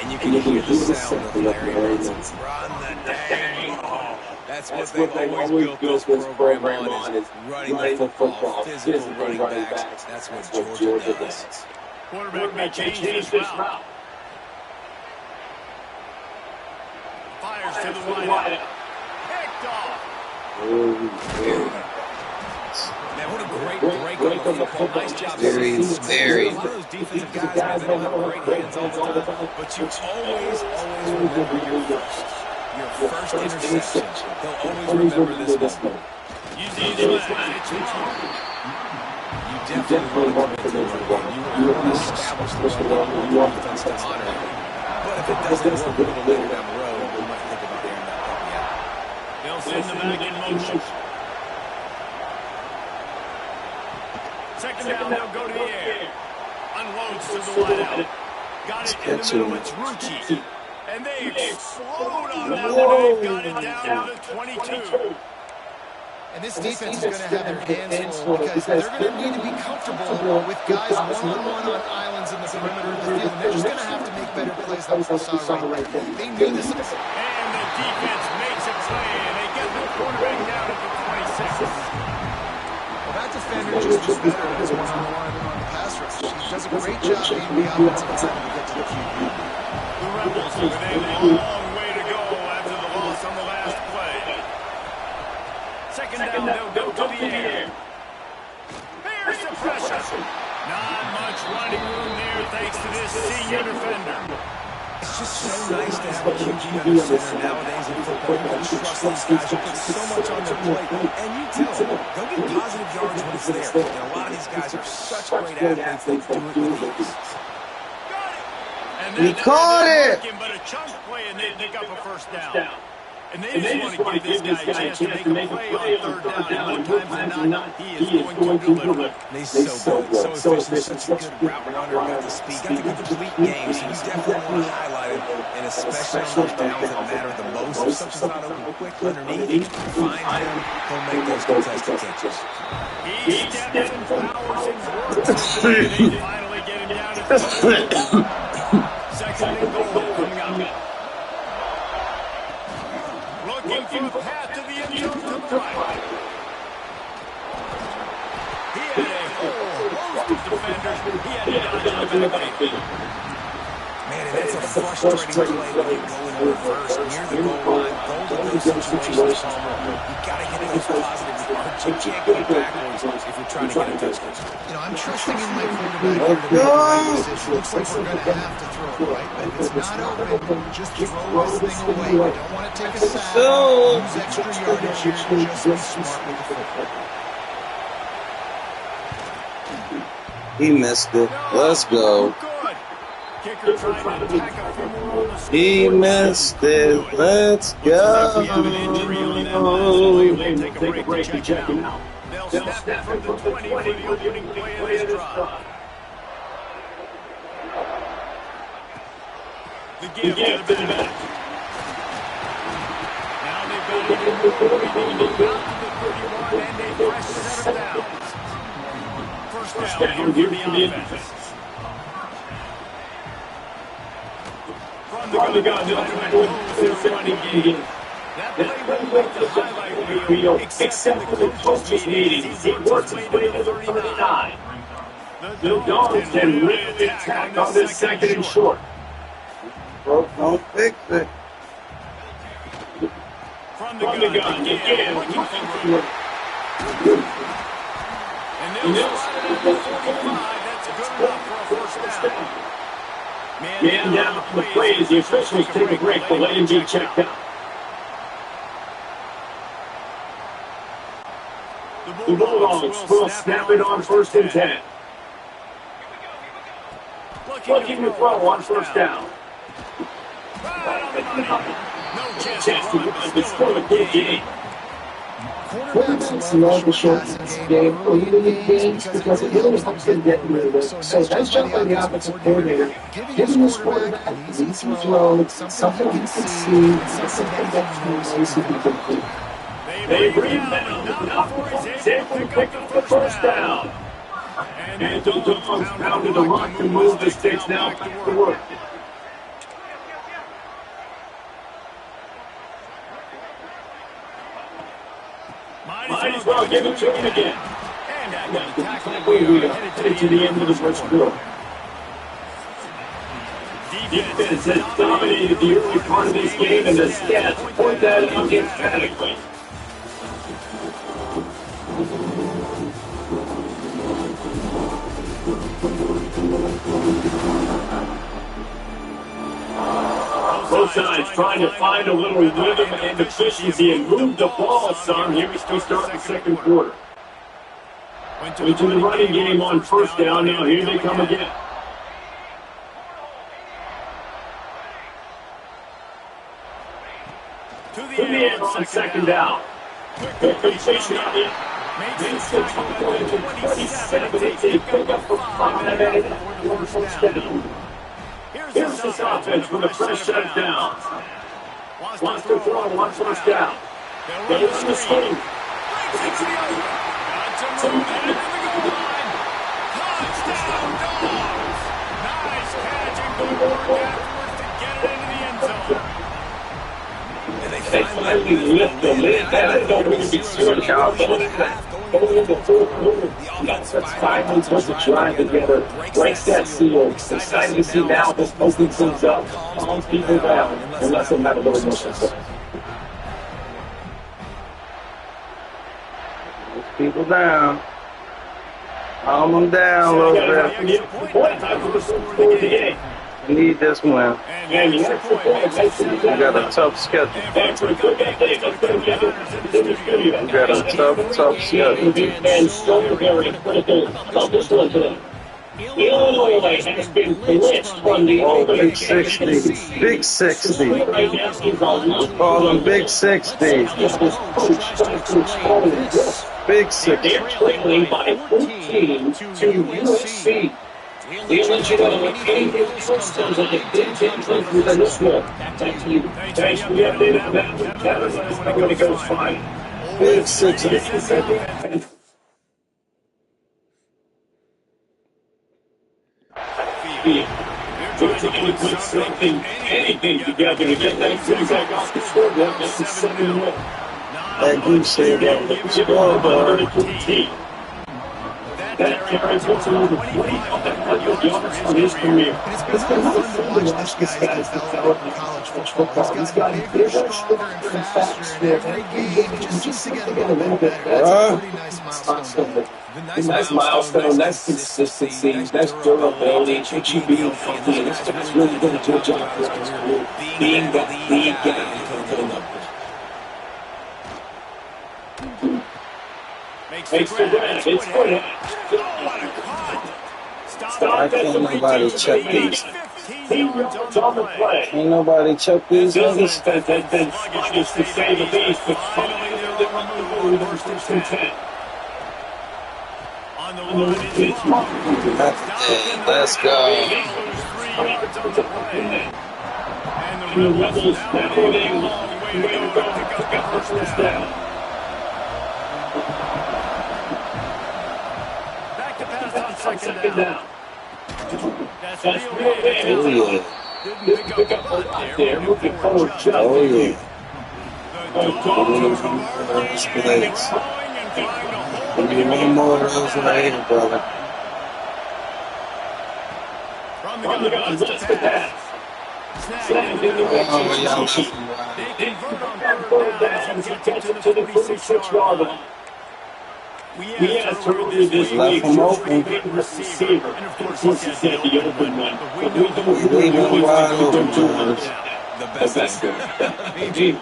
Speaker 1: And you can hear the sound of Larry Hudson's run the dang ball. That's what they've always built this program on, is running the football, physical running backs. That's what Georgia does.
Speaker 7: Quarterback may change this route. Fires to the wide. Picked off.
Speaker 1: Man, what a great break on the football. Nice job.
Speaker 5: Very.
Speaker 1: A lot of those defensive guys, man, they don't have great hands all the time. But you always remember your first interception. They'll always remember this moment.
Speaker 7: Using the flash.
Speaker 1: You definitely want to commit to the run. You want to establish the run. You want the defense to honor it. But if it doesn't work a little later down the road, we might think about airing that puppy out.
Speaker 7: They'll send the back in motion. Second down, they'll go to the air. Unloads to the wideout. Got it in the middle, it's Rucci. And they explode on that one. They've got it down to the 22.
Speaker 8: And this defense is going to have their hands full because they're going to need to be comfortable with guys one-on-one on islands in the perimeter of the field. And they're just going to have to make better plays than we saw right there. They knew this.
Speaker 7: And the defense makes a play, and they get the quarterback down at the 26.
Speaker 8: Well, that defense defender just is better at his one-on-one on the pass rush. He does a great job being the offensive lineman to get to the QB.
Speaker 7: The Rebels with a long way to go after the loss on the last play. Second down, they'll go to the air. Here's the pressure. Not much running room there thanks to this senior defender.
Speaker 1: It's just so nice to have a QB under center nowadays in football. You can trust these guys. You put so much on their plate. And you tell them, they'll get positive yards when it's there. And a lot of these guys are such great athletes, they do it with ease.
Speaker 7: And he caught it! But a chunk play and they pick up a first down. And they just want to give this guy a chance to make a play on third down. And more times than not, he is going to deliver.
Speaker 1: He's so good, so efficient, such a good route runner, got the speed, got the complete game. So you definitely want to highlight it, and especially on those downs that matter the most. If something's not open quick underneath, find him, he'll make those contested catches.
Speaker 7: He steps and powers and works. They finally get him down at the second and goal coming up. Looking for a path to the end zone to the right. He had a whole host of defenders. He had to dodge him back.
Speaker 1: Man, and that's a frustrating play when you go in reverse near the goal line. Goal-to-goal situations, Palmer. You got to get those positive yards. You can't go backwards if you're trying to get a touchdown.
Speaker 8: You know, I'm trusting in my quarterback here to make the right decision. Looks like we're going to have to throw it, right? But if it's not open, just throw this thing away. You don't want to take a sack. Use extra yardage here. Just be smart with the football.
Speaker 5: He missed it. Let's go. He missed it. Let's go.
Speaker 7: We'll take a break to check him out. They'll snap from the 20 for the opening play of this drive. The give to the back. Now they've got to get more breathing out to the 31 and a fresh set of downs. First down here for the offense. From the gun, they're running game. That play went the highlight reel, except for the coach's meetings. He works his way to the 39. The Dogs can really attack on this second and short.
Speaker 5: Don't fix it.
Speaker 7: From the gun, again, looking for it. And they'll slide it at the 45. That's good enough for a first down. Man down the play as the officials take a break, but let him be checked out. The Bulldogs will snap it on 1st and 10. Looking to throw on first down. No chance to run, but still a good game.
Speaker 8: Quarterbacks love the short game early in the games because it really helps them get moving. So nice job by the offensive coordinator. Giving this quarterback an easy throw, something he can see, and something that he knows he can complete.
Speaker 7: They bring him down. Now he's able to pick up the first down. And the Dogs pounded the rock to move the sticks now back to work. Might as well give it to him again. And after the tackle, we are headed to the end of the first quarter. Defense has dominated the early part of this game, and the stats point that out emphatically. Both sides trying to find a little rhythm and efficiency and move the ball some here as we start the second quarter. Went to the running game on first down. Now here they come again. To the end on second down. Quick completion on it. Makes the tackle at the 27. They pick up for 5 for the first down. Here's this offense with a fresh set of downs. Wants to throw on first down. They'll run the screen. Takes it over. Got to move headed to the goal line. Touchdown, Dogs! Nice catch and good work afterwards to get it into the end zone.
Speaker 1: And they finally lift the lid. That is going to be 0 going
Speaker 5: going into the fourth quarter, the offense finally puts a drive together, breaks that seal. Excited to see now this open things up, calms people down, and lets them have a little more success.
Speaker 9: People down. Calm them down a little bit. We need this win. We got a tough schedule. We got a tough schedule.
Speaker 5: And so very critical of this one today. Illinois has been blitzed from the open.
Speaker 9: Big 60. Big 60. We call them Big 60. Big 60.
Speaker 5: They're trailing by 14 to USC. The original Canadian Trojans of the Big Ten Trophy in this one. Thank you. Thanks for the update on that. Kevin, I'm going to go find
Speaker 9: Big 60.
Speaker 5: We're trying to put something, anything together to get that quarterback off the scoreboard. This is 7-1.
Speaker 9: Like you said, scoreboard.
Speaker 5: That carries what's over 2,500 yards on his career.
Speaker 8: It's been fun to watch these guys develop in college football. He's gotten bigger, stronger, and faster. Every game, he just seems to get a little bit better. That's a pretty nice milestone.
Speaker 5: Nice milestone, that's consistency, that's durability, what you being healthy, and that's really going to do a job for his career. Being that lead guy and putting up makes the grab. It's good.
Speaker 9: Why can't nobody check these?
Speaker 5: Yards on the play.
Speaker 9: Ain't nobody check these niggas?
Speaker 5: That's been sluggish to say the least, but finally they're removed on first and 10.
Speaker 2: On the one,
Speaker 9: Let's go.
Speaker 2: and the Rebels now moving a long way to go to pick up the first down. Back to pass on second down. That's real big.
Speaker 9: Oh yeah.
Speaker 2: Didn't pick up a lot there.
Speaker 5: Moving forward,
Speaker 9: Oh yeah.
Speaker 2: First place.
Speaker 9: We need one more of those right here, brother.
Speaker 2: From the guns, let's pass. Snag in the
Speaker 9: Oh, y'all.
Speaker 2: They convert on third down as he gets to the 46-yard line. We asked earlier this week
Speaker 9: Left him open.
Speaker 2: big receiver. And of course, he said the open one. But we
Speaker 9: We leave him wide open, man.
Speaker 1: The best thing. I think you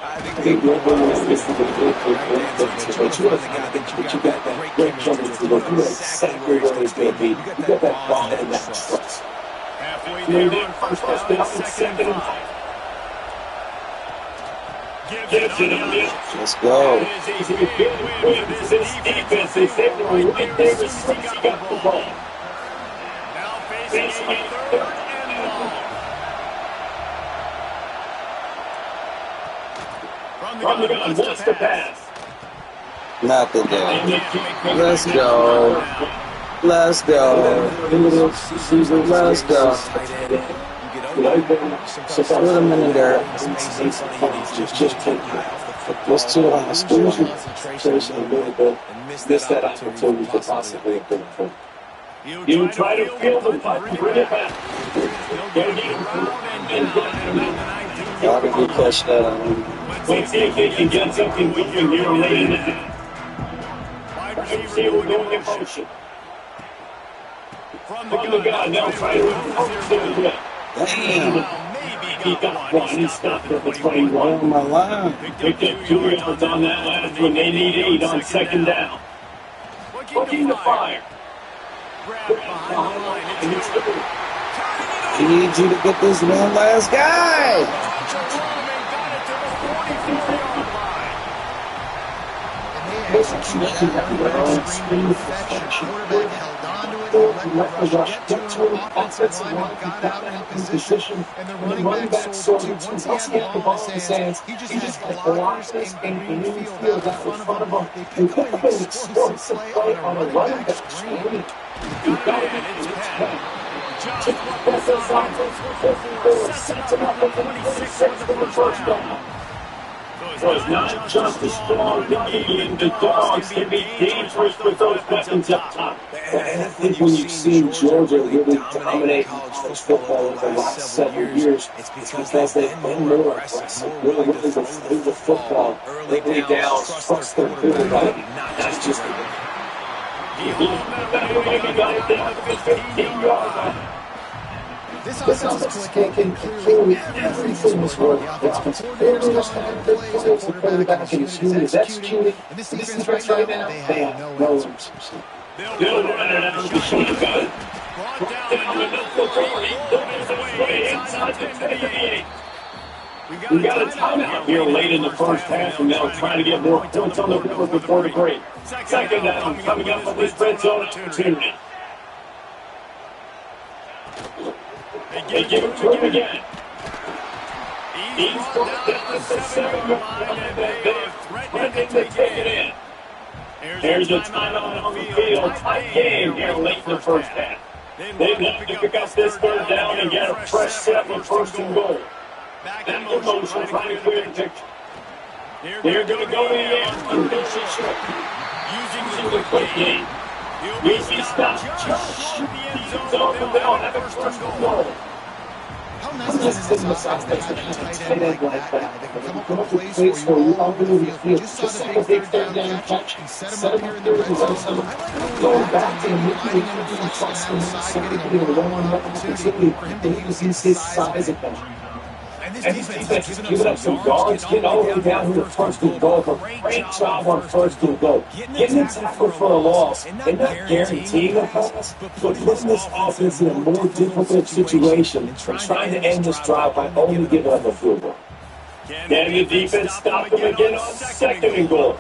Speaker 1: got that great chemistry. You know exactly where he's going to be. You got that bond and that trust.
Speaker 2: Halfway there on first down, second and 5. Gives it on the
Speaker 9: Let's go.
Speaker 2: This defense is able to right there as soon as he got the ball. Now facing a third and long. From the gun, wants to pass.
Speaker 9: Not the game. Let's go. Let's go. Let's go. Put him in the dirt. Let's do it on the school.
Speaker 5: Miss that opportunity to possibly improve. You try to field the puck, bring it back.
Speaker 9: Y'all can be pushed out.
Speaker 5: Let's see if they can get something going here late in the half. Wide receiver going in motion. From the gun, now try to improve.
Speaker 9: Damn.
Speaker 5: He got one. He stopped at the 21.
Speaker 9: On my line.
Speaker 5: Picked up 2 yards on that last one. They need 8 on second down. Looking to fire.
Speaker 9: He needs you to get this one last guy.
Speaker 8: Executed that with extreme perfection. Quarterback held on to it, let the rush get to him. Offensive lineman got out in position, and the running back sold it too. Once he had the ball in his hands, he just had blockers in green field out in front of him. They pick up an explosive play on a running back screen.
Speaker 2: So
Speaker 5: was not just a strong game. The dogs can be dangerous with those weapons up top.
Speaker 1: And I think when you've seen Georgia really dominate college football over the last several years, it's because they've been more aggressive, more willing to throw the football early downs, trust their quarterback, not just run it.
Speaker 8: This offense is clicking. Clearly, everything is working. The offensive coordinator's calling the plays, the quarterback is executing. And this defense right now, they have no answers.
Speaker 5: They'll run it out of the shotgun.
Speaker 2: Brought down the number 40, inside the 38.
Speaker 5: We got a timeout here late in the first half, and now trying to get more points on the board before the break. Second down coming up for this red zone opportunity. They give it to him again. He's brought down the 7-yard line, and they are threatening to take it in. Here's a timeout on the field. Tight game here late in the first half. They'd love to pick up this third down and get a fresh set with first and goal. Back in motion, trying to clear the picture. They're going to go in the air. Using the quick game. He'll be stopped just short the end zone. They'll have a first and goal.
Speaker 8: How nice is this offense that having a tight end like that? They can come up with plays for you all over the field. We just saw the big third down catch and set him up here in the red zone. I like going back and finding him flexing outside, getting a one-on-one opportunity for him to use his size advantage.
Speaker 3: And this defense has given up some yards, getting all the way down here to first and goal. Great job on first and goal. Getting the tackle for a loss and not guaranteeing a pass, but putting this offense in a more difficult situation and trying to end this drive by only giving up a field goal.
Speaker 5: Can the defense stop them again on second and goal?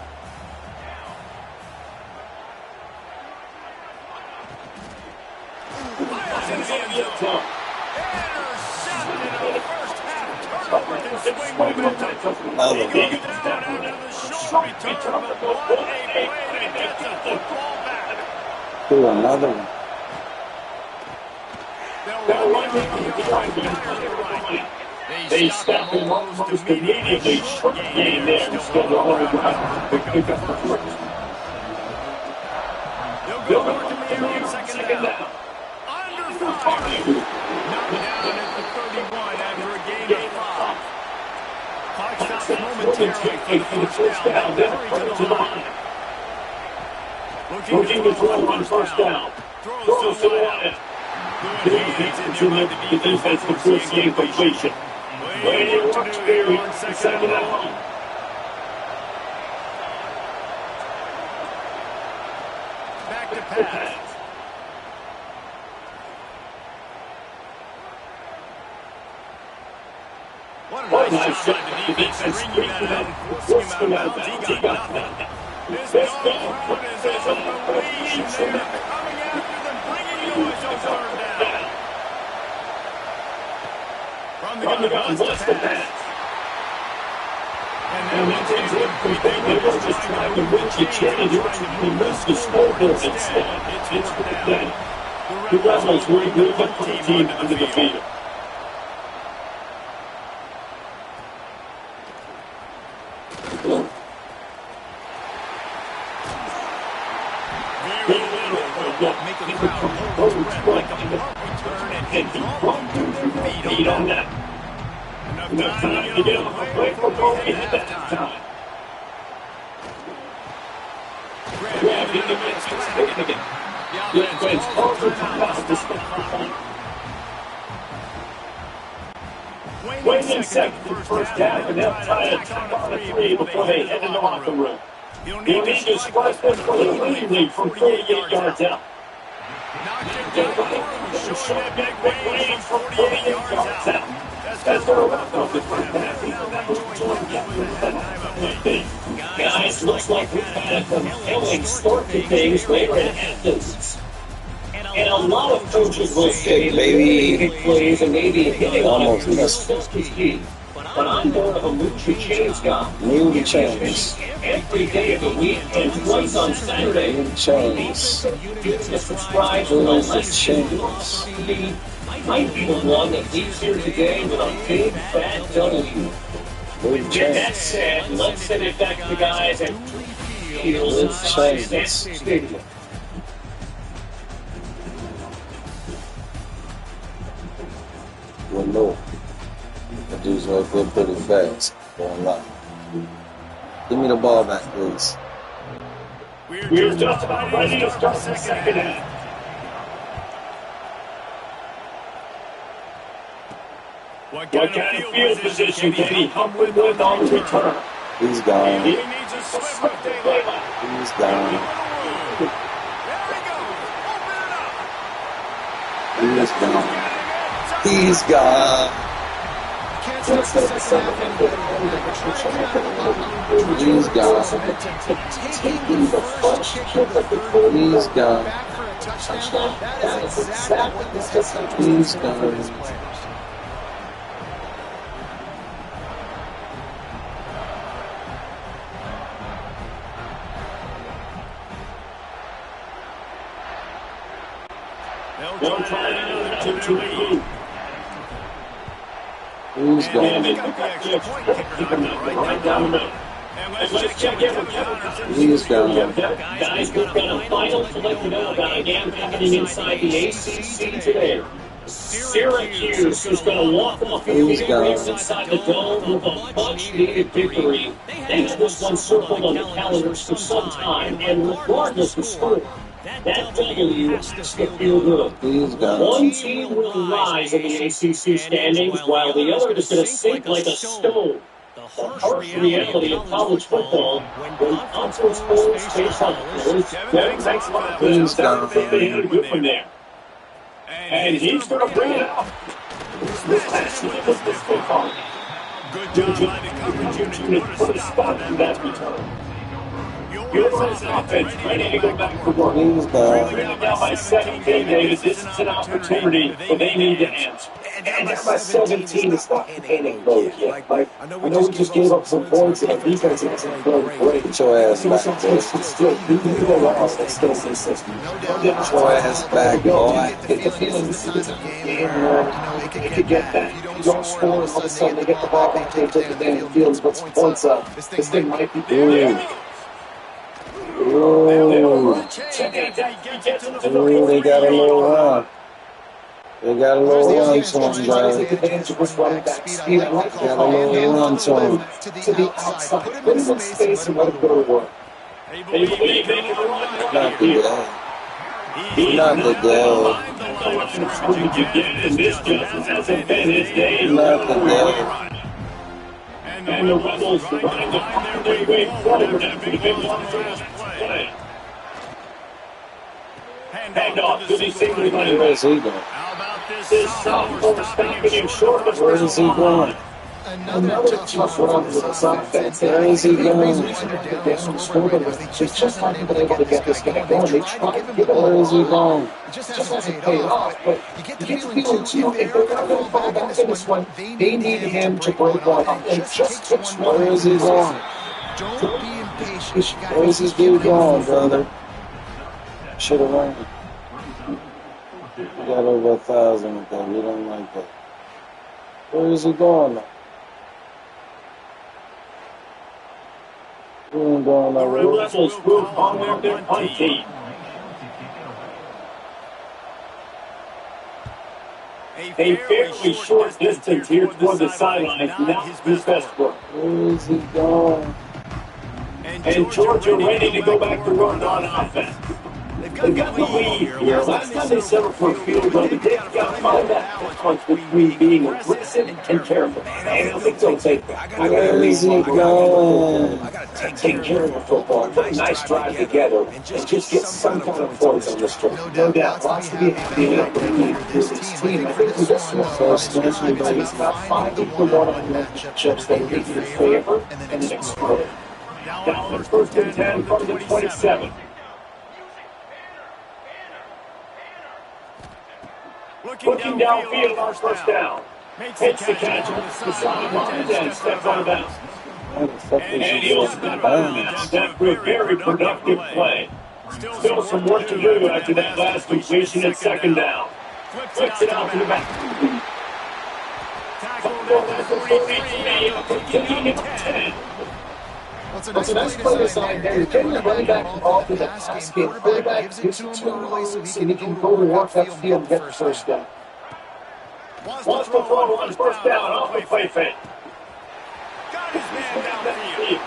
Speaker 9: Another one.
Speaker 5: They stop him almost immediately. Short game there instead of all around. Pick up the first. They'll go to the area second down. Under 5. Knocked down at the 31 after a gain of 5. Clock stops momentarily for the first down. Then to the line. Looking to throw on first down. Throws to the line. The defense for first game completion. Way to work here on second down. Back to pass. What a nice job by the defense. Bringing that out and forcing him out of bounds. He got nothing. This dog crowd is on the lead, and they're coming after them, bringing noise on third down. From the gun, what's the pass? And now they were just trying to win the challenge, trying to move the scoreboard instead. It's fourth down. The Rebels were able to put the team into the field. Making the crowd hold its breath like a punt return and draw them to their feet on that. Enough time to get on the play for goal at halftime. Grab in the midst, significant. The offense calls for timeout to stop the clock. Wayne second for the first half, and they'll try to tack on a 3 before they head in the locker room. He'll need to strike them for the lead from 48 yards out. Knocked it down, showing that big range from 48 yards out. That's the rough of the first half. Guys, looks like we've had a compelling start to things later in Athens. And a lot of coaches will say maybe big plays and maybe hitting on it is key. But I'm more of a move the chains guy.
Speaker 9: Move the chains.
Speaker 5: Every day of the week and twice on Saturday.
Speaker 9: Move the chains.
Speaker 5: To subscribe to my chains. Might be the one that leaves here today with a big fat W. With
Speaker 10: that said, let's send it back to the guys at Field inside Ncaa Stadium.
Speaker 5: Well, no. The dude's right there pretty fast. Going lie. Give me the ball back, please.
Speaker 10: We're just about ready to start the second half. What kind of field position can he help with on the return?
Speaker 5: He's gone.
Speaker 10: He needs a swift daylight.
Speaker 5: He's gone. He's gone. He's gone. He's gone. He's gone. He's gone.
Speaker 10: They'll try another 2-2 lead.
Speaker 5: Who's going?
Speaker 10: Right down the middle. And let's check in with Kevin.
Speaker 5: He's gone.
Speaker 10: Guys, we've got a final to let you know about a game happening inside the ACC today. Syracuse is going to walk off the field inside the dome with a much-needed victory. They had this one circled on the calendars for some time, and regardless of score, that W has to feel good. One team will rise in the ACC standings, while the other is going to sink like a stone. The harsh reality of college football, when conference polls face others, that makes a lot of things that they had to do from there. And he's going to bring it out. This last week was this football. Good job by the coverage unit to put a spot in that return. Your offense ready to go back to work. Trailing now by 17, David. This is an opportunity, but they need to answer.
Speaker 11: And down by 17, it's not panic mode yet. Like, I know we just gave up some points, and our defense hasn't played great.
Speaker 5: Get your ass back.
Speaker 11: Some teams can still do the loss and still say 60.
Speaker 5: Get your ass back, boy.
Speaker 11: Get the feeling this is a game where they could get that. You don't score, and all of a sudden they get the ball back, they take the damn field, put some points up. This thing might be good.
Speaker 5: Ooh, they got a little run. They got a little run to him, guys.
Speaker 11: Take advantage of this running back speed. I like
Speaker 5: Got a little run to him.
Speaker 11: to the outside. Put him in space and let him go to work.
Speaker 10: They believe they can run.
Speaker 5: Not the day. Not the day.
Speaker 10: This just hasn't been his day.
Speaker 5: Not the day.
Speaker 10: And the Rebels trying to find their way forward after the big last play. Hand off to the single running
Speaker 5: Where
Speaker 10: back.
Speaker 5: is he going?
Speaker 10: How about this sophomore stopping him short of
Speaker 5: Where is he going?
Speaker 11: Another tough run for this offense.
Speaker 5: Where is he going?
Speaker 11: She's just not been able to get this guy going. They try to get
Speaker 5: Where is he going?
Speaker 11: It just hasn't paid off, but you get the feeling too, if they're going to fall back in this one, they need him to break one up. And just takes one.
Speaker 5: Where is he going?
Speaker 8: Don't be impatient.
Speaker 5: Where is this dude going, brother? Should have run. We got over 1,000 with that. We don't like that. Where is he going now? We ain't going
Speaker 10: The
Speaker 5: nowhere.
Speaker 10: Rebels move on their punt team. A fairly short distance here toward the sidelines, not his best work.
Speaker 5: Where is he going?
Speaker 10: And Georgia ready to go back to run on offense. They've got the lead here. Last time they settled for a field goal, they've got to find that balance between being aggressive and careful. And I don't think they'll take that.
Speaker 5: Where is he going?
Speaker 11: Take care of the football, put a nice drive together, and just get some kind of points on the stretch. No doubt, lots to be happy with this team. I think we just saw first it's about 5 to 1 on matchups that are in your favor, and then explode.
Speaker 10: Down first and 10 from the 27. Looking downfield on first down. Makes the catch on the sideline and steps out of bounds. And he'll step out of bounds after a very productive play. Still some work to do after that last completion at second down. Flips it out to the back. at the 33 after picking up 10. What's a nice play design there? Getting the running back involved in the pass game. Quarterback gives it to him early so he can go to work upfield and get the first down. Wants to throw on first down off the play fake.
Speaker 7: Got his man downfield.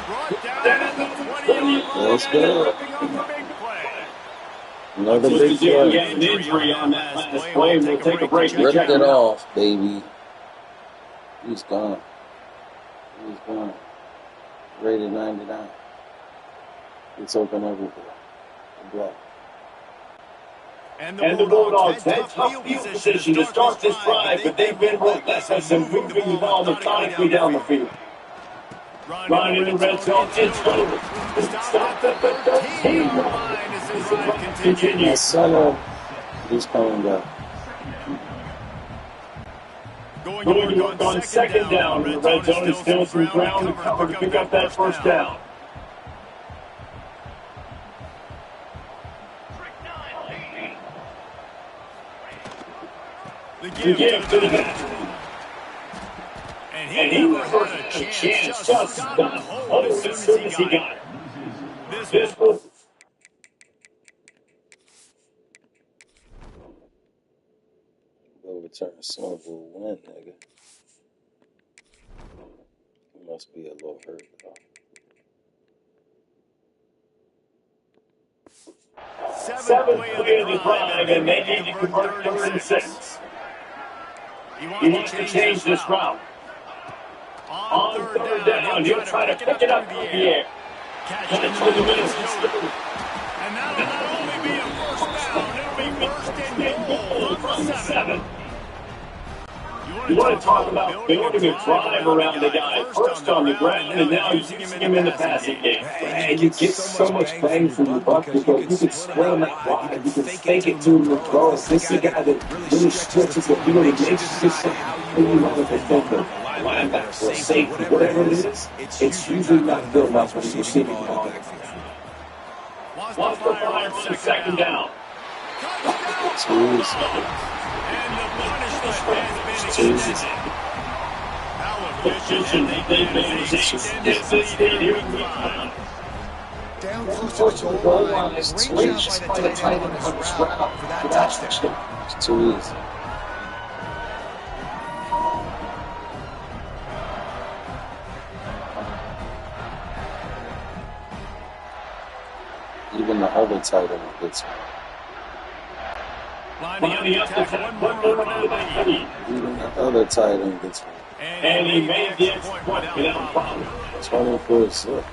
Speaker 7: Brought down at the 20-yard line.
Speaker 9: Let's go.
Speaker 7: Ripping off a big play.
Speaker 9: Another big
Speaker 10: He
Speaker 9: play.
Speaker 10: had an injury on that last play. We'll take a break.
Speaker 9: Ripped it off, baby. He's gone. He's gone. Rated 99. It's open everywhere. Black.
Speaker 7: And the Bulldogs had tough field position to start this drive, but they've been relentless in moving the ball methodically down the field.
Speaker 10: Run in the red zone. It's over. Stop at the 13-yard line as the drive continues.
Speaker 9: Son, he's coming back.
Speaker 10: Going to work on second down. The red zone is still some ground to cover to pick up that first down.
Speaker 7: The
Speaker 10: give to the back. And he was a chance just got hold as soon as he got it. This was...
Speaker 9: Overturn Snowball win, nigga. He must be a little hurt, though.
Speaker 10: 7 play of the drive, and they need to convert 3rd and 6. He wants to change this route. On 3rd down, he'll try to pick it up through the air. Catch it to the middle.
Speaker 7: And that'll not only be a first down, it'll be first and goal from 7.
Speaker 10: You want to talk about building a drive around the guy first on the ground, and now you're using him in the passing game.
Speaker 3: And you get so much bang for your buck because you can slam that drive, you can fake it to him and throw it. This is a guy that really stretches the field and makes you something you want to defender, linebacker, safety, whatever it is. It's usually not good enough for the receiving ball.
Speaker 10: Wants to fire for the second down.
Speaker 7: And the punishment has been extended. How efficient they've been extended lead here in week 5.
Speaker 8: Down close to the goal line. Great job by the tight end on this route for that touchdown.
Speaker 9: It's too easy. Even the other tight end gets one.
Speaker 7: Lining up to attack one more on the lead.
Speaker 9: Even the other tight end gets one.
Speaker 10: And he made the extra point without problem.
Speaker 9: 24-6.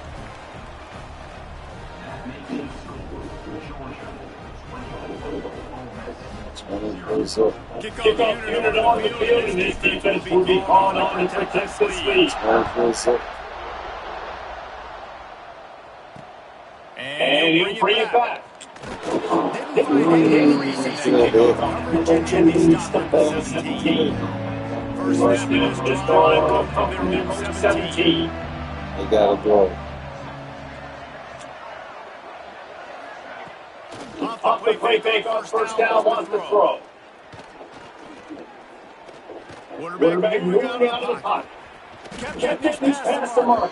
Speaker 10: Kick off unit on the field, and this defense will be calling on to protect this lead.
Speaker 9: 24-6.
Speaker 10: And he'll bring it back.
Speaker 7: Didn't find any reason to kick off coverage, and he stopped at 17. First snap is this drive from their own 17.
Speaker 9: They gotta go.
Speaker 10: Off the play fake on first down, wants to throw. Quarterback moving out of the pocket. Kept his pass to mark.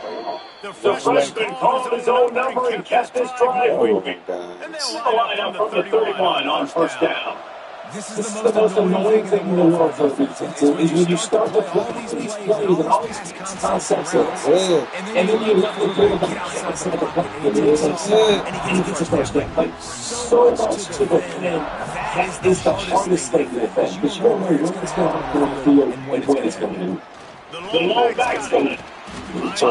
Speaker 10: The freshman called his own number and kept this drive moving. They'll line up from the 31 on first down.
Speaker 3: This is the most annoying thing in the world for defense is when you start to play all these plays and all these concepts and then you let the quarterback get outside the pocket and he gets a first down. Like, so much to defend, that is the hardest thing to defend because you don't know when it's going to happen on the field and when it's going to do.
Speaker 10: The low back's coming. Out to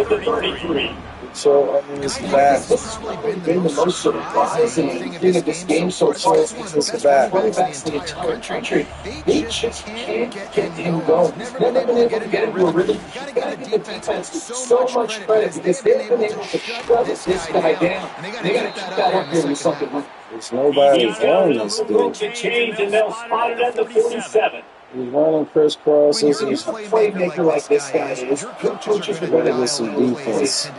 Speaker 10: the 33.
Speaker 9: So, I mean, it's bad.
Speaker 3: This has really been the most surprising thing of this game so far.
Speaker 9: It's bad.
Speaker 3: Running backs in the entire country, they just can't get him going. He's never been able to get into a rhythm. You gotta give the defense so much credit because they've been able to shut this guy down. They gotta keep that up here with something.
Speaker 9: It's nobody's on this dude.
Speaker 10: To change, and they'll spot it at the 47.
Speaker 9: He's running crisscrosses.
Speaker 3: When you're a playmaker like this guy is, good coaches are going to
Speaker 9: get some defense.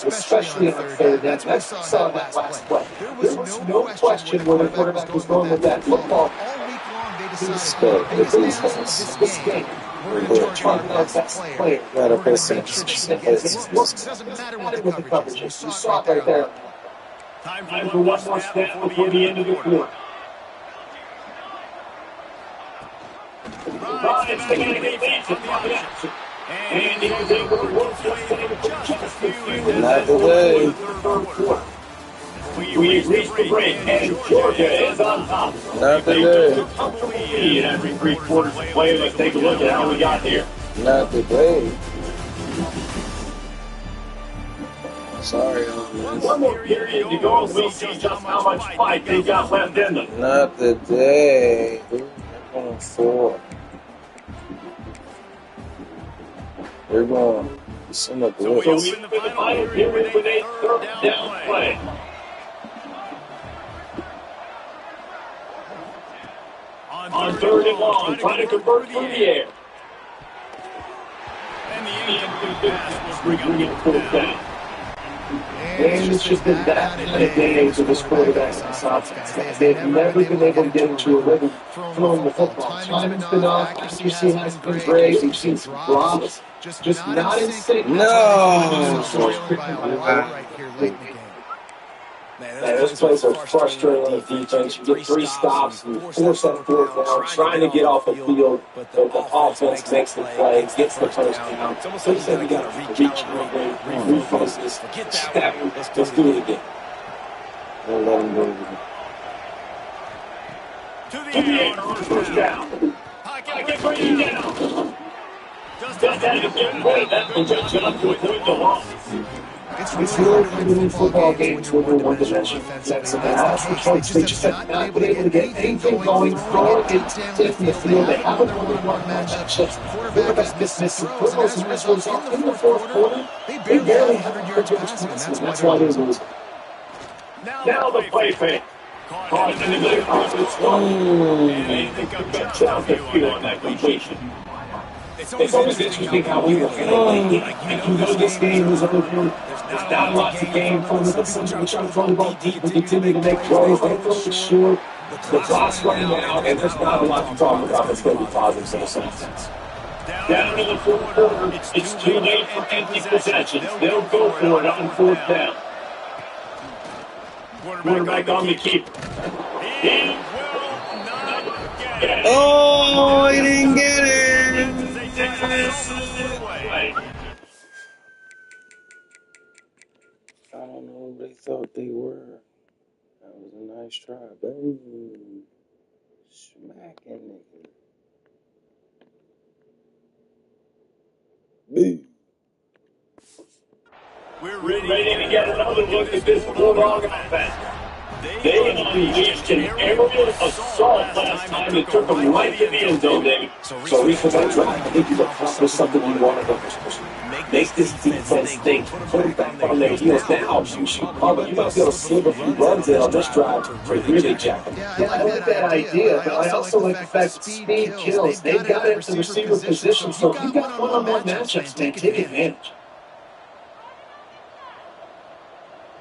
Speaker 3: Especially on third down. That's what we saw in that last play. There was no question where the quarterback was going with that football.
Speaker 8: All week long,
Speaker 11: decided, biggest assets of this game, we're going to target our best player. We're going to make sure that she gets the look. It doesn't matter what the coverage is. You saw it right there.
Speaker 10: Time for one more snap before the end of the quarter. Ryan's taking a lead from the option. And he was able to work just a few.
Speaker 9: Not today.
Speaker 10: We reached the break, and Georgia is on top.
Speaker 9: Not today.
Speaker 10: In every 3 quarters of play, let's take a look at how we got here.
Speaker 9: Not today. Sorry, man.
Speaker 10: One more period to go, and we'll see just how much fight they got left in them.
Speaker 9: Not today. They're going 4. They're going. Some of
Speaker 10: So we open the final period with a third down play. On 3rd and long, trying to convert through the air. And the incomplete pass will bring up 4th down.
Speaker 11: And it's just been that kind of day for this quarterback and this offense. They've never been able to get into a rhythm throwing the football. Time's been off. Accuracy hasn't been great. We've seen some drops. Just not in sync.
Speaker 9: No.
Speaker 11: Man, those plays are frustrating on the defense. You get 3 stops and force that 4th down, trying to get off the field, but the offense makes the play, gets the first down. So you said we got to recalibrate, refocus, step. Let's do it again.
Speaker 9: Don't let them go.
Speaker 10: To the air, first down. Pocket bring it down. Just had to get away. That will just jump to a point to loss.
Speaker 11: It's really hard to win football games when you're one dimension. That's they just have not been able to get anything going, throwing it in the field. They haven't won one matchups. Quarterback missing footballs and results in the 4th quarter. They barely have a yard passing, and that's why they lose.
Speaker 10: Now the play fake. Caught in the middle of the throw. And they think I've got down the field on that completion.
Speaker 11: It's always interesting how we were feeling. You know this game was over. There's not a lot to gain from it, but sometimes we try to throw the ball deep and continue to make plays. They throw it short. The clock's running out, and there's not a lot to talk about that's going to be positive in a sense.
Speaker 10: Down in the 4th quarter, it's too late for empty possessions. They'll go for it on 4th down. Quarterback on the keeper. He will not get it.
Speaker 9: Oh, he didn't get it. I don't know who they thought they were. That was a nice try. Boom. Smacking nigga. Boom.
Speaker 10: We're ready to get another look at this Bulldog offense. They unleashed an aerial assault last time and took them right to the end zone, David.
Speaker 11: So we for that drive, I think you've accomplished something you wanted to make this defense think, put them back on their heels. Now, you might be able to slip a few runs in on this drive to really jack them. Yeah, I like that idea, but I also like the fact that speed kills. They've got it at the receiver position, so if you've got one-on-one matchups, man, take advantage.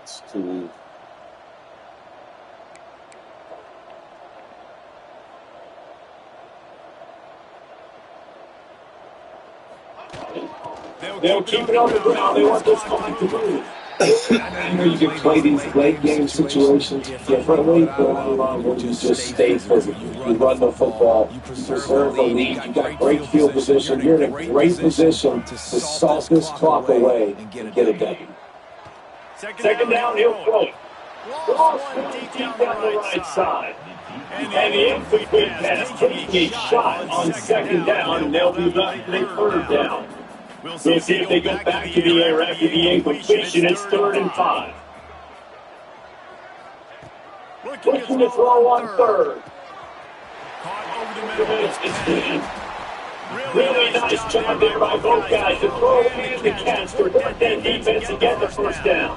Speaker 9: It's too easy.
Speaker 11: They'll keep it on the ground. They want this clock to move. I know you can play these late game situations differently, but when you just stay physical, you run the football, you preserve the lead, you got great field position, you're in a great position to salt this clock away and get it done.
Speaker 10: Second down, he'll throw it. Lost one deep down the right side. And the incomplete pass taking a shot on 2nd down, and they'll be left with a 3rd down. We'll see if they go back to the air after the incompletion. It's 3rd and 5. Looking to throw on 3rd. Really nice job there by both guys to throw and to catch for that defense and get the 1st down.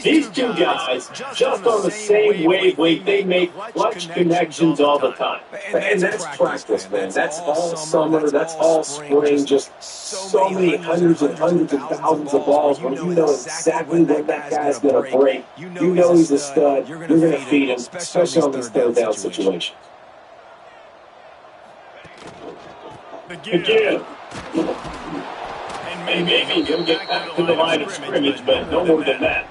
Speaker 10: These two guys, just on the same wavelength, they make clutch connections all the time.
Speaker 11: And that's practice, man. That's all summer. That's all spring. Just so many hundreds and thousands of balls where you know exactly when that guy's going to break. You know he's a stud. You're going to feed him, especially on these 3rd down situations.
Speaker 7: The
Speaker 10: The
Speaker 7: give.
Speaker 10: give.
Speaker 7: And
Speaker 10: And
Speaker 7: maybe
Speaker 10: maybe he'll get back to the line of scrimmage, but no more than that.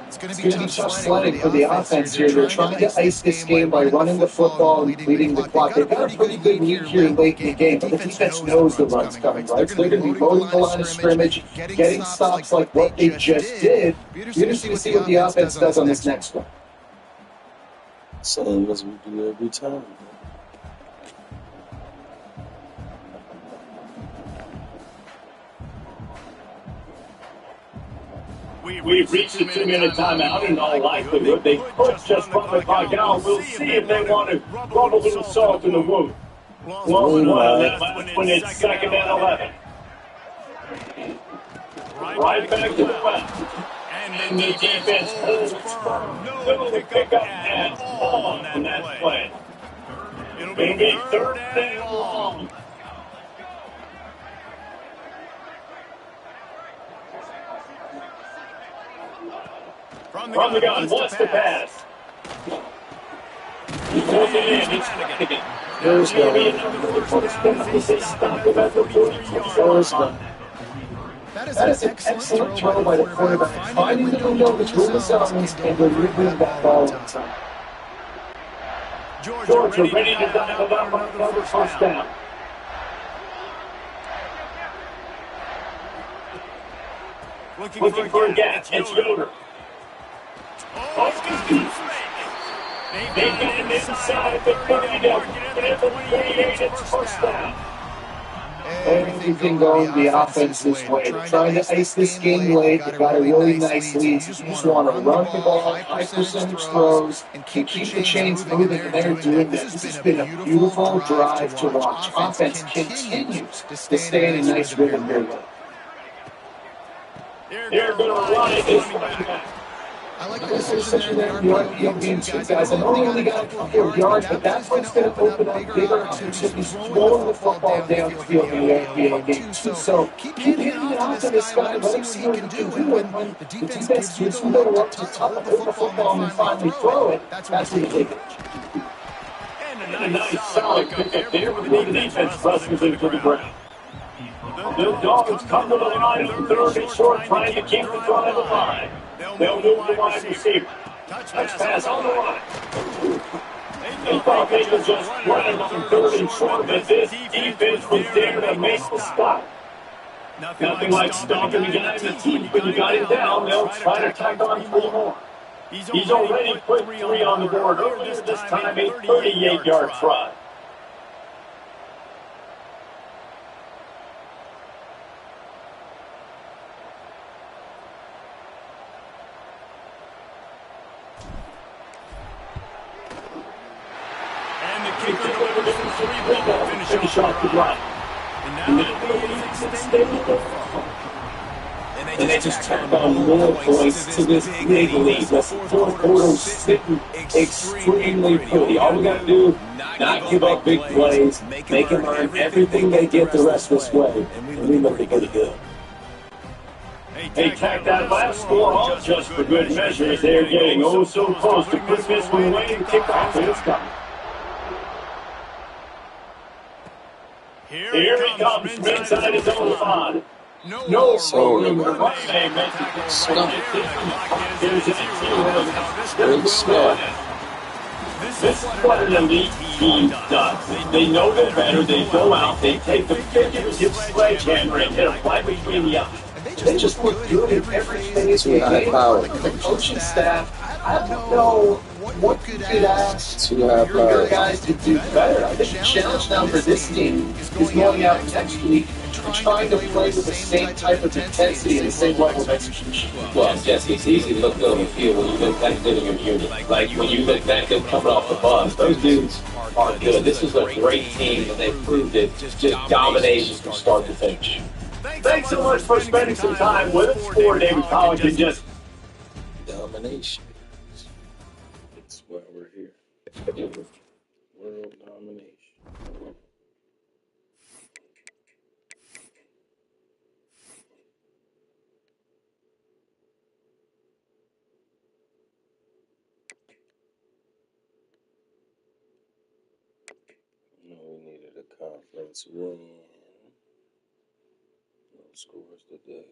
Speaker 8: It's going
Speaker 10: It's
Speaker 8: to
Speaker 10: going to be tough sledding for the offense here. They're trying to ice this game by running the football and leading the clock. They've got a pretty good lead here late in the game, but the defense knows the run's coming, right? So they're going to be loading the line of scrimmage, getting stops like what they just did. You're going to see what the offense does on this next one.
Speaker 9: Same as we do every time.
Speaker 10: We've reached the 2-minute timeout. In all likelihood, they could just run the clock out. We'll see if they want to rub a little salt in the wound. Lost one on that last one. It's 2nd and 11. Right back to the left. And the defense holds firm. No pickup at all on that play. It'll be 3rd and long. From the gun, wants to pass. He pulls it in, it's Flanagan. There's going to be another first down as they stop him at the 43-yard line. That is an excellent throw by the quarterback, finding the window between the zones and delivering that ball on time. Georgia ready to dive it up on another first down. Looking for a gap, it's Yoder. Oh, they've got him inside the 30 down. At the 28, it's first down. Everything going the offense's way. They're trying to ice this game late. They've got a really nice lead. You just want to run the ball, high percentage throws, and keep the chains moving, and they're doing that. This has been a beautiful drive to watch. Offense continues to stay in a nice rhythm here. They're going to run it. It's running back. I like the decision there. You are being two guys. I know they only got a couple of yards, but that's what's going to open up bigger opportunities, throwing the football downfield in the NBA game, too. So keep hitting it off to this guy. Let him see what he can do. And when the defense gives you the look to hold the football and finally throw it, that's when you take it. And a nice solid pickup there before the defense busts into the ground. The Dogs come to the line of 3rd and short, trying to keep the drive alive. They'll move the wide receiver. Touch pass on the line. They thought they could just run it on 3rd and short, but this defense was there to make the stop. Nothing like stomping the guy in the teeth. When you got him down, they'll try to tack on 3 more. He's already put 3 on the board earlier this time, a 38-yard try. Finish off the drive. And they just tack on more points to this big lead. The 4th quarter sitting extremely pretty. All we got to do, not give up big plays, make them earn everything they get the rest of this way, and we look pretty good. They tacked that last score off just for good measure as they're getting oh so close to put this one away and kick off its coming. Here he comes from inside his own 5. No room to run. Here's very smart. This is what an elite team does. They know they're better. They go out. They take the figurative sledgehammer and hit them right between the eyes. They just look good in every phase of the game. The coaching staff, I don't know what you could ask your guys to do better. I think the challenge now for this team is going out next week and trying to play with the same type of intensity and the same level of execution.
Speaker 11: Well, Jesse, it's easy to look good on the field when you look that good in your unit. Like when you look that good coming off the bus, those dudes are good. This is a great team, and they proved it. Just domination from start to finish.
Speaker 10: Thanks so much for spending some time with us for David College and just
Speaker 9: Domination. That's why we're here. World domination. No, we needed a conference. Dolphins win. No scores today.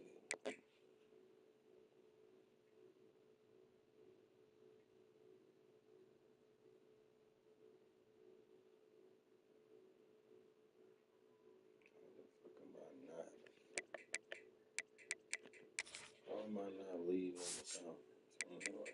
Speaker 9: Why am I not leaving the conference anyway?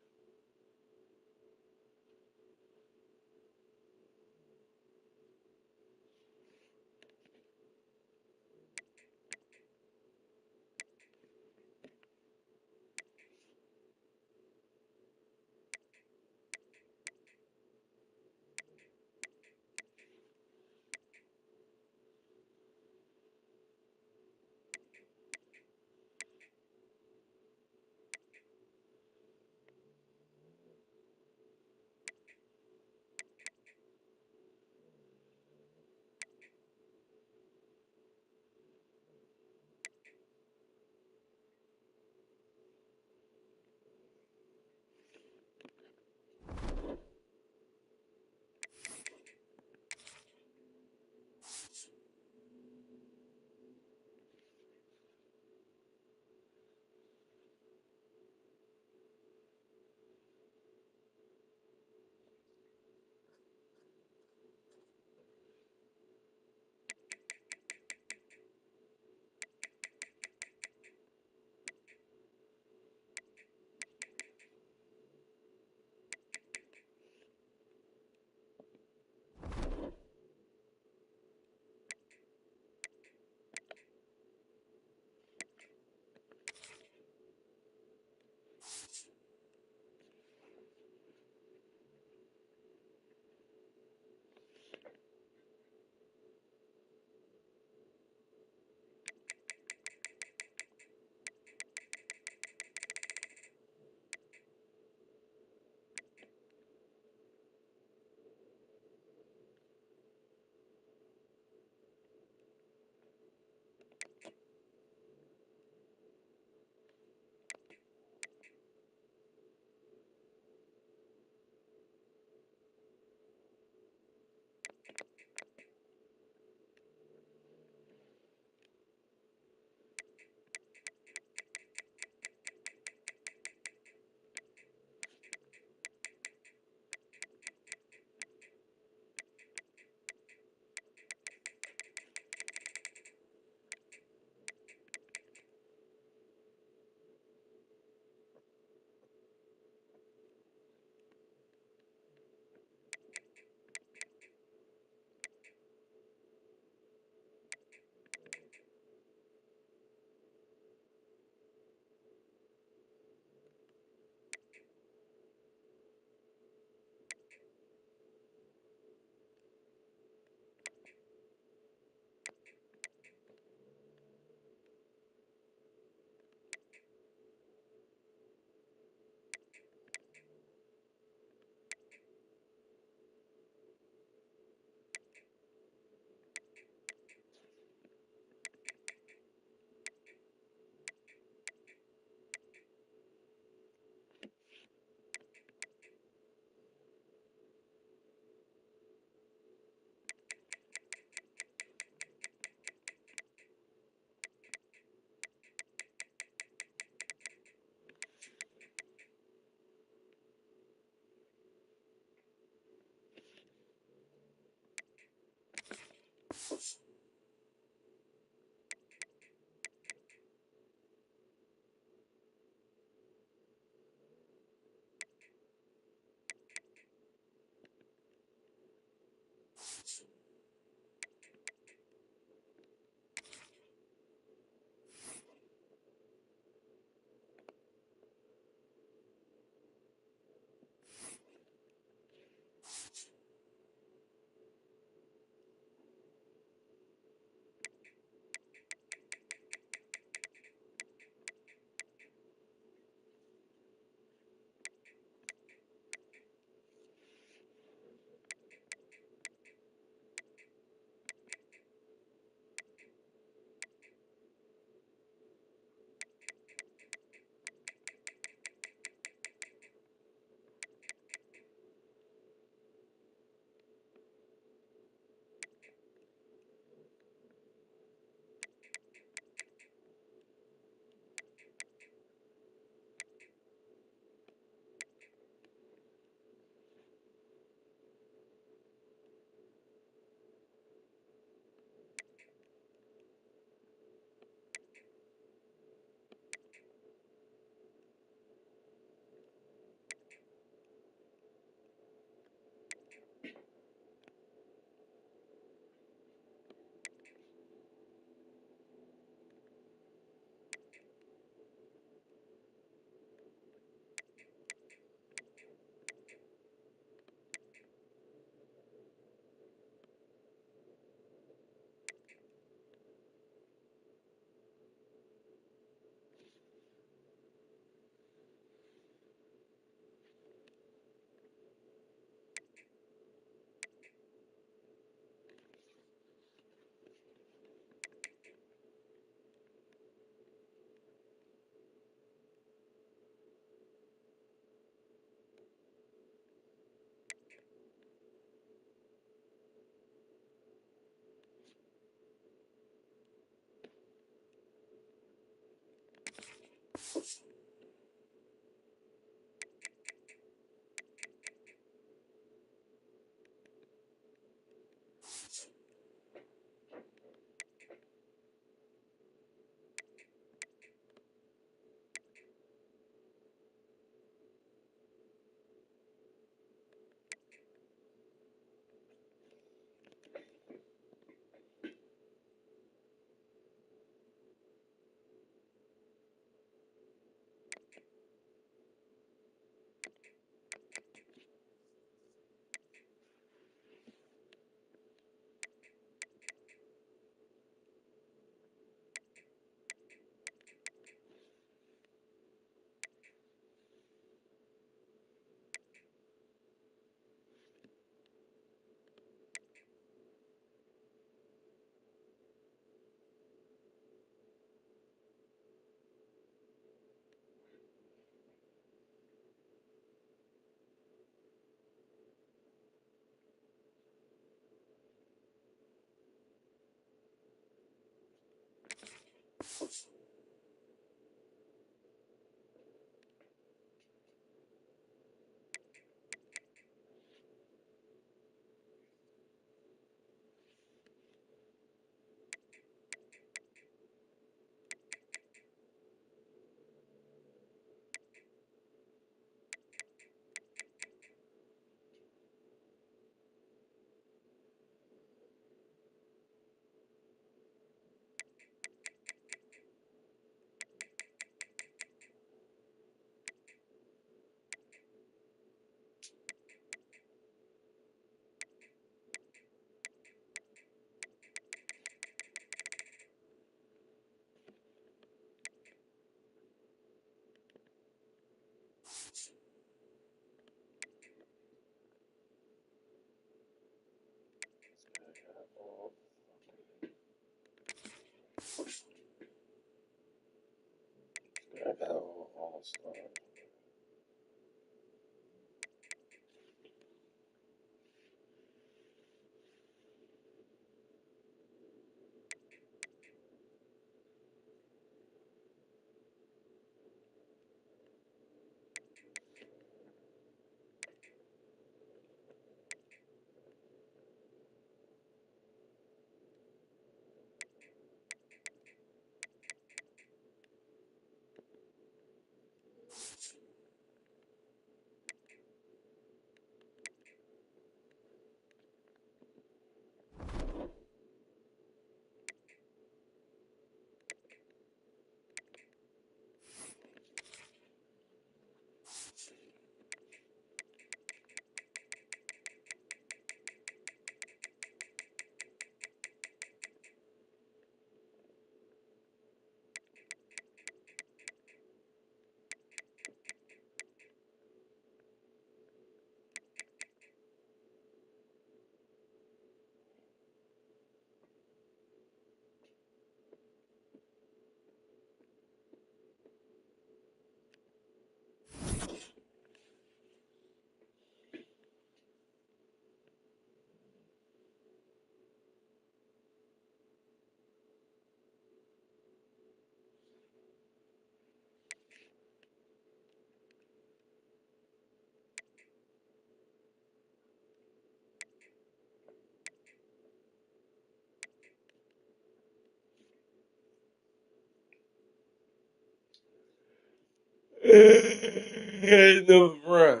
Speaker 9: Hey, no, Brian.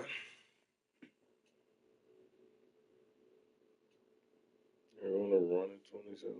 Speaker 9: They're on a run at 27.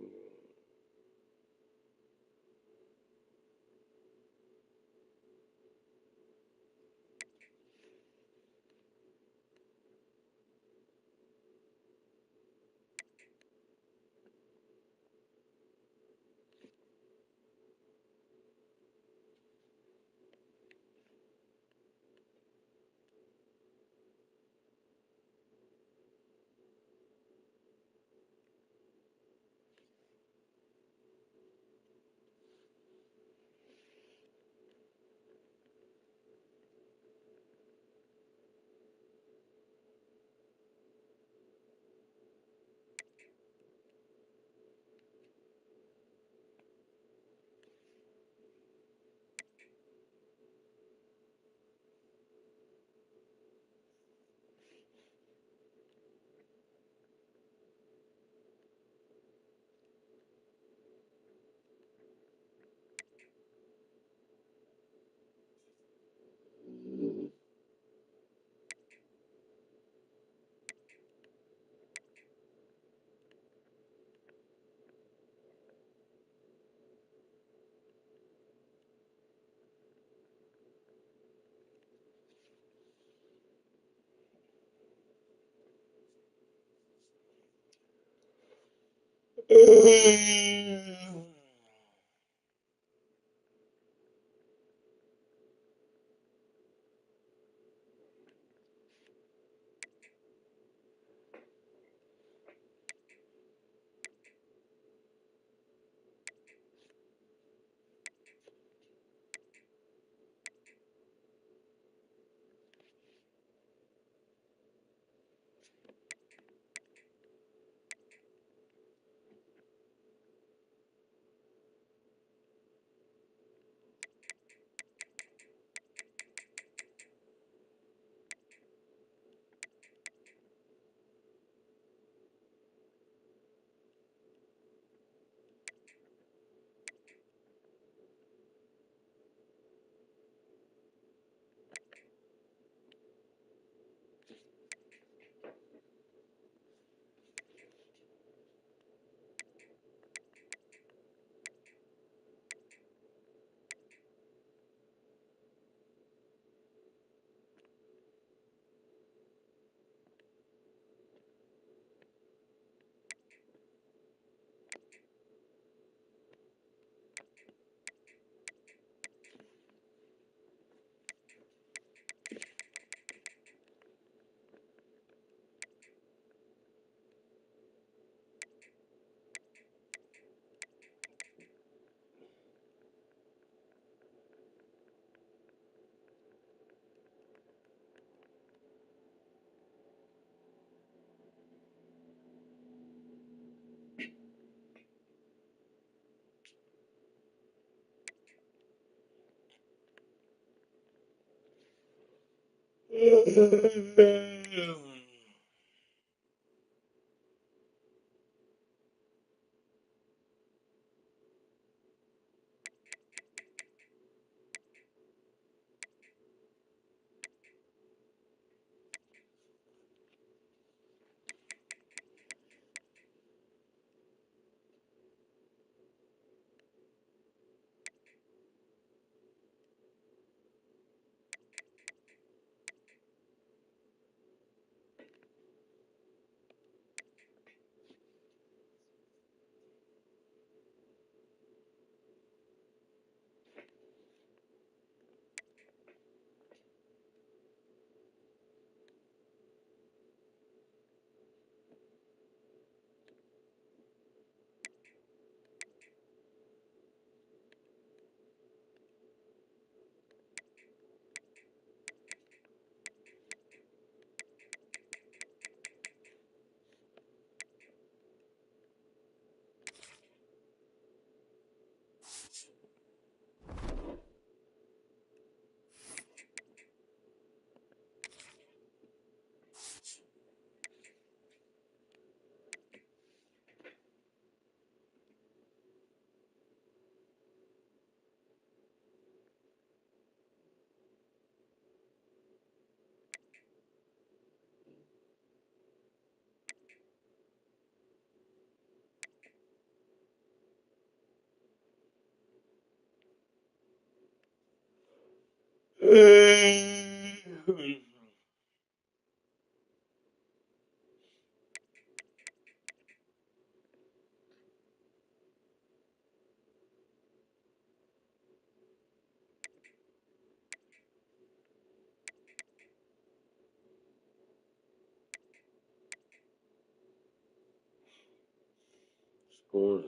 Speaker 9: Scoring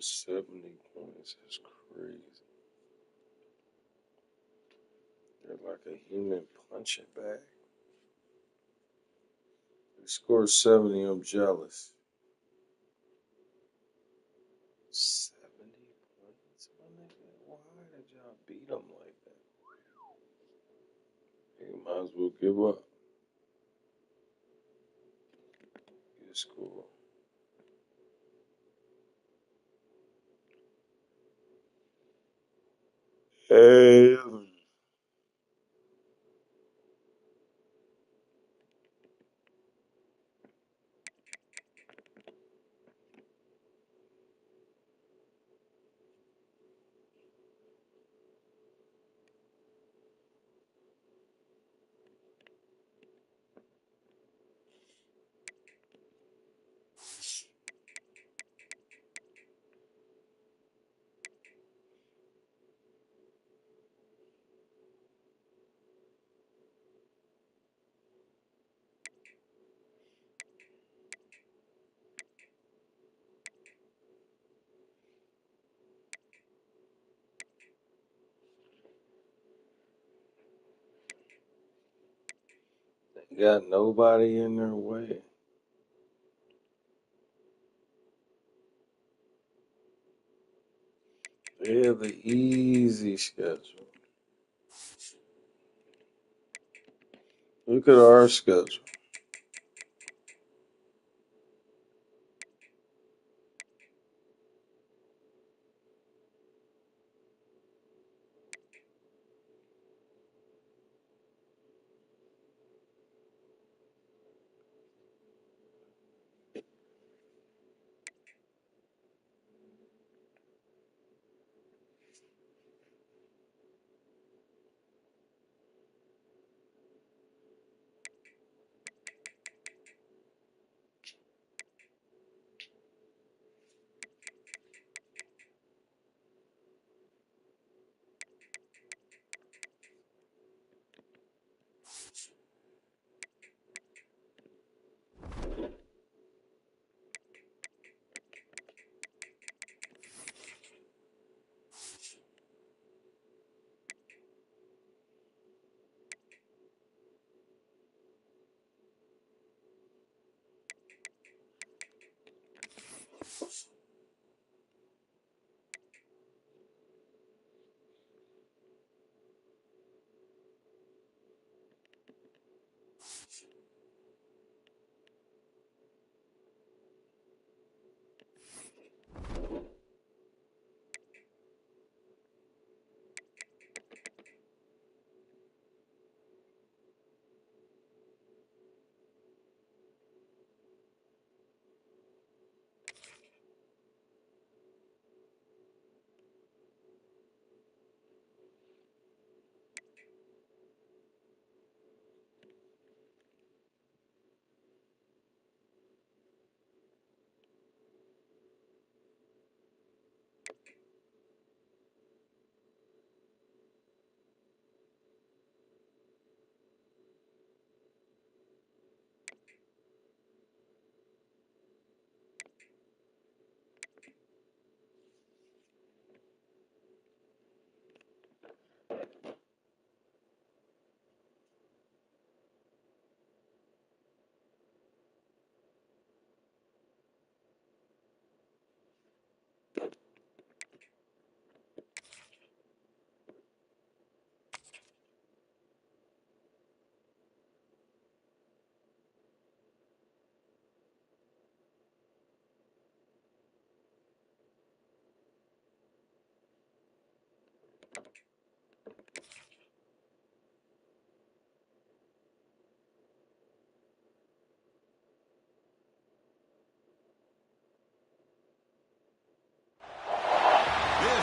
Speaker 9: 70 points is crazy. They're like a human punching bag. They scored 70, I'm jealous. 70 points, my nigga. Why did y'all beat them like that? You might as well give up. Get score. Hey. They got nobody in their way. They have the easy schedule. Look at our schedule.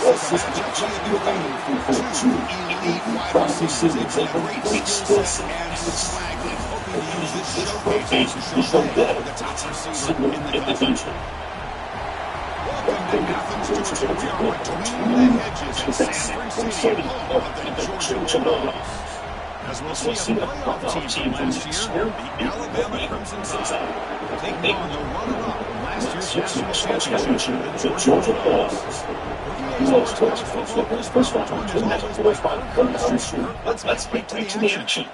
Speaker 3: This is a matchup we have been waiting for. Two elite wide receivers, each with a great skill set and swag, and hoping to use this showcase to show they are the top receiver in the country. Welcome to Athens, Georgia. We are between the hedges in Sanford City, home of the Georgia Bulldogs. As we'll see a playoff team from last year, the Alabama Crimson Tide, taking on the runner-up from last year's national championship, the Georgia Bulldogs. Let's get right to the action.